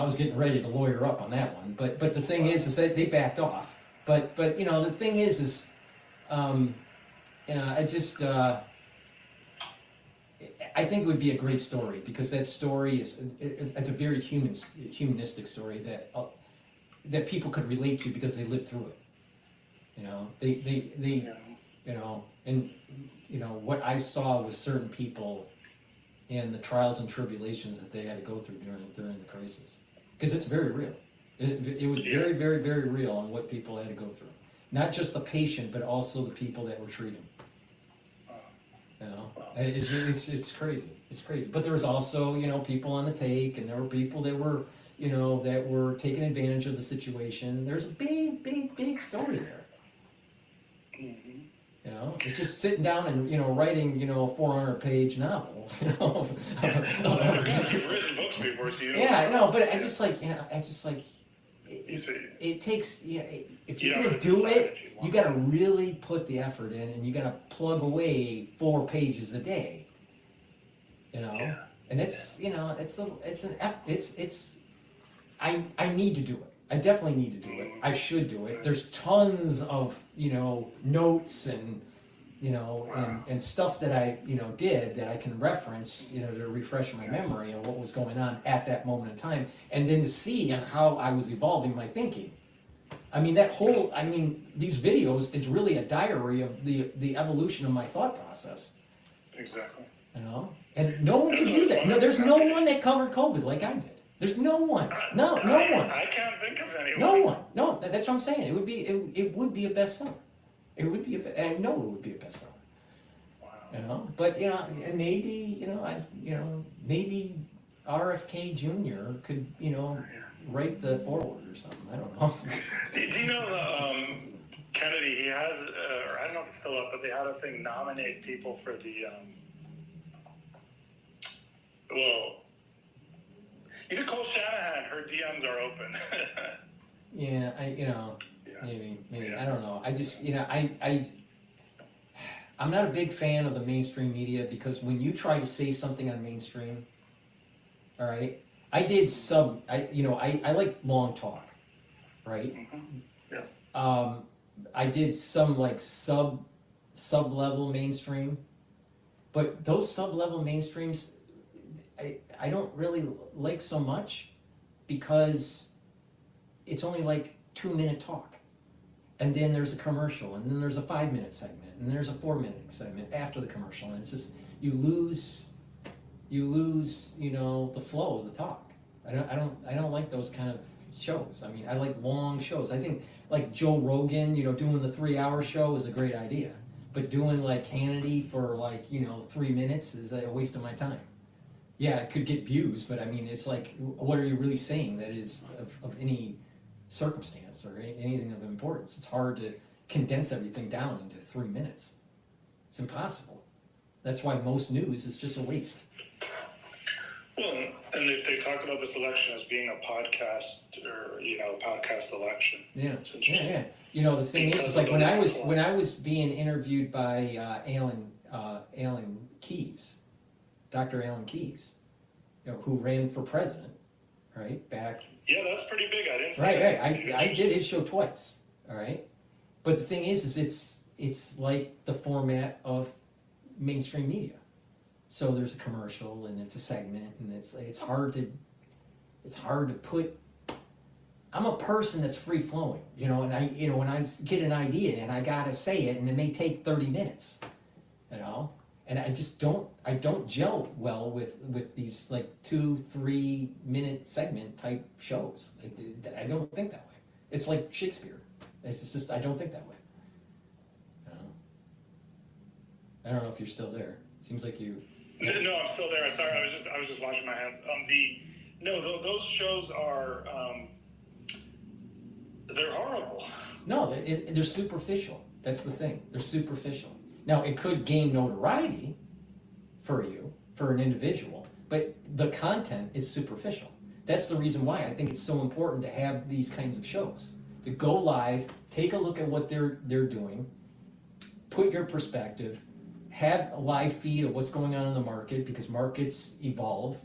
was getting ready to lawyer up on that one, but the thing is that they backed off. But the thing is I just I think it would be a great story, because that story it's a very humanistic story that people could relate to, because they lived through it. And what I saw was certain people and the trials and tribulations that they had to go through during the crisis, because it's very real. It was very, very, very real on what people had to go through. Not just the patient, but also the people that were treating. It's crazy. It's crazy. But there was also, people on the take, and there were people that were, that were taking advantage of the situation. There's a big, big, big story there. Mm-hmm. It's just sitting down and, writing, a 400-page novel. Well, you've written books before, so you know. Yeah, no, but it takes, if you're gonna do it, you gotta really put the effort in, and you gotta plug away 4 pages a day. And it's, I need to do it. I definitely need to do it. I should do it. There's tons of, notes and, and stuff that I, did that I can reference, to refresh my memory of what was going on at that moment in time, and then to see on how I was evolving my thinking. I mean, these videos is really a diary of the evolution of my thought process. Exactly. And no one could do that. No, there's no one that covered COVID like I did. There's no one. No one. I can't think of anyone. No one. No, that's what I'm saying. It would be a bestseller. I know it would be a bestseller. Wow. But and maybe maybe RFK Jr. could write the foreword or something. I don't know. Do you know Kennedy? He has, or I don't know if it's still up, but they had a thing nominate people for the. Nicole Shanahan, her DMs are open. Yeah, maybe I don't know. I just I'm not a big fan of the mainstream media, because when you try to say something on mainstream, all right, I like long talk, right? Mm-hmm. Yeah. I did some like sub-level mainstream, but those sub-level mainstreams I don't really like so much, because it's only like 2-minute talk, and then there's a commercial, and then there's a 5-minute segment, and then there's a 4-minute segment after the commercial, and it's just you lose the flow of the talk. I don't like those kind of shows. I mean, I like long shows. I think like Joe Rogan, doing the 3-hour show is a great idea, but doing like Hannity for like 3 minutes is a waste of my time. Yeah, it could get views, but I mean, it's like, what are you really saying that is of any circumstance or anything of importance? It's hard to condense everything down into 3 minutes. It's impossible. That's why most news is just a waste. Well, and they've talked about this election as being a podcast, or podcast election. Yeah, yeah. The thing is like when I was being interviewed by Allan Keyes. Dr. Allan Keyes, who ran for president, right, back. Yeah, that's pretty big. I didn't see right, that. Right. I did his show twice, all right? But the thing is it's like the format of mainstream media. So there's a commercial, and it's a segment, and it's hard to put. I'm a person that's free flowing, and when I get an idea and I gotta say it, and it may take 30 minutes, And I just don't gel well with these like 2-3 minute segment type shows. I don't think that way. It's like Shakespeare. It's just I don't think that way. I don't know if you're still there. Seems like you. No, I'm still there. Sorry, I was just washing my hands. Those shows are they're horrible. No, they're superficial. That's the thing. They're superficial. Now, it could gain notoriety for you, for an individual, but the content is superficial. That's the reason why I think it's so important to have these kinds of shows. To go live, take a look at what they're doing, put your perspective, have a live feed of what's going on in the market, because markets evolve,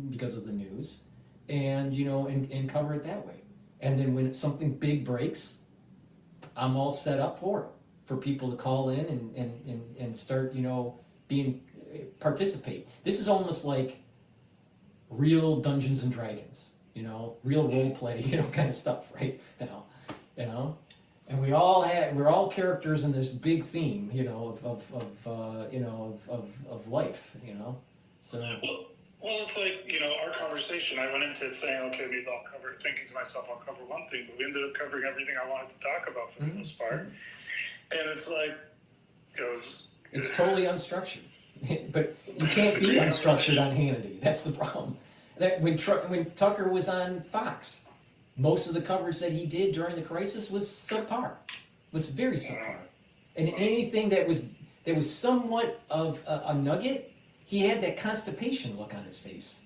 because of the news, and and cover it that way. And then when something big breaks, I'm all set up for it. For people to call in and start, participate. This is almost like real Dungeons and Dragons, real role play, kind of stuff right now, and we're all characters in this big theme, of life, so. Well, it's like, our conversation, I went into it saying, okay, maybe thinking to myself, I'll cover one thing, but we ended up covering everything I wanted to talk about for the most part. And it's like, it's totally unstructured. But you can't be unstructured on Hannity. That's the problem. That when Tucker was on Fox, most of the coverage that he did during the crisis was subpar. Was very subpar. And anything that was somewhat of a nugget, he had that constipation look on his face.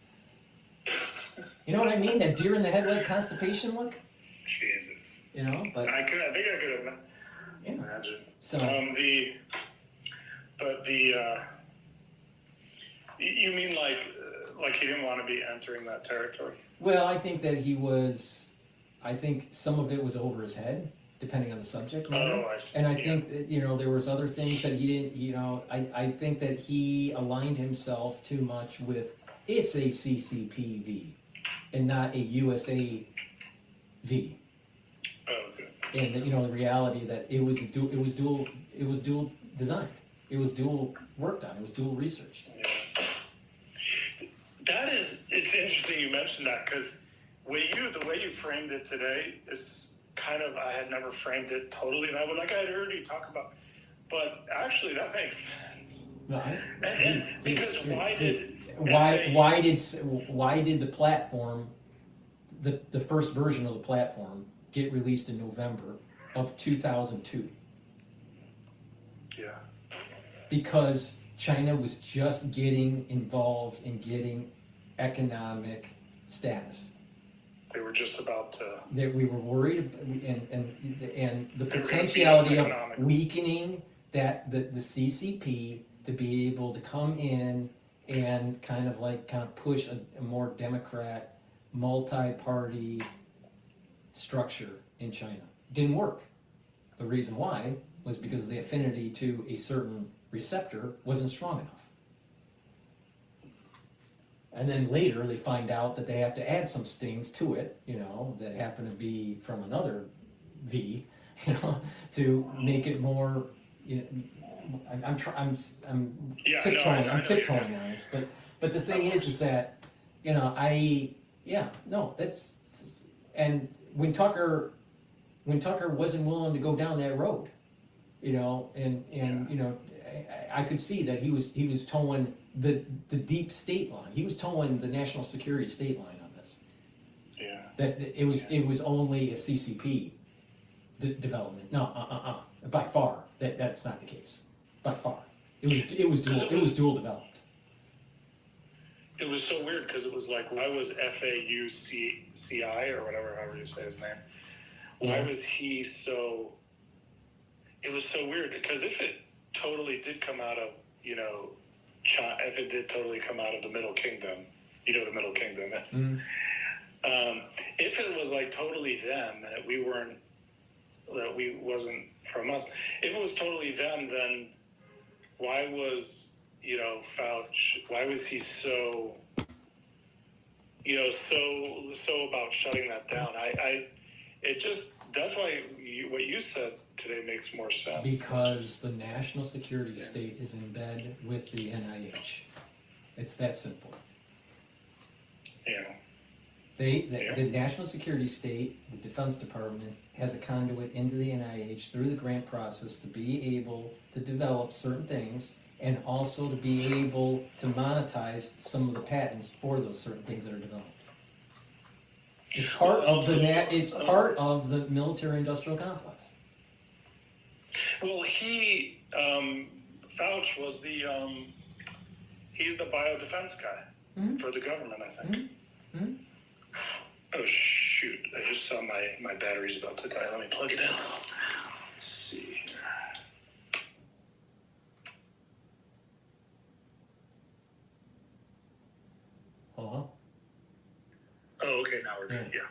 You know what I mean? That deer in the headlight constipation look? Jesus. But I think I could imagine. So you mean like he didn't want to be entering that territory? Well, I think that he was I think some of it was over his head, depending on the subject matter. Oh, I see. And I think that, there was other things that he didn't, I think that he aligned himself too much with, it's a CCPV and not a USA V. Oh, good. And the reality that it was dual designed. It was dual worked on. It was dual researched. Yeah. It's interesting you mentioned that, because the way you framed it today is kind of, I had never framed it totally that way, like I had heard you talk about, but actually that makes sense. No, Because why did the platform, the first version of the platform, get released in November of 2002? Yeah. Because China was just getting involved in getting economic status. They were just about to. That we were worried, and the potentiality of weakening the CCP to be able to come in and kind of push a more democrat, multi-party structure in China. Didn't work. The reason why was because the affinity to a certain receptor wasn't strong enough. And then later they find out that they have to add some stings to it, that happen to be from another V, to make it more. I'm tiptoeing on this, but the thing is that, that's, and when Tucker wasn't willing to go down that road, I could see that he was towing the deep state line. He was towing the national security state line on this. Yeah. That it was only a CCP development. No, by far that's not the case. By far, it was dual developed. It was so weird because it was like, why was FAUCI or whatever, however you say his name? Why was he so? It was so weird because if it totally did come out of, China, if it did totally come out of the Middle Kingdom, the Middle Kingdom is. Mm. If it was like totally them and that we wasn't from us, if it was totally them, then why was, Fauci, why was he so about shutting that down? That's why what you said today makes more sense. Because the national security state is in bed with the NIH. It's that simple. Yeah. The national security state, the Defense Department, has a conduit into the NIH through the grant process to be able to develop certain things and also to be able to monetize some of the patents for those certain things that are developed. It's part of the military-industrial complex. Well, Fauci was he's the biodefense guy for the government, I think. Mm-hmm. Mm-hmm. Oh shoot! I just saw my battery's about to die. Let me plug it in. Let's see. Hello? Oh, okay. Now we're good. Yeah.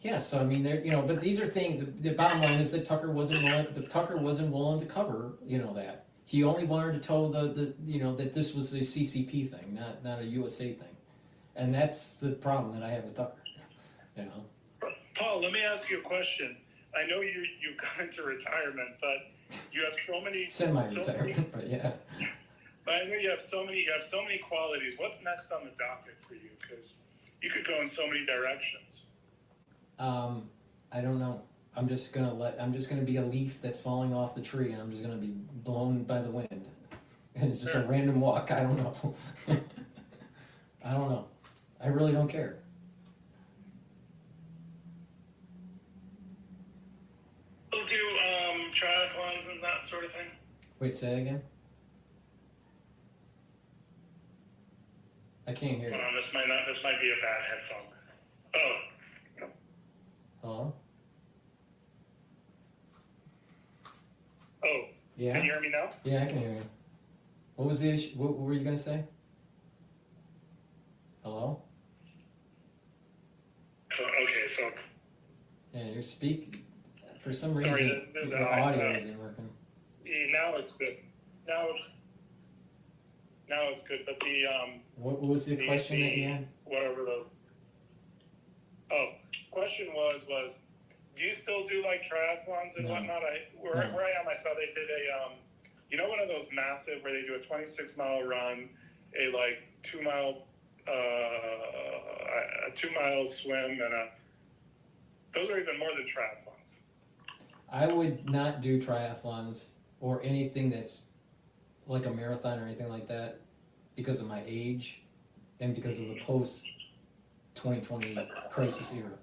Yeah, so I mean, but these are things. The bottom line is that Tucker wasn't willing to cover, that. He only wanted to tell that this was a CCP thing, not a USA thing, and that's the problem that I have with Tucker. Paul, let me ask you a question. I know you've gone into retirement, but you have so many semi-retirement, but yeah. But I know you have so many qualities. What's next on the docket for you? Because you could go in so many directions. I don't know. I'm just gonna be a leaf that's falling off the tree, and I'm just gonna be blown by the wind. And it's just a random walk. I don't know. I don't know. I really don't care. We'll do triathlons and that sort of thing. Wait, say that again. I can't hear you. This might be a bad headphone. Oh. Hello? Oh. Yeah. Can you hear me now? Yeah, I can hear you. What was the issue? What were you gonna say? Hello? So Yeah, you're speaking. For some Sorry, reason, there's the an audio isn't working. Now it's good. Now it's good. But What was the question that you had? whatever the question was do you still do like triathlons and No. whatnot? Where I am, I saw they did one of those massive where they do a 26-mile run, a like 2-mile a 2-mile swim, and those are even more than triathlons. I would not do triathlons or anything that's like a marathon or anything like that because of my age and because of the post-2020 crisis era.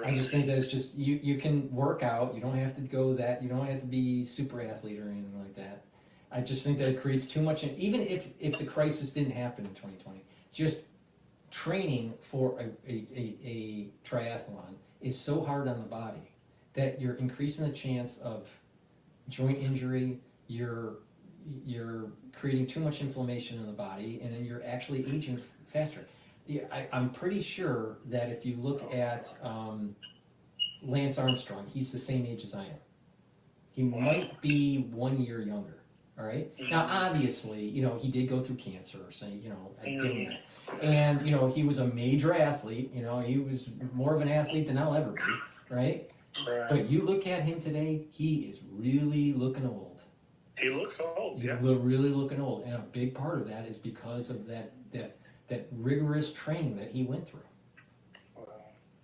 I just think that it's just, you can work out, you don't have to go that, you don't have to be super athlete or anything like that. I just think that it creates too much, even if the crisis didn't happen in 2020, just training for a triathlon is so hard on the body that you're increasing the chance of joint injury, you're creating too much inflammation in the body, and then you're actually aging faster. Yeah, I'm pretty sure that if you look at Lance Armstrong, he's the same age as I am. He might be 1 year younger. All right. Now, obviously, he did go through cancer, so I give him that. And he was a major athlete. He was more of an athlete than I'll ever be. Right. But you look at him today, he is really looking old. He looks old. He's Yeah. really looking old, and a big part of that is because of that rigorous training that he went through.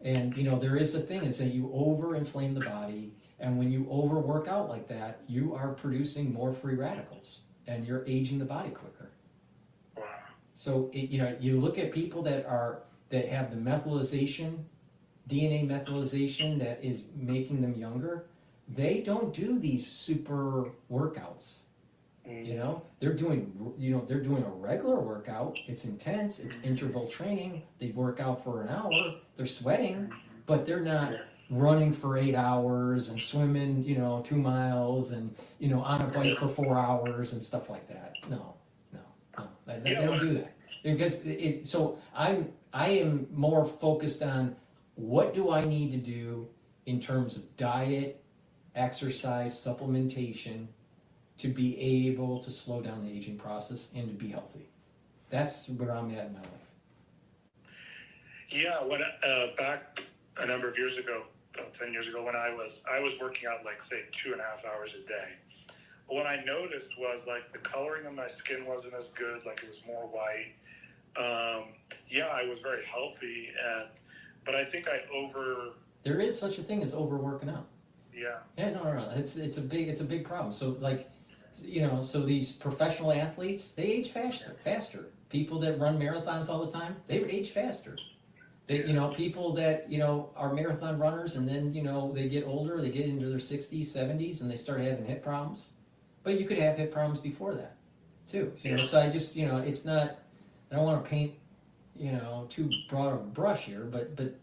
And there is a thing, is that you over-inflame the body, and when you overwork out like that, you are producing more free radicals, and you're aging the body quicker. Wow. So you look at people that have the methylation, DNA methylation that is making them younger. They don't do these super workouts. They're doing a regular workout. It's intense. It's interval training. They work out for an hour. They're sweating, but they're not running for 8 hours and swimming, 2 miles and on a bike for 4 hours and stuff like that. No. They don't do that because So I am more focused on what do I need to do in terms of diet, exercise, supplementation, to be able to slow down the aging process and to be healthy. That's where I'm at in my life. Yeah, when back a number of years ago, 10 years ago, when I was working out like say 2.5 hours a day. But what I noticed was like the coloring of my skin wasn't as good, like it was more white. I was very healthy, but I think There is such a thing as overworking out. Yeah. Yeah, no. It's a big problem. So so these professional athletes, they age faster. People that run marathons all the time, they age faster. People that are marathon runners and then they get older, they get into their 60s, 70s, and they start having hip problems. But you could have hip problems before that, too. So I just it's not. I don't want to paint too broad of a brush here, but the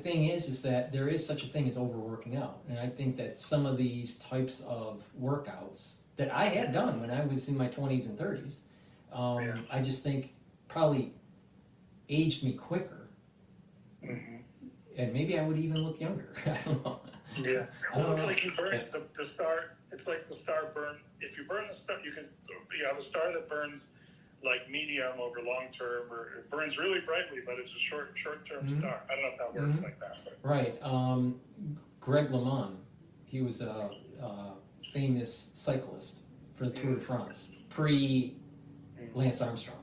thing is that there is such a thing as overworking out, and I think that some of these types of workouts that I had done when I was in my 20s and 30s, I just think probably aged me quicker, and maybe I would even look younger. I don't know. Yeah. Well, it's like you burn the star. It's like the star burn. If you burn the star, you have a star that burns like medium over long term, or it burns really brightly, but it's a short term star. I don't know if that works like that. But. Right. Greg LeMond, he was a famous cyclist for the Tour de France, pre Lance Armstrong.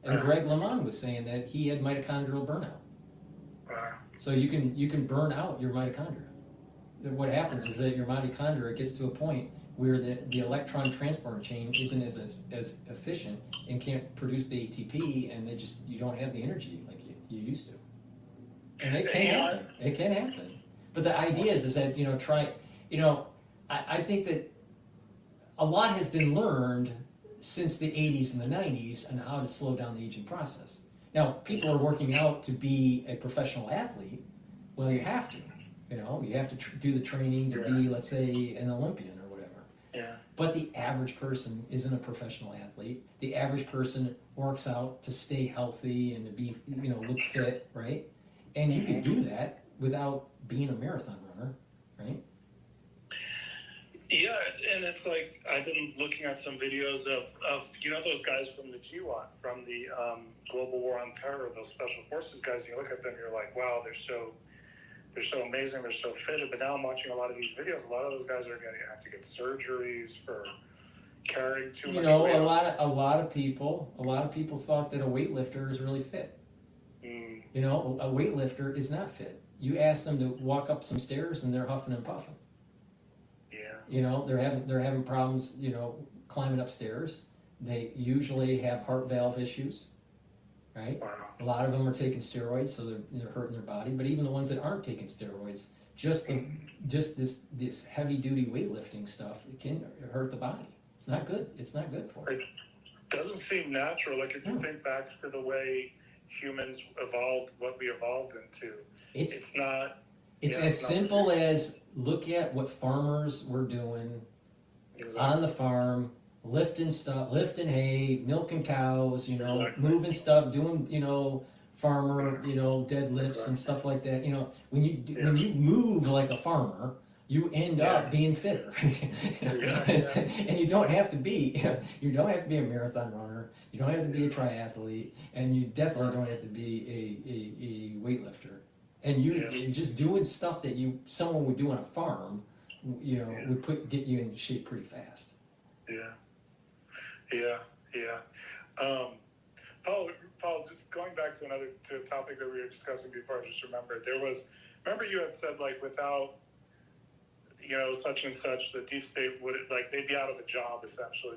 And Greg LeMond was saying that he had mitochondrial burnout. Wow. So you can burn out your mitochondria. What happens is that your mitochondria gets to a point where the electron transport chain isn't as efficient and can't produce the ATP, and you don't have the energy like you used to. And it can happen. It can happen. But the idea is that I think that a lot has been learned since the 80s and the 90s on how to slow down the aging process. Now, people are working out to be a professional athlete. Well, you have to. You have to do the training to be, let's say, an Olympian or whatever. Yeah. But the average person isn't a professional athlete. The average person works out to stay healthy and to be, look fit, right? And you can do that without being a marathon runner, right? Yeah, and it's like I've been looking at some videos of those guys from the GWAT, from the Global War on Terror, those special forces guys. And you look at them, you're like, wow, they're so amazing, they're so fit. But now I'm watching a lot of these videos. A lot of those guys are going to have to get surgeries for carrying too much weight. A lot of people thought that a weightlifter is really fit. A weightlifter is not fit. You ask them to walk up some stairs and they're huffing and puffing. Yeah. They're having problems, climbing upstairs. They usually have heart valve issues, right? Wow. A lot of them are taking steroids, so they're hurting their body. But even the ones that aren't taking steroids, just this heavy duty weightlifting stuff, it can hurt the body. It's not good. It's not good for it. It doesn't seem natural. Like if you think back to the way humans evolved, what we evolved into, it's not. It's as simple as look at what farmers were doing on the farm, lifting hay, milking cows, moving stuff, doing, farmer, deadlifts and stuff like that. When you move like a farmer, you end up being fitter. And you don't have to be a marathon runner, you don't have to be a triathlete, and you definitely don't have to be a weightlifter. And you're just doing stuff that someone would do on a farm, would get you in shape pretty fast. Yeah. Paul, just going back to a topic that we were discussing before, I just remembered remember you had said like without, such and such, the deep state would they'd be out of a job essentially.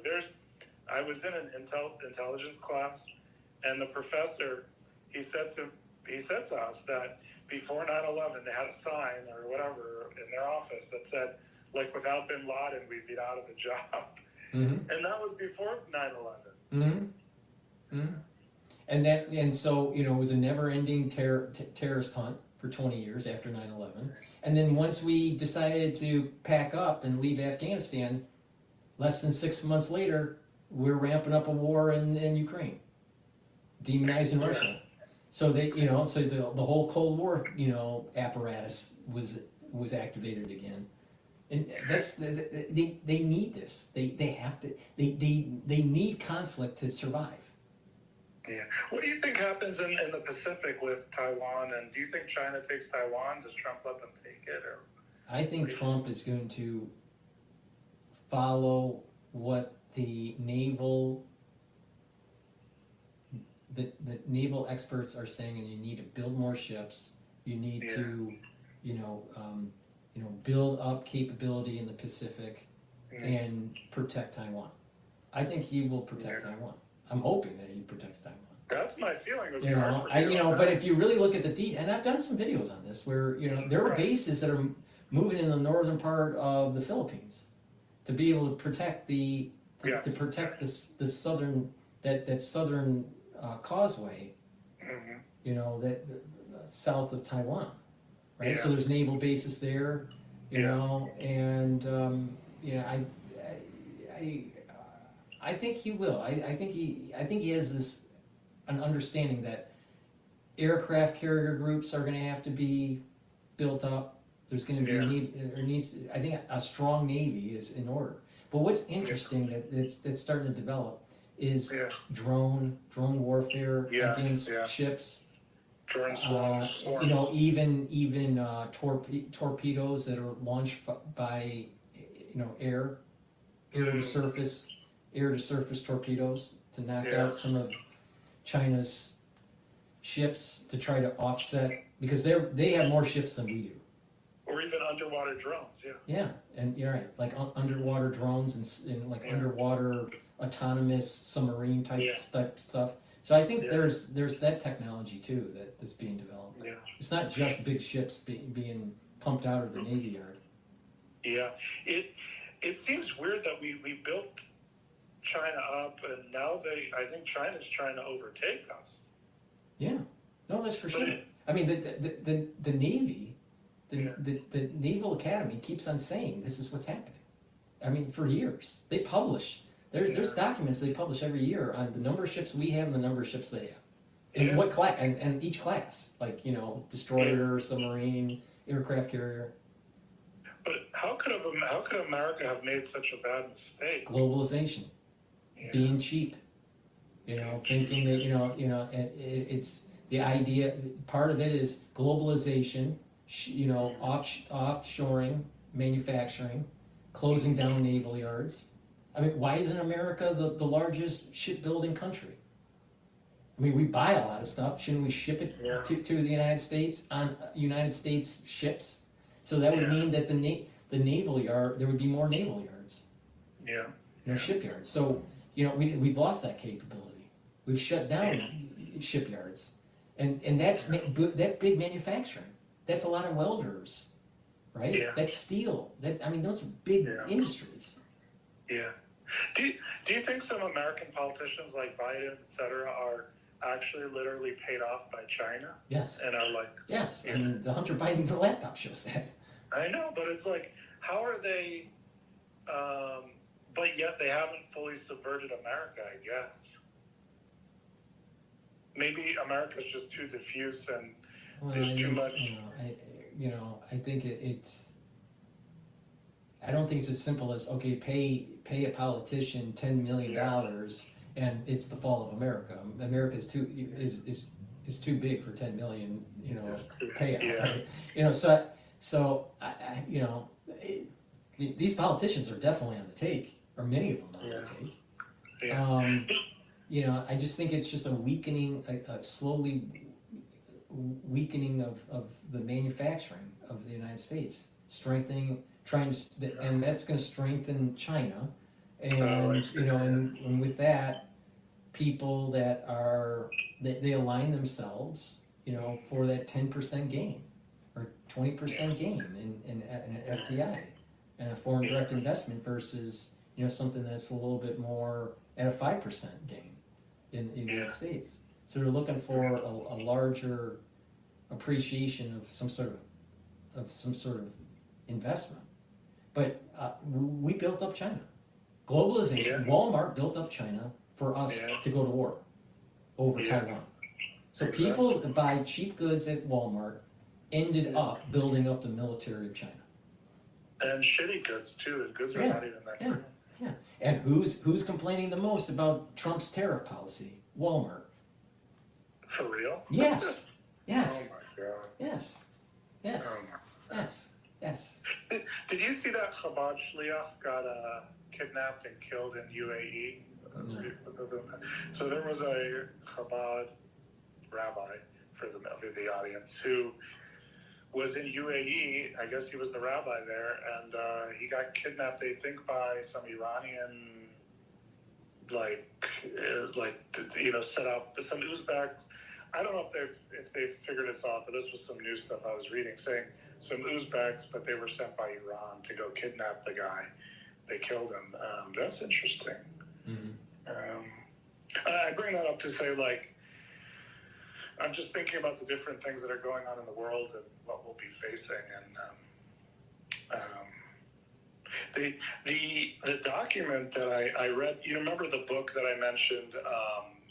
I was in an intelligence class, and the professor, he said to us that before 9/11, they had a sign or whatever in their office that said, like, without bin Laden, we'd be out of a job. Mm-hmm. And that was before 9/11. Mm-hmm. And so, it was a never-ending terrorist hunt for 20 years after 9/11. And then once we decided to pack up and leave Afghanistan, less than 6 months later, we're ramping up a war in Ukraine, demonizing Russia. So so the whole Cold War, apparatus was activated again, and they need this. They have to. They need conflict to survive. Yeah. What do you think happens in the Pacific with Taiwan? And do you think China takes Taiwan? Does Trump let them take it? Or I think Trump is going to follow what the naval experts are saying, and you need to build more ships. You need to, build up capability in the Pacific and protect Taiwan. I think he will protect Taiwan. I'm hoping that he protects Taiwan. That's my feeling. But if you really look at the detail, and I've done some videos on this, where there are bases that are moving in the northern part of the Philippines to be able to protect the southern that southern causeway, that south of Taiwan, right? Yeah. So there's naval bases there, and I think he will. I think he has an understanding that aircraft carrier groups are going to have to be built up. There's going to be I think a strong Navy is in order. But what's interesting that's starting to develop is drone warfare against ships. Drone swarms. Even torpedoes that are launched by air to surface torpedoes to knock out some of China's ships to try to offset, because they have more ships than we do. Or even underwater drones, Yeah, and you're right, like underwater drones and underwater autonomous submarine type stuff. So I think there's that technology too that's being developed. Yeah. It's not just big ships being pumped out of the Navy Yard. Yeah, it seems weird that we built China up, and now I think China's trying to overtake us. Yeah, no, that's for sure. I mean, the Navy, the Naval Academy keeps on saying this is what's happening. I mean, for years they publish. There's documents they publish every year on the number of ships we have and the number of ships they have. And what class? And each class, like, you know, destroyer, submarine, aircraft carrier. But how could America have made such a bad mistake? Globalization, Yeah. being cheap, you know, thinking that, and it's the idea, part of it is globalization, you know, offshoring, manufacturing, closing down naval yards. I mean, why isn't America the largest shipbuilding country? I mean, we buy a lot of stuff. Shouldn't we ship it to the United States on United States ships? So that would mean that the naval yard, there would be more naval yards. Yeah. You know, shipyards. So, you know, we've lost that capability. We've shut down shipyards. And that's big manufacturing. That's a lot of welders, right? Yeah. That's steel. Those are big industries. Yeah. Do you think some American politicians like Biden, et cetera, are actually literally paid off by China? Yes. And are like... Yes. Yeah. I mean, the Hunter Biden, the laptop shows that. I know, but it's like, how are they... but yet they haven't fully subverted America, I guess. Maybe America's just too diffuse and there's too much... I think it's... I don't think it's as simple as, okay, pay a politician $10 million and it's the fall of America. America is too big for 10 million, payout. Yeah. Right? These politicians are definitely on the take, or many of them are on the take. Yeah. I just think it's just a weakening, a slowly weakening of the manufacturing of the United States, and that's going to strengthen China, and with that, people that they align themselves, for that 10% gain or 20% gain in an FDI and a foreign direct investment versus something that's a little bit more at a 5% gain in the United States. So they're looking for a larger appreciation of some sort of investment. But we built up China. Globalization, Walmart built up China for us to go to war over Taiwan. So people that buy cheap goods at Walmart ended up building up the military of China. And shitty goods too. The goods are not even that good. Yeah. And who's complaining the most about Trump's tariff policy? Walmart. For real? Yes. Oh my god. Yes. Oh my god. Yes. Did you see that Chabad Shliach got kidnapped and killed in UAE? No. So there was a Chabad rabbi for the audience who was in UAE. I guess he was the rabbi there, and he got kidnapped. They think by some Iranian, set up some Uzbeks. I don't know if they figured this out, but this was some new stuff I was reading saying some Uzbeks, but they were sent by Iran to go kidnap the guy. They killed him. That's interesting. Mm-hmm. I bring that up to say, I'm just thinking about the different things that are going on in the world and what we'll be facing. And the document that I read, you remember the book that I mentioned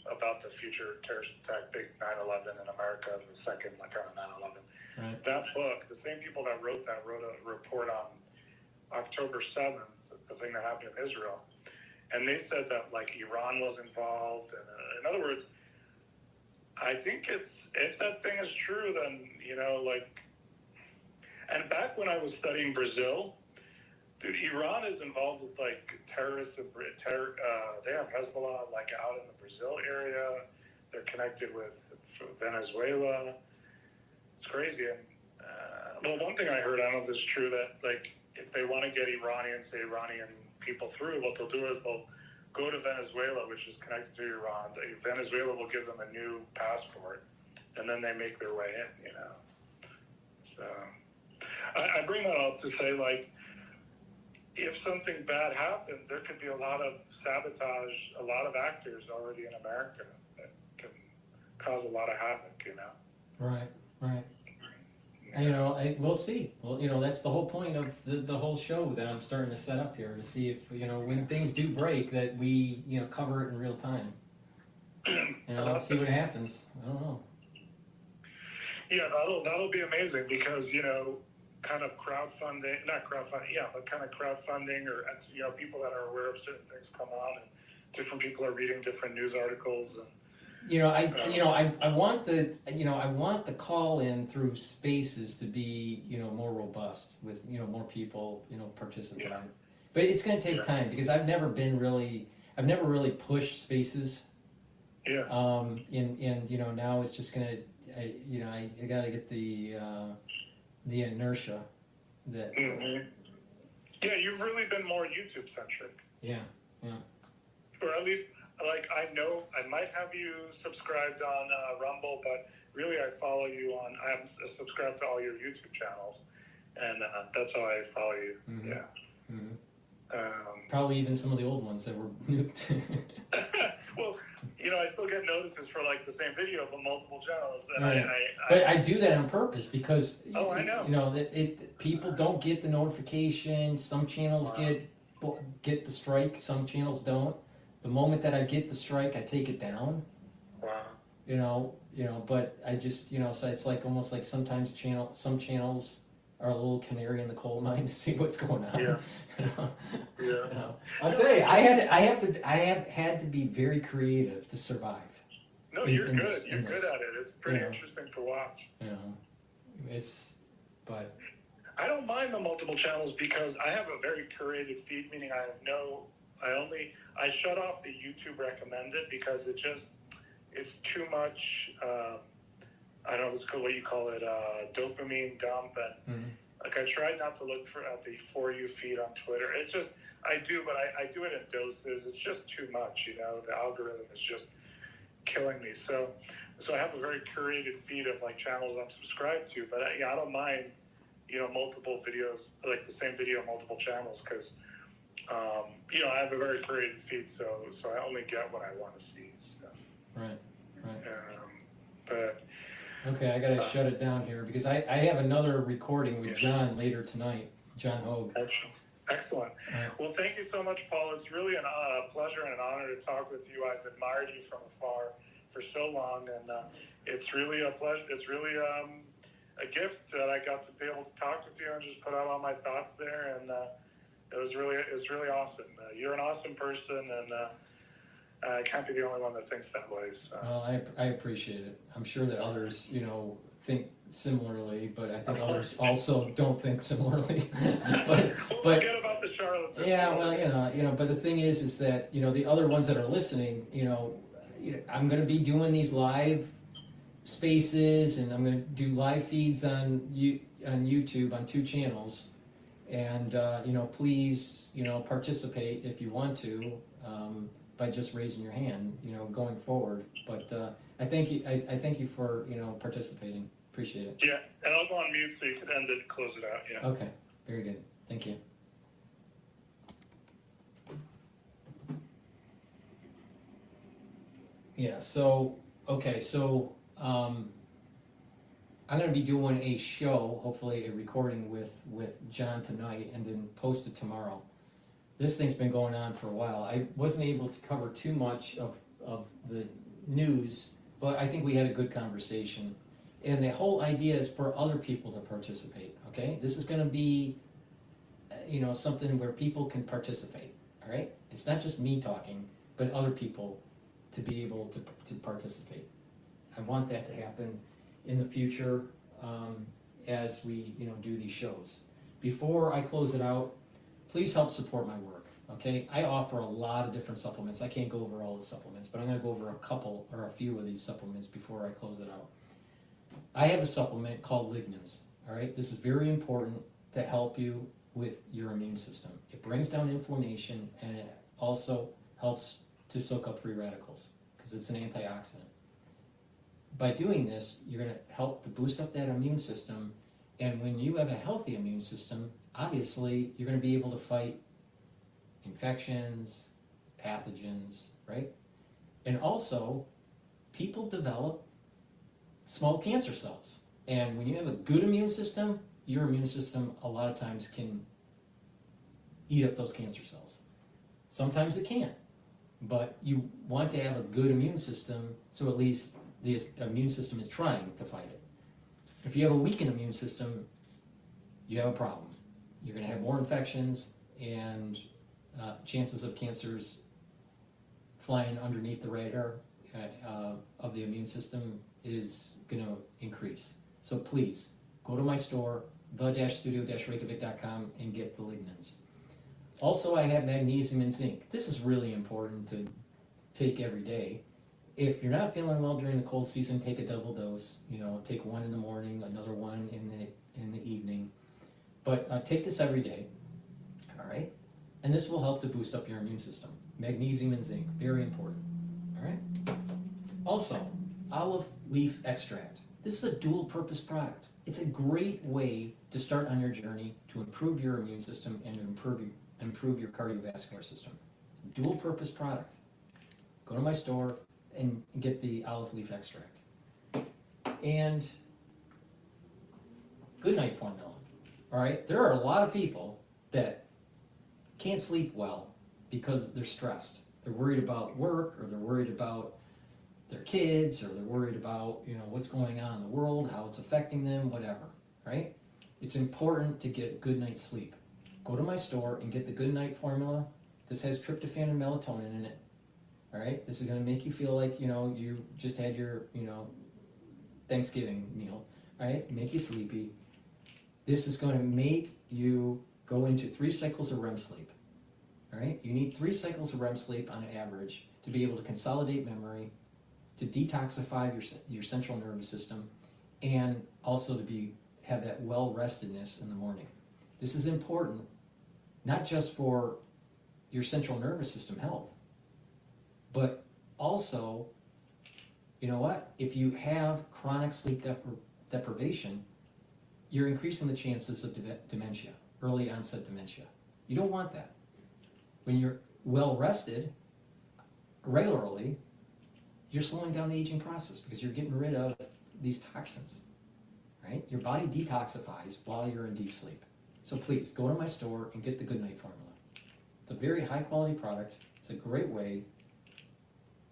about the future terrorist attack, big 9/11 in America, the second on 9/11. Right. That book, the same people that wrote a report on October 7th, the thing that happened in Israel. And they said that Iran was involved. And in other words, I think if that thing is true, then, and back when I was studying Brazil, dude, Iran is involved with terrorists and they have Hezbollah out in the Brazil area. They're connected with Venezuela. It's crazy. And one thing I heard, I don't know if this is true, that if they want to get Iranian people through, what they'll do is they'll go to Venezuela, which is connected to Iran. Venezuela will give them a new passport, and then they make their way in. So I bring that up to say if something bad happens, there could be a lot of sabotage, a lot of actors already in America that can cause a lot of havoc. Right. And, we'll see. Well, that's the whole point of the whole show that I'm starting to set up here, to see if, when things do break, that we, cover it in real time. let's see what happens. I don't know. Yeah, that'll be amazing because, kind of crowdfunding, not crowdfunding, yeah, but kind of crowdfunding or, people that are aware of certain things come on and different people are reading different news articles. And, I want the call in through spaces to be, more robust with, more people, participating. Yeah. But it's going to take time because I've never really pushed spaces. Yeah. And now it's just gonna, I got to get the inertia that. Mm-hmm. Yeah, you've really been more YouTube centric. Yeah. Or at least, like, I know I might have you subscribed on Rumble, but really I follow you on. I'm subscribed to all your YouTube channels, and that's how I follow you. Mm-hmm. Yeah. Mm-hmm. Probably even some of the old ones that were nuked. Well, I still get notices for like the same video but multiple channels, and Right. But I do that on purpose because I know. People don't get the notification. Some channels Wow. get the strike. Some channels don't. The moment that I get the strike, I take it down. Wow. But I just so it's like almost like sometimes some channels are a little canary in the coal mine to see what's going on. Yeah. Yeah. I'll tell you, I have had to be very creative to survive. No, you're good. You're good at it. It's pretty interesting to watch. But I don't mind the multiple channels because I have a very curated feed, meaning I shut off the YouTube recommended because it's too much, I don't know what you call it, dopamine dump, and like I try not to look at the For You feed on Twitter. It's just, I do, but I do it in doses. It's just too much, the algorithm is just killing me. So I have a very curated feed of like channels I'm subscribed to, but I don't mind, multiple videos, like the same video, multiple channels, because, I have a very curated feed, so I only get what I want to see. So. Right. But okay, I gotta shut it down here because I have another recording with John later tonight. John Hogue. Excellent. Well, thank you so much, Paul. It's really a pleasure and an honor to talk with you. I've admired you from afar for so long, and it's really a pleasure. It's really a gift that I got to be able to talk with you and just put out all my thoughts there, and it's really awesome. You're an awesome person, and I can't be the only one that thinks that way. So. Well, I appreciate it. I'm sure that others, think similarly, but I think others also don't think similarly. but forget about the charlatans. Yeah, well, but the thing is that the other ones that are listening, I'm going to be doing these live spaces, and I'm going to do live feeds on YouTube on 2 channels, and please, participate if you want to. By just raising your hand, going forward. But I thank you for participating. Appreciate it. Yeah, and I'll go on mute so you can end it, close it out. Yeah. Okay, very good. Thank you. Yeah. So I'm going to be doing a show, hopefully a recording with John tonight, and then post it tomorrow. This thing's been going on for a while. I wasn't able to cover too much of the news, but I think we had a good conversation. And the whole idea is for other people to participate, okay? This is going to be, something where people can participate, all right? It's not just me talking, but other people to be able to participate. I want that to happen in the future as we, do these shows. Before I close it out, please help support my work, okay? I offer a lot of different supplements. I can't go over all the supplements, but I'm going to go over a couple or a few of these supplements before I close it out. I have a supplement called Lichtman's, all right? This is very important to help you with your immune system. It brings down inflammation, and it also helps to soak up free radicals because it's an antioxidant. By doing this, you're going to help to boost up that immune system, and when you have a healthy immune system, obviously, you're going to be able to fight infections, pathogens, right? And also, people develop small cancer cells. And when you have a good immune system, your immune system a lot of times can eat up those cancer cells. Sometimes it can't. but you want to have a good immune system, so at least the immune system is trying to fight it. If you have a weakened immune system, you have a problem. You're going to have more infections, and chances of cancers flying underneath the radar of the immune system is going to increase. So please, go to my store, the-studio-reykjavik.com, and get the lignans. Also, I have magnesium and zinc. This is really important to take every day. If you're not feeling well during the cold season, take a double dose. You know, take one in the morning, another one in the evening. But take this every day, all right? And this will help to boost up your immune system. Magnesium and zinc, very important, all right? Also, olive leaf extract. This is a dual purpose product. It's a great way to start on your journey to improve your immune system and to improve your cardiovascular system. Dual purpose product. Go to my store and get the olive leaf extract. And good night formula. All right, there are a lot of people that can't sleep well because they're stressed. They're worried about work, or they're worried about their kids, or they're worried about, you know, what's going on in the world, how it's affecting them, whatever, right? It's important to get a good night's sleep. Go to my store and get the good night formula. This has tryptophan and melatonin in it. All right, this is going to make you feel like, you know, you just had your, you know, Thanksgiving meal. All right, make you sleepy. This is going to make you go into 3 cycles of REM sleep. All right, you need 3 cycles of REM sleep on average to be able to consolidate memory, to detoxify your central nervous system, and also to have that well-restedness in the morning. This is important, not just for your central nervous system health, but also, you know what? If you have chronic sleep deprivation, you're increasing the chances of dementia, early onset dementia. You don't want that. When you're well rested regularly, you're slowing down the aging process because you're getting rid of these toxins, right? Your body detoxifies while you're in deep sleep. So please, go to my store and get the Good Night formula. It's a very high quality product. It's a great way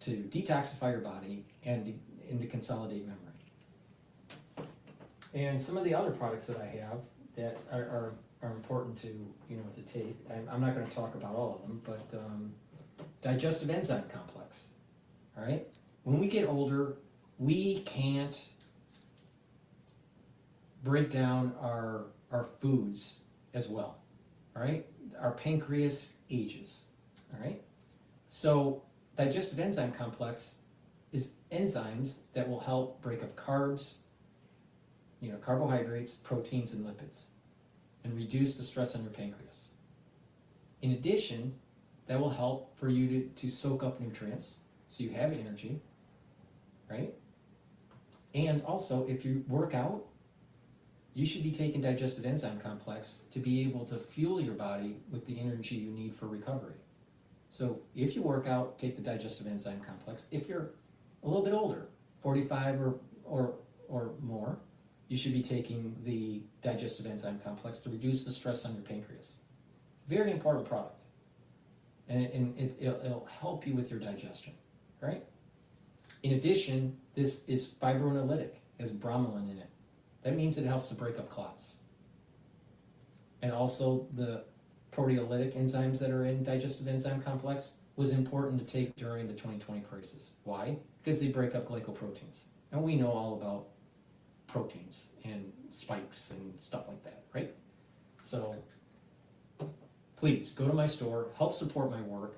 to detoxify your body and to consolidate memory. And some of the other products that I have that are important to, you know, to take. I'm not going to talk about all of them, but digestive enzyme complex. All right. When we get older, we can't break down our foods as well. All right. Our pancreas ages. All right. So digestive enzyme complex is enzymes that will help break up carbs, you know, carbohydrates, proteins, and lipids, and reduce the stress on your pancreas. In addition, that will help for you to soak up nutrients so you have energy, right? And also, if you work out, you should be taking digestive enzyme complex to be able to fuel your body with the energy you need for recovery. So if you work out, take the digestive enzyme complex. If you're a little bit older, 45 or more, you should be taking the digestive enzyme complex to reduce the stress on your pancreas. Very important product. And it'll help you with your digestion, right? In addition, this is fibrinolytic, has bromelain in it. That means it helps to break up clots. And also the proteolytic enzymes that are in digestive enzyme complex was important to take during the 2020 crisis. Why? Because they break up glycoproteins. And we know all about proteins and spikes and stuff like that, right? So please go to my store, help support my work,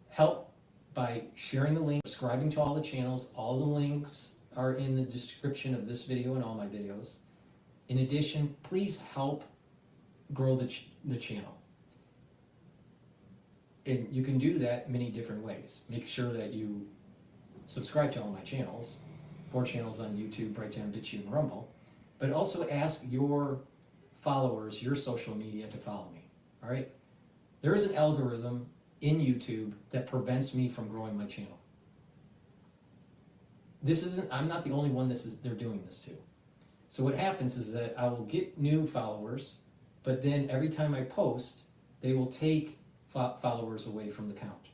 help by sharing the link, subscribing to all the channels. All the links are in the description of this video and all my videos. In addition, please help grow the channel. And you can do that many different ways. Make sure that you subscribe to all my channels, 4 channels on YouTube, Brighteon, Bitchute, and Rumble, but also ask your followers, your social media to follow me, all right? There is an algorithm in YouTube that prevents me from growing my channel. I'm not the only one they're doing this to. So what happens is that I will get new followers, but then every time I post, they will take followers away from the count.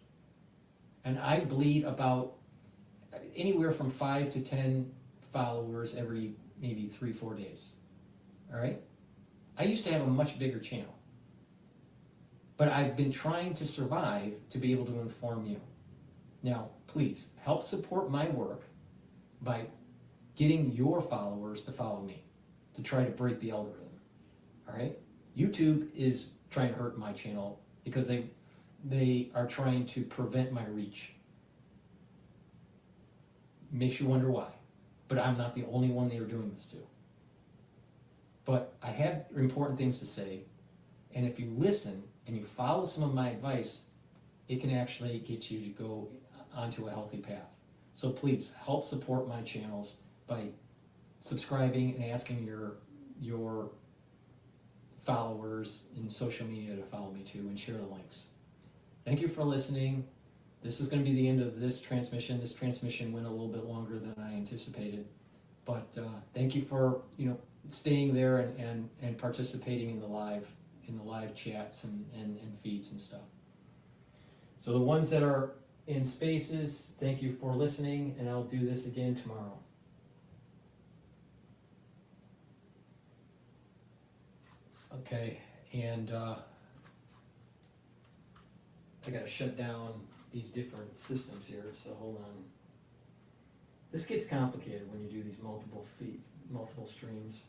And I bleed about anywhere from 5 to 10 followers every maybe 3-4 days. All right? I used to have a much bigger channel. But I've been trying to survive to be able to inform you. Now, please help support my work by getting your followers to follow me, to try to break the algorithm. All right? YouTube is trying to hurt my channel because they are trying to prevent my reach. Makes you wonder why. But I'm not the only one they are doing this to. But I have important things to say, and if you listen and you follow some of my advice, it can actually get you to go onto a healthy path. So please help support my channels by subscribing and asking your followers in social media to follow me too, and share the links. Thank you for listening. This is going to be the end of this transmission. This transmission went a little bit longer than I anticipated, but thank you for staying there and participating in the live chats and feeds and stuff. So the ones that are in spaces, thank you for listening, and I'll do this again tomorrow. Okay, and I gotta shut down these different systems here, so hold on. This gets complicated when you do these multiple streams.